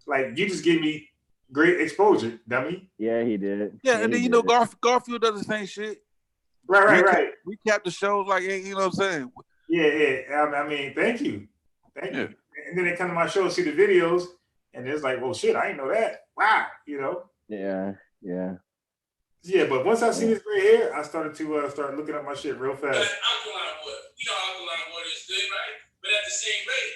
Like, you just gave me great exposure, dummy. Yeah, he did. Yeah, and then Garfield does the same shit. Right. We kept the shows like, you know what I'm saying? Yeah. I mean, thank you. And then they come to my show and see the videos, and it's like, well, shit, I didn't know that. Wow, you know? Yeah. Yeah, but once I see this right here, I started to start looking at my shit real fast. Alkaline water. You know alkaline water is good, right? But at the same rate,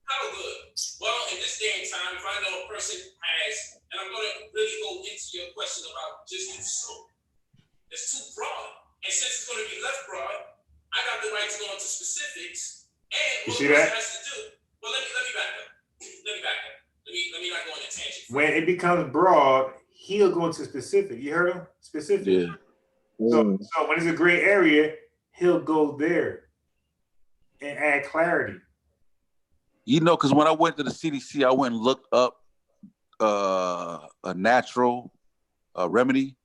how good? Well, in this day and time, if I know a person has, and I'm going to really go into your question about just use soap. It's too broad. And since it's going to be left broad, I got the right to go into specifics. And what the person has to do. Well, let me back up. Let me not go on a tangent. When it becomes broad, he'll go into specific. You heard him? Specific. Yeah. So when it's a gray area, he'll go there and add clarity. You know, because when I went to the CDC, I went and looked up a natural remedy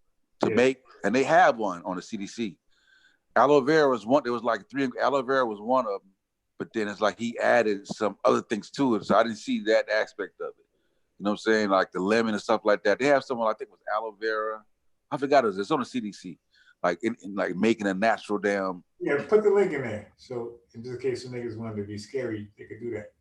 to make, and they have one on the CDC. Aloe vera was one. There was like aloe vera was one of them, but then it's like he added some other things to it, so I didn't see that aspect of it. You know what I'm saying? Like the lemon and stuff like that. They have someone I think it was aloe vera. I forgot it. It's on the CDC. Like in like making a natural damn. Yeah, put the link in there. So in just case some niggas wanted to be scary, they could do that.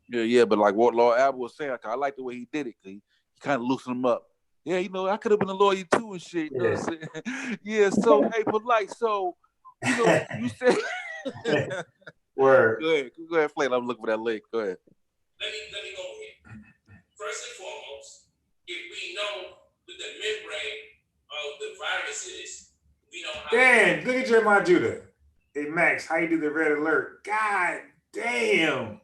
Yeah, but like what Lord Abel was saying, I like the way he did it. He kind of loosened them up. Yeah, you know, I could have been a lawyer too and shit. You know what I'm saying? Yeah, so hey, polite. So, you know, Word. Go ahead, Flay. I'm looking for that link. Go ahead. Let me go here. First and foremost, if we know what the membrane of the virus is, we know how. Damn, look at Jeremiah Judah. Hey Max, how you do the red alert? God damn.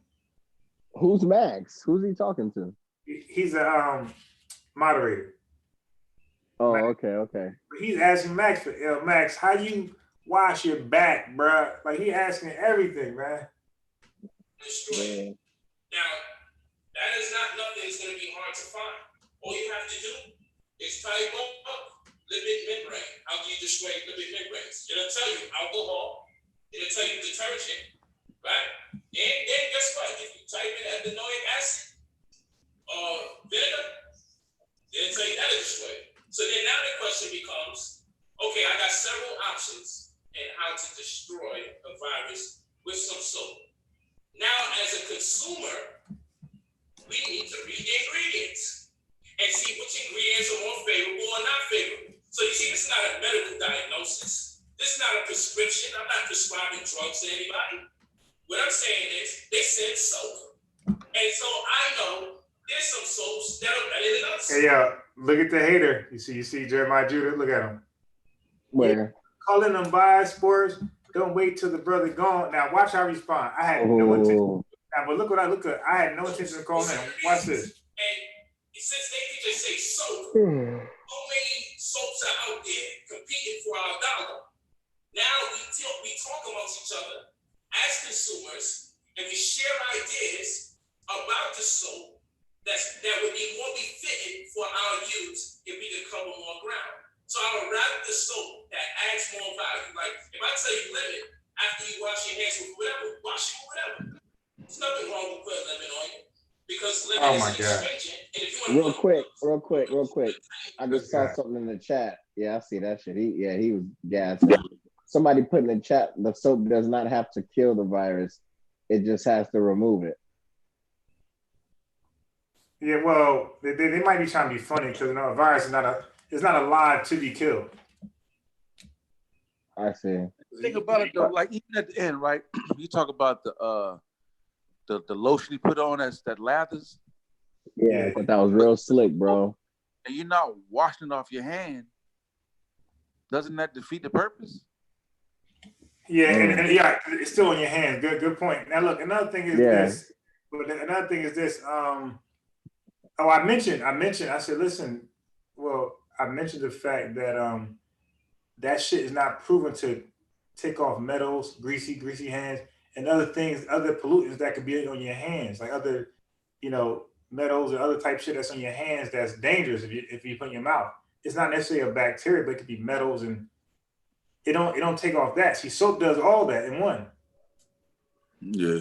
Who's Max? Who's he talking to? He's a moderator. Oh, Max. okay. He's asking Max for Max, how you wash your back, bruh? Like he asking everything, man. Destroy. Now, that is not nothing that's going to be hard to find. All you have to do is type up lipid membrane. How do you destroy lipid membranes? It'll tell you alcohol. It'll tell you detergent, right? And then guess what? If you type in ethanoic acid or vinegar, it'll tell you that'll destroy it. So then now the question becomes, okay, I got several options in how to destroy a virus with some soap. Now, as a consumer, we need to read the ingredients and see which ingredients are more favorable or not favorable. So you see, this is not a medical diagnosis. This is not a prescription. I'm not prescribing drugs to anybody. What I'm saying is, they said soap. And so I know there's some soaps that are better than others. Hey, look at the hater. You see Jeremiah Judah? Look at him. Where? Calling them bias sports. Don't wait till the brother gone. Now watch how I respond. I had no intention. Now, but look what I look at. I had no intention of calling him. Watch this. And since they can just say soap, so many soaps are out there competing for our dollar. Now we talk amongst each other as consumers, and we share ideas about the soap that would be more befitting for our use if we could cover more ground. So I would rather the soap that adds more value. Like if I tell you lemon after you wash your hands with whatever, wash it with whatever. There's nothing wrong with putting lemon on you because lemon is an astringent. And if you want Real quick. I just saw something in the chat. Yeah, I see that shit. He was gassing. Somebody put in the chat, the soap does not have to kill the virus. It just has to remove it. Yeah, well, they might be trying to be funny because a virus is not alive to be killed. I see. Think about it though, like even at the end, right? You talk about the lotion you put on that lathers. Yeah, I thought that was real slick, bro. And you're not washing it off your hand. Doesn't that defeat the purpose? Yeah, and it's still in your hands. Good point. Now look, another thing is this. But another thing is this. I mentioned. I said, listen. Well, I mentioned the fact that that shit is not proven to take off metals, greasy hands, and other things, other pollutants that could be on your hands, like other, metals or other type shit that's on your hands that's dangerous if you put in your mouth. It's not necessarily a bacteria, but it could be metals, and it don't take off that. See, soap does all that in one. Yeah.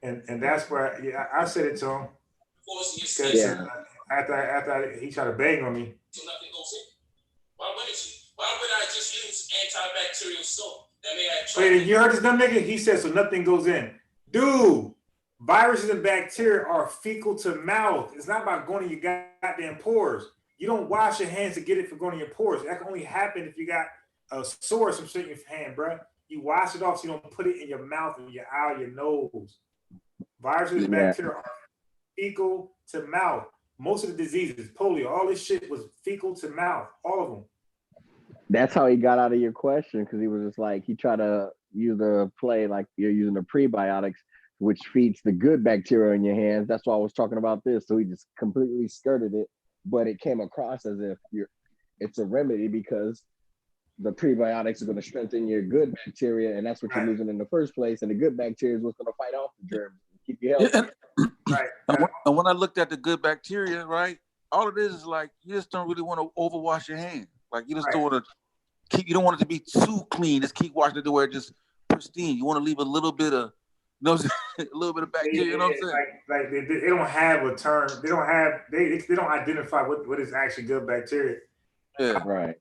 And that's where I said it to him. After he tried to bang on me. So nothing goes in. Why would I just use antibacterial soap that may have? Wait, you heard this dumb nigga? He said so nothing goes in. Dude, viruses and bacteria are fecal to mouth. It's not about going in your goddamn pores. You don't wash your hands to get it from going in your pores. That can only happen if you got a sore or some shit in your hand, bro. You wash it off so you don't put it in your mouth or your eye or your nose. Viruses and bacteria are fecal to mouth. Most of the diseases, polio, all this shit was fecal to mouth, all of them. That's how he got out of your question, because he was just like, he tried to use a play like you're using the prebiotics, which feeds the good bacteria in your hands. That's why I was talking about this. So he just completely skirted it, but it came across as if it's a remedy because the prebiotics are going to strengthen your good bacteria, and that's what you're losing in the first place. And the good bacteria is what's going to fight off the germs and keep you healthy. Right. And when I looked at the good bacteria, right, all it is like you just don't really want to overwash your hands. Like you just don't want to you don't want it to be too clean. Just keep washing it to where it's just pristine. You want to leave a little bit of, a little bit of bacteria. You know what I'm saying? Like they don't have a term. They don't identify what is actually good bacteria. Yeah. Right.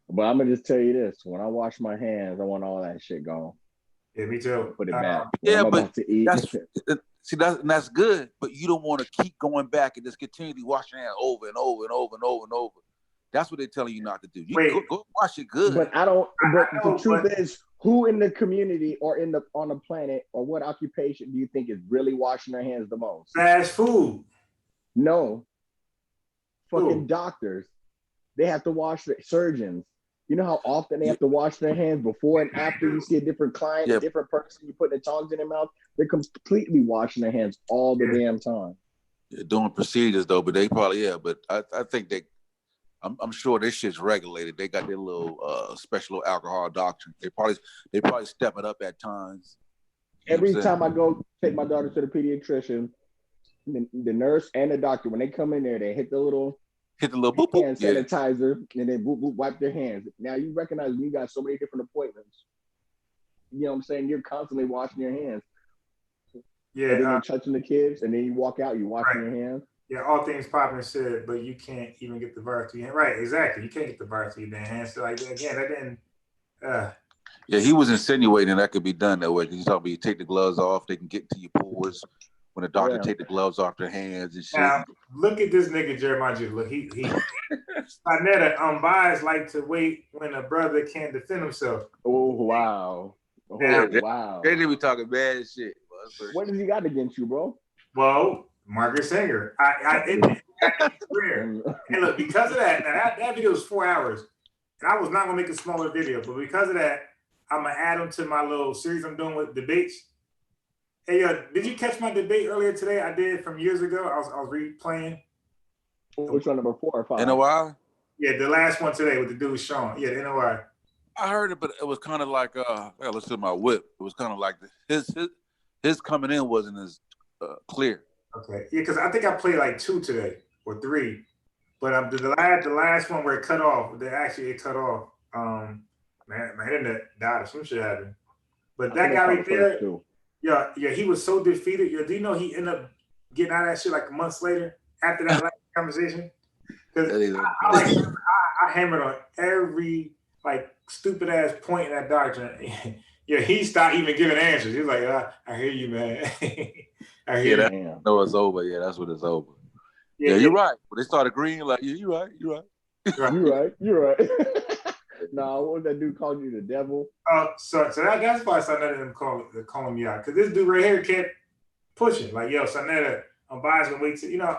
But I'm gonna just tell you this: when I wash my hands, I want all that shit gone. Yeah, me too. Put it back. Yeah, but that's good. But you don't want to keep going back and just continually wash your hands over and over and over and over and over. That's what they're telling you not to do. You Wait. go wash it good. But I don't. But I know, the truth but- is, who in the community or on the planet or what occupation do you think is really washing their hands the most? Fast food. No. Fucking Who? doctors. They have to wash their surgeons. You know how often they have to wash their hands before and after you see a different client, a different person, you put the tongs in their mouth. They're completely washing their hands all the damn time. They're doing procedures though, but they probably but I think I'm sure this shit's regulated. They got their little special alcohol doctrine. They probably step it up at times. Every time I go take my daughter to the pediatrician, the nurse and the doctor, when they come in there, they hit the little boop, boop. hand sanitizer and then boop, boop, wipe their hands. Now you recognize when you got so many different appointments. You know what I'm saying? You're constantly washing your hands. Yeah. And then you're touching the kids, and then you walk out, you're washing your hands. Yeah, all things popping said, but you can't even get the virus to your hand. Right, exactly. You can't get the virus to your damn hands. So like again, that didn't. Yeah, he was insinuating that could be done that way. He's talking about you take the gloves off, they can get to your pores. When the doctor take the gloves off their hands and shit. Now look at this nigga Jeremiah Jew. Look, he Netta, unbiased like to wait when a brother can't defend himself. Oh wow. Oh, wow. They didn't be talking bad shit. What does he got against you, bro? Well, Margaret Sanger. Hey, look, because of that, now that video is 4 hours. And I was not gonna make a smaller video, but because of that, I'm gonna add them to my little series I'm doing with debates. Hey, did you catch my debate earlier today? I did from years ago. I was replaying. Which one, number 4 or 5? NOI? Yeah, the last one today with the dude Sean. Yeah, the NOI. I heard it, but it was kind of like I gotta listen to my whip. It was kind of like his coming in wasn't as clear. Okay, yeah, because I think I played like 2 today or 3, but the last one where it cut off, it cut off. My internet died or some shit happened. But that guy right there, yeah, he was so defeated. Do you know he ended up getting out of that shit like months later after that last conversation? Because I hammered on every like stupid ass point in that doctrine. Yeah, he stopped even giving answers. He was like, I hear you, man. I hear you. No, it's over. Yeah, that's when it's over. Yeah, you're right. When they start agreeing, like, yeah, you're right. You're right. No, what was that dude called you, the devil? So that's why Sanetta them calling me out. Because this dude right here kept pushing. Like, yo, Sanetta, I'm biased and wait to,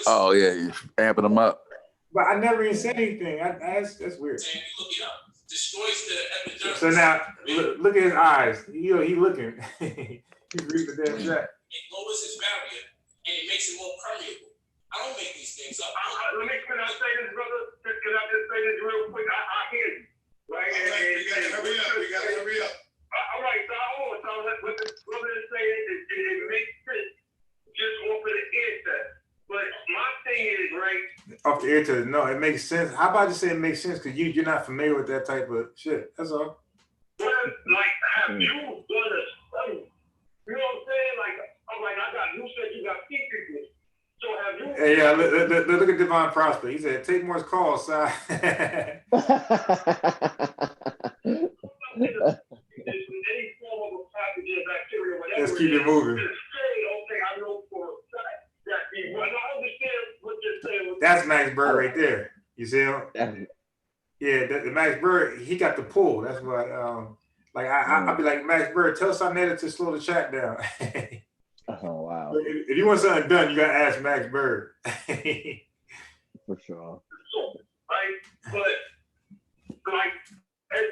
Oh, yeah, you're amping them up. But I never even said anything. That's weird. Saying you look it up. Destroys the epidermis. So now, look at his eyes. He looking. He's reading the damn chat. It lowers his barrier, and it makes it more permeable. I don't make these things up. Can I say this, brother? Can I just say this real quick? I hear you. Right? We gotta hurry up. All right, so I want to tell what the brother is saying. It makes sense just off of the ear test. But my thing is, right? Off the ear test, no, it makes sense. How about just say it makes sense? Because you're not familiar with that type of shit. That's all. Well, like, have you done a study? You know what I'm saying? Like, I'm like, you said you got people. So have you? Hey, yeah, look at Divine Prosper. He said, take more calls, son. Any form of a pathogen, bacteria, whatever. Let's keep it moving. Just say, okay, I know for a fact that I understand what you're saying. That's Max Bird right there. You see him? Yeah, the Max Bird, he got the pull. That's what, I'll be like, Max Bird, tell Sanetta to slow the chat down. Oh, wow. If you want something done, you got to ask Max Bird. For sure. Right? But, like, as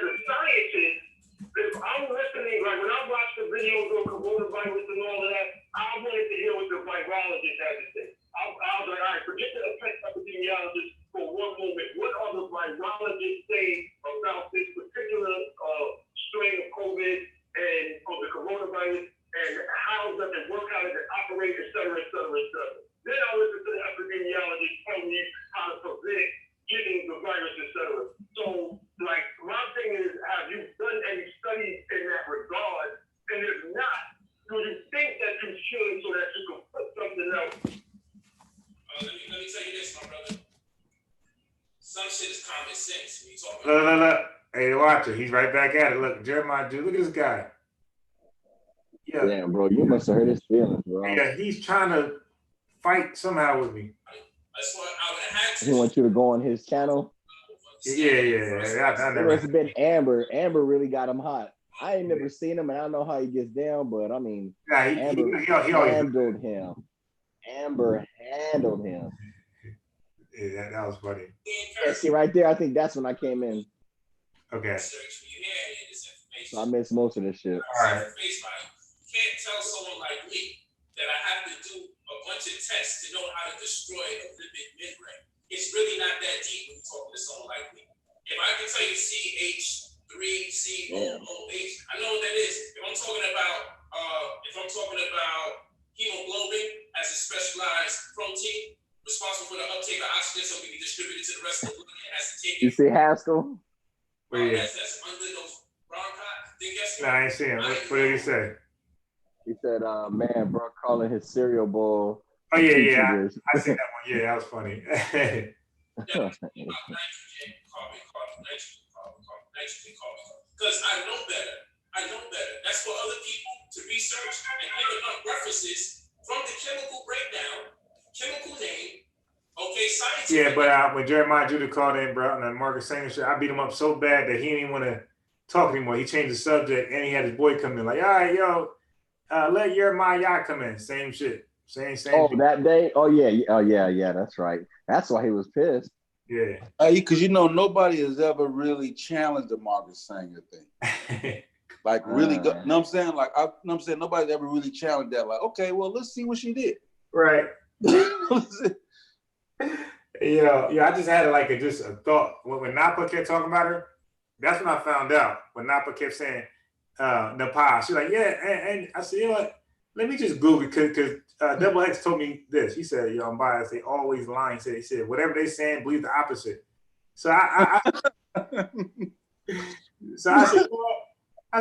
a scientist, if I'm listening, like when I watch the videos on coronavirus and all of that, I wanted to hear what the virologist had to say. I was like, all right, forget the epidemiologist for one moment. What are the virologists saying about this particular strain of COVID and of the coronavirus, and how does it work, how does it operate, et cetera, et cetera, et cetera. Then I listen to the epidemiologist telling me how to prevent getting the virus, et cetera. So, like, my thing is, have you done any studies in that regard? And if not, do you think that you should so that you can put something else? Let me tell you this, my brother. Some shit is common sense when you talk about Look. Hey, watch it. He's right back at it. Look, Jeremiah Jew. Look at this guy. Yeah. Damn, bro, you must have hurt his feelings, bro. Yeah, he's trying to fight somehow with me. That's why I would have had He wants you to go on his channel. Yeah. I It never. must have been Amber. Amber really got him hot. I ain't never seen him, and I don't know how he gets down, but I mean, Nah, Amber he always. handled him. Amber handled him. Yeah, that was funny. Yeah, see right there, I think that's when I came in. Okay. So I missed most of this shit. All right. Can't tell someone like me that I have to do a bunch of tests to know how to destroy a lipid membrane. It's really not that deep when you're talking to someone like me. If I can tell you CH3COOH, I know what that is. If I'm talking about hemoglobin as a specialized protein responsible for the uptake of oxygen so it can be distributed to the rest of the blood, it has to take You see Haskell? that's under those bronchi. Then guess what? Nah, I ain't seen him. What did he say? He said, man, bro, calling his cereal bowl. Oh, yeah. I seen that one. Yeah, that was funny. Because I know better. That's for other people to research and give enough references from the chemical breakdown, chemical name, okay, science. Yeah, but when Jeremiah Judah called in, bro, and then Marcus Sanger shit, I beat him up so bad that he didn't even want to talk anymore. He changed the subject, and he had his boy come in like, all right, yo, let Jeremiah come in. Same shit. Same. Oh, that day? Oh, yeah, that's right. That's why he was pissed. Yeah. Because nobody has ever really challenged the Marcus Sanger thing. Like really go, know what I'm saying? Like nobody's ever really challenged that. Like, okay, well, let's see what she did. Right. I just had a thought. When Napa kept talking about her, that's when I found out. When Napa kept saying Nepal, she's like, yeah, and I said, you know what? Let me just Google it because Double X told me this. He said, I'm biased. They always lying. He said, whatever they saying, believe the opposite. So I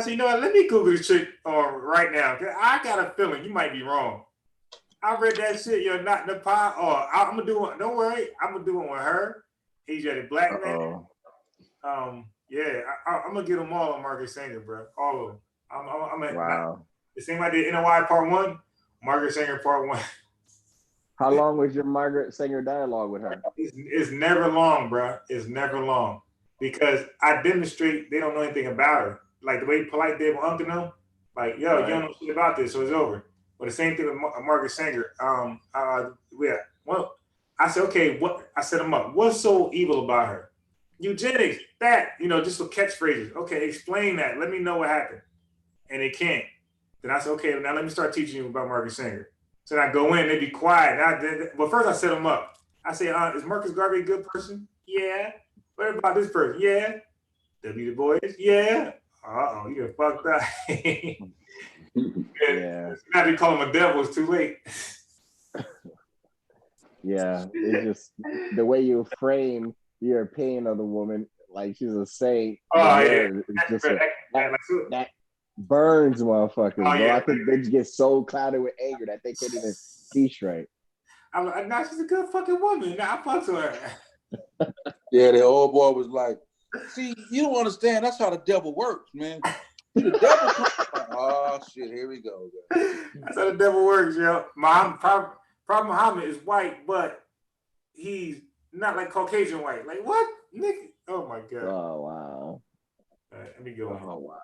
said, you know what? Let me Google this chick right now. I got a feeling you might be wrong. I read that shit. You're not Nepal. I'm gonna do it. Don't worry. I'm gonna do it with her. Asiatic black man. I'm gonna get them all on Margaret Sanger, bro. All of them. Wow. The same I did NOI Part 1, Margaret Sanger Part 1. How long was your Margaret Sanger dialogue with her? It's never long, bro. It's never long because I demonstrate they don't know anything about her. Like the way Polite did with Uncle them. Like, yo, right. You don't know shit about this, so it's over. But the same thing with Margaret Sanger. Well, I said, okay, I set him up. What's so evil about her? Eugenics, that, just for catchphrases. Okay, explain that. Let me know what happened. And they can't. Then I said, okay, now let me start teaching you about Margaret Sanger. So I go in, they be quiet. Well, first I set them up. I say, is Marcus Garvey a good person? Yeah. What about this person? Yeah. W. Du Bois? Yeah. Uh-oh, you got fucked up. Yeah. Now they call him a devil, it's too late. Yeah, it's just the way you frame your opinion of the woman, like she's a saint. Oh, yeah. It's just that burns motherfuckers, bro. Yeah. I think they just get so clouded with anger that they can't even see straight. I'm like, nah, she's a good fucking woman. Nah, I fuck to her. Yeah, the old boy was like, see, you don't understand. That's how the devil works, man. The devil oh, shit, here we go. That's how the devil works, yo. Prophet Muhammad is white, but he's not like Caucasian white. Like, what? Nigga? Oh, my God. Oh, wow. All right, let me go on. Oh, wow.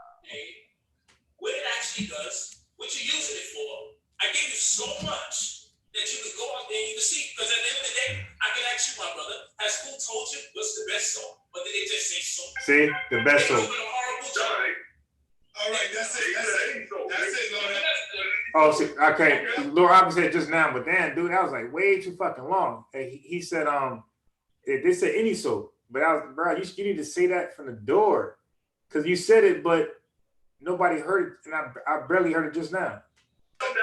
What it actually does, what you're using it for, I give you so much that you can go out there and you can see. Because at the end of the day, I can ask you, my brother, has who told you what's the best soap? But did they just say soap? See, the best soap. They're doing a horrible job. All right, that's it, Lord. Oh, see, okay. Lord Robin said just now, but damn, dude, that was like way too fucking long. He said, they said any soap, but I was, bro, you need to say that from the door, because you said it, but nobody heard it, and I barely heard it just now. I'll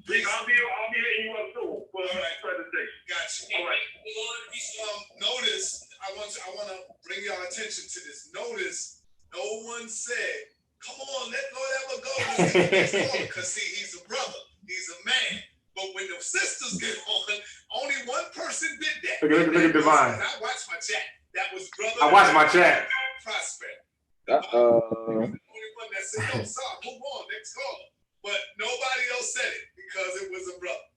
be hitting you up soon for the presentation. Gotcha. All right. Notice, I want to bring y'all attention to this. Notice, no one said, come on, let Lord ever go because see, he's a brother, he's a man. But when the sisters get on, only one person did that. Look at Divine. I watched my chat. That was brother. I watched my chat. Prospect. Uh-oh. The only one that said, no, sorry, move on, next caller. But nobody else said it because it was a brother.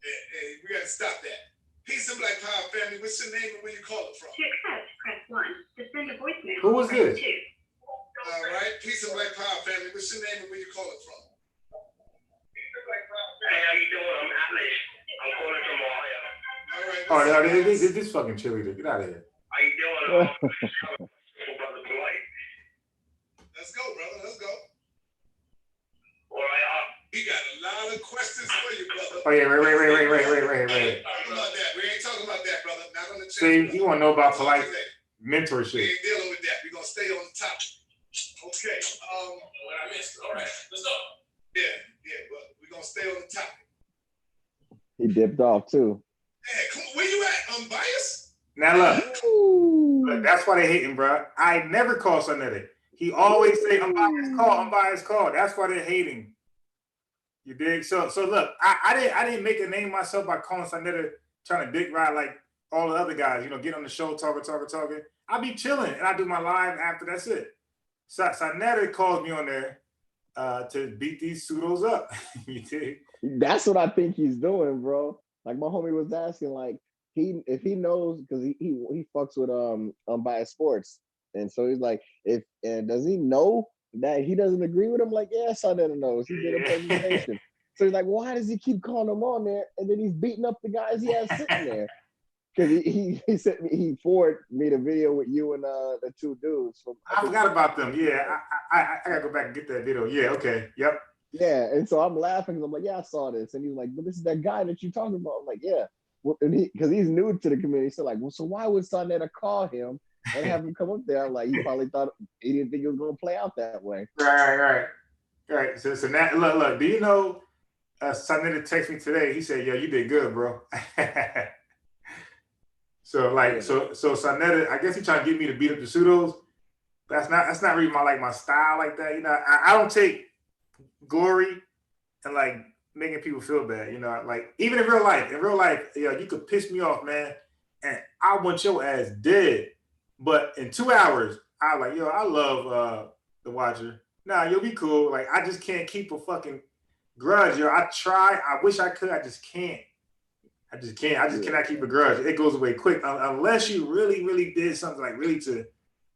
And we got to stop that. Peace Peace and Black Power family. What's your name and where you calling from? To accept, press 1. To send a voicemail, Who was press this? 2. All right. Peace and Black Power family. What's your name and where you calling from? Hey, how you doing? I'm Atlas. I'm calling from Ohio. All right. Oh, what's up, no, Alex? this fucking cheerleader. Get out of here. How you doing? Brother Dwight. Let's go, brother. Let's go. All right. We got a lot of questions for you, brother. Oh, yeah, wait. Talking about that. We ain't talking about that, brother. Not on the channel. See, you want to know about polite We mentorship. ain't dealing with that. We're going to stay on the topic. Okay. What I missed. All right, let's go. Yeah, but we're going to stay on the topic. He dipped off too. Hey, come on. Where you at? Unbiased? Now look, that's why they hating, bro. I never call Sonetta. He always say unbiased call. That's why they're hating. You dig? So look, I didn't make a name myself by calling Sonetta trying to dick ride like all the other guys. You know, get on the show, talking. I be chilling and I do my live after. That's it. So Sonetta calls me on there to beat these pseudos up. You dig? That's what I think he's doing, bro. Like my homie was asking, like if he knows, because he fucks with Unbiased Sports, and so he's like, does he know that he doesn't agree with him? Like, yes, I didn't know. He did a presentation. So he's like, why does he keep calling him on there, and then he's beating up the guys he has sitting there? Because he sent me, he forwarded me the video with you and the two dudes. I forgot about them. Yeah, I gotta go back and get that video. Yeah, okay, yep. Yeah, and so I'm laughing because I'm like, yeah, I saw this, and he's like, but this is that guy that you're talking about. I'm like, yeah, well, and because he's new to the community, so like, well, so why would Sonetta call him and have him come up there? I'm like, he probably thought he didn't think it was gonna play out that way. Right. So now look. Do you know? Sonetta texted me today. He said, "Yo, you did good, bro." So Sonetta, I guess he trying to get me to beat up the pseudos. That's not really my style like that. You know, I don't take glory and like making people feel bad. You know, like even in real life, you could piss me off, man, and I want your ass dead. But in 2 hours, I like, yo, I love the Watcher. Nah, you'll be cool. Like I just can't keep a fucking grudge, yo. I try. I wish I could. I just can't. I just cannot keep a grudge. It goes away quick unless you really did something like really to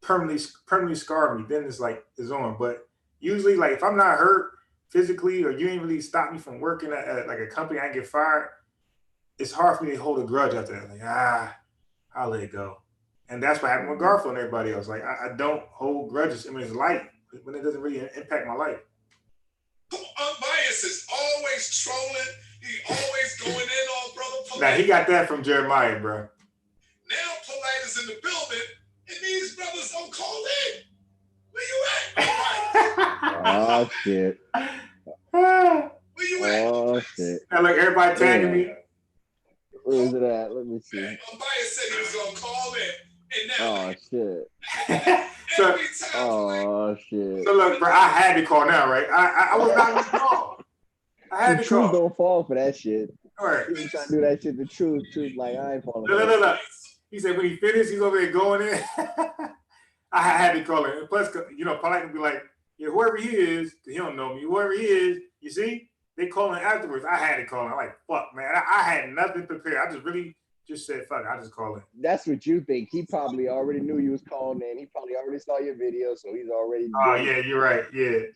permanently scar me. Then it's on. But usually, like if I'm not hurt physically or you ain't really stopped me from working at like a company, I get fired. It's hard for me to hold a grudge after that. Like I'll let it go. And that's what happened with Garfield and everybody else. Like I don't hold grudges. I mean, it's light when it doesn't really impact my life. Unbiased is always trolling. He always going in on Brother Polite. Now he got that from Jeremiah, bro. Now Polite is in the building, and these brothers don't call in. Where you at? Oh shit. Where you at? Oh shit. Now look, everybody tagging me. Where is it at? Let me see. Unbiased said he was gonna call in, and now. Oh shit. Shit. So look, bro, I had to call now, right? I was not going to call. I had The to truth call. don't fall for that shit. All right. He was trying to do that shit. The truth, like I ain't falling. Look. He said when he finished, he's over there going in. I had to call him. And plus, you know, Polite would be like, yeah, whoever he is, he don't know me. Whoever he is, you see, they call him afterwards. I had to call him. I'm like, fuck, man. I had nothing prepared. I just said, fuck, I just call him. That's what you think. He probably already knew you was calling in. He probably already saw your video, so he's already. Oh yeah, you're right. Yeah.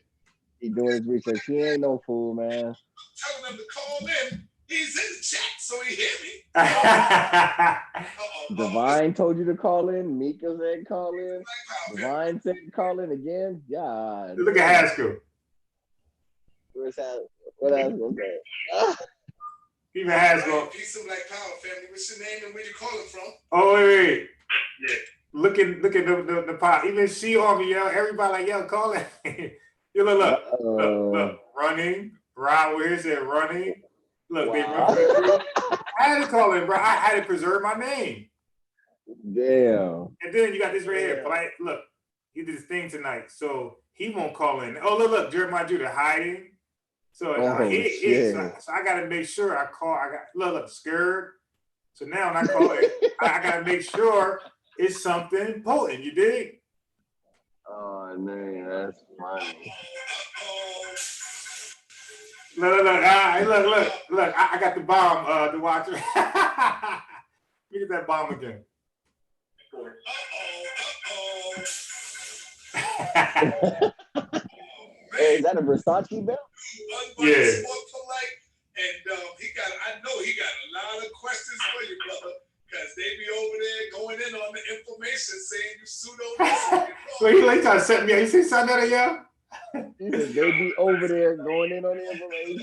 He doing his research. He ain't no fool, man. Telling him to call in. He's in the chat, so he hear me. Divine told you to call in. Mika said call in. Divine said call in again. God. Look at Haskell. Where's that? What Haskell said? Even Haskell. Peace and Black Power family. What's your name and where you calling from? Oh wait. Yeah. Look at the pop. Even she on me, yo. Everybody like, yo, call it. You look. Running. Ron, where is it? Running. Look, they run. I had to call in, bro. I had to preserve my name. Damn. And then you got this right here. Polite. Look, he did his thing tonight, so he won't call in. Oh, look, Jeremiah Judah hiding. So, so I got to make sure I call. Look, scared. So now when I call it, I got to make sure it's something potent. You dig? Oh man, that's funny. Look! I got the bomb, the Watcher. me get that bomb again. Hey, is that a Versace belt? Yeah. And I know he got a lot of questions for you, brother, because they be over there going in on the information saying you pseudo. So he like trying to set me up. You see something out of y'all? They be over there going in on the information.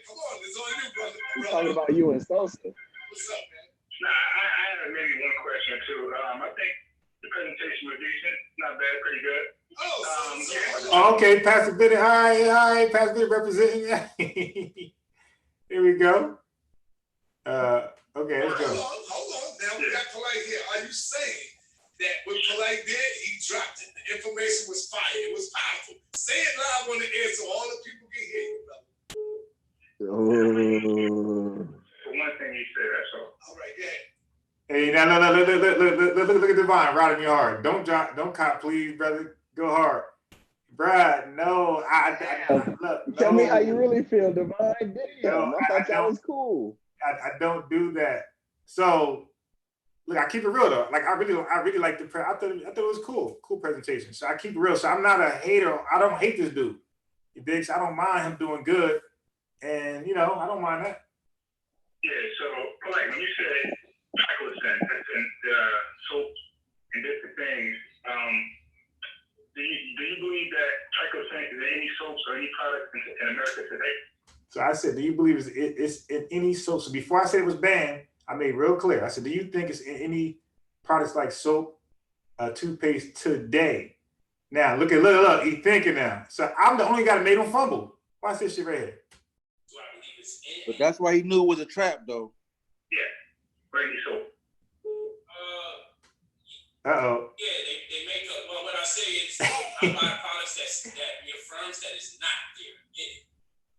Come on, it's on you, brother. He's talking about you and Sosa. What's up, man? Nah, I had maybe one question too. I think the presentation was decent, not bad, pretty good. Oh, okay, Pastor Bennett. All right, Pastor Bennett representing. Here we go. Okay, let's go. Hold on. Now we got Polite here. Are you saying that what Polite did, he dropped it? The information was fire. It was powerful. Say it live on the air so all the people can hear you, brother. For one thing you said, that's all. All right, go ahead. Hey, now look at Divine riding your hard. Don't cop, please, brother. Go hard. Brad, no, look. Tell me how you really feel, Divine. Damn, I thought that was cool. I don't do that. So, look, I keep it real though. Like I really like the I thought it was cool presentation. So I keep it real. So I'm not a hater. I don't hate this dude. You dig? So I don't mind him doing good, and I don't mind that. Yeah. So, like when you say triclosan and soap and different things, do you believe that triclosan is in any soaps or any product in America today? So I said, do you believe it's in any soap? So before I said it was banned, I made real clear. I said, do you think it's in any products like soap, toothpaste today? Now, look, he's thinking now. So I'm the only guy that made him fumble. Watch this shit right here. But that's why he knew it was a trap, though. Yeah, Brady soap. Uh-oh. Yeah, they make up. Well, what I say is, I buy products that reaffirms that it's not there in it.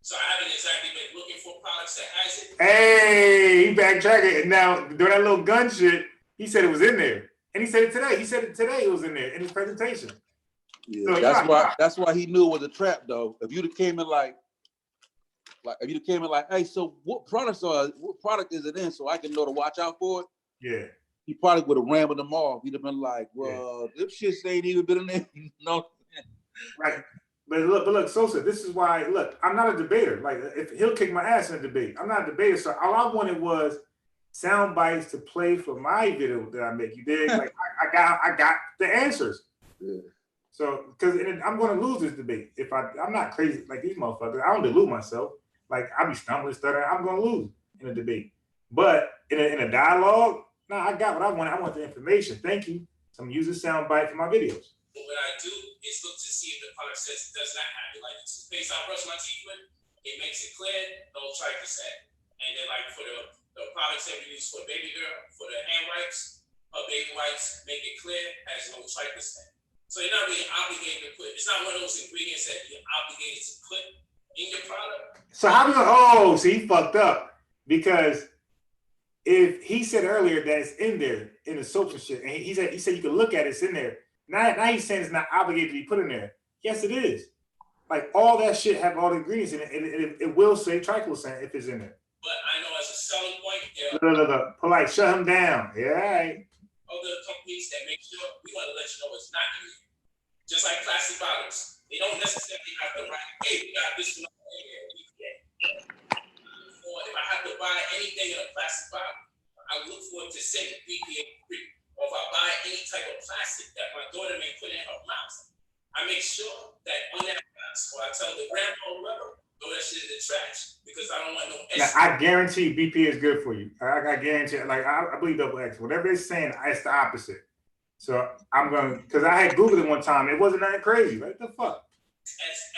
So I haven't exactly been looking for products that has it. Hey, he backtracked. Now, during that little gun shit, he said it was in there. And he said it today. He said it today it was in there in his presentation. Yeah, so that's why he knew it was a trap, though. If you'd have came in like, hey, so what product is it in so I can know to watch out for it? Yeah. He probably would have rammed them off. He'd have been like, well, this shit ain't even been in there. No. Right. But look, Sosa, this is why, look, I'm not a debater. Like, if he'll kick my ass in a debate. I'm not a debater. So all I wanted was sound bites to play for my video that I make. You dig? Like, I got the answers. Yeah. So, because I'm going to lose this debate. I'm not crazy like these motherfuckers. I don't delude myself. Like, I be stumbling, stuttering. I'm going to lose in a debate. But in a dialogue, I got what I want. I want the information. Thank you. So I'm using sound bite for my videos. But what I do is look to see if the product says it does not have it. Like the toothpaste I brush my teeth with, it makes it clear, no triclosan. And then like for the products that we use for baby girl, for the hand wipes, baby wipes, make it clear, has no triclosan. So you're not really obligated to put, it's not one of those ingredients that you're obligated to put in your product. So how do you, so he fucked up. Because if he said earlier that it's in there, in the soaps and shit, and he said you can look at it, it's in there. Now he's saying it's not obligated to be put in there. Yes, it is. Like all that shit have all the ingredients in it, and it will say triclosan if it's in there. But I know as a selling point, Look. Polite, shut him down. Yeah, all right. Other companies that make sure we want to let you know it's not in there. Just like plastic bottles, they don't necessarily have to write, hey, we got this one in here. Or if I have to buy anything in a plastic bottle, I look for it to say BPA free. Or if I buy any type of plastic that my daughter may put in her mouth, I make sure that on that box, or I tell the grandpa or whoever, throw that shit in the trash because I don't want no Now, I guarantee BPA is good for you. I guarantee, like I believe double X. Whatever it's saying, it's the opposite. So I'm going, because I had Googled it one time. It wasn't that crazy. What the fuck?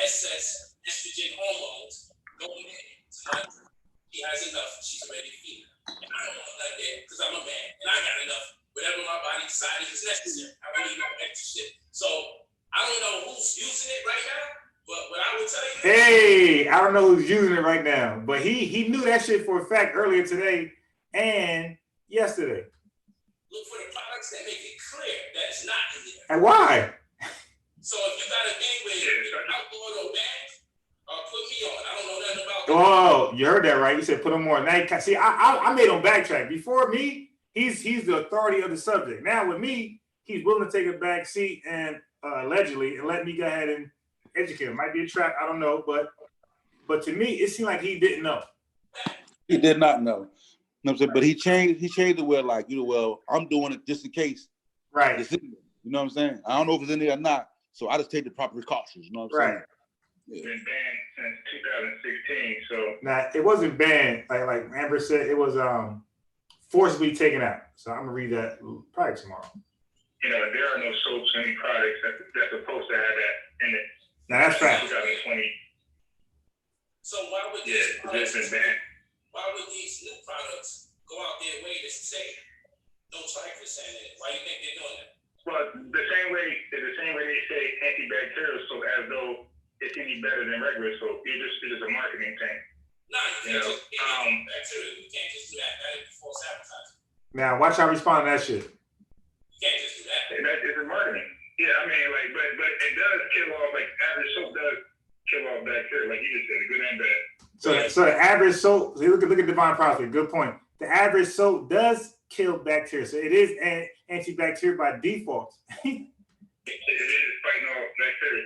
Excess estrogen hormones going in. She has enough. She's already female. And I don't want that there because I'm a man and I got enough. Whatever my body decided is necessary. I don't need no extra shit. So I don't know who's using it right now, but what I would tell you. Hey, I don't know who's using it right now, but he knew that shit for a fact earlier today and yesterday. Look for the products that make it clear that it's not in there. And why? So if you got a thing where you're outlawed or banned, put me on. I don't know nothing about that. Oh, you heard that right. You said put him on. Now, see, I made him backtrack. Before me, he's the authority of the subject. Now with me, he's willing to take a back seat and allegedly and let me go ahead and educate him. Might be a trap, I don't know, but to me, it seemed like he didn't know. He did not know. You know what I'm saying? But he changed it where like, well, I'm doing it just in case. Right. It's in there. You know what I'm saying? I don't know if it's in there or not. So I just take the proper precautions. You know what I'm saying? It's been banned since 2016. So now it wasn't banned, like Amber said, it was forcibly taken out. So I'm gonna read that probably tomorrow. There are no soaps, any products that's supposed to have that in it. Now that's fact. 2020. So why would these why would these new products go out their way to say no trifling in it? Why do you think they're doing that? Well, the same way they say antibacterial soap as though it's any better than regular soap. It's just a marketing thing. No, you can't just bacteria. You can't just do that. That would be false advertising. Now watch how I respond to that shit. You can't just do that. It's a marketing. Yeah, I mean, like, but it does kill off, like, average soap does kill off bacteria, like you just said, good and bad. So the average soap, look at Divine Prophet, good point. The average soap does kill bacteria. So it is an antibacterial by default. It is fighting off bacteria.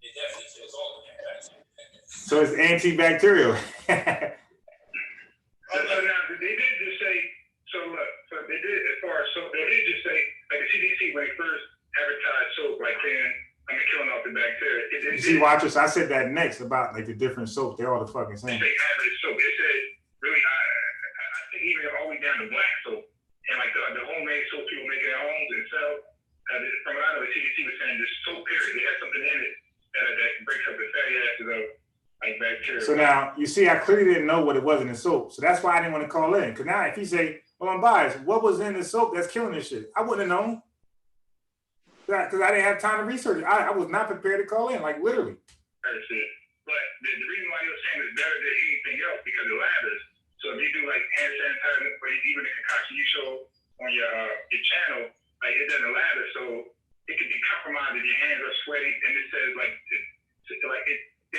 It definitely kills all of that. So it's antibacterial. Now, they did just say, so they did, as far as soap, they did just say, like the CDC, when they first advertised soap, like killing off the bacteria. See, watch this. I said that next about like the different soaps. They're all the fucking same. They say average soap. It said, really, I think even all the way down to black soap. And like the homemade soap people make at homes and sell. From what I know, the CDC was saying this soap period, they had something in it that breaks up the fatty acids of like bacteria. So now, you see, I clearly didn't know what it was in the soap. So that's why I didn't want to call in. Because now if you say, well, I'm biased, what was in the soap that's killing this shit? I wouldn't have known. Because I didn't have time to research it. I was not prepared to call in, like literally. That's it. But the reason why you're saying it's better than anything else because it lathers. So if you do like hand sanitizer or even the concoction you show on your channel, like it doesn't lather, so it can be compromised if your hands are sweaty. And it says it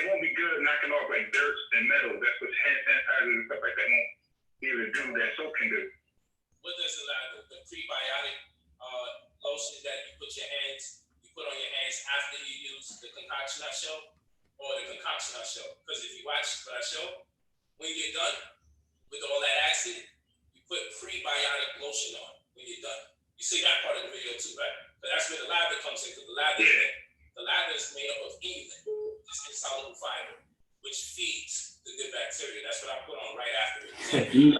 won't be good knocking off like dirt and metal. That's what hand sanitizer and stuff like that won't be able to do. That soap can do. What does it lather? The prebiotic lotion that you put on your hands after you use the concoction I show, or the concoction I show. Because if you watch what I show, when you're done with all that acid, you put prebiotic lotion on when you're done. You see that part of the video too, right? But that's where the lather comes in, because the lather is made up of inulin, this insoluble fiber, which feeds the good bacteria. That's what I put on right after it. Feeds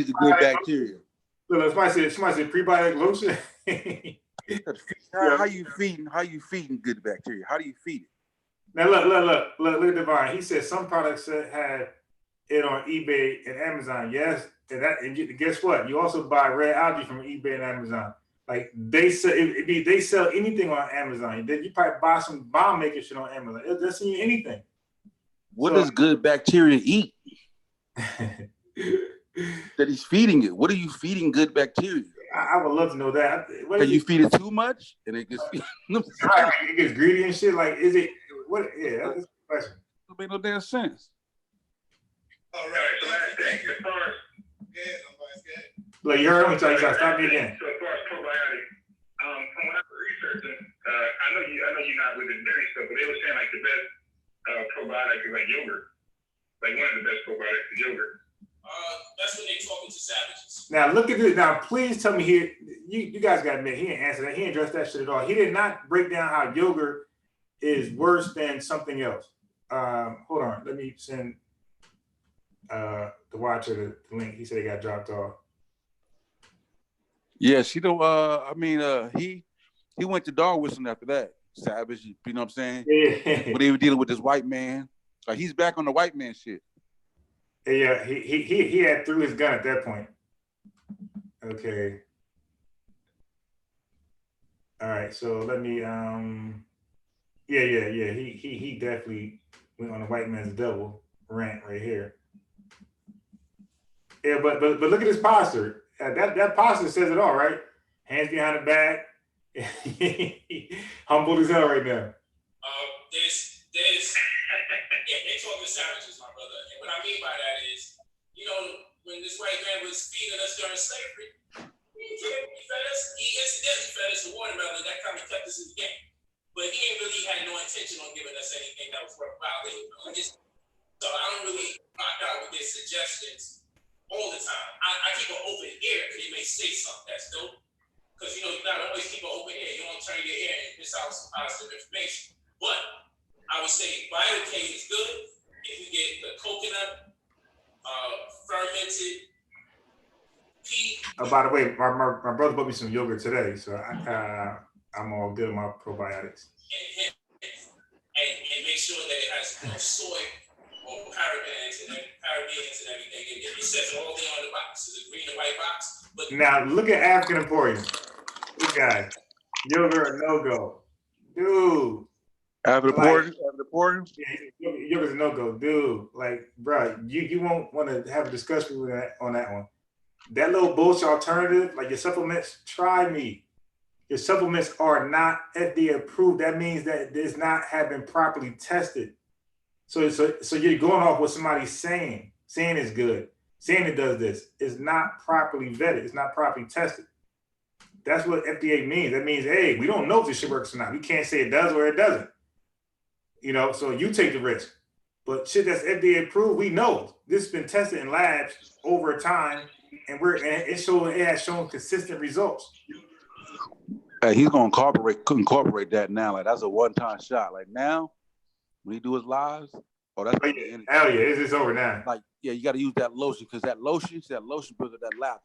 the good bacteria. Look, somebody said prebiotic lotion. How you feeding good bacteria? How do you feed it? Now look at Divine. He said some products have it on eBay and Amazon. Yes, and guess what? You also buy red algae from eBay and Amazon. Like they sell anything on Amazon. You probably buy some bomb making shit on Amazon. They'll send you anything. What does good bacteria eat? That he's feeding it. What are you feeding good bacteria? I would love to know that. Can you feed it too much and it gets right, it gets greedy and shit? Like, is it what? Yeah, that's the question. It make no damn sense. All right, so last thing, as far as look, you heard me tell you to stop me again. So as far as probiotic, from what I was researching, I know you're not with the dairy stuff, but they were saying like the best probiotic is like yogurt. Like one of the best probiotics is yogurt. That's when they talking to savages. Now look at this. Now please tell me here. You guys got to admit he didn't answer that. He didn't address that shit at all. He did not break down how yogurt is worse than something else. Hold on. Let me send the watcher the link. He said he got dropped off. Yes, he went to dog whistling after that. Savage, you know what I'm saying? Yeah. When they were dealing with this white man, like he's back on the white man shit. Yeah, he had threw his gun at that point. Okay. All right, so let me he definitely went on the white man's devil rant right here. Yeah, but look at his posture. That posture says it all, right? Hands behind the back. Humbled as hell right now. They talking savages, my brother. And what I mean by that is, when this white man was feeding us during slavery, he incidentally fed us the watermelon. That kind of kept us in the game. But he ain't really had no intention on giving us anything that was worth violating. So I don't really rock out with their suggestions all the time. I keep an open ear because they may say something that's dope. Because you gotta always keep an open ear. You don't turn your ear and miss out some positive information. But I would say Vitacane is good if you get the coconut, fermented pea. Oh, by the way, my brother bought me some yogurt today, so I'm all good on my probiotics. And make sure that it has no soy or parabens and everything. It says all there on the box. It's a green and white box. But Now look at African Emporium. This guy, yogurt no go, dude. African Emporium. Yeah, yogurt's a no go, dude. Like, bro, you won't want to have a discussion with on that one. That little bullshit alternative, like your supplements, try me. Your supplements are not FDA approved. That means that it's not have been properly tested. So you're going off what somebody's saying it's good, saying it does this. It's not properly vetted. It's not properly tested. That's what FDA means. That means, hey, we don't know if this shit works or not. We can't say it does or it doesn't. So you take the risk. But shit that's FDA approved, we know this has been tested in labs over time, and it has shown consistent results. Hey, he's gonna incorporate that now. Like that's a one-time shot. Like now, when he do his lives, hell yeah, it's over now. Like yeah, you got to use that lotion because that lotion builds up that lather,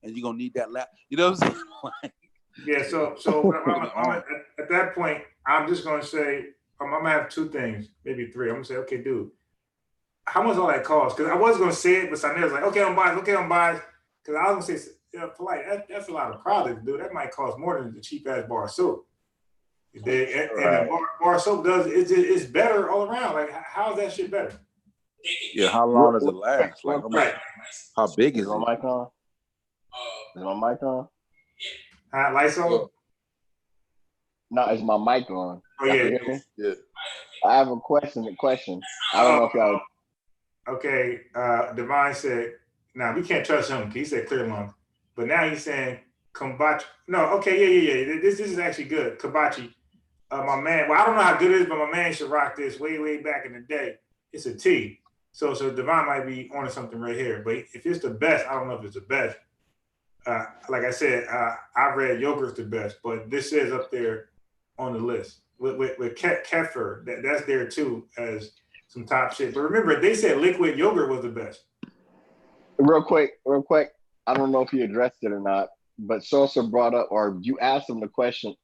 and you're gonna need that lather. You know what I'm saying? Like, yeah. So I'm at that point, I'm just gonna say I'm gonna have two things, maybe three. I'm gonna say, okay, dude, how much all that cost? Because I was gonna say it, but Sanel was like, okay, I'm buying. Because I was gonna say, polite. That's a lot of products, dude. That might cost more than the cheap ass bar soap. And the bar soap it's better all around. Like, how is that shit better? Yeah, how long does it last? Like, how big is it? My mic on? Is my mic on? Lights on? No, is my mic on? Oh yeah. Yeah. I have a question. I don't know if y'all. Okay, Divine said, "Nah, we can't trust him." He said clear lung, but now he's saying kombucha. No, okay, yeah. This is actually good. Kombucha. My man. Well, I don't know how good it is, but my man should rock this way back in the day. It's a tea. So Divine might be onto something right here. But if it's the best, I don't know if it's the best. Like I said, I read yogurt's the best, but this is up there on the list with kefir. That's there too as some top shit. But remember, they said liquid yogurt was the best. Real quick. I don't know if you addressed it or not, but Sosa brought up, or you asked him the question.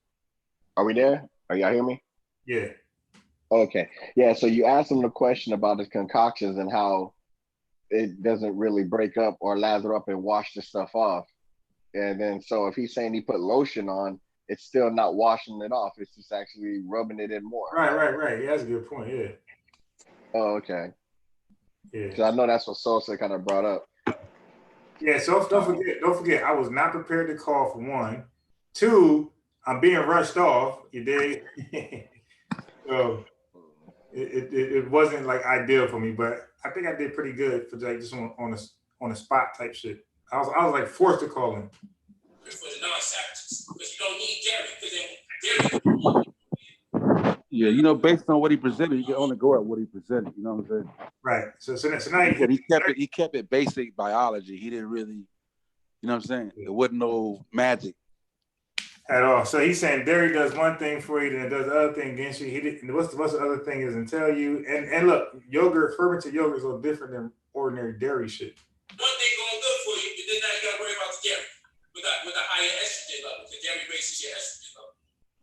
Are we there? Are y'all hear me? Yeah. Okay. Yeah. So you asked him the question about his concoctions and how it doesn't really break up or lather up and wash the stuff off. And then, so if he's saying he put lotion on, it's still not washing it off. It's just actually rubbing it in more. Right. Yeah, that's a good point. Yeah. Oh, okay. Yeah. So I know that's what Sosa kind of brought up. Yeah. So don't forget. I was not prepared to call for one. Two, I'm being rushed off. You dig? So it wasn't like ideal for me, but I think I did pretty good for like just on a spot type shit. I was like forced to call him. For the non-savages, because you don't need dairy, because then Yeah, based on what he presented, you can only go at what he presented. You know what I'm saying? Right. So now he kept it basic biology. He didn't really, you know what I'm saying? There wasn't no magic at all. So he's saying dairy does one thing for you, then it does the other thing against you. He didn't. What's the other thing is and tell you? And look, fermented yogurt is a little different than ordinary dairy shit. One thing going good for you, but then now you got to worry about the dairy with a higher estrogen level. The dairy raises your estrogen level.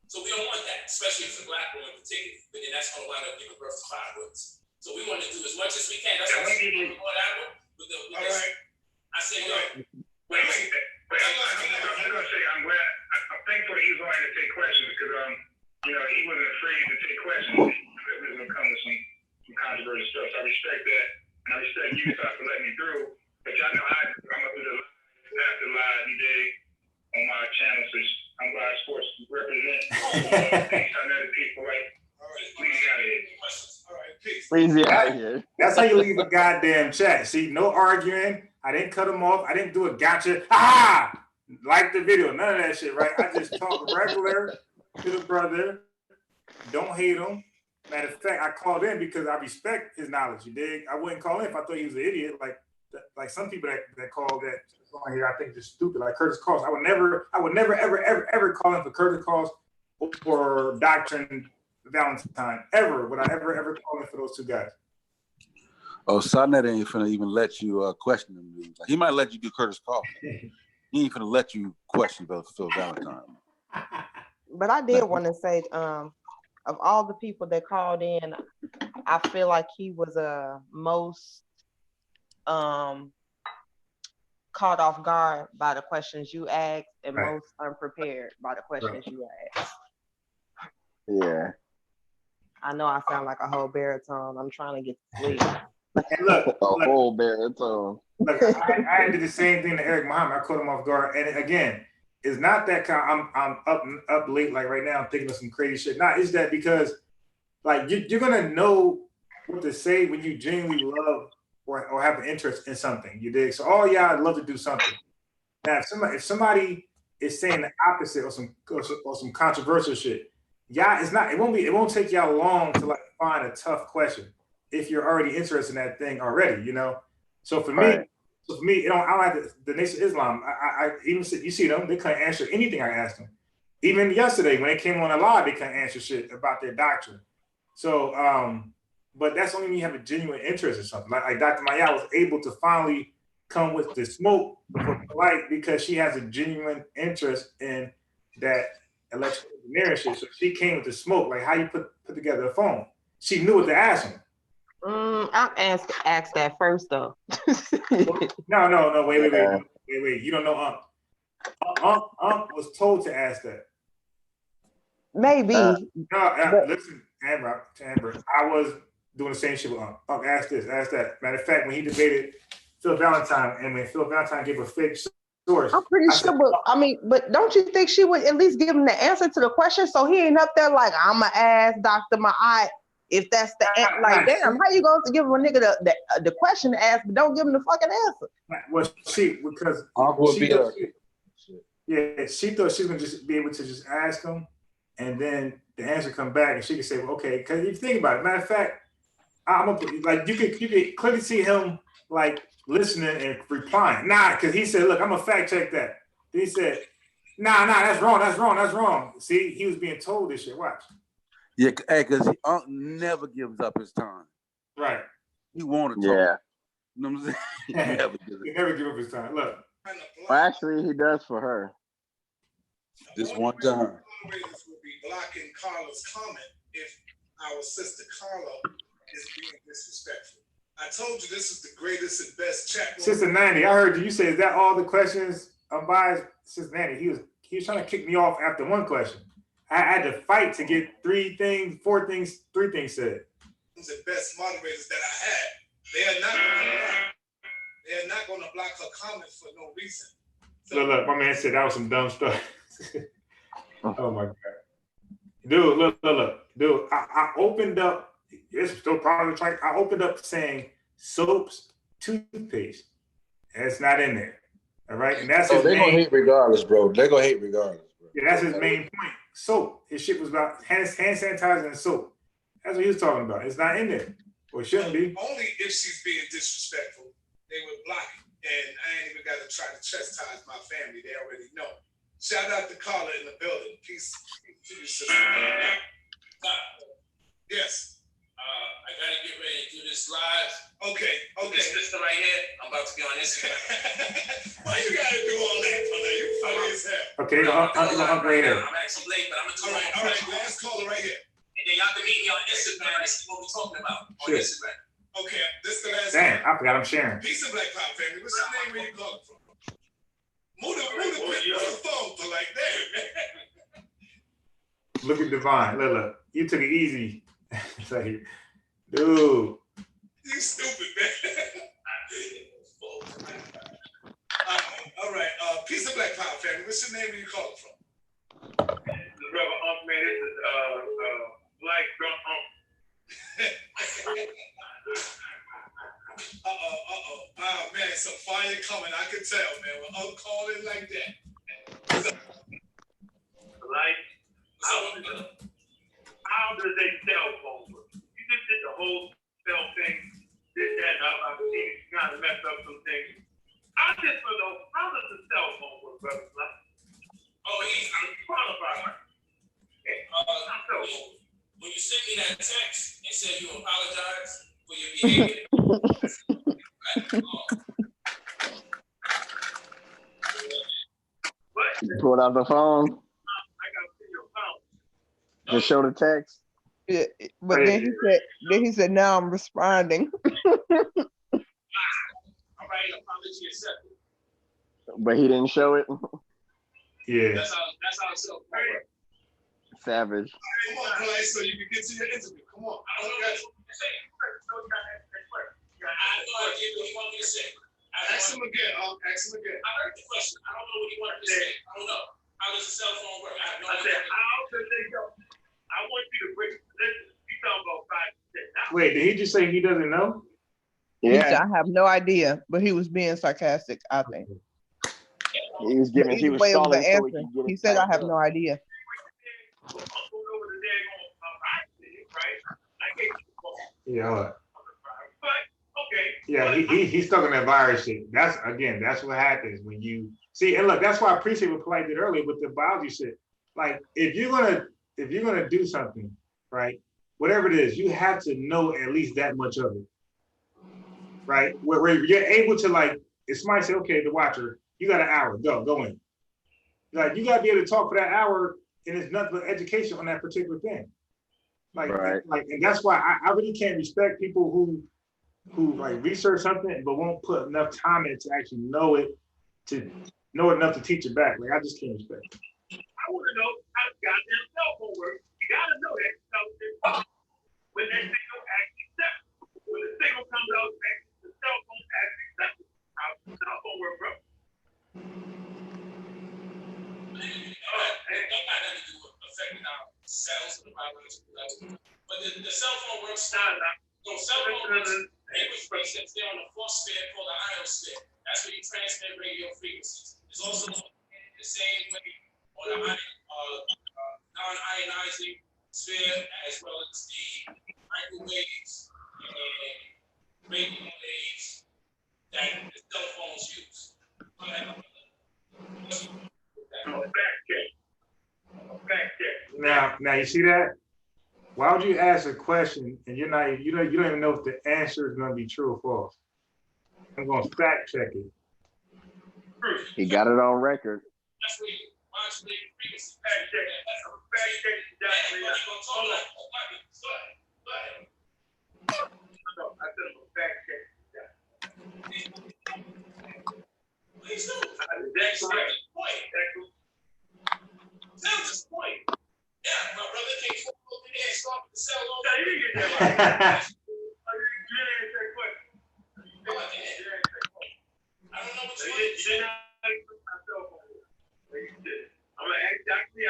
So we don't want that, especially if it's a black woman in particular. But then that's going to wind up giving birth to fibroids. So we want to do as much as we can. That's why I'm going with this. I say, Wait. I'm going to say I'm glad. I'm thankful he was willing to take questions because he wasn't afraid to take questions. It was going to come with some controversial stuff. So I respect that, and I respect you guys for letting me through. But y'all know I'm gonna do the after live every day on my channel. So I'm glad sports represent. Thanks to other people. Like, please get out of here. All right, peace. Please get out of here. That's how you leave a goddamn chat. See, no arguing. I didn't cut him off. I didn't do a gotcha. Ah, like the video. None of that shit, right? I just talk regular to the brother. Don't hate him. Matter of fact, I called in because I respect his knowledge. You dig? I wouldn't call in if I thought he was an idiot. Like some people that call that on here, I think just stupid. Like Curtis Cross. I would never, ever call in for Curtis Cross or Doctrine Valentine. Ever would I ever call in for those two guys. Oh, Sonnet ain't finna even let you question him. Like, he might let you do Curtis Cross. He ain't finna let you question Phil Valentine. But I did want to say, of all the people that called in, I feel like he was most caught off guard by the questions you asked and most unprepared by the questions you asked. Yeah. I know I sound like a whole baritone. I'm trying to get to sleep. And look, whole baritone. Look, I did the same thing to Eric Muhammad. I caught him off guard. And again, it's not that kind of, I'm up late, like right now, I'm thinking of some crazy shit. Nah, it's that because like you're gonna know what to say when you genuinely love or have an interest in something. You dig? So all y'all love to do something. Now, if somebody is saying the opposite or some controversial shit, y'all, it won't take y'all long to like find a tough question if you're already interested in that thing already, you know. So for me, I don't like the Nation of Islam. I even said, you see them, they couldn't answer anything I asked them. Even yesterday when they came on a live, they couldn't answer shit about their doctrine. So, but that's only when you have a genuine interest in something. Like Dr. Maya was able to finally come with the smoke for Polite because she has a genuine interest in that electrical engineering shit. So she came with the smoke, like how you put together a phone. She knew what to ask him. I'll ask that first though. No, wait. You don't know Ump was told to ask that. Maybe. Listen, Amber, I was doing the same shit with Ump. Ump asked this, asked that. Matter of fact, when he debated Phil Valentine, and when Phil Valentine gave a fake source, I'm pretty sure, but don't you think she would at least give him the answer to the question so he ain't up there like, I'm gonna ask Dr. Ma'at if that's the like, damn, how you going to give a nigga the question to ask, but don't give him the fucking answer? Well, she thought she was gonna just be able to just ask him, and then the answer come back, and she could say, well, okay. Because if you think about it, matter of fact, you could clearly see him like listening and replying. Nah, because he said, look, I'm gonna fact check that. Then he said, nah, that's wrong. See, he was being told this shit. Watch. Yeah, because Unc never gives up his time. Right. He wanted to talk. Yeah. You know what I'm saying? He never give up his time. Look. Well, actually, he does for her. This one time. Moderators will be blocking Carla's comment if our sister Carla is being disrespectful. I told you this is the greatest and best chat. Sister Nanny, I heard you say, is that all the questions? Unbiased Sister Nanny, he was trying to kick me off after one question. I had to fight to get 3 things said. The best moderators that I had. They are not going to block her comments for no reason. So, look, my man said that was some dumb stuff. Oh my God. Dude, look. Dude, I opened up, it's still probably like I opened up saying soaps, toothpaste. That's not in there. All right. And that's they're gonna hate regardless, bro. They're gonna hate regardless, bro. Yeah, that's his main point. Soap. His shit was about hand sanitizer and soap. That's what he was talking about. It's not in there. Or it shouldn't be. Only if she's being disrespectful, they would block it. And I ain't even got to try to chastise my family. They already know. Shout out to Carla in the building. Peace to you, sister. Yes. I gotta get ready to do this live. Okay. This sister right here, I'm about to be on Instagram. Why you gotta do all that, Carla? You funny as hell. Okay, I'm right here. I'm actually late, but I'm gonna do it. All right, last caller right here. And then y'all can meet me on Instagram and see what we're talking about on Instagram. Okay, this is the last Damn, I forgot I'm sharing. Peace and Black Power family. What's your name? Where you calling from? Move the phone for like that. Look at Divine. Look. You took it easy. It's like, dude. You stupid, man. All right. Peace and Black Power family. What's your name? Where you calling from? The brother Unc, man. This is Black Drunk Unc. Oh man, had some fire coming. I could tell, man. When Unc called it like that. Like, how does a cell phone work? You just did the whole cell thing, did that, I've seen you kind of messed up some things. I just want to know, how does the cell phone work, brother? Oh, he's qualified. When you sent me that text and said you apologize for your behavior. You pulled out the phone. Just show the text. Yeah, but then he said, now I'm responding. But he didn't show it. Yeah. That's how it's so right. Savage. Come on, Clay, so you can get to your interview. Come on. I don't know what to say. I have no idea what he wanted me to say. Ask him again. Ask him again. I heard the question. I don't know what he wanted to say. I don't know. How does the cell phone work? I have no idea. How does they go? I want you to break this. You talking about 5 to 10. Wait, did he just say he doesn't know? He said, I have no idea, but he was being sarcastic, I think. He was giving, he was stalling so he could get it. He said, I have no idea. Yeah. Yeah, he's talking that virus shit. That's what happens when you see. And look, that's why I appreciate what Polite did earlier with the biology shit. Like, if you're gonna do something, right, whatever it is, you have to know at least that much of it, right? Where you're able to, like, if somebody say, okay, the watcher, you got an hour, go in. Like, you gotta be able to talk for that hour, and it's nothing but education on that particular thing. Like, and that's why I really can't respect people who like research something but won't put enough time in it to actually know it enough to teach it back. Like, I just can't respect it. I want to know how the goddamn cell phone works. You gotta know that when that signal actually steps. When the signal comes out, the cell phone actually steps. How does the cell phone work, bro? That got nothing to do with affecting our cells and the biological level. But the cell phone works. No, cell phone works. Frequencies, they're on the fourth sphere called the ionosphere. That's where you transmit radio frequencies. It's also the same way on the non-ionizing sphere, as well as the microwaves and radio waves that the cell phones use. Now you see that? Why would you ask a question and you don't even know if the answer is gonna be true or false? I'm gonna fact check it. He got it on record. That's where you watch the frequency. Please do. That's the point. That's the point. Yeah, my brother came over there and started to sell all that. You didn't get that. I don't know what you want to say. I'm gonna ask Dr. You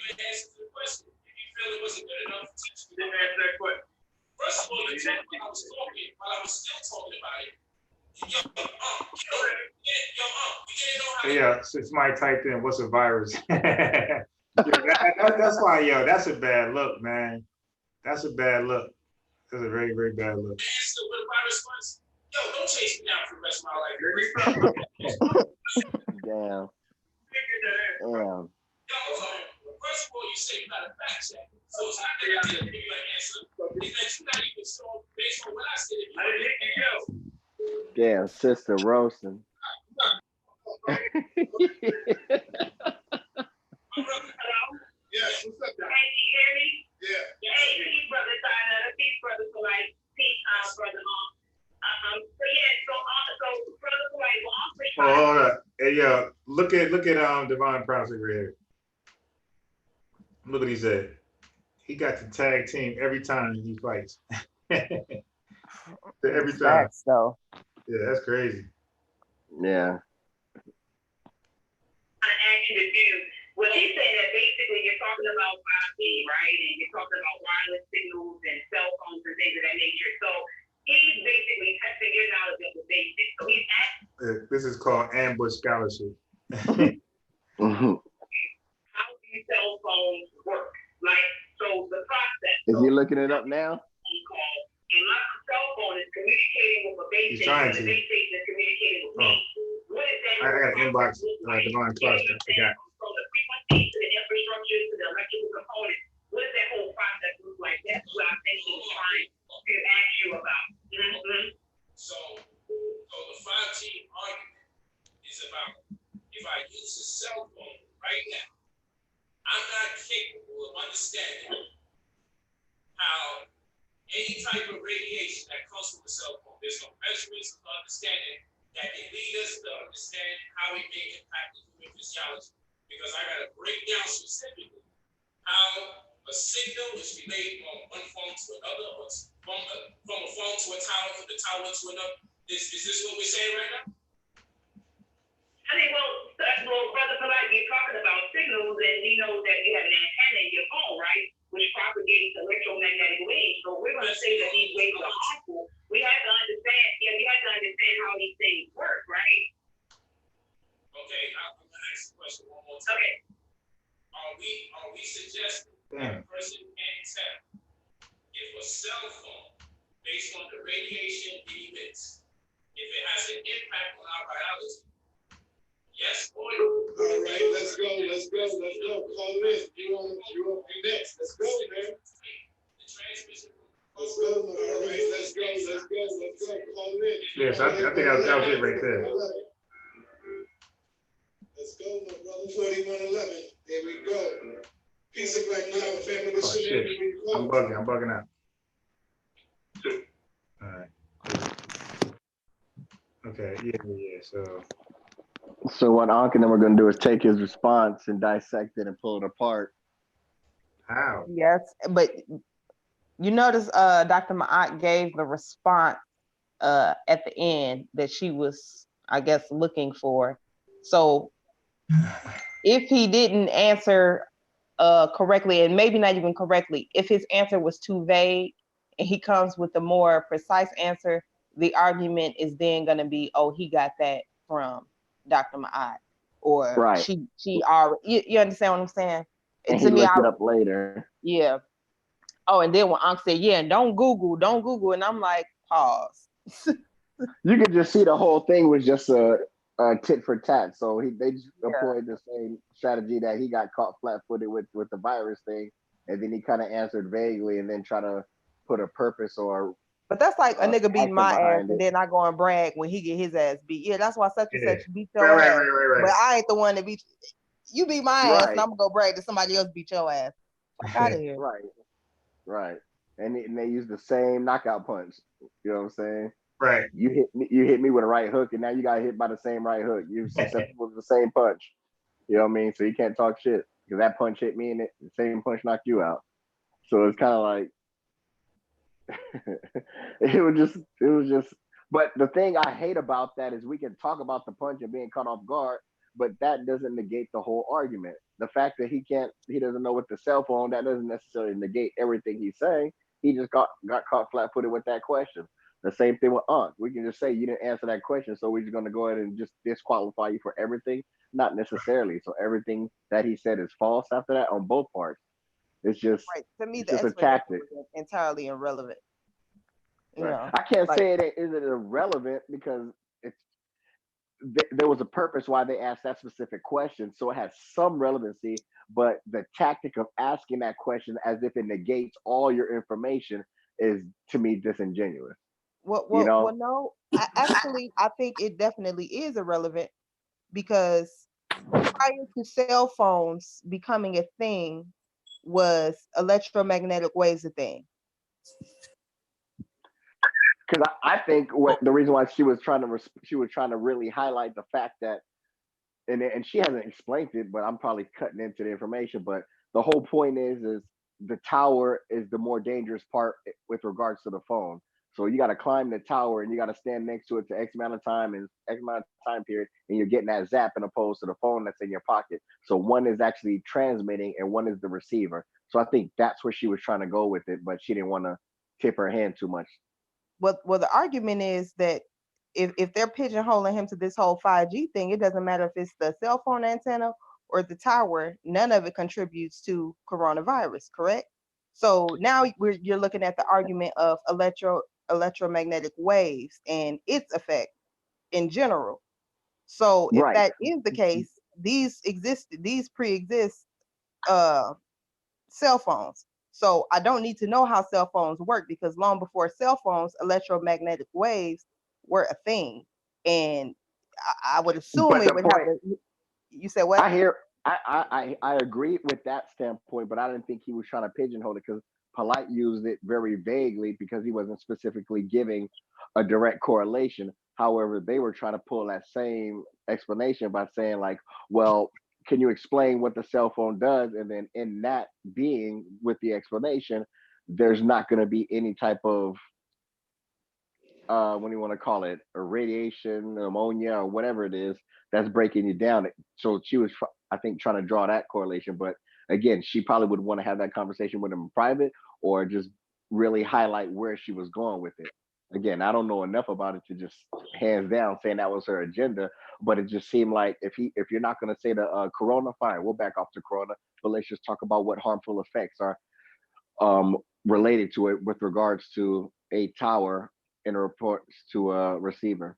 didn't answer the question. If you feel it wasn't good enough to teach you, didn't answer that question. First of all, you talked while I was talking, while I was still talking about it. Yeah, since somebody typed in, what's a virus? That's why, that's a bad look, man. That's a bad look. That's a very, very bad look. Answer what a virus was. Don't chase me down for the rest of my life. Damn. First of all, you say you got a fact check. So it's not that I didn't give you an answer. It's that you're not even sure based on what I said. I didn't hear you. Damn, sister roasting. Yes, what's up, Doc? Hey, you hear me? Yeah. Hey, peace, brother Sinetta. Peace, brother Polite. Peace, brother so brother Polite will also. Oh, hold up. Hey, look at Divine Promise right here. Look what he said. He got the tag team every time he fights. Every time. Facts, though. Yeah, that's crazy. Yeah. Action to do. Well, he's saying that basically you're talking about 5G, right? And you're talking about wireless signals and cell phones and things of that nature. So he's basically testing your knowledge This is called ambush scholarship. How these cell phones work. Like, so the process. Is he looking it up now? And my cell phone is communicating with a base station, and the base station is communicating with me. What is that? I got an inbox, Divine Cluster. I got. From the frequency to the infrastructure to the electrical components, what does that whole process look like? That's what I think he's trying to ask you about. So the 5G argument is about if I use a cell phone right now, I'm not capable of understanding how any type of radiation that comes from a cell phone, there's no measurements of understanding that can lead us to understand how it may impact the human physiology. Because I got to break down specifically how a signal is relayed from one phone to another, or from a phone to a tower, from the tower to another. Is this what we're saying right now? I mean, well, Brother Polite, you're talking about signals, and we know that you have an antenna in your phone, right? Which propagates electromagnetic waves. So we're going to say that these waves are harmful. We have to understand, how these things work, right? Okay, I'm going to ask the question one more time. Okay. Are we suggesting that a person can tell if a cell phone, based on the radiation it emits, if it has an impact on our biology? Yes or no? All right, let's go. Call it in. You on next. Let's go, man. The transmission. Let's go. All right, let's go. Call it in. Yes, I think that was it right there. Let's go, my brother. 4111. There we go. Peace of Black Power family. Oh shit, I'm bugging out. All right. Okay, yeah. So what Ankh and them are going to do is take his response and dissect it and pull it apart. How? Yes, but you notice Dr. Ma'at gave the response at the end that she was, I guess, looking for. So if he didn't answer correctly, and maybe not even correctly, if his answer was too vague and he comes with a more precise answer, the argument is then going to be, oh, he got that from Dr. Ma'at, or right. she already, you understand what I'm saying? And he looked it up later. Yeah. Oh, and then when Ankh said, yeah, don't Google, and I'm like, pause. You could just see the whole thing was just a tit for tat. So they just employed the same strategy that he got caught flat-footed with the virus thing, and then he kind of answered vaguely, and then try to put a purpose or. But that's like a nigga beating my ass, and then I go and brag when he get his ass beat. Yeah, that's why such and such beat your ass. Right. But I ain't the one that beat you. Beat my ass, and I'm gonna go brag that somebody else beat your ass. Fuck out of here. Right. And they use the same knockout punch. You know what I'm saying? Right. You hit me with a right hook, and now you got hit by the same right hook. You're susceptible to the same punch. You know what I mean? So you can't talk shit because that punch hit me, and the same punch knocked you out. So it's kind of like it was just. But the thing I hate about that is we can talk about the punch and being caught off guard, but that doesn't negate the whole argument. The fact that he doesn't know with the cell phone, that doesn't necessarily negate everything he's saying. He just got caught flat-footed with that question. The same thing with Ankh. We can just say you didn't answer that question, so we're just going to go ahead and just disqualify you for everything. Not necessarily. So everything that he said is false after that on both parts. It's just to me, it's just a tactic. Entirely irrelevant. You know, I can't say it isn't irrelevant because there was a purpose why they asked that specific question, so it has some relevancy. But the tactic of asking that question as if it negates all your information is, to me, disingenuous. Well, no. I think it definitely is irrelevant because prior to cell phones becoming a thing, was electromagnetic waves a thing? Because I think the reason why she was trying to really highlight the fact that, and she hasn't explained it, but I'm probably cutting into the information. But the whole point is the tower is the more dangerous part with regards to the phone. So you got to climb the tower and you got to stand next to it to X amount of time and X amount of time period, and you're getting that zap as opposed to the phone that's in your pocket. So one is actually transmitting and one is the receiver. So I think that's where she was trying to go with it, but she didn't want to tip her hand too much. Well, the argument is that if they're pigeonholing him to this whole 5G thing, it doesn't matter if it's the cell phone antenna or the tower. None of it contributes to coronavirus, correct? So now you're looking at the argument of electromagnetic waves and its effect in general. So if Right. that is the case, these pre-exist cell phones. So I don't need to know how cell phones work, because long before cell phones, electromagnetic waves were a thing. And I would assume But it the would have point, to. You said what? I agree with that standpoint, but I didn't think he was trying to pigeonhole it, because Polite used it very vaguely because he wasn't specifically giving a direct correlation. However, they were trying to pull that same explanation by saying like, well, can you explain what the cell phone does? And then in that being with the explanation, there's not going to be any type of what do you want to call it, a radiation, ammonia, or whatever it is that's breaking you down. So she was, I think, trying to draw that correlation. But again, she probably would want to have that conversation with him in private, or just really highlight where she was going with it. Again, I don't know enough about it to just hands down saying that was her agenda, but it just seemed like if you're not going to say the corona, fine, we'll back off to corona, but let's just talk about what harmful effects are related to it with regards to a tower in reports to a receiver.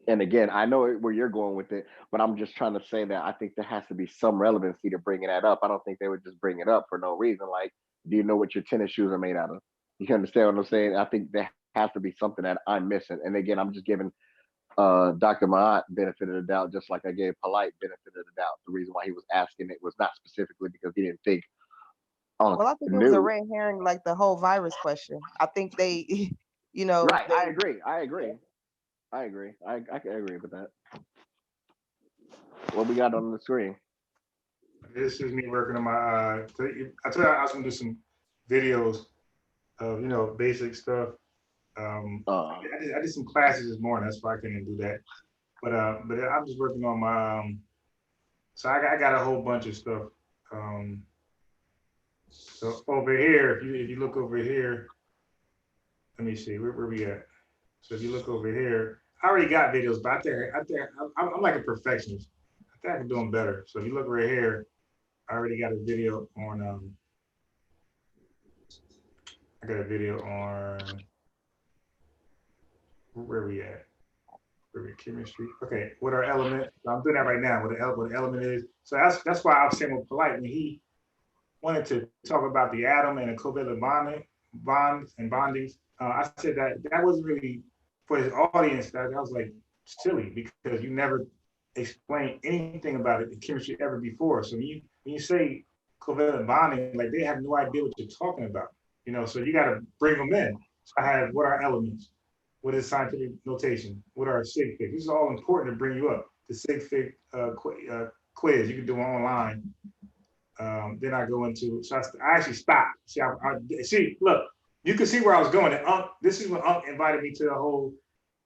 And again, I know where you're going with it, but I'm just trying to say that I think there has to be some relevancy to bringing that up. I don't think they would just bring it up for no reason. Like, do you know what your tennis shoes are made out of? You understand what I'm saying? I think there has to be something that I'm missing. And again, I'm just giving Dr. Maat benefit of the doubt, just like I gave Polite benefit of the doubt. The reason why he was asking it was not specifically because he didn't think Well, I think it was a red herring, like the whole virus question. I think they, Right. they, I agree. I can agree with that. What we got on the screen? This is me working on my. I told you I was gonna do some videos of basic stuff. I did some classes this morning. That's why I couldn't do that. But I'm just working on my. So I got a whole bunch of stuff. So over here, if you look over here, let me see where we at. So if you look over here, I already got videos, but I think I'm like a perfectionist. I think I can do them better. So if you look right here, I already got a video on. I got a video on. Where we at? Where we chemistry? Okay, what our element? I'm doing that right now. What the element is. So that's why I was saying with Polite when he wanted to talk about the atom and the covalent bonds and bondings. I said that wasn't really for his audience. That was like silly because you never explained anything about it in chemistry ever before. So when you say covalent bonding, like they have no idea what you're talking about. So you got to bring them in. So I have what are elements? What is scientific notation? What are sig figs? This is all important to bring you up. The sig fig quiz you can do online. Then I go into, so I actually stopped. See, look, you can see where I was going. And this is when Unc invited me to the whole,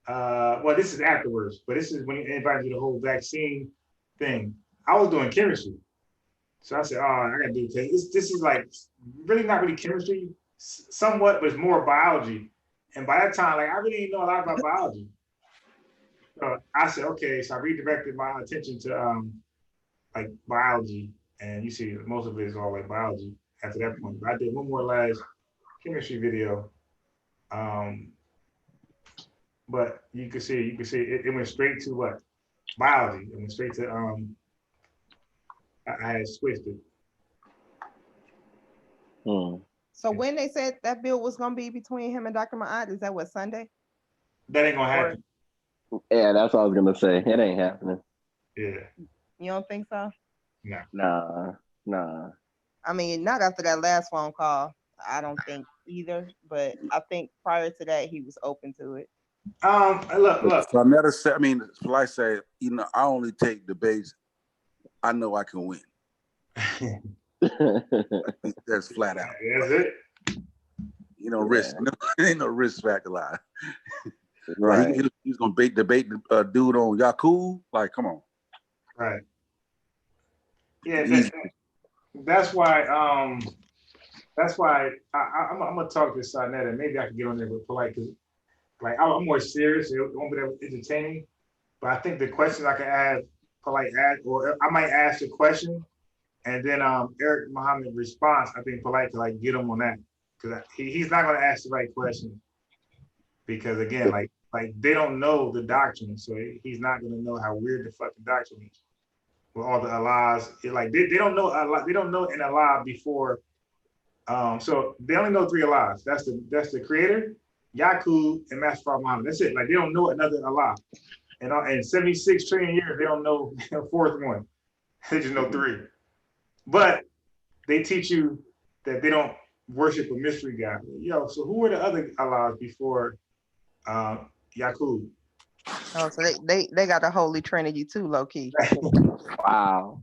well, this is afterwards, but this is when he invited me to the whole vaccine thing. I was doing chemistry. So I said, oh, I gotta do this. This is like really not really chemistry, somewhat, but it's more biology. And by that time, like I really didn't know a lot about biology. So I said, okay, so I redirected my attention to like biology. And you see, most of it is all like biology after that point. But I did one more last chemistry video. But you can see it went straight to what? Biology. It went straight to I had switched it. So when they said that bill was gonna be between him and Dr. Maat, is that what, Sunday? That ain't gonna happen. Yeah, that's what I was gonna say. It ain't happening. Yeah. You don't think so? Nah. I mean, not after that last phone call. I don't think either. But I think prior to that, he was open to it. Look. So I never said. I mean, like I say, I only take debates I know I can win. That's flat out. That's it. Risk. There ain't no risk factor lie. Right. Like he's gonna debate the dude on Yaku. Like, come on. Right. Yeah. That's why. I'm gonna talk to Sarnetta. Maybe I can get on there with Polite because Like I'm more serious. It won't be that entertaining. But I think the questions I can ask, Polite ask, or I might ask a question, and then Eric Muhammad response. I think Polite to like get him on that because he's not going to ask the right question because again, like they don't know the doctrine, so he's not going to know how weird the fucking doctrine is. With all the Allahs, like they don't know Allah, they don't know an Allah before. So they only know 3 Allahs. That's the Creator, Yaqub, and Master Muhammad. That's it. Like they don't know another Allah. And in 76 trillion years, they don't know a 4th one. They just know 3. But they teach you that they don't worship a mystery God. Yo, so who were the other Allahs before Yaqub? Oh, so they got the Holy Trinity too, low key. Wow.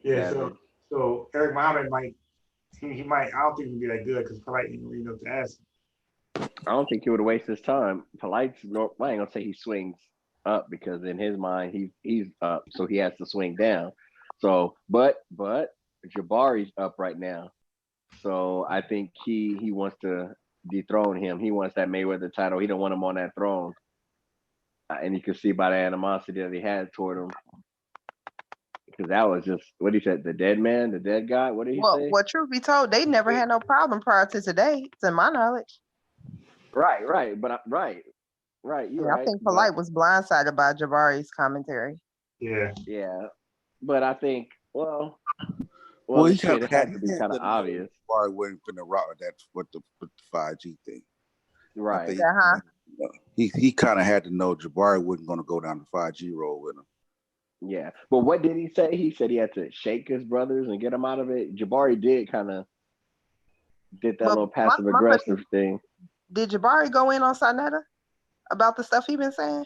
Yeah, so Eric Muhammad might he might, I don't think he'd be that good because Polite didn't really know to ask him. I don't think he would waste his time. Polite's I ain't gonna say he swings up because in his mind he's up, so he has to swing down. So, but Jabari's up right now, so I think he wants to dethrone him. He wants that Mayweather title. He don't want him on that throne, and you can see by the animosity that he had toward him. Because that was just what he said, the dead man, the dead guy. What did he say? Well, truth be told, they never had no problem prior to today, to my knowledge. Right. But right. You're right. I think Polite was blindsided by Jabari's commentary. Yeah. But I think, well, he shit, it had to to be kind of obvious. Jabari wasn't finna rock with that with the 5G thing. Right. He kind of had to know Jabari wasn't going to go down the 5G road with him. Yeah, but what did he say? He said he had to shake his brothers and get them out of it. Jabari did that little passive aggressive thing. Did Jabari go in on Sarnetta about the stuff he been saying?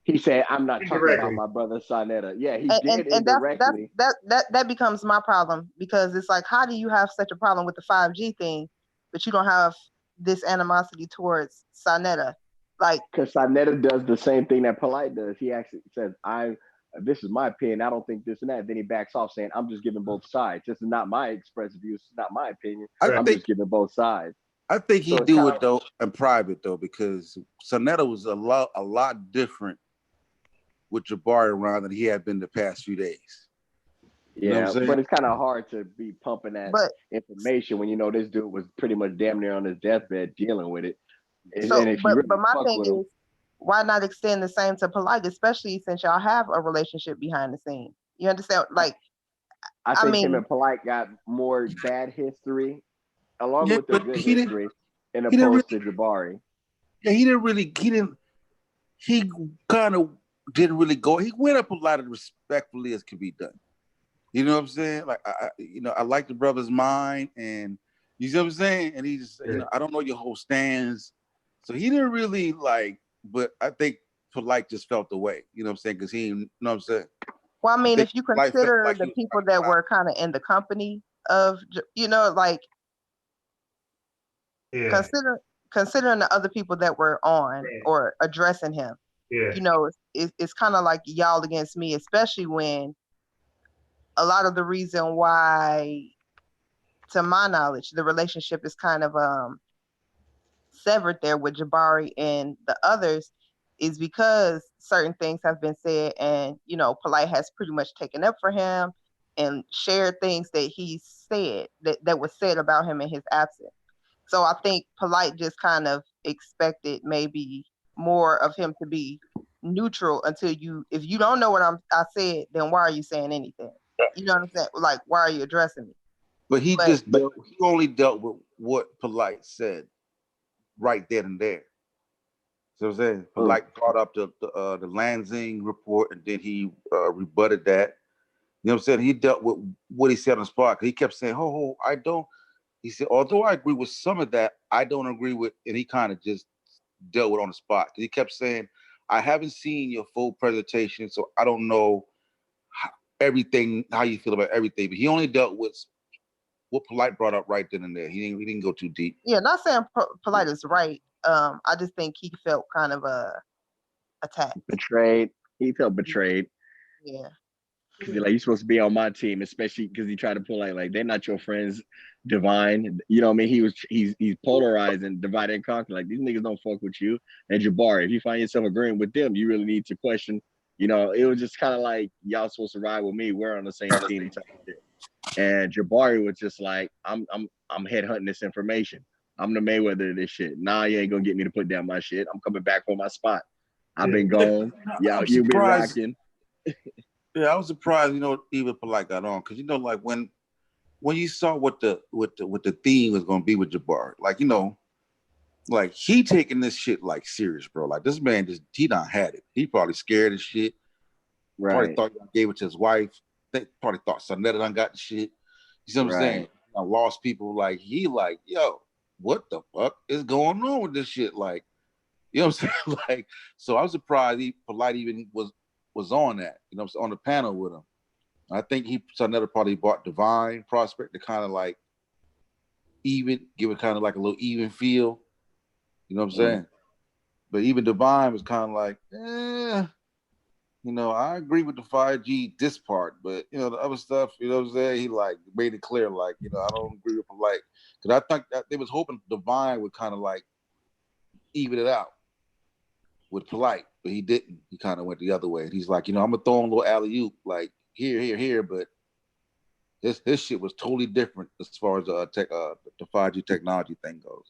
He said, "I'm not talking about my brother Sarnetta." Yeah, he did indirectly. That becomes my problem because it's like, how do you have such a problem with the 5G thing, but you don't have this animosity towards Sarnetta? Like, because Sarnetta does the same thing that Polite does. He actually says, this is my opinion. I don't think this and that. Then he backs off saying, I'm just giving both sides. This is not my express view. This is not my opinion. I'm just giving both sides. I think he do it though in private though, because Sarnetta was a lot different with Jabari around than he had been the past few days. Yeah, but it's kind of hard to be pumping that information when you know this dude was pretty much damn near on his deathbed dealing with it. But my thing is, why not extend the same to Polite, especially since y'all have a relationship behind the scenes? You understand? Like, I think him and Polite got more bad history along with the good history in opposed to Jabari. Yeah, he kind of didn't really go. He went up a lot as respectfully as could be done. You know what I'm saying? Like, I like the brother's mind, and you see what I'm saying? And he just, I don't know your whole stance. So he didn't really but I think Polite just felt the way, you know what I'm saying? Because you know what I'm saying? Well, I mean, if you consider the people that were kind of in the company of, considering the other people that were on or addressing him, it's kind of like y'all against me, especially when a lot of the reason why, to my knowledge, the relationship is kind of severed there with Jabari and the others is because certain things have been said and, Polite has pretty much taken up for him and shared things that he said that was said about him in his absence. So I think Polite just kind of expected maybe more of him to be neutral until if you don't know what I said, then why are you saying anything? You know what I'm saying? Like, why are you addressing me? But he only dealt with what Polite said right then and there. So I'm saying Polite brought up the Lansing report, and then he rebutted that. You know what I'm saying? He dealt with what he said on the spot. He kept saying, I don't. He said, although I agree with some of that, I don't agree with, and he kind of just dealt with it on the spot. He kept saying, I haven't seen your full presentation, so I don't know how you feel about everything. But he only dealt with what Polite brought up right then and there. He didn't go too deep. Yeah, not saying Polite is right. I just think he felt kind of attacked. Betrayed. He felt betrayed. Yeah. Like, you're supposed to be on my team, especially because he tried to pull like they're not your friends, Divine. You know what I mean? He's polarizing, divide and conquer. Like, these niggas don't fuck with you. And Jabari, if you find yourself agreeing with them, you really need to question. You know, it was just kind of like, y'all supposed to ride with me. We're on the same team type of shit. And Jabari was just like, I'm headhunting this information. I'm the Mayweather of this shit. Nah, you ain't gonna get me to put down my shit. I'm coming back for my spot. I've been gone. Yeah, you've been rocking. Yeah, I was surprised, you know, even Polite got on, because, you know, like when you saw what the theme was gonna be with Jabari, like, you know, like, he taking this shit like serious, bro. Like, this man he done had it. He probably scared as shit. Probably Right. thought he gave it to his wife. They probably thought Sonetta done got the shit. You see what I'm saying? I lost people. Like, he like, yo, what the fuck is going on with this shit? Like, you know what I'm saying? Like, so I was surprised Polite even was on that, you know, on the panel with him. I think Sonetta probably bought Divine Prospect to kind of like give it kind of like a little even feel. You know what I'm saying? But even Divine was kind of like, you know, I agree with the 5G this part, but, you know, the other stuff, you know what I'm saying? He like made it clear, like, you know, I don't agree with him, like, because I think that they was hoping Divine would kind of like even it out with Polite, but he didn't. He kind of went the other way. And he's like, you know, I'm gonna throw him a little alley-oop, like here, but his shit was totally different as far as the 5G technology thing goes.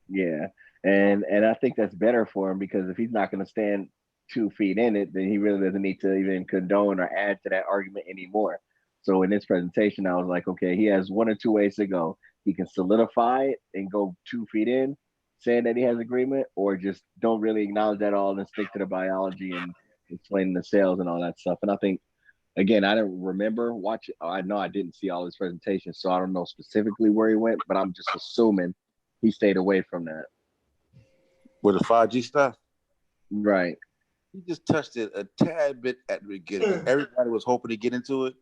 Yeah, and I think that's better for him, because if he's not going to stand 2 feet in it, then he really doesn't need to even condone or add to that argument anymore. So in this presentation, I was like, okay, he has 1 or 2 ways to go. He can solidify it and go 2 feet in, saying that he has agreement, or just don't really acknowledge that all and stick to the biology and explaining the cells and all that stuff. And I think, again, I didn't remember watching. I know I didn't see all his presentations, so I don't know specifically where he went, but I'm just assuming he stayed away from that. With the 5G stuff? Right. He just touched it a tad bit at the beginning. Everybody was hoping to get into it.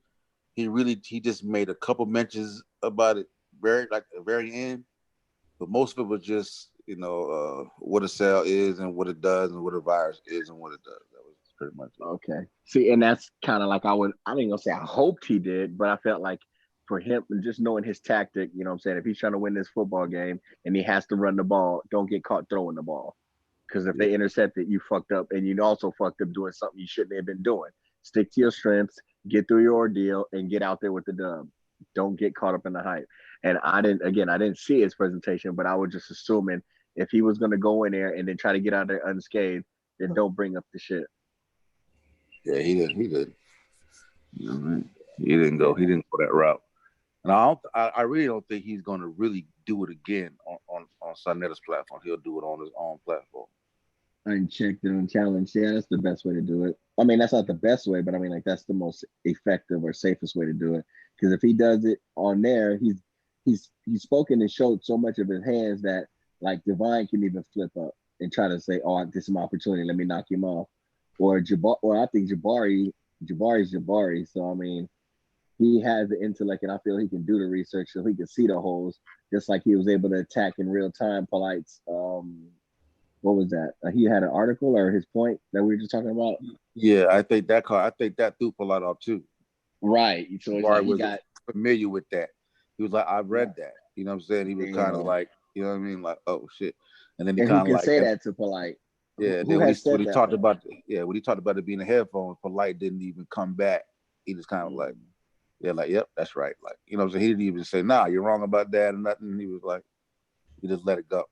He just made a couple mentions about it at the very end. But most of it was just, you know, what a cell is and what it does and what a virus is and what it does. That was pretty much it. Okay. See, and that's kind of like I didn't gonna say I hoped he did, but I felt like for him, just knowing his tactic, you know what I'm saying, if he's trying to win this football game and he has to run the ball, don't get caught throwing the ball. Because if they intercept it, you fucked up, and you also fucked up doing something you shouldn't have been doing. Stick to your strengths, get through your ordeal, and get out there with the dub. Don't get caught up in the hype. And I didn't see his presentation, but I was just assuming if he was going to go in there and then try to get out there unscathed, then don't bring up the shit. Yeah, he did. He didn't go that route. And I really don't think he's going to really do it again on Sonetta's platform. He'll do it on his own platform. Unchecked and unchallenged. Yeah, that's the best way to do it. I mean, that's not the best way, but I mean, like, that's the most effective or safest way to do it. Because if he does it on there, he's spoken and showed so much of his hands that, like, Divine can even flip up and try to say, "Oh, this is my opportunity. Let me knock him off." Or I think Jabari's Jabari. So I mean, he has the intellect, and I feel he can do the research, so he can see the holes, just like he was able to attack in real time Polite's. What was that? He had an article or his point that we were just talking about. Yeah, I think that threw Polite off too. Right. So it's like he got familiar with that. He was like, "I've read that." You know what I'm saying? He was kind of like, you know what I mean? Like, oh shit. And then he kind of like say that to Polite. Yeah. Then when he talked about it being a headphone, Polite didn't even come back. He just kind of like, yeah, like, yep, that's right. Like, you know what I'm saying? He didn't even say, "Nah, you're wrong about that," and nothing. He was like, he just let it go.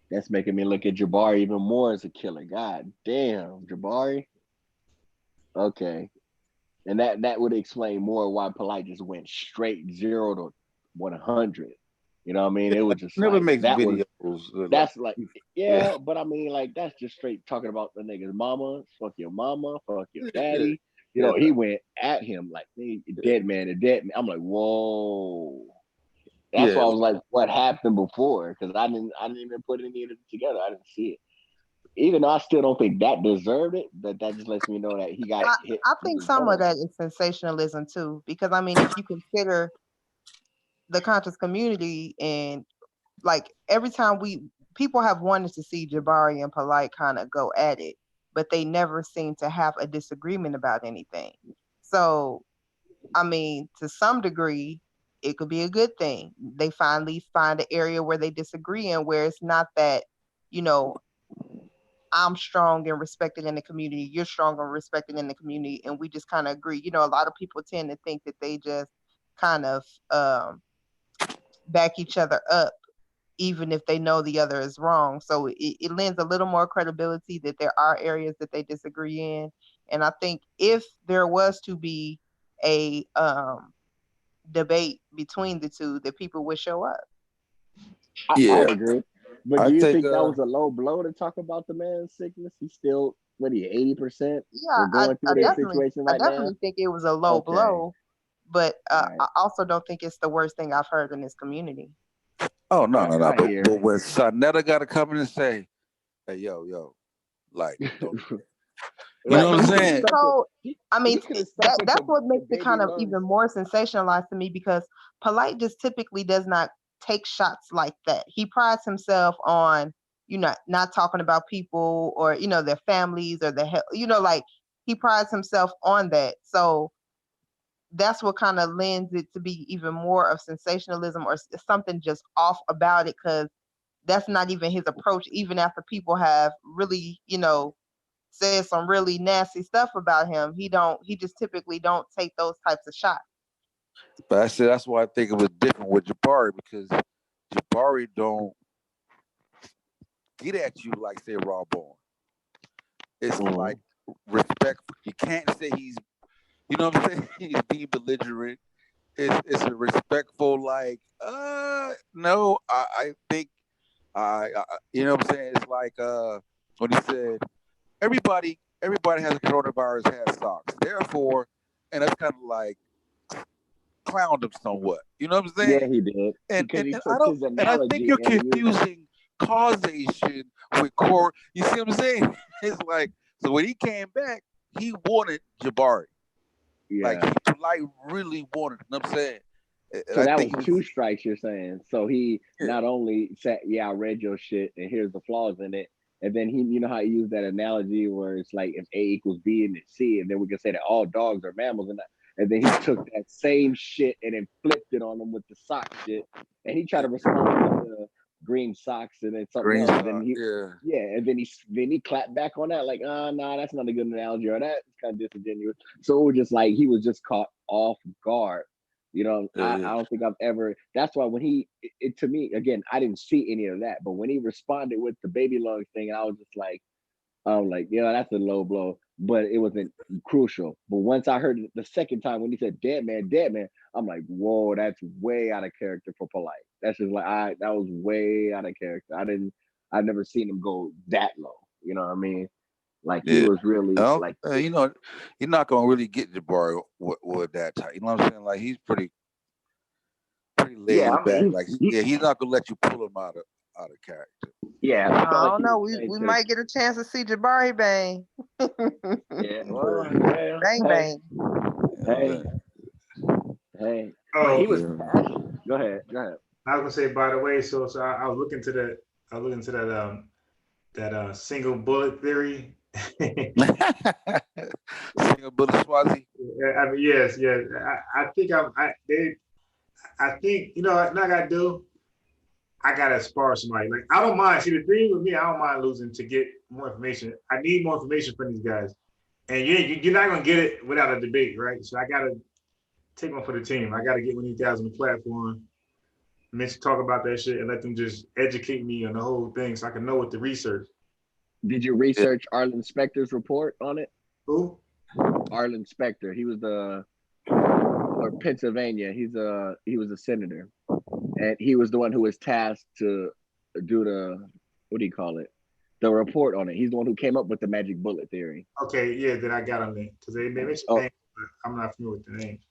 That's making me look at Jabari even more as a killer. God damn, Jabari. Okay. And that would explain more why Polite just went straight 0 to 100. You know what I mean? It was just never like, makes that videos. That's like, yeah, but I mean, like, that's just straight talking about the nigga's mama. Fuck your mama. Fuck your daddy. You know, he went at him like, dead man. I'm like, whoa. That's why I was like, what happened before? Because I didn't even put any of it together. I didn't see it. Even though I still don't think that deserved it, but that just lets me know that he got hit. I think some of that is sensationalism too, because I mean, if you consider the conscious community, and like every time people have wanted to see Jabari and Polite kind of go at it, but they never seem to have a disagreement about anything. So, I mean, to some degree, it could be a good thing. They finally find an area where they disagree and where it's not that, you know, I'm strong and respected in the community, you're strong and respected in the community, and we just kind of agree. You know, a lot of people tend to think that they just kind of back each other up, even if they know the other is wrong. So it lends a little more credibility that there are areas that they disagree in. And I think if there was to be a debate between the two, that people would show up. I agree. But do I you think think that was a low blow to talk about the man's sickness? He's still, what, he 80%? Yeah, We're going through this situation I right now? definitely think it was a low blow, but I also don't think it's the worst thing I've heard in this community. Oh no. But when hear. Sonetta got to come in and say, "Hey, yo, like, don't," you Right, know what I'm saying? so I mean, could've stuck with that's the- what makes the it kind of baby even more sensationalized to me, because Polite just typically does not take shots like that. He prides himself on, you know, not talking about people or, you know, their families or their health, you know, like he prides himself on that. So that's what kind of lends it to be even more of sensationalism or something just off about it, because that's not even his approach, even after people have really, you know, said some really nasty stuff about him. He just typically don't take those types of shots. But I said that's why I think it was different with Jabari, because Jabari don't get at you like say Raw Born. It's like respect. You can't say he's, you know what I'm saying? He's being belligerent. It's a respectful, like, no, I think, you know what I'm saying? It's like when he said, everybody has a coronavirus has socks. Therefore, and that's kind of like clowned him somewhat. You know what I'm saying? Yeah, he did. And Because he and took I don't, his and I think analogy you're and used it. confusing causation with core. You see what I'm saying? It's like, so when he came back, he wanted Jabari. Like, he Polite really wanted. You know what I'm saying? So that was two strikes, you're saying. So he not only said, "Yeah, I read your shit, and here's the flaws in it," and then he, you know how he used that analogy where it's like if A equals B and it's C, and then we can say that all dogs are mammals, and then he took that same shit and then flipped it on them with the sock shit, and he tried to respond with the green socks and then something else. And then and then he clapped back on that like, nah, that's not a good analogy, or that's kind of disingenuous. So it was just like he was just caught off guard. You know, I don't think I've ever. That's why when it to me again, I didn't see any of that. But when he responded with the baby lungs thing, I was just like, yeah, that's a low blow. But it wasn't crucial. But once I heard it the second time when he said dead man, I'm like, whoa, that's way out of character for Polite. That's just like that was way out of character. I've never seen him go that low. You know what I mean? Like he was really like, you know, you're not gonna really get Jabari with that type. You know what I'm saying? Like he's pretty laid back. Like he's not gonna let you pull him out of character. Yeah, I don't know. We might get a chance to see Jabari bang. Yeah, well, bang bang. Hey. Oh, he was passionate. Go ahead. I was gonna say, by the way, so I was looking to that single bullet theory. Single bullet Swazi. I mean, yes. I think I think, you know what I gotta do? I gotta spar somebody. Like, I don't mind. See, the thing with me, I don't mind losing to get more information. I need more information from these guys, and you're not gonna get it without a debate, right? So I gotta take one for the team. I gotta get one of these guys on the platform, talk about that shit, and let them just educate me on the whole thing, so I can know what to research. Did you research Arlen Specter's report on it? Who? Arlen Specter. He was or Pennsylvania. He was a senator, and he was the one who was tasked to do the report on it. He's the one who came up with the magic bullet theory. Okay, yeah, that I got on there because they mentioned names, but I'm not familiar with the names.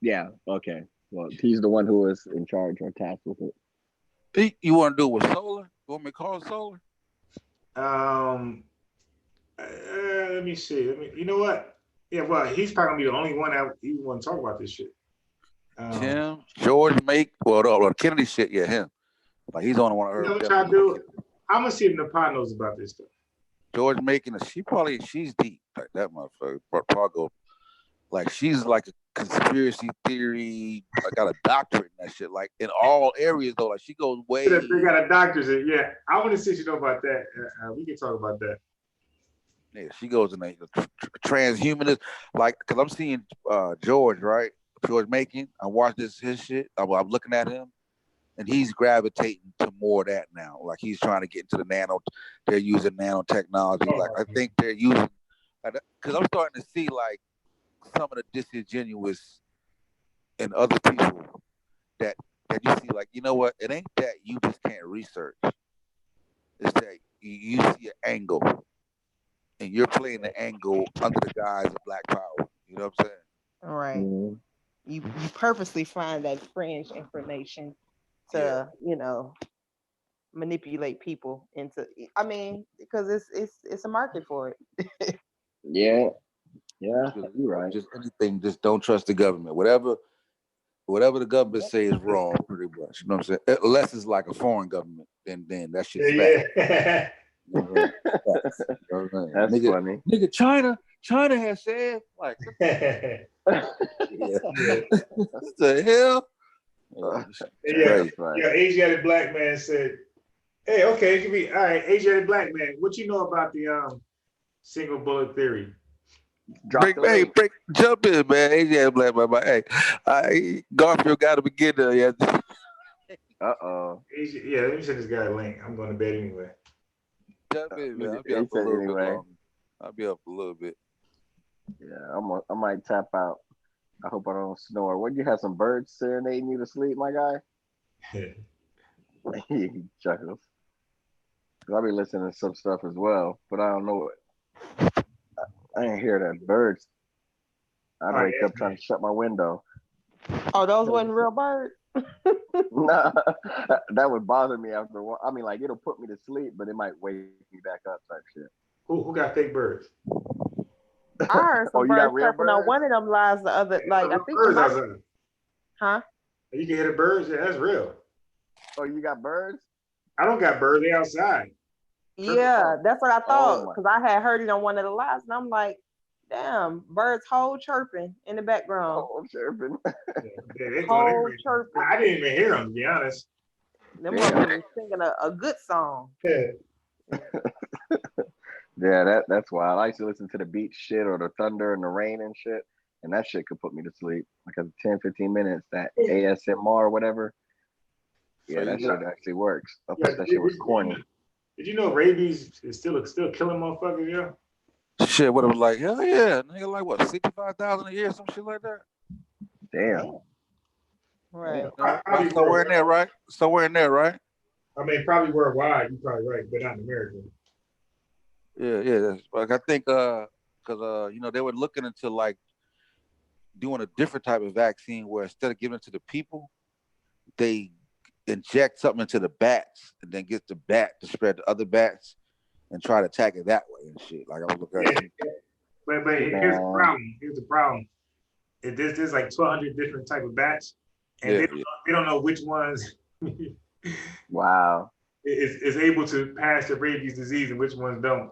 Yeah. Okay. Well, he's the one who was in charge or tasked with it. You want to do it with Solar? You want me to call Solar? Let me see. You know what? Yeah, well, he's probably gonna be the only one that even want to talk about this shit. Tim, George Make, well, Kennedy shit, yeah, him. Like he's the only one I heard. You know what I'm trying to do? I'm gonna see if Nepal knows about this stuff. George Macon, she's deep like that motherfucker. Probably go like she's like a conspiracy theory. I got a doctorate in that shit. Like in all areas though, like she goes way. They got a doctor's in. Yeah, I want to see what you know about that. We can talk about that. Yeah, she goes in a transhumanist, like, cause I'm seeing George, right? George Macon. I watched his shit. I'm looking at him, and he's gravitating to more of that now. Like he's trying to get into the nano. They're using nanotechnology. Like I think they're using, cause I'm starting to see like some of the disingenuous in other people that you see. Like, you know what? It ain't that you just can't research. It's that you see an angle. And you're playing the angle under the guise of Black Power. You know what I'm saying? All right. You purposely find that fringe information to, manipulate people into. I mean, because it's a market for it. Yeah, you're right. Just anything. Just don't trust the government. Whatever the government say is wrong, pretty much. You know what I'm saying? Unless it's like a foreign government, then that shit's fact. Yeah. That's funny. Nigga, China has said, like, what the hell? Asiatic black man said, "Hey, okay, it can be all right." Asiatic black man, what you know about the single bullet theory? Jump in, man. Asiatic black man. Hey, Garfield got to begin there. Yeah. Uh-oh. Yeah, let me send this guy a link. I'm going to bed anyway. Jump in, man. I'll be up a little bit longer. I'll be up a little bit. Yeah, I might tap out. I hope I don't snore. Would you have some birds serenading you to sleep, my guy? He chuckles. I'll be listening to some stuff as well, but I don't know it. I didn't hear that birds. I'd wake up trying to shut my window. Oh, those wasn't real birds? Nah, that would bother me after a while. I mean, like, it'll put me to sleep, but it might wake me back up type shit. Who got fake birds? I heard some birds chirping on one of them lives the other, like, I think birds outside. Huh? You can hear the birds? Yeah, that's real. Oh, you got birds? I don't got birds. They outside. Yeah, that's what I thought, because I had heard it on one of the lives, and I'm like, damn, birds whole chirping in the background. Whole chirping. Whole chirping. I didn't even hear them, to be honest. Them motherfuckers singing a good song. Yeah. Yeah, that's wild. I used to listen to the beach shit or the thunder and the rain and shit, and that shit could put me to sleep. Like 10, 15 minutes, that ASMR or whatever. Yeah, that shit actually works. I thought that shit was corny. Did you know rabies is still killing motherfuckers, yeah? Shit, what it was like, hell yeah. Nigga, like what, 65,000 a year, some shit like that? Damn. Right. Somewhere in there, right? Somewhere in there, right? I mean, probably worldwide, you're probably right, but not in America. Yeah. Like I think because they were looking into like doing a different type of vaccine where instead of giving it to the people, they inject something into the bats and then get the bat to spread to other bats and try to attack it that way and shit. Like I was looking at it. But here's the problem. Here's the problem. There's like 1,200 different type of bats, and they don't know which ones wow is able to pass the rabies disease and which ones don't.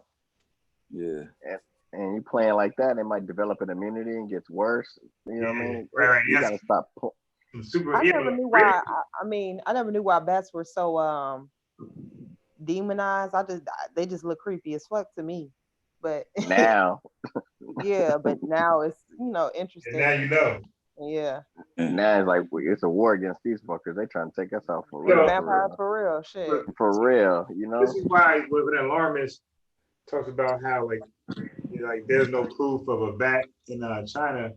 Yeah. And you playing like that, it might develop an immunity and gets worse. You know what I mean? Right. You gotta stop. I never knew why. I never knew why bats were so demonized. They just look creepy as fuck to me. But now, yeah, but now it's interesting. And now you know. Yeah. Now it's like it's a war against these fuckers. They trying to take us out for real. Vampires for real, shit. For real, you know. This is why when an alarmist talks about how like there's no proof of a bat in China,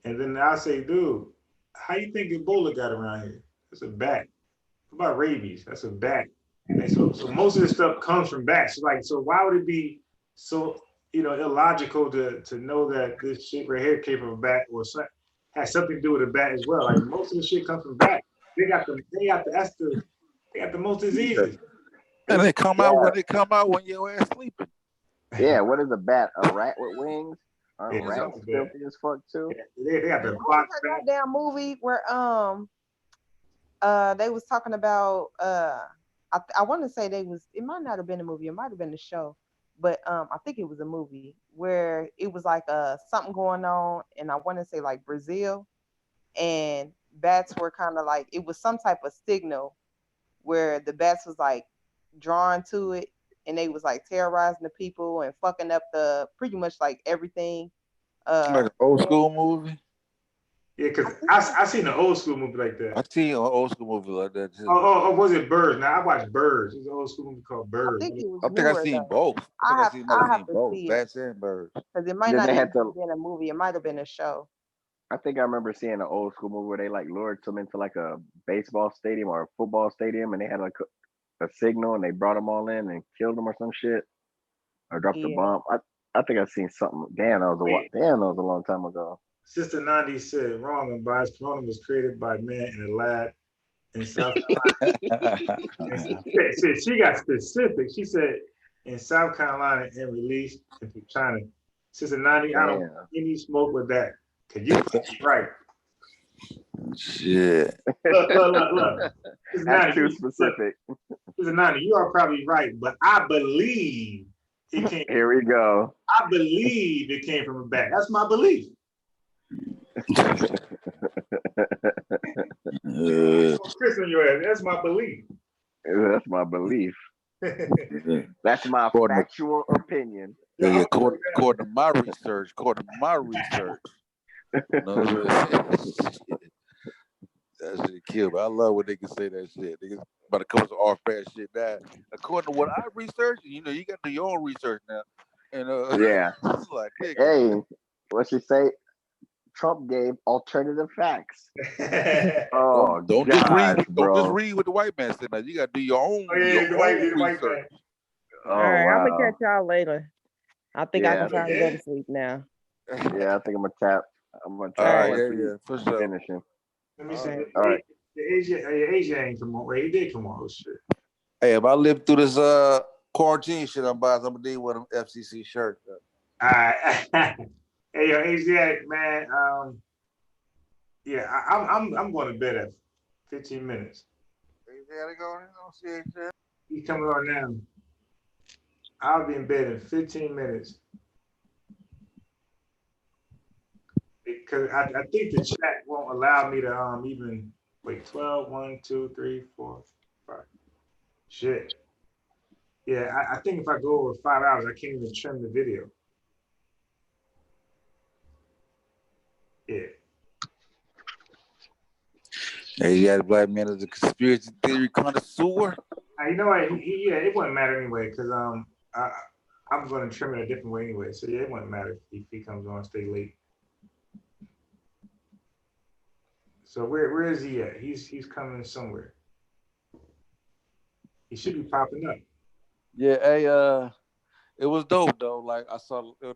and then I say, dude, how you think Ebola got around here? It's a bat. What about rabies? That's a bat. And so most of this stuff comes from bats. So why would it be so illogical to know that this shit right here came from a bat or has something to do with a bat as well? Like most of the shit comes from bats. They got the most diseases. And they come out when your ass sleeping. Yeah, what is a bat? A rat with wings? Aren't rats filthy as fuck too? They got the box. That damn movie where they was talking about I want to say it might not have been a movie, it might have been a show but I think it was a movie where it was like something going on, and I want to say like Brazil, and bats were kind of like, it was some type of signal where the bats was like drawn to it, and they was like terrorizing the people and fucking up the pretty much like everything. Like an old school movie. Yeah, because I seen an old school movie like that. I seen an old school movie like that too. Oh, was it Birds? Now I watched Birds. It's an old school movie called Birds. I think it was I think I seen both. I I seen have both, to see it Bats and Birds. because it might Then not they even had to. have been a movie. It might have been a show. I think I remember seeing an old school movie where they like lured them into like a baseball stadium or a football stadium, and they had like a signal, and they brought them all in and killed them or some shit, or dropped a Yeah. bomb. I think I seen something. Damn, that was a long time ago. Sister Nandi said wrong and biased. Corona was created by man in a lab in South Carolina. she got specific. She said in South Carolina and released into China. Sister Nandi, I don't want any smoke with that. Cause you right. Shit. Look. That's too specific. Sister Nandi, you are probably right, but I believe it came. Here we go. I believe it came from a bat. That's my belief. Chris in your ass. That's my belief. That's my belief. That's my factual opinion. Yeah, according to my research. That shit kill me. I love when they can say that shit. Niggas about to come with some off-brand shit now. According to what I researched, you know, you got to do your own research now. And yeah, it's like, hey, what she say? Trump gave alternative facts. Oh, don't gosh, just bro. don't just read what the white man said. Now you got to do your own, research. All right, I'm gonna catch y'all later. I think I can finally go to sleep now. Yeah, I think I'm gonna tap. I'm gonna tap. All right, yeah, for sure. Finishing. Let me see. All right. The Asia ain't come on. Wait, he did come on. Oh shit. Hey, if I live through this quarantine shit, I'm gonna need one of them FCC shirts. All right. Hey, yo, Asiatic man. Yeah, I'm going to bed at 15 minutes. Asiatic going? I don't see Asiatic. He's coming on now. I'll be in bed in 15 minutes. Because I think the chat won't allow me to even wait. 12, 1, 2, 3, 4, 5. Shit. Yeah, I think if I go over 5 hours, I can't even trim the video. Yeah. Asiatic black man is a conspiracy theory connoisseur. You know what? Yeah, it wouldn't matter anyway, because I'm going to trim it a different way anyway. So yeah, it wouldn't matter if he comes on, stay late. So where is he at? He's coming somewhere. He should be popping up. Yeah, hey, it was dope though. Like I saw, it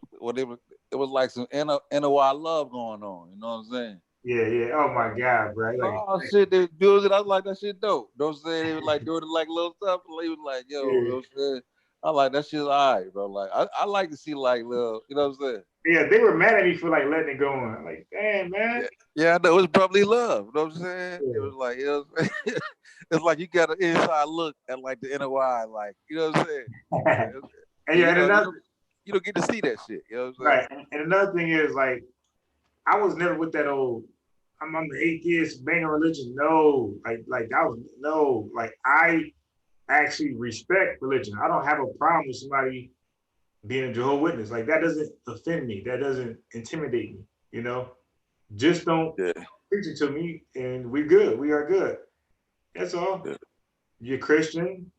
was like some NOI love going on. You know what I'm saying? Yeah. Oh my God, bro. Like, oh shit, they built it. I was like, that shit dope. You know what I'm saying? They were like doing it like little stuff. They was like, yo, you know what I'm saying? I like that shit's alright, bro. Like I like to see like little, you know what I'm saying? Yeah, they were mad at me for like letting it go on. Like, damn, man. Yeah, I know it was probably love. You know what I'm saying? Yeah. It was like, you know what I'm saying? It's like you got an inside look at like the NOI, like, you know what I'm saying? And yeah, you don't get to see that shit. You know what I'm saying? Right. And another thing is like, I was never with that old, I'm the atheist, banging religion. No, like I actually respect religion. I don't have a problem with somebody being a Jehovah's Witness. Like that doesn't offend me. That doesn't intimidate me. You know, just don't preach it to me, and we're good. We are good. That's all. Yeah. You're Christian,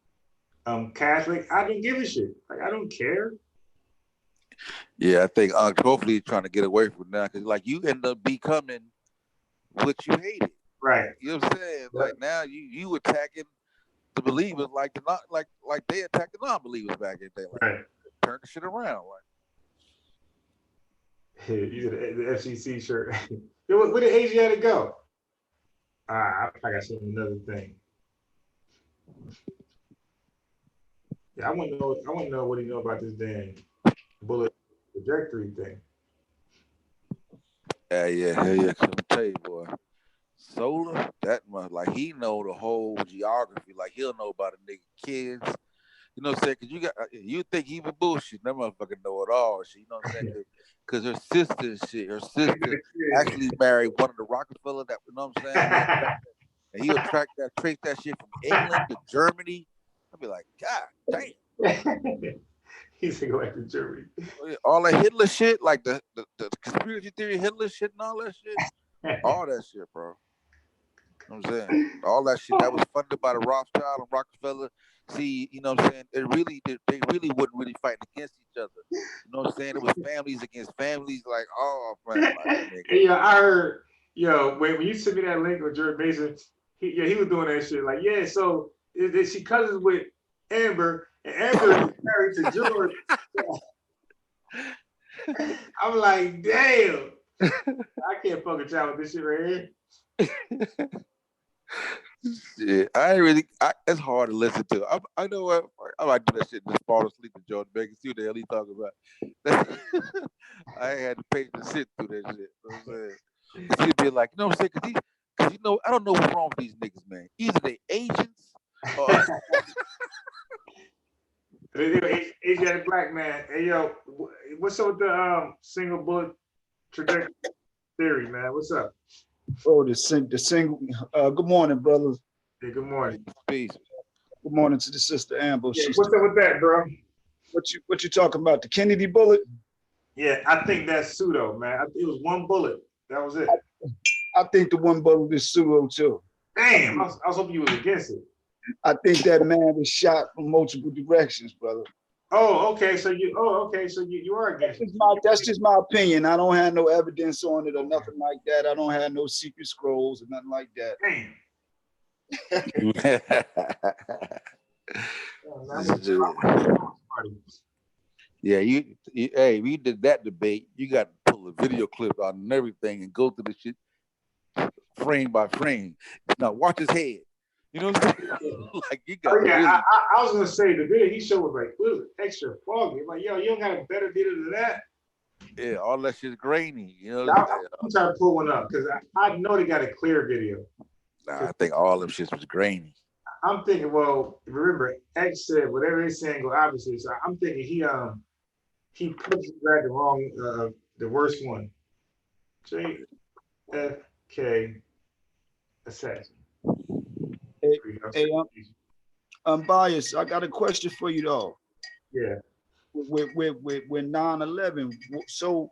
Catholic. I don't give a shit. Like I don't care. Yeah, I think hopefully he's trying to get away from that because like you end up becoming what you hated. Right. You know what I'm saying? Yeah. Like now you attacking the believers like the not like they attacked the non-believers back in the day. Like, right. Turn the shit around. Like you did the FCC shirt. Where did Asiatic go? I got another thing. Yeah, I want to know what he know about this damn bullet trajectory thing. Yeah. Let me tell you, boy. Solar, that much, like he know the whole geography. Like he'll know about a nigga kids. You know what I'm saying? Because you think he was bullshit. That motherfucker know it all. Shit, you know what I'm saying? Because her sister and shit. Her sister actually married one of the Rockefeller. That you know what I'm saying? And he'll trace that shit from England to Germany. I'll be like, God damn. He's gonna go back to Germany. All that Hitler shit, like the conspiracy theory Hitler shit and all that shit. All that shit, bro. You know what I'm saying? All that shit that was funded by the Rothschild and Rockefeller. See, you know what I'm saying? They really wouldn't really fight against each other. You know what I'm saying? It was families against families, like, oh man. Like, Hey, yo, I heard, when you sent me that link with Jared Mason, he was doing that shit. Like, yeah, so she cousins with Amber, and Amber is married to George. I'm like, damn. I can't fucking chat with this shit right here. Yeah, it's hard to listen to. I know what I might do that shit and just fall asleep with Jordan Bacon. See what the hell he talking about. I ain't had to pay to sit through that shit. You know what I'm saying? Cause he'd be like, you know what I'm saying? Cause I don't know what's wrong with these niggas, man. Either they agents or Asiatic black man. Hey yo, what's up with the single bullet trajectory theory, man? What's up? Oh, the single. Good morning, brothers. Hey, good morning. Peace. Good morning to the sister Amber. Yeah, what's up with that, bro? What you talking about? The Kennedy bullet? Yeah, I think that's pseudo, man. It was one bullet. That was it. I think the one bullet is pseudo too. Damn, I was hoping you was against it. I think that man was shot from multiple directions, brother. Oh, okay. So you are against it. That's just my opinion. I don't have no evidence on it or nothing like that. I don't have no secret scrolls or nothing like that. Yeah, hey, we did that debate. You got to pull a video clip out and everything and go through the shit frame by frame. Now watch his head. You know what I'm saying? Like you got. Yeah, really... I was gonna say the video he showed was like extra foggy. I'm like, yo, you don't got a better video than that. Yeah, all that shit's grainy. You know. I'm trying to pull one up because I know they got a clear video. Nah, I think all them shits was grainy. I'm thinking, well, remember X said whatever he's saying go obviously. So I'm thinking he pushed back the wrong, the worst one. JFK assassin. Hey, I'm biased. I got a question for you though. Yeah. With 9/11, so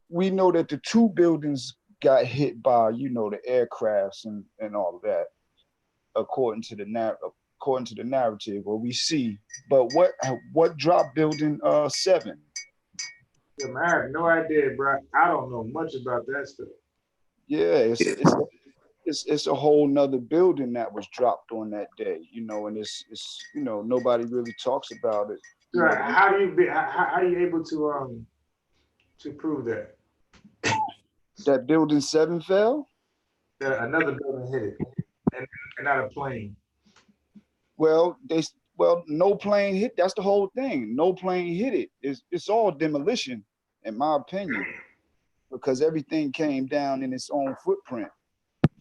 we know that the two buildings got hit by, the aircrafts and all of that, according to the narrative, what we see. But what dropped building 7? Yeah, man, I have no idea, bro. I don't know much about that stuff. Yeah, it's a whole nother building that was dropped on that day, and it's nobody really talks about it. Right. How are you able to prove that? That building 7 fell? That another building hit it, and not a plane. Well, no plane hit. That's the whole thing. No plane hit it. It's all demolition, in my opinion, because everything came down in its own footprint.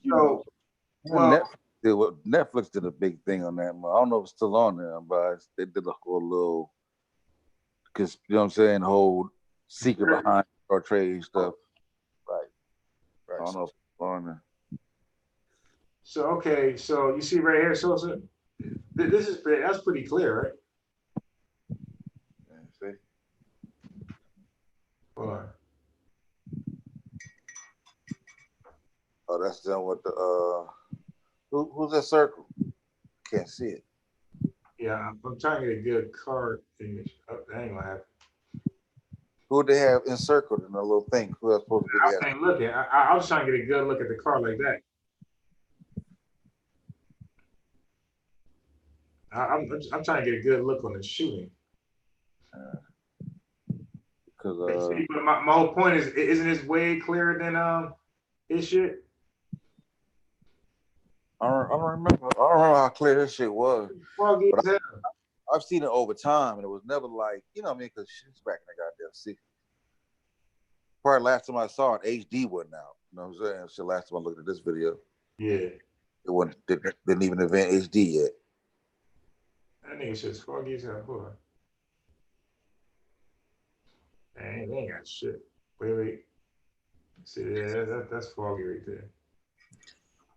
Netflix did a big thing on that. I don't know if it's still on there, but they did a whole little, because you know what I'm saying, the whole secret behind our trade stuff. Right. I don't know if it's on there. So okay, so you see right here, so that's pretty clear, right? Yeah, see. Or oh, that's done with the who's that circle? Can't see it. Yeah, I'm trying to get a good card image. Oh, that ain't gonna happen. Who they have encircled in the little thing? Who that's supposed to be? I ain't looking. I was trying to get a good look at the card like that. I'm trying to get a good look on the shooting. Because my whole point is, isn't this way clearer than this shit? I don't remember how clear this shit was. But I've seen it over time, and it was never like, you know what I mean? Because shit's back in the goddamn city. Probably last time I saw it, HD wasn't out. You know what I'm saying? So last time I looked at this video, yeah, it didn't even invent HD yet. That nigga shit's foggy as hell. Hold on. Man, they ain't got shit. Wait. See, that's foggy right there.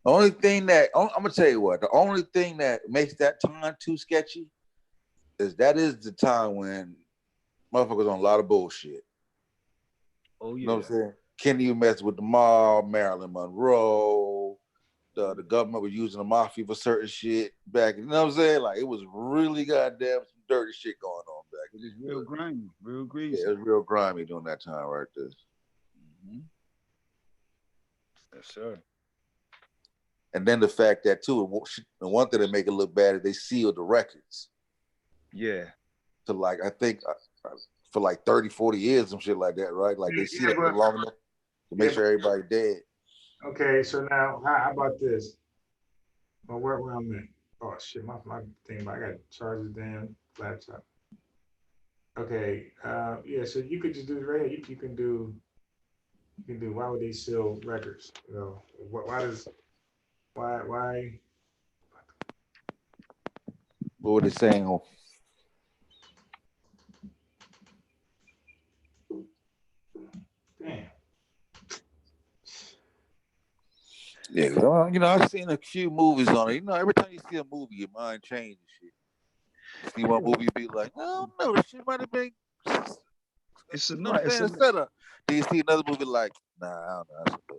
The only thing that I'm gonna tell you what, the only thing that makes that time too sketchy is that is the time when motherfuckers on a lot of bullshit. Oh yeah. You know what I'm saying? Kenny messed with the mob, Marilyn Monroe. The government was using the mafia for certain shit back. You know what I'm saying? Like it was really goddamn some dirty shit going on back. It was real grimy, real greasy. Yeah, it was real grimy during that time right there. Mm-hmm. Yes, sir. And then the fact that too, the one thing that make it look bad is they sealed the records. Yeah. To like, I think for like 30, 40 years, some shit like that, right? Like they sealed it long enough to make sure everybody dead. Okay, so now how about this? Well, where I'm at? Oh shit, my thing. I got to charge the damn laptop. Okay, yeah. So you could just do this right here. You can do. Why would they seal records? You know, why? What were they saying? Damn. Yeah, you know, I've seen a few movies on it. You know, every time you see a movie, your mind changes. Shit. You see one movie, be like, oh no, this shit might have been. It's a lot. It's a setup. Then you see another movie like, nah, I don't know.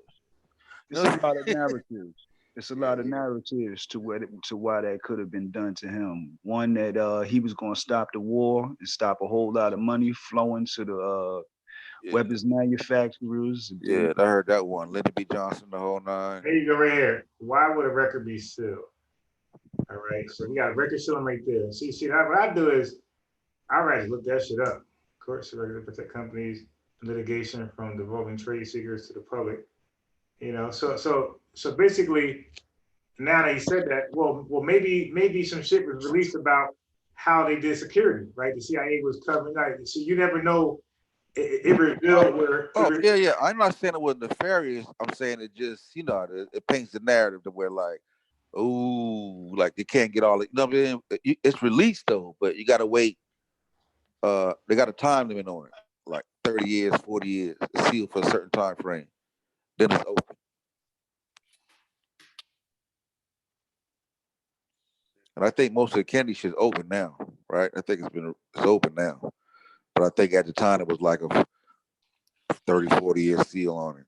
It's a lot of narratives. It's a lot of narratives to why that could have been done to him. One that he was going to stop the war and stop a whole lot of money flowing to the weapons manufacturers. Yeah, I heard that one. Lyndon B. Johnson, the whole nine. There you go, right here. Why would a record be sealed? All right, so we got a record sealing right there. See, what I do is I already look that shit up. Courts are to protect companies litigation from divulging trade secrets to the public. You know, so basically, now that you said that, well, maybe some shit was released about how they did security, right? The CIA was covering that. So you never know. It revealed where. Yeah. I'm not saying it was nefarious. I'm saying it just, you know, it paints the narrative to where like, ooh, like they can't get all it. You know what I mean? It's released though, but you got to wait. They got a time limit on it, like 30 years, 40 years. It's sealed for a certain time frame. Then it's open. And I think most of the Kennedy shit's open now, right? I think it's open now. But I think at the time it was like a 30, 40 year seal on it.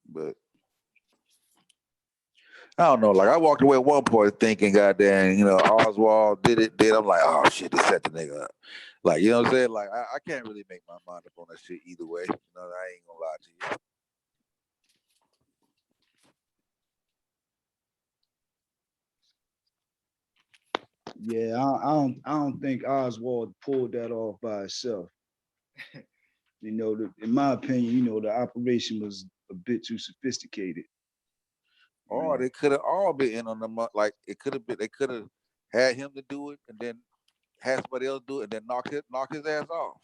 But I don't know. Like I walked away at one point thinking, goddamn, you know, Oswald did it. Then I'm like, oh shit, they set the nigga up. Like, you know what I'm saying? Like I can't really make my mind up on that shit either way. You know, I ain't gonna lie to you. Yeah, I don't think Oswald pulled that off by itself. You know, in my opinion, you know, the operation was a bit too sophisticated. Or they could have all been in on the like it could have been. They could have had him to do it and then had somebody else do it and then knock his ass off.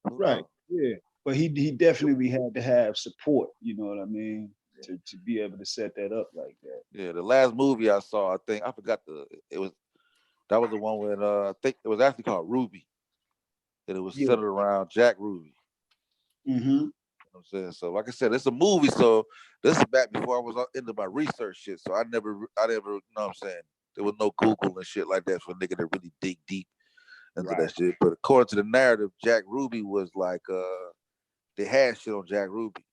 Right. Yeah. But he definitely had to have support. You know what I mean? To be able to set that up like that. Yeah. The last movie I saw, I forgot that was the one with I think it was actually called Ruby. And it was centered around Jack Ruby. Mm-hmm. You know what I'm saying? So like I said, it's a movie, so this is back before I was into my research shit. So I never, you know what I'm saying? There was no Google and shit like that for a nigga to really dig deep into that shit. But according to the narrative, Jack Ruby was like they had shit on Jack Ruby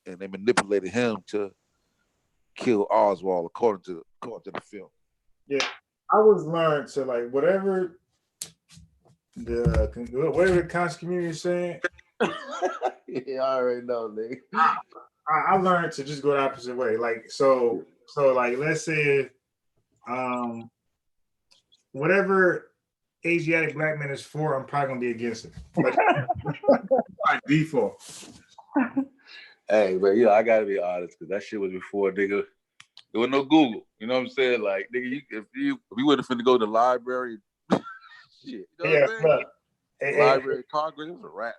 and they manipulated him to kill Oswald according to the film. Yeah. I was learned to like whatever the conscious community is saying. Yeah, I already know, nigga. I learned to just go the opposite way. Like so like let's say whatever Asiatic black man is for, I'm probably gonna be against it. Like, by default. Hey, but I gotta be honest, because that shit was before, nigga. There was no Google. You know what I'm saying? Like, nigga, if you would have finna go to the library, shit. You know what I'm saying? Library of Congress, it was a rap.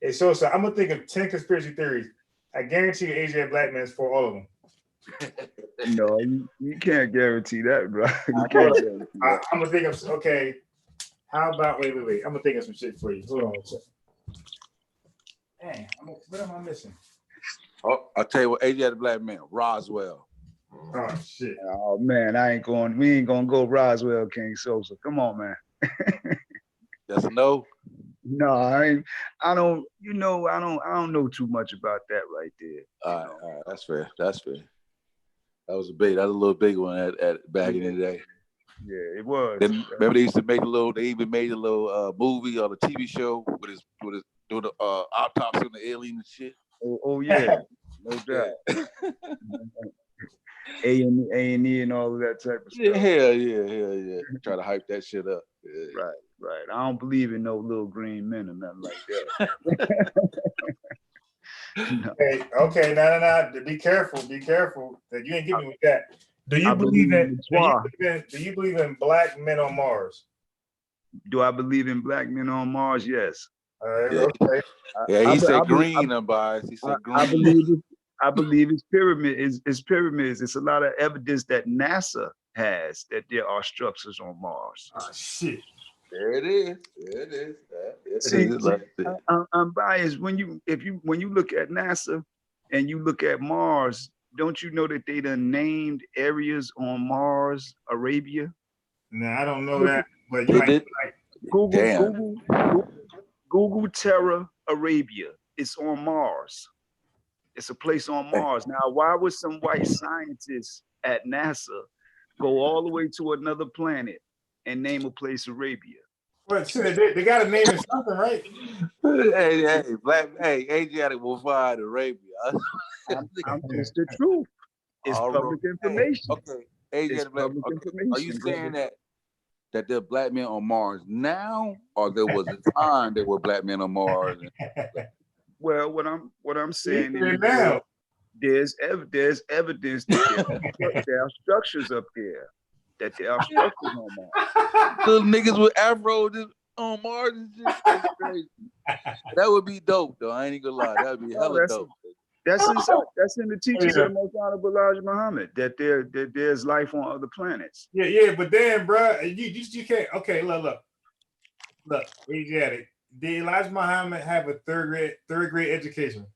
And so I'm gonna think of 10 conspiracy theories. I guarantee you Asiatic black man is for all of them. No, you can't guarantee that, bro. You can't guarantee that. I'm gonna think of okay. How about wait? I'm gonna think of some shit for you. Hold on a second. Dang, what am I missing? Oh, I'll tell you what, AJ had a black man, Roswell. Oh shit. Oh man, we ain't gonna go Roswell King Sosa. Come on, man. That's a no. No, I don't know too much about that right there. All right, that's fair. That was a little big one at back in the day. Yeah, it was. Then, remember they used to make they even made a little movie or a TV show with his doing the autopsy on the alien and shit. Oh yeah, no doubt. A&E and all of that type of stuff. Hell yeah. Try to hype that shit up. Yeah. Right. I don't believe in no little green men or nothing like that. No. Okay, no. Be careful. That you ain't getting me with that. Do you believe in black men on Mars? Do I believe in black men on Mars? Yes. Okay. Yeah, he said green, unbiased. He said green. I believe it's pyramids. It's a lot of evidence that NASA has that there are structures on Mars. Oh shit. There it is. See, I'm biased. When you look at NASA and you look at Mars, don't you know that they done named areas on Mars Arabia? No, I don't know that, but you They might did? Google Terra Arabia. It's on Mars. It's a place on Mars. Now, why would some white scientists at NASA go all the way to another planet and name a place Arabia? Well, shit, they got to name it something, right? Hey, Asiatic will find Arabia. It's the truth. It's public information. Okay, Asiatic black. Are you saying that there are black men on Mars now, or there was a time there were black men on Mars? Well, what I'm saying is there's evidence that there are structures up there. That there are structures on Mars. Little niggas with afros on Mars and shit. That's crazy. That would be dope, though. I ain't even gonna lie. That would be hella dope. That's in the teachings of the Most Honorable Elijah Muhammad that there's life on other planets. Yeah, but then, bro, you can't. Okay, look, Asiatic. Did Elijah Muhammad have a third grade education?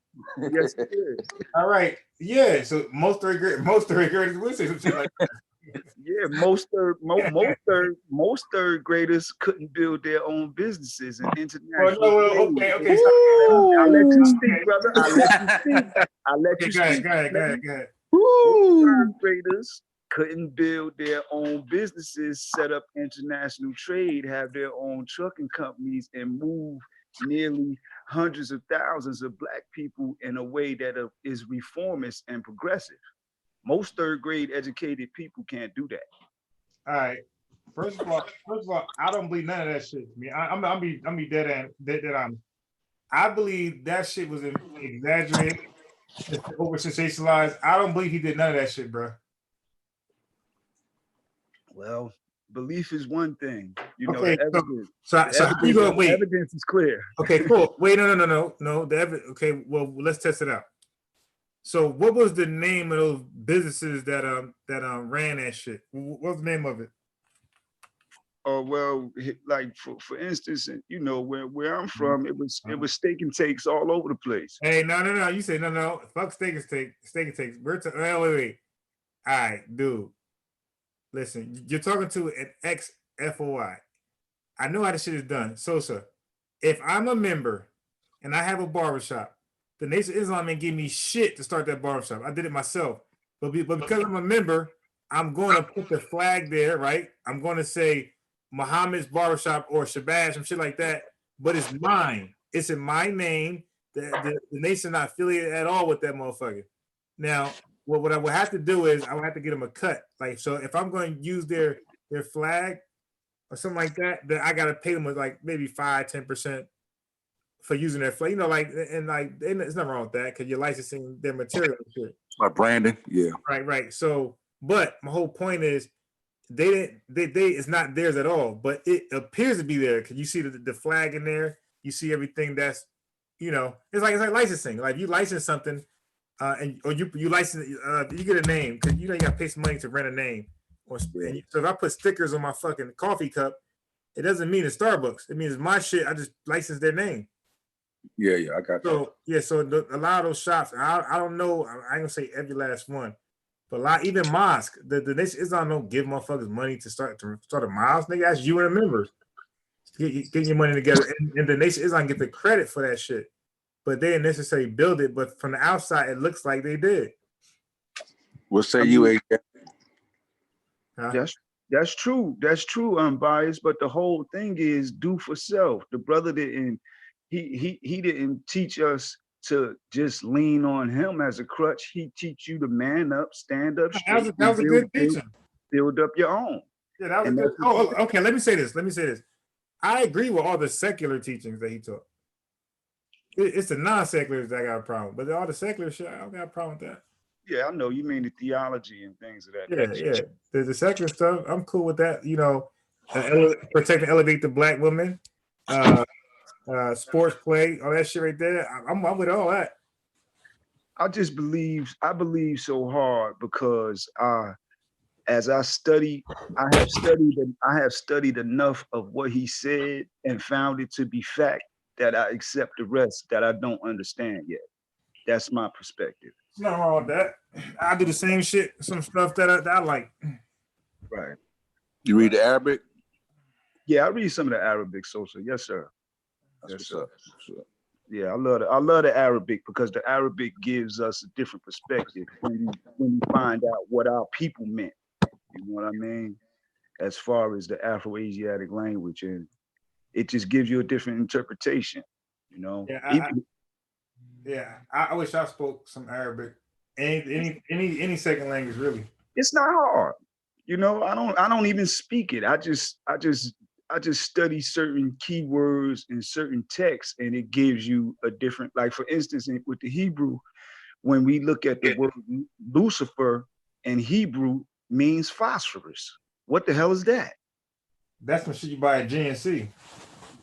Yes, he did. All right. Yeah. So most third graders would say something like that. Yeah, most third graders couldn't build their own businesses and international. Okay. I'll let you speak, brother. I'll let you speak. Go ahead. Third graders couldn't build their own businesses, set up international trade, have their own trucking companies, and move nearly hundreds of thousands of black people in a way that is reformist and progressive. Most third grade educated people can't do that. All right. First of all, I don't believe none of that shit. I mean, I'm be dead honest. I believe that shit was exaggerated, over sensationalized. I don't believe he did none of that shit, bro. Well, belief is one thing. You know, okay, the evidence. So you go wait. Evidence is clear. Okay, cool. Wait, no. The evidence. Okay, well, let's test it out. So, what was the name of those businesses that ran that shit? What was the name of it? Oh well, like for instance, you know where I'm from, it was steak and takes all over the place. Hey, no. You say no. Fuck steak and takes. Wait. All right, dude. Listen, you're talking to an ex-FOI. I know how this shit is done. Sosa, if I'm a member and I have a barbershop, the Nation of Islam ain't give me shit to start that barbershop. I did it myself. But because I'm a member, I'm going to put the flag there, right? I'm going to say Muhammad's Barbershop or Shabazz, some shit like that. But it's mine. It's in my name. The Nation not affiliated at all with that motherfucker. Now, what I would have to do is I would have to get them a cut. Like, so if I'm going to use their flag or something like that, then I got to pay them with like maybe 5-10% for using their flag. You know, like, and like, there's nothing wrong with that because you're licensing their material and shit. My branding, yeah. Right. So, but my whole point is they it's not theirs at all, but it appears to be there because you see the flag in there. You see everything that's, you know, it's like licensing. Like you license something, and or you license, you get a name because you got to pay some money to rent a name. So if I put stickers on my fucking coffee cup, it doesn't mean it's Starbucks. It means my shit. I just license their name. Yeah, I got you. So yeah, so a lot of those shops, I don't know. I ain't gonna say every last one, but a lot, even mosque, the Nation Islam don't give motherfuckers money to start a mosque. Nigga, that's you and the members get your money together, and the Nation Islam get the credit for that shit. But they didn't necessarily build it. But from the outside, it looks like they did. What say you, AJ? Huh? That's true. That's true, unbiased. But the whole thing is do for self. The brother didn't. He didn't teach us to just lean on him as a crutch. He teach you to man up, stand up straight. That was a good teaching. Build up your own. Yeah, that was a good. Oh, okay. Let me say this. I agree with all the secular teachings that he taught. It's the non-seculars that I got a problem, but all the secular shit, I don't got a problem with that. Yeah, I know you mean the theology and things of that nature. Yeah. The secular stuff, I'm cool with that. You know, protect and elevate the black woman, sports play, all that shit right there. I'm with all that. I believe so hard because as I study, I have studied enough of what he said and found it to be fact that I accept the rest that I don't understand yet. That's my perspective. There's nothing wrong with that. I do the same shit, some stuff that I like. Right. You read the Arabic? Yeah, I read some of the Arabic, Sosa. Yes, sir. Yes, sir. Yeah, I love the Arabic because the Arabic gives us a different perspective when we find out what our people meant. You know what I mean? As far as the Afro-Asiatic language, and it just gives you a different interpretation. You know. Yeah, I wish I spoke some Arabic. Any second language, really. It's not hard. You know, I don't even speak it. I just study certain keywords in certain texts, and it gives you a different, like for instance, with the Hebrew, when we look at the word Lucifer in Hebrew means phosphorus. What the hell is that? That's some shit you buy at GNC.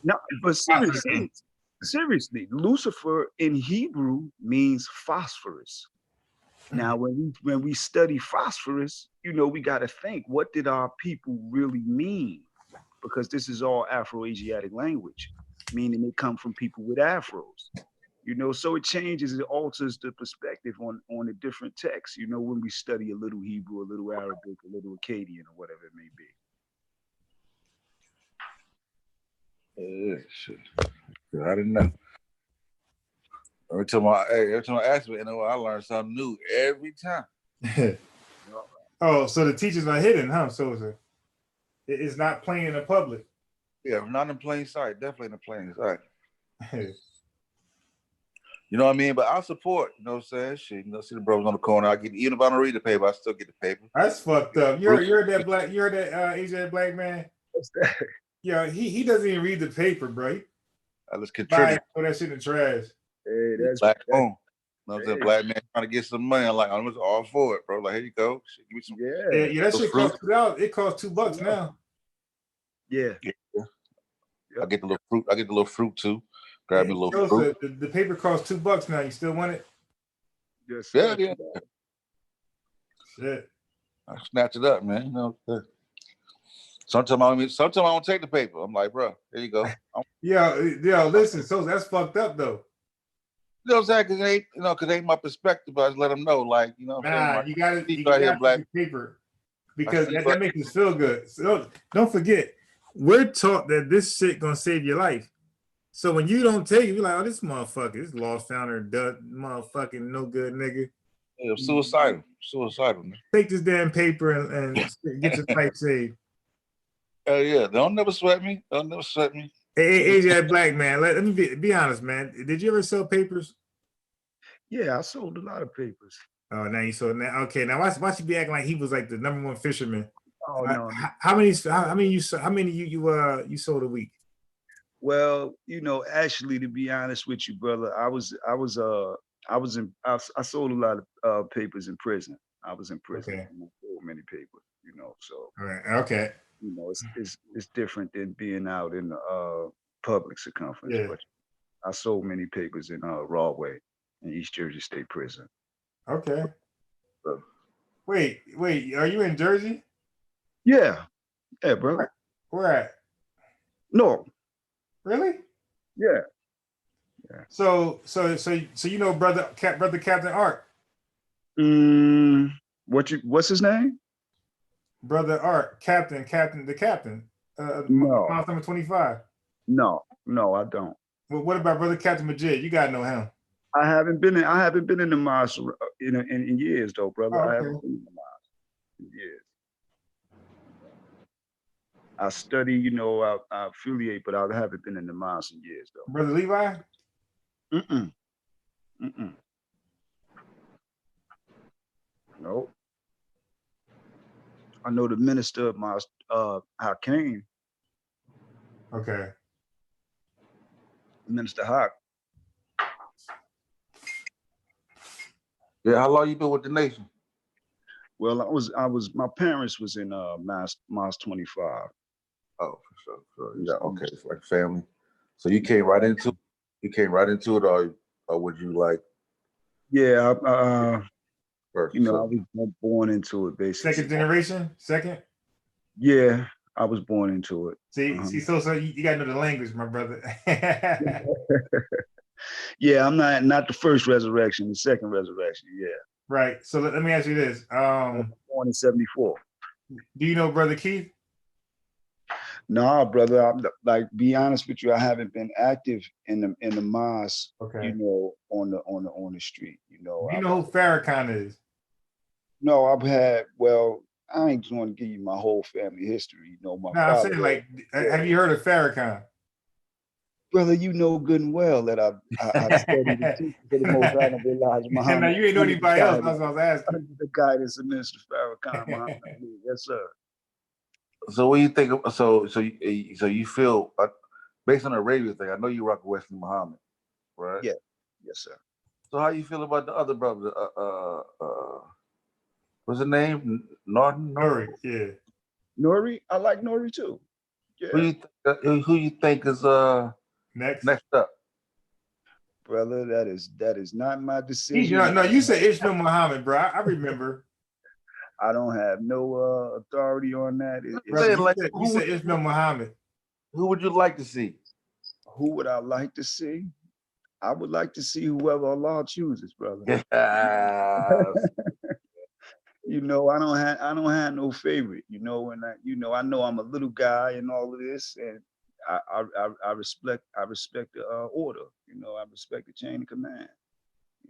No, but seriously, Lucifer in Hebrew means phosphorus. Now, when we study phosphorus, you know, we got to think, what did our people really mean? Because this is all Afro-Asiatic language, meaning it come from people with afros. You know, so it changes, it alters the perspective on the different texts, you know, when we study a little Hebrew, a little Arabic, a little Akkadian, or whatever it may be. Shit. I didn't know. Every time I ask me, you know, I learn something new every time. Oh, so the teachers are hidden, huh? So it's not plain in the public. Yeah, not in plain sight. Definitely in plain sight. You know what I mean? But I support, you know what I'm saying? Shit, you know, see the brothers on the corner. Even if I don't read the paper, I still get the paper. That's fucked up. You're that Asian black man. What's that? Yeah, he doesn't even read the paper, bro. Let's contribute. Throw that shit in the trash. Hey, that's black home. You know what I'm saying? Black man trying to get some money. I'm like, I'm just all for it, bro. Like, here you go. Shit, give me some. Yeah, that shit costs $2. It costs $2 now. Yeah. I get the little fruit. I get the little fruit too. Grab me a little fruit. The paper costs $2 now. You still want it? Yes. Yeah. Shit. I snatch it up, man. You know. Sometimes I don't take the paper. I'm like, bro, there you go. Yo, listen. So that's fucked up though. You know what I'm saying? Because it ain't my perspective. I just let them know, like, you know what I'm saying? You gotta the paper because that makes us feel good. So don't forget, we're taught that this shit gonna save your life. So when you don't take it, you're like, oh, this motherfucker, this lost founder, motherfucking no good nigga. Yeah, suicidal, man. Take this damn paper and get your life saved. Oh yeah, don't never sweat me. Hey, AJ Black man, let me be honest, man. Did you ever sell papers? Yeah, I sold a lot of papers. Oh, now you sold now. Okay, now why should be acting like he was like the #1 fisherman? Oh no. How many you sold a week? Well, you know, actually, to be honest with you, brother, I sold a lot of papers in prison. I was in prison. Okay. I sold many papers, you know. So. All right. Okay. You know, it's different than being out in the public circumference. Yeah. But I sold many papers in Rawway in East Jersey State Prison. Okay. Wait, are you in Jersey? Yeah, bro. Where at? No. Really? Yeah. So you know brother Captain Art. What's his name? Brother Art, Captain. No. Mouse number 25. No, I don't. Well, what about brother Captain Majid? You gotta know him. I haven't been in the mosque in years though, brother. Oh, I okay. haven't been in the mosque in years. I study, I affiliate, but I haven't been in the mosque in years though. Brother Levi? Nope. I know the minister of my Hakeem. Okay. Minister Hawk. Yeah, how long you been with the nation? Well, my parents was in Mosque 25. Oh, for sure. Yeah, okay, it's like family. So you came right into it, or would you like? Yeah, first, I was born into it basically. Second generation? Second? Yeah, I was born into it. See, so you gotta know the language, my brother. Yeah, I'm not the first resurrection, the second resurrection. Yeah. Right. So let me ask you this. Born in 74. Do you know Brother Keith? No, brother. Be honest with you, I haven't been active in the mosque. Okay. On the street. Do you know who Farrakhan is? No, I've had. Well, I ain't going to give you my whole family history. My No, father. I'm saying have you heard of Farrakhan? Brother, you know good and well that I studied the teachings of the Most Honorable Elijah Muhammad. Now you ain't know anybody else. That's what I was asking. Under the guidance of Minister Farrakhan Muhammad. Yes, sir. So what do you think? So you feel based on the Arabia thing? I know you rock with Wesley Muhammad, right? Yeah. Yes, sir. So how you feel about the other brother? What's his name? Norton? Nori. Yeah. Nori. I like Nori too. Yeah. Who you think is next up? Brother, that is not my decision. No, you said Ishmael Muhammad, bro. I remember. I don't have no authority on that. You said Ishmael Muhammad. Who would you like to see? Who would I like to see? I would like to see whoever Allah chooses, brother. I don't have no favorite. And I know I'm a little guy and all of this, and I respect the order. I respect the chain of command.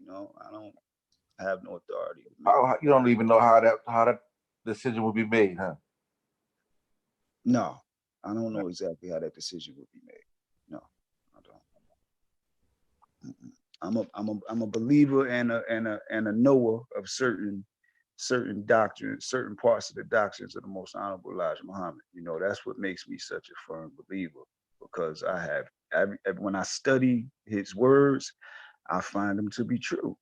I don't have no authority. You don't even know how that decision will be made, huh? No, I don't know exactly how that decision will be made. No, I don't. I'm a believer and a knower of certain doctrines, certain parts of the doctrines of the Most Honorable Elijah Muhammad. That's what makes me such a firm believer, because when I study his words, I find them to be true.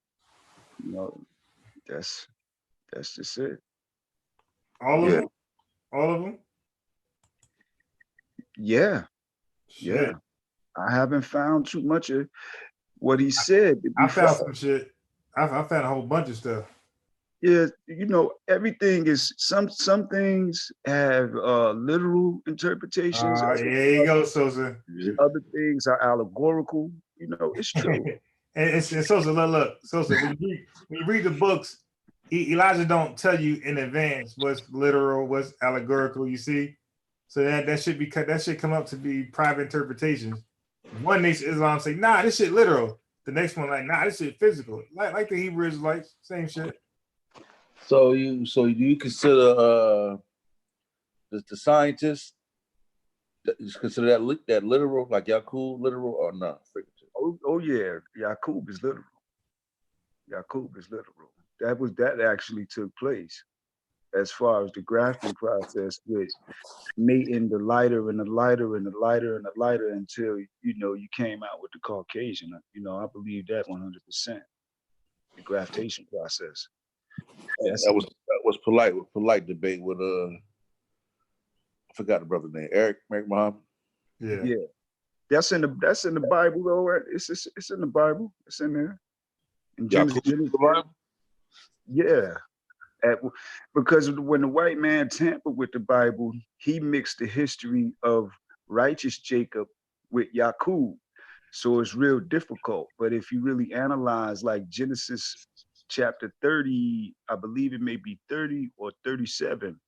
That's just it. All of them? All of them? Yeah. Shit. Yeah. I haven't found too much of what he said. I found some shit. I found a whole bunch of stuff. Yeah, everything is some things have literal interpretations. There you go, Sosa. Other things are allegorical. It's true. And Sosa, look, Sosa, when you read the books, Elijah don't tell you in advance what's literal, what's allegorical. You see, so that should come up to be private interpretations. One Nation Islam say, nah, this shit literal. The next one like, nah, this shit physical. Like the Hebrew Israelites, same shit. So do you consider the scientists consider that literal, like Yaqub literal or not? Oh yeah, Yaqub is literal. Yaqub is literal. That actually took place as far as the grafting process with mating the lighter and the lighter and the lighter and the lighter until you came out with the Caucasian. I believe that 100%. The graftation process. That was polite debate with I forgot the brother's name, Eric Muhammad. Yeah. That's in the Bible though. It's in the Bible. It's in there. In Genesis. The Bible? Yeah. Because when the white man tampered with the Bible, he mixed the history of righteous Jacob with Yakub. So it's real difficult. But if you really analyze like Genesis chapter 30, I believe it may be 30 or 37,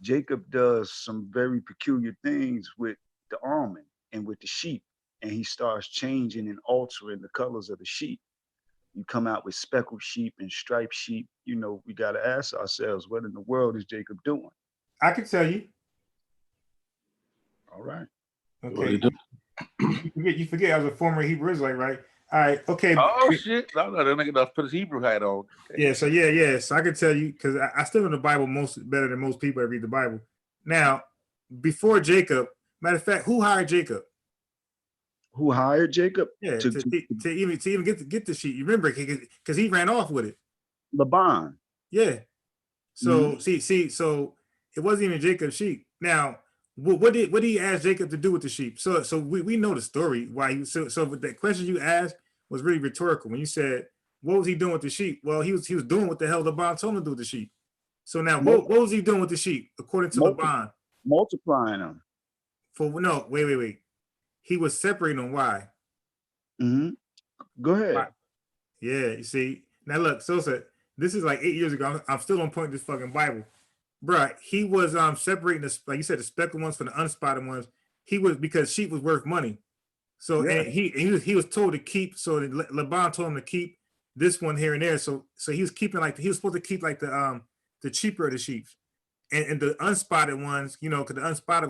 Jacob does some very peculiar things with the almond and with the sheep. And he starts changing and altering the colors of the sheep. You come out with speckled sheep and striped sheep. You know, we got to ask ourselves, what in the world is Jacob doing? I can tell you. All right. Okay. You forget I was a former Hebrew Israelite, right? All right. Okay. Oh shit! No, that nigga does put his Hebrew hat on. Okay. Yeah. So I can tell you because I still know the Bible better than most people that read the Bible. Now, before Jacob, matter of fact, who hired Jacob? Who hired Jacob? Yeah, to even get the sheep. You remember because he ran off with it. Laban. Yeah. So so it wasn't even Jacob's sheep. Now, what did he ask Jacob to do with the sheep? So we know the story why he so the question you asked was really rhetorical. When you said what was he doing with the sheep? Well, he was doing what the hell Laban told him to do with the sheep. So now what was he doing with the sheep according to Laban? Multiplying them. No, wait. He was separating them. Why? Go ahead. Why? Yeah, you see. Now look, Sosa, this is like 8 years ago. I'm still on point with this fucking Bible. Bruh, he was separating the, like you said, the speckled ones from the unspotted ones. He was, because sheep was worth money. So and he was told to keep, so Laban told him to keep this one here and there. So he was keeping he was supposed to keep like the cheaper of the sheep. And the unspotted ones, you know, because the unspotted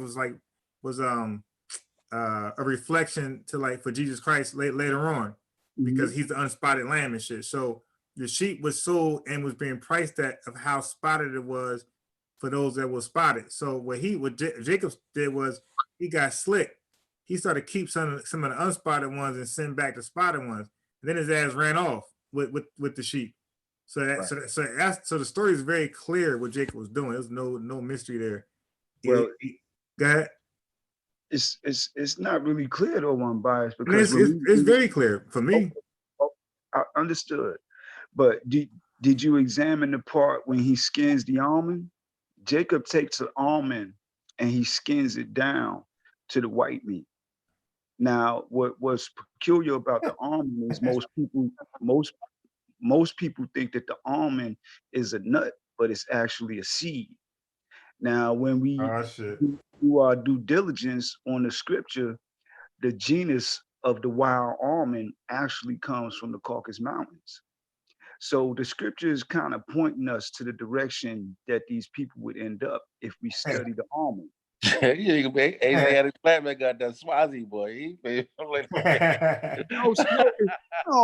was a reflection to for Jesus Christ later on, because he's the unspotted lamb and shit. So the sheep was sold and was being priced at of how spotted it was for those that were spotted. So what Jacob did was he got slick. He started to keep some of the unspotted ones and send back the spotted ones. And then his ass ran off with the sheep. So so the story is very clear what Jacob was doing. There's no mystery there. Well, go ahead. It's not really clear though on bias, because it's very clear for me. I understood, but did you examine the part when he skins the almond? Jacob takes the almond and he skins it down to the white meat. Now, what's peculiar about the almond is most people think that the almond is a nut, but it's actually a seed. Now, when we do our due diligence on the scripture, the genus of the wild almond actually comes from the Caucasus Mountains. So the scripture is kind of pointing us to the direction that these people would end up if we study the almond. Asiatic black man got that Swazi boy.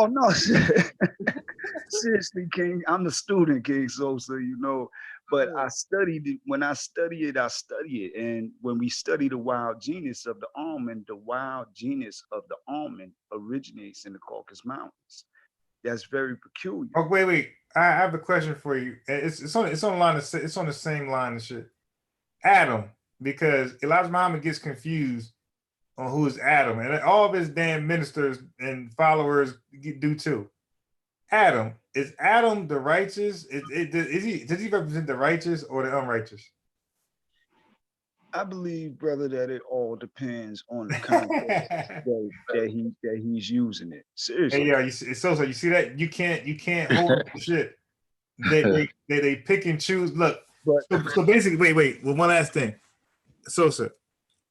No. Seriously, King. I'm the student, King. So you know. But I studied it. When I study it, I study it. And when we study the wild genus of the almond originates in the Caucasus Mountains. That's very peculiar. Oh, wait. I have a question for you. It's on the same line of shit. Adam, because Elijah Muhammad gets confused on who is Adam, and all of his damn ministers and followers do too. Adam, is Adam the righteous? Does he represent the righteous or the unrighteous? I believe, brother, that it all depends on the context that he's using it. Seriously. Hey, you see that you can't hold shit. They pick and choose. Look, so basically, wait. Well, one last thing, Sosa.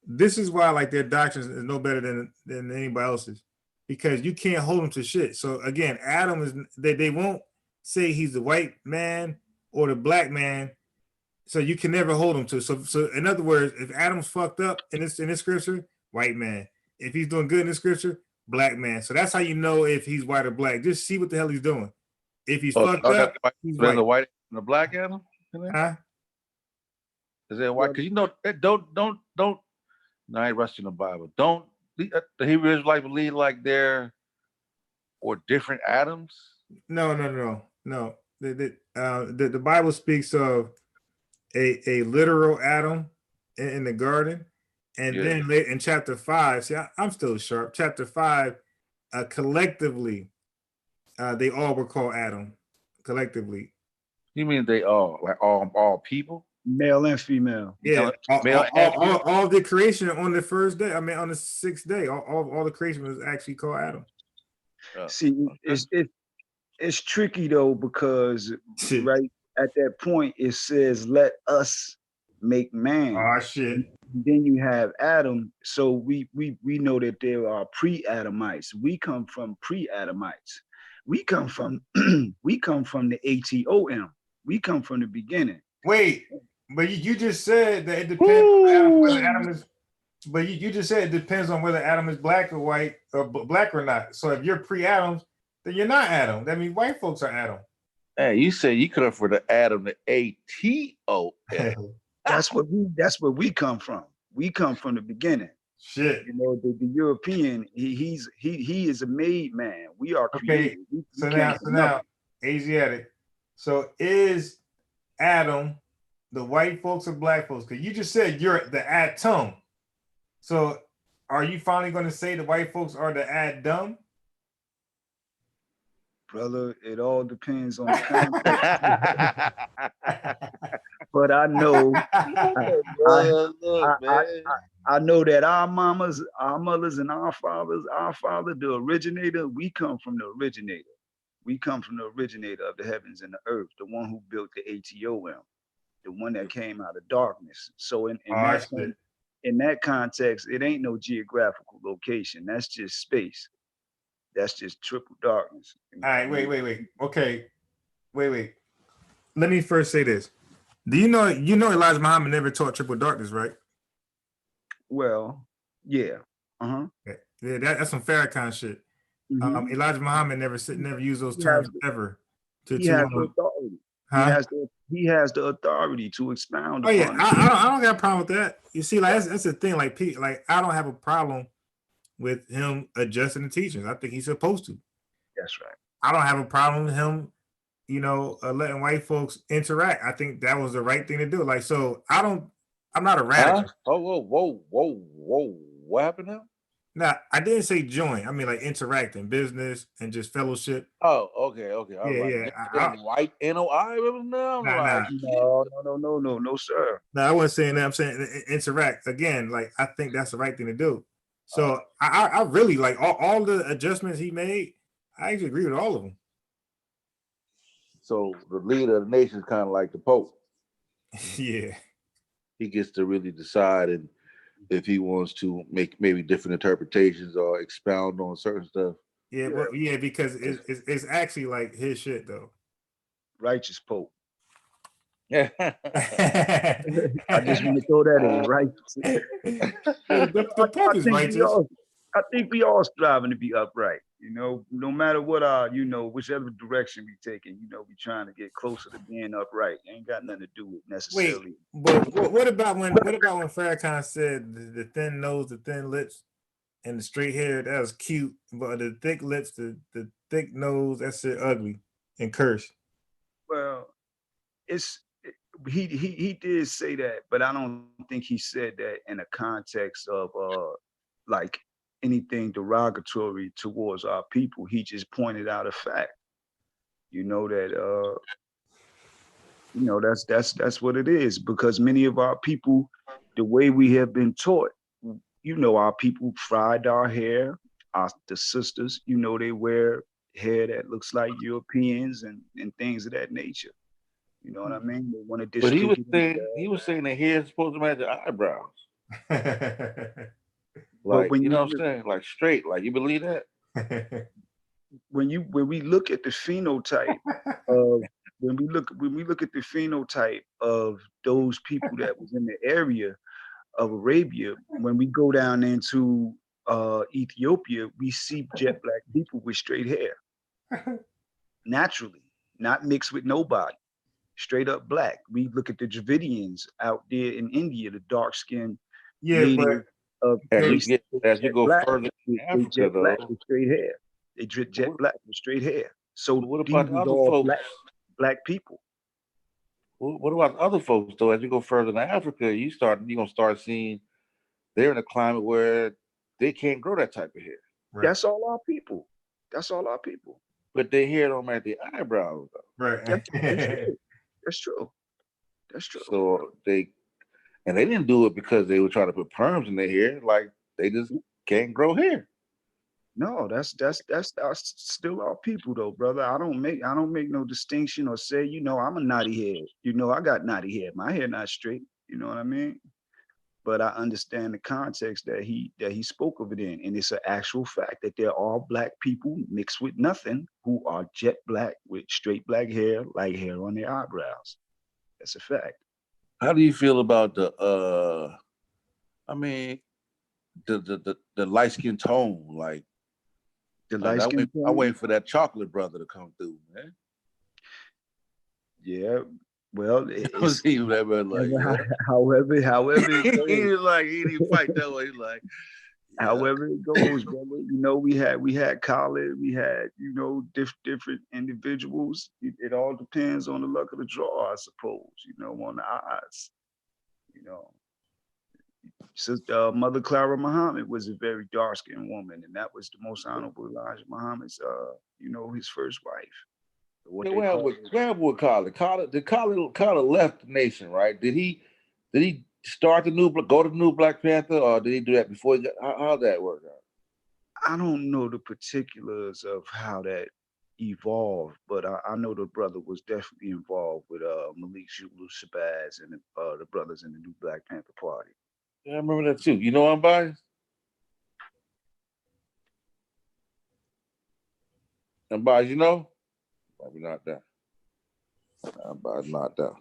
This is why their doctrine is no better than anybody else's, because you can't hold them to shit. So again, Adam is they won't say he's the white man or the black man. So you can never hold him to. So in other words, if Adam's fucked up in this scripture, white man. If he's doing good in the scripture, black man. So that's how you know if he's white or black. Just see what the hell he's doing. If he's fucked up, he's white. There's a white and a black Adam? Huh? Is there white? Because you know, don't. No, I ain't rusting the Bible. Don't the Hebrew Israelites believe like they're or different Adams? No. The Bible speaks of a literal Adam in the garden, and then in chapter 5. See, I'm still sharp. Chapter 5, collectively, they all were called Adam. Collectively, You mean they all people? Male and female. Yeah, Male and female? all the creation on the first day. I mean, on the sixth day, all the creation was actually called Adam. See, it's tricky though, because right at that point it says, "Let us make man." Oh shit. Then you have Adam. So we know that there are pre-Adamites. We come from pre-Adamites. We come from we come from the ATOM. We come from the beginning. Wait, but you just said that it depends on Adam, whether Adam is. But you just said it depends on whether Adam is black or white or black or not. So if you're pre-Adam, then you're not Adam. That means white folks are Adam. Hey, you said you come from the Adam, the ATOM. That's where we come from. We come from the beginning. Shit. You know, the European, he is a made man. We are created. Okay. So now Asiatic. So is Adam the white folks or black folks? Because you just said you're the atom. So are you finally going to say the white folks are the Adam? Brother, it all depends on the context. But I know, I know that our mothers, and our father, the originator, we come from the originator. We come from the originator of the heavens and the earth, the one who built the ATOM, the one that came out of darkness. So in that context, it ain't no geographical location. That's just space. That's just triple darkness. All right, wait. Okay, wait. Let me first say this. Do you know Elijah Muhammad never taught triple darkness, right? Well, yeah. Yeah, that's some Farrakhan shit. Mm-hmm. Elijah Muhammad never used those terms ever. He has the authority. Huh? He has the authority to expound. Oh yeah, I don't got a problem with that. You see, like that's the thing. Like I don't have a problem with him adjusting the teachings. I think he's supposed to. That's right. I don't have a problem with him, letting white folks interact. I think that was the right thing to do. Like, so I'm not a radical. Huh? Whoa. What happened now? Nah, I didn't say join. I mean, like interact in business and just fellowship. Oh, okay. All right. White NOI now? No, sir. No, I wasn't saying that. I'm saying interact again. Like, I think that's the right thing to do. So I really like all the adjustments he made. I actually agree with all of them. So the leader of the nation is kind of like the Pope. Yeah. He gets to really decide, and if he wants to make maybe different interpretations or expound on certain stuff. Yeah, well, because it's actually like his shit though. Righteous Pope. Yeah. I just want to throw that in, righteous. The Pope is righteous. I think we all striving to be upright. No matter what whichever direction we taking, we trying to get closer to being upright. Ain't got nothing to do with necessarily. Wait, but what about when Farrakhan said the thin nose, the thin lips, and the straight hair? That was cute, but the thick lips, the thick nose, that shit ugly and cursed. Well, he did say that, but I don't think he said that in a context of like anything derogatory towards our people. He just pointed out a fact. That's what it is, because many of our people, the way we have been taught, our people fried our hair. The sisters, they wear hair that looks like Europeans and things of that nature. You know what I mean? They want to distribute. But he was saying that hair is supposed to match the eyebrows. Like, you know what I'm saying? Like straight. Like, you believe that? When we look at the phenotype of when we look at the phenotype of those people that was in the area of Arabia, when we go down into Ethiopia, we see jet black people with straight hair. Naturally, not mixed with nobody. Straight up black. We look at the Dravidians out there in India, the dark skinned ladies. As you go further in Africa, jet black with straight hair. They jet black with straight hair. So what about the other folks? Black people. What about other folks though? As you go further in Africa, you're gonna start seeing they're in a climate where they can't grow that type of hair. Right. That's all our people. But their hair don't match the eyebrows though. Right. That's true. That's true. So they didn't do it because they were trying to put perms in their hair. Like they just can't grow hair. No, that's still our people though, brother. I don't make no distinction or say, I'm a naughty head. I got naughty hair. My hair not straight. You know what I mean? But I understand the context that he spoke of it in, and it's an actual fact that there are black people mixed with nothing who are jet black with straight black hair, like hair on their eyebrows. That's a fact. How do you feel about the light skin tone? Like the light skin tone? I wait for that chocolate brother to come through, man. Yeah. Well, it's, however, it goes. he was like, he didn't fight that way. He's like, yeah. However it goes, brother. We had Khaled, we had, different individuals. It all depends on the luck of the draw, I suppose, on the odds. Sister Mother Clara Muhammad was a very dark-skinned woman, and that was the most honorable Elijah Muhammad's his first wife. What happened with Khaled? Khaled left the nation, right? Did he start go to the new Black Panther, or did he do that before? How'd that work out? I don't know the particulars of how that evolved, but I know the brother was definitely involved with Malik Shabazz and the brothers in the new Black Panther Party. Yeah, I remember that too. You know I'm biased? I'm biased, Probably not that. I'm biased, not that.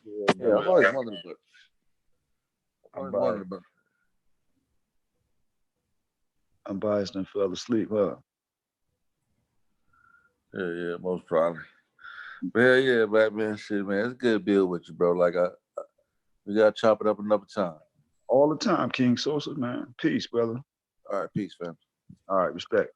Yeah, I've always wondered about. I'm biased and fell asleep, huh? Yeah, most probably. But yeah, man, shit, man, it's good to be with you, bro. Like we gotta chop it up another time. All the time, King Sosa, man. Peace, brother. All right, peace, fam. All right, respect.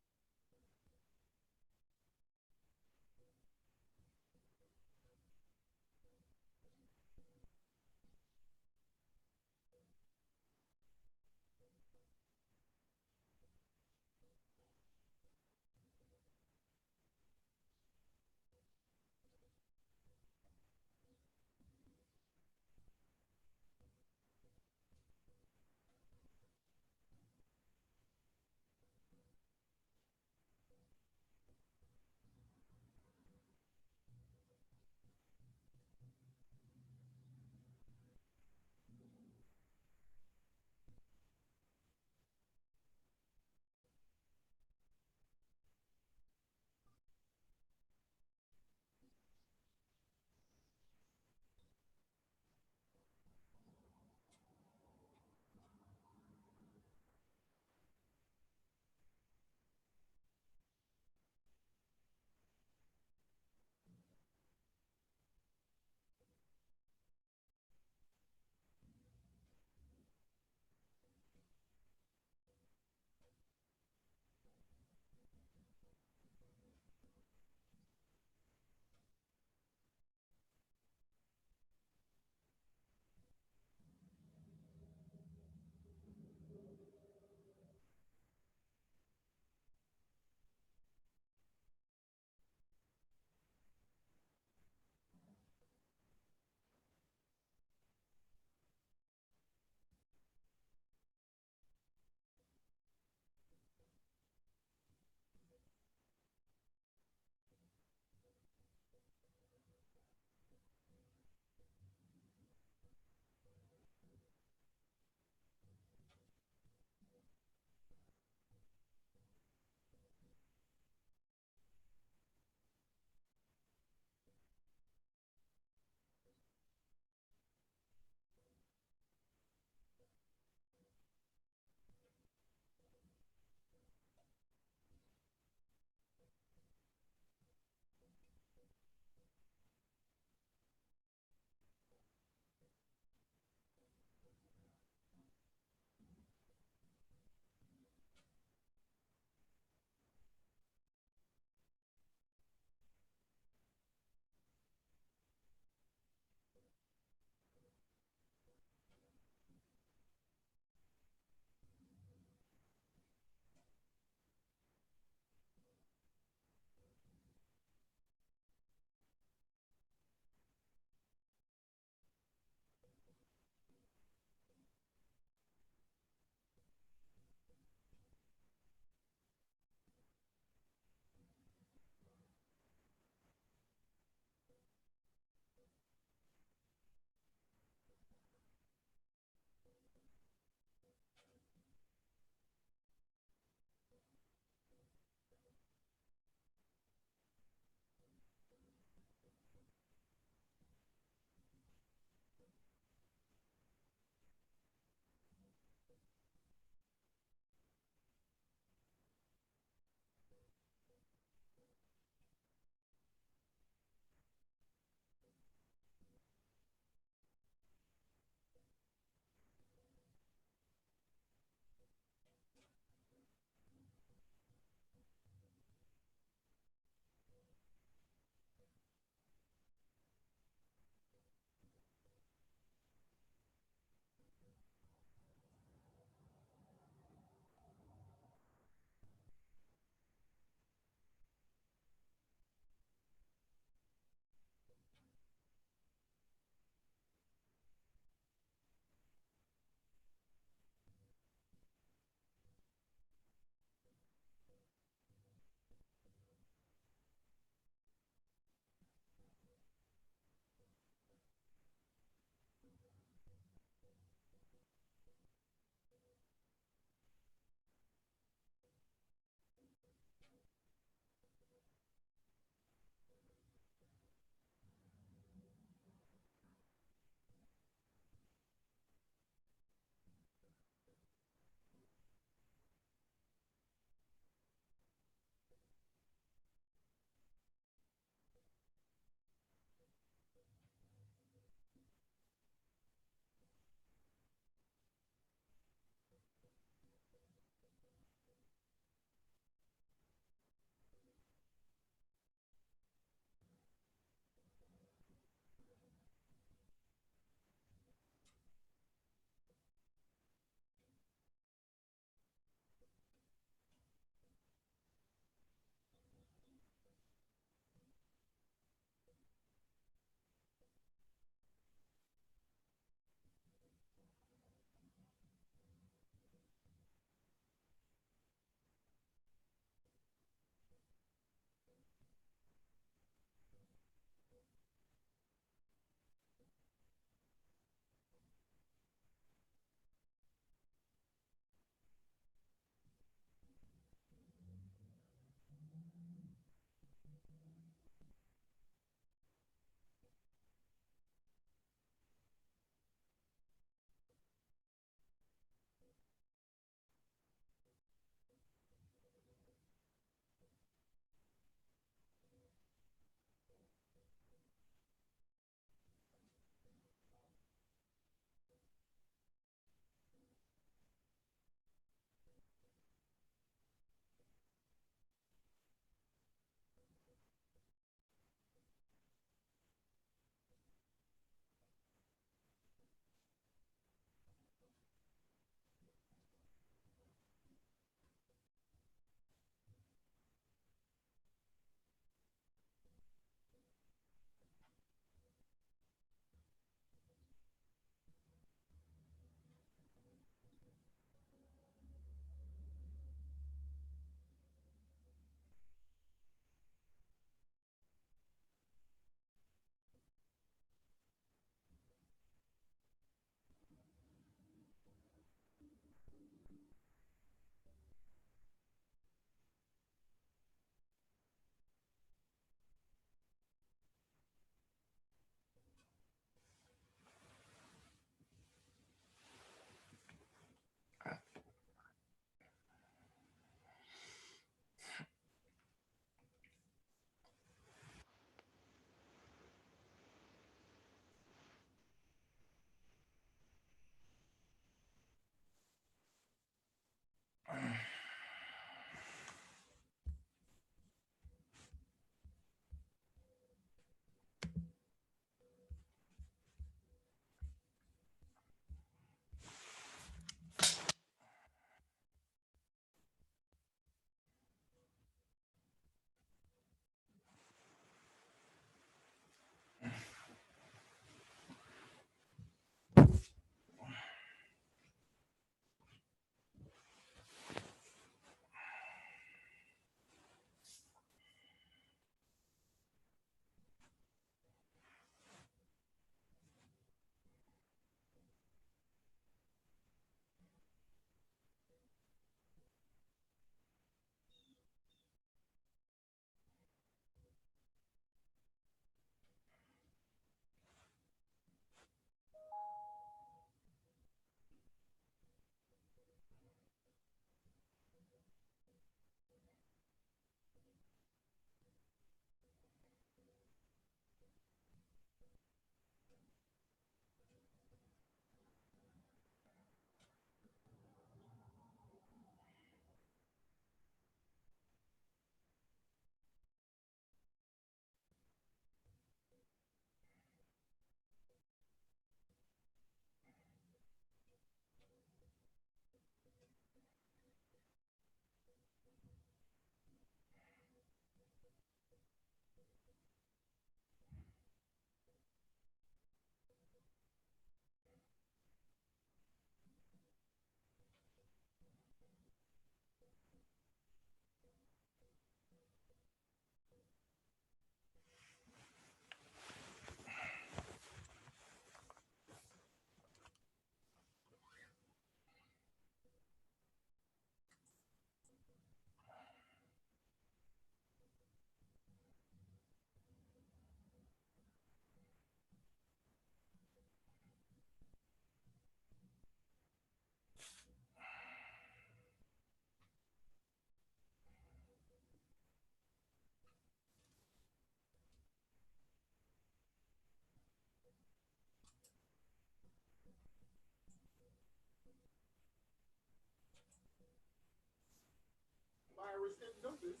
notice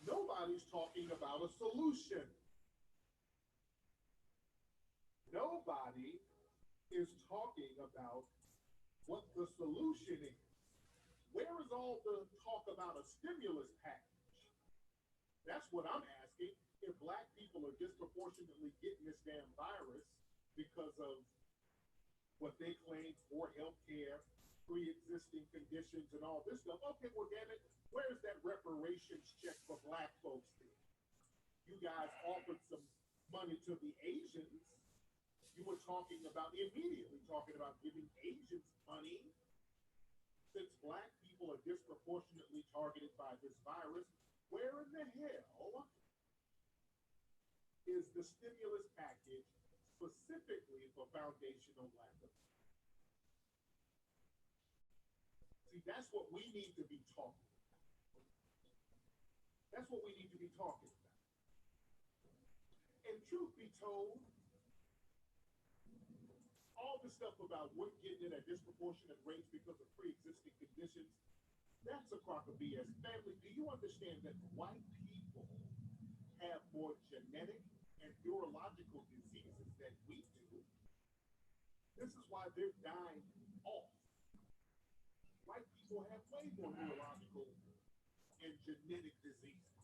nobody's talking about a solution. Nobody is talking about what the solution is. Where is all the talk about a stimulus package? That's what I'm asking. If Black people are disproportionately getting this damn virus because of what they claim for health care, pre-existing conditions, and all this stuff, okay, well, damn it, where's that reparations check for Black folks then? You guys offered some money to the Asians. You were immediately talking about giving Asians money. Since Black people are disproportionately targeted by this virus, where in the hell is the stimulus package specifically for foundational Black people? See, that's what we need to be talking about. That's what we need to be talking about. And truth be told, all the stuff about we're getting it at disproportionate rates because of pre-existing conditions, that's a crock of BS. Family, do you understand that white people have more genetic and neurological diseases than we do? This is why they're dying off. White people have way more neurological and genetic diseases.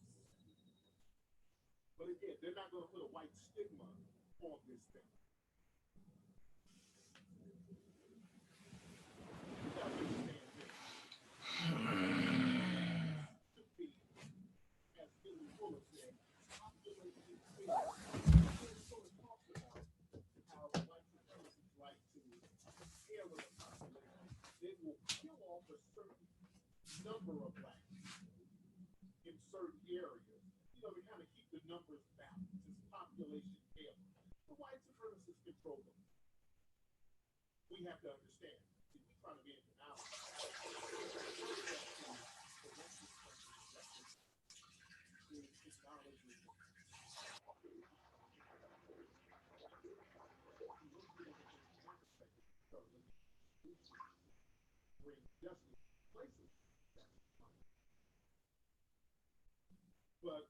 But again, they're not going to put a white stigma on this thing. They will kill off a certain number of Black people in certain areas, to kind of keep the numbers balanced. It's population tailoring. The white supremacists control them. We have to understand. See, we trying to be in denial. Bring justice to places. But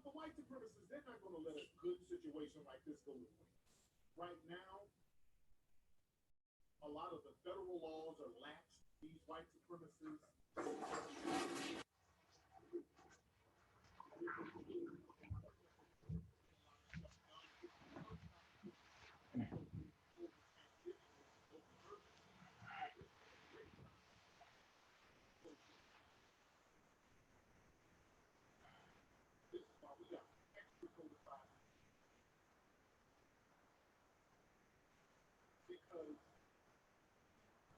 the white supremacists, they're not going to let a good situation like this go to waste. Right now, a lot of the federal laws are lax. These white supremacists. This is why we got extra codified because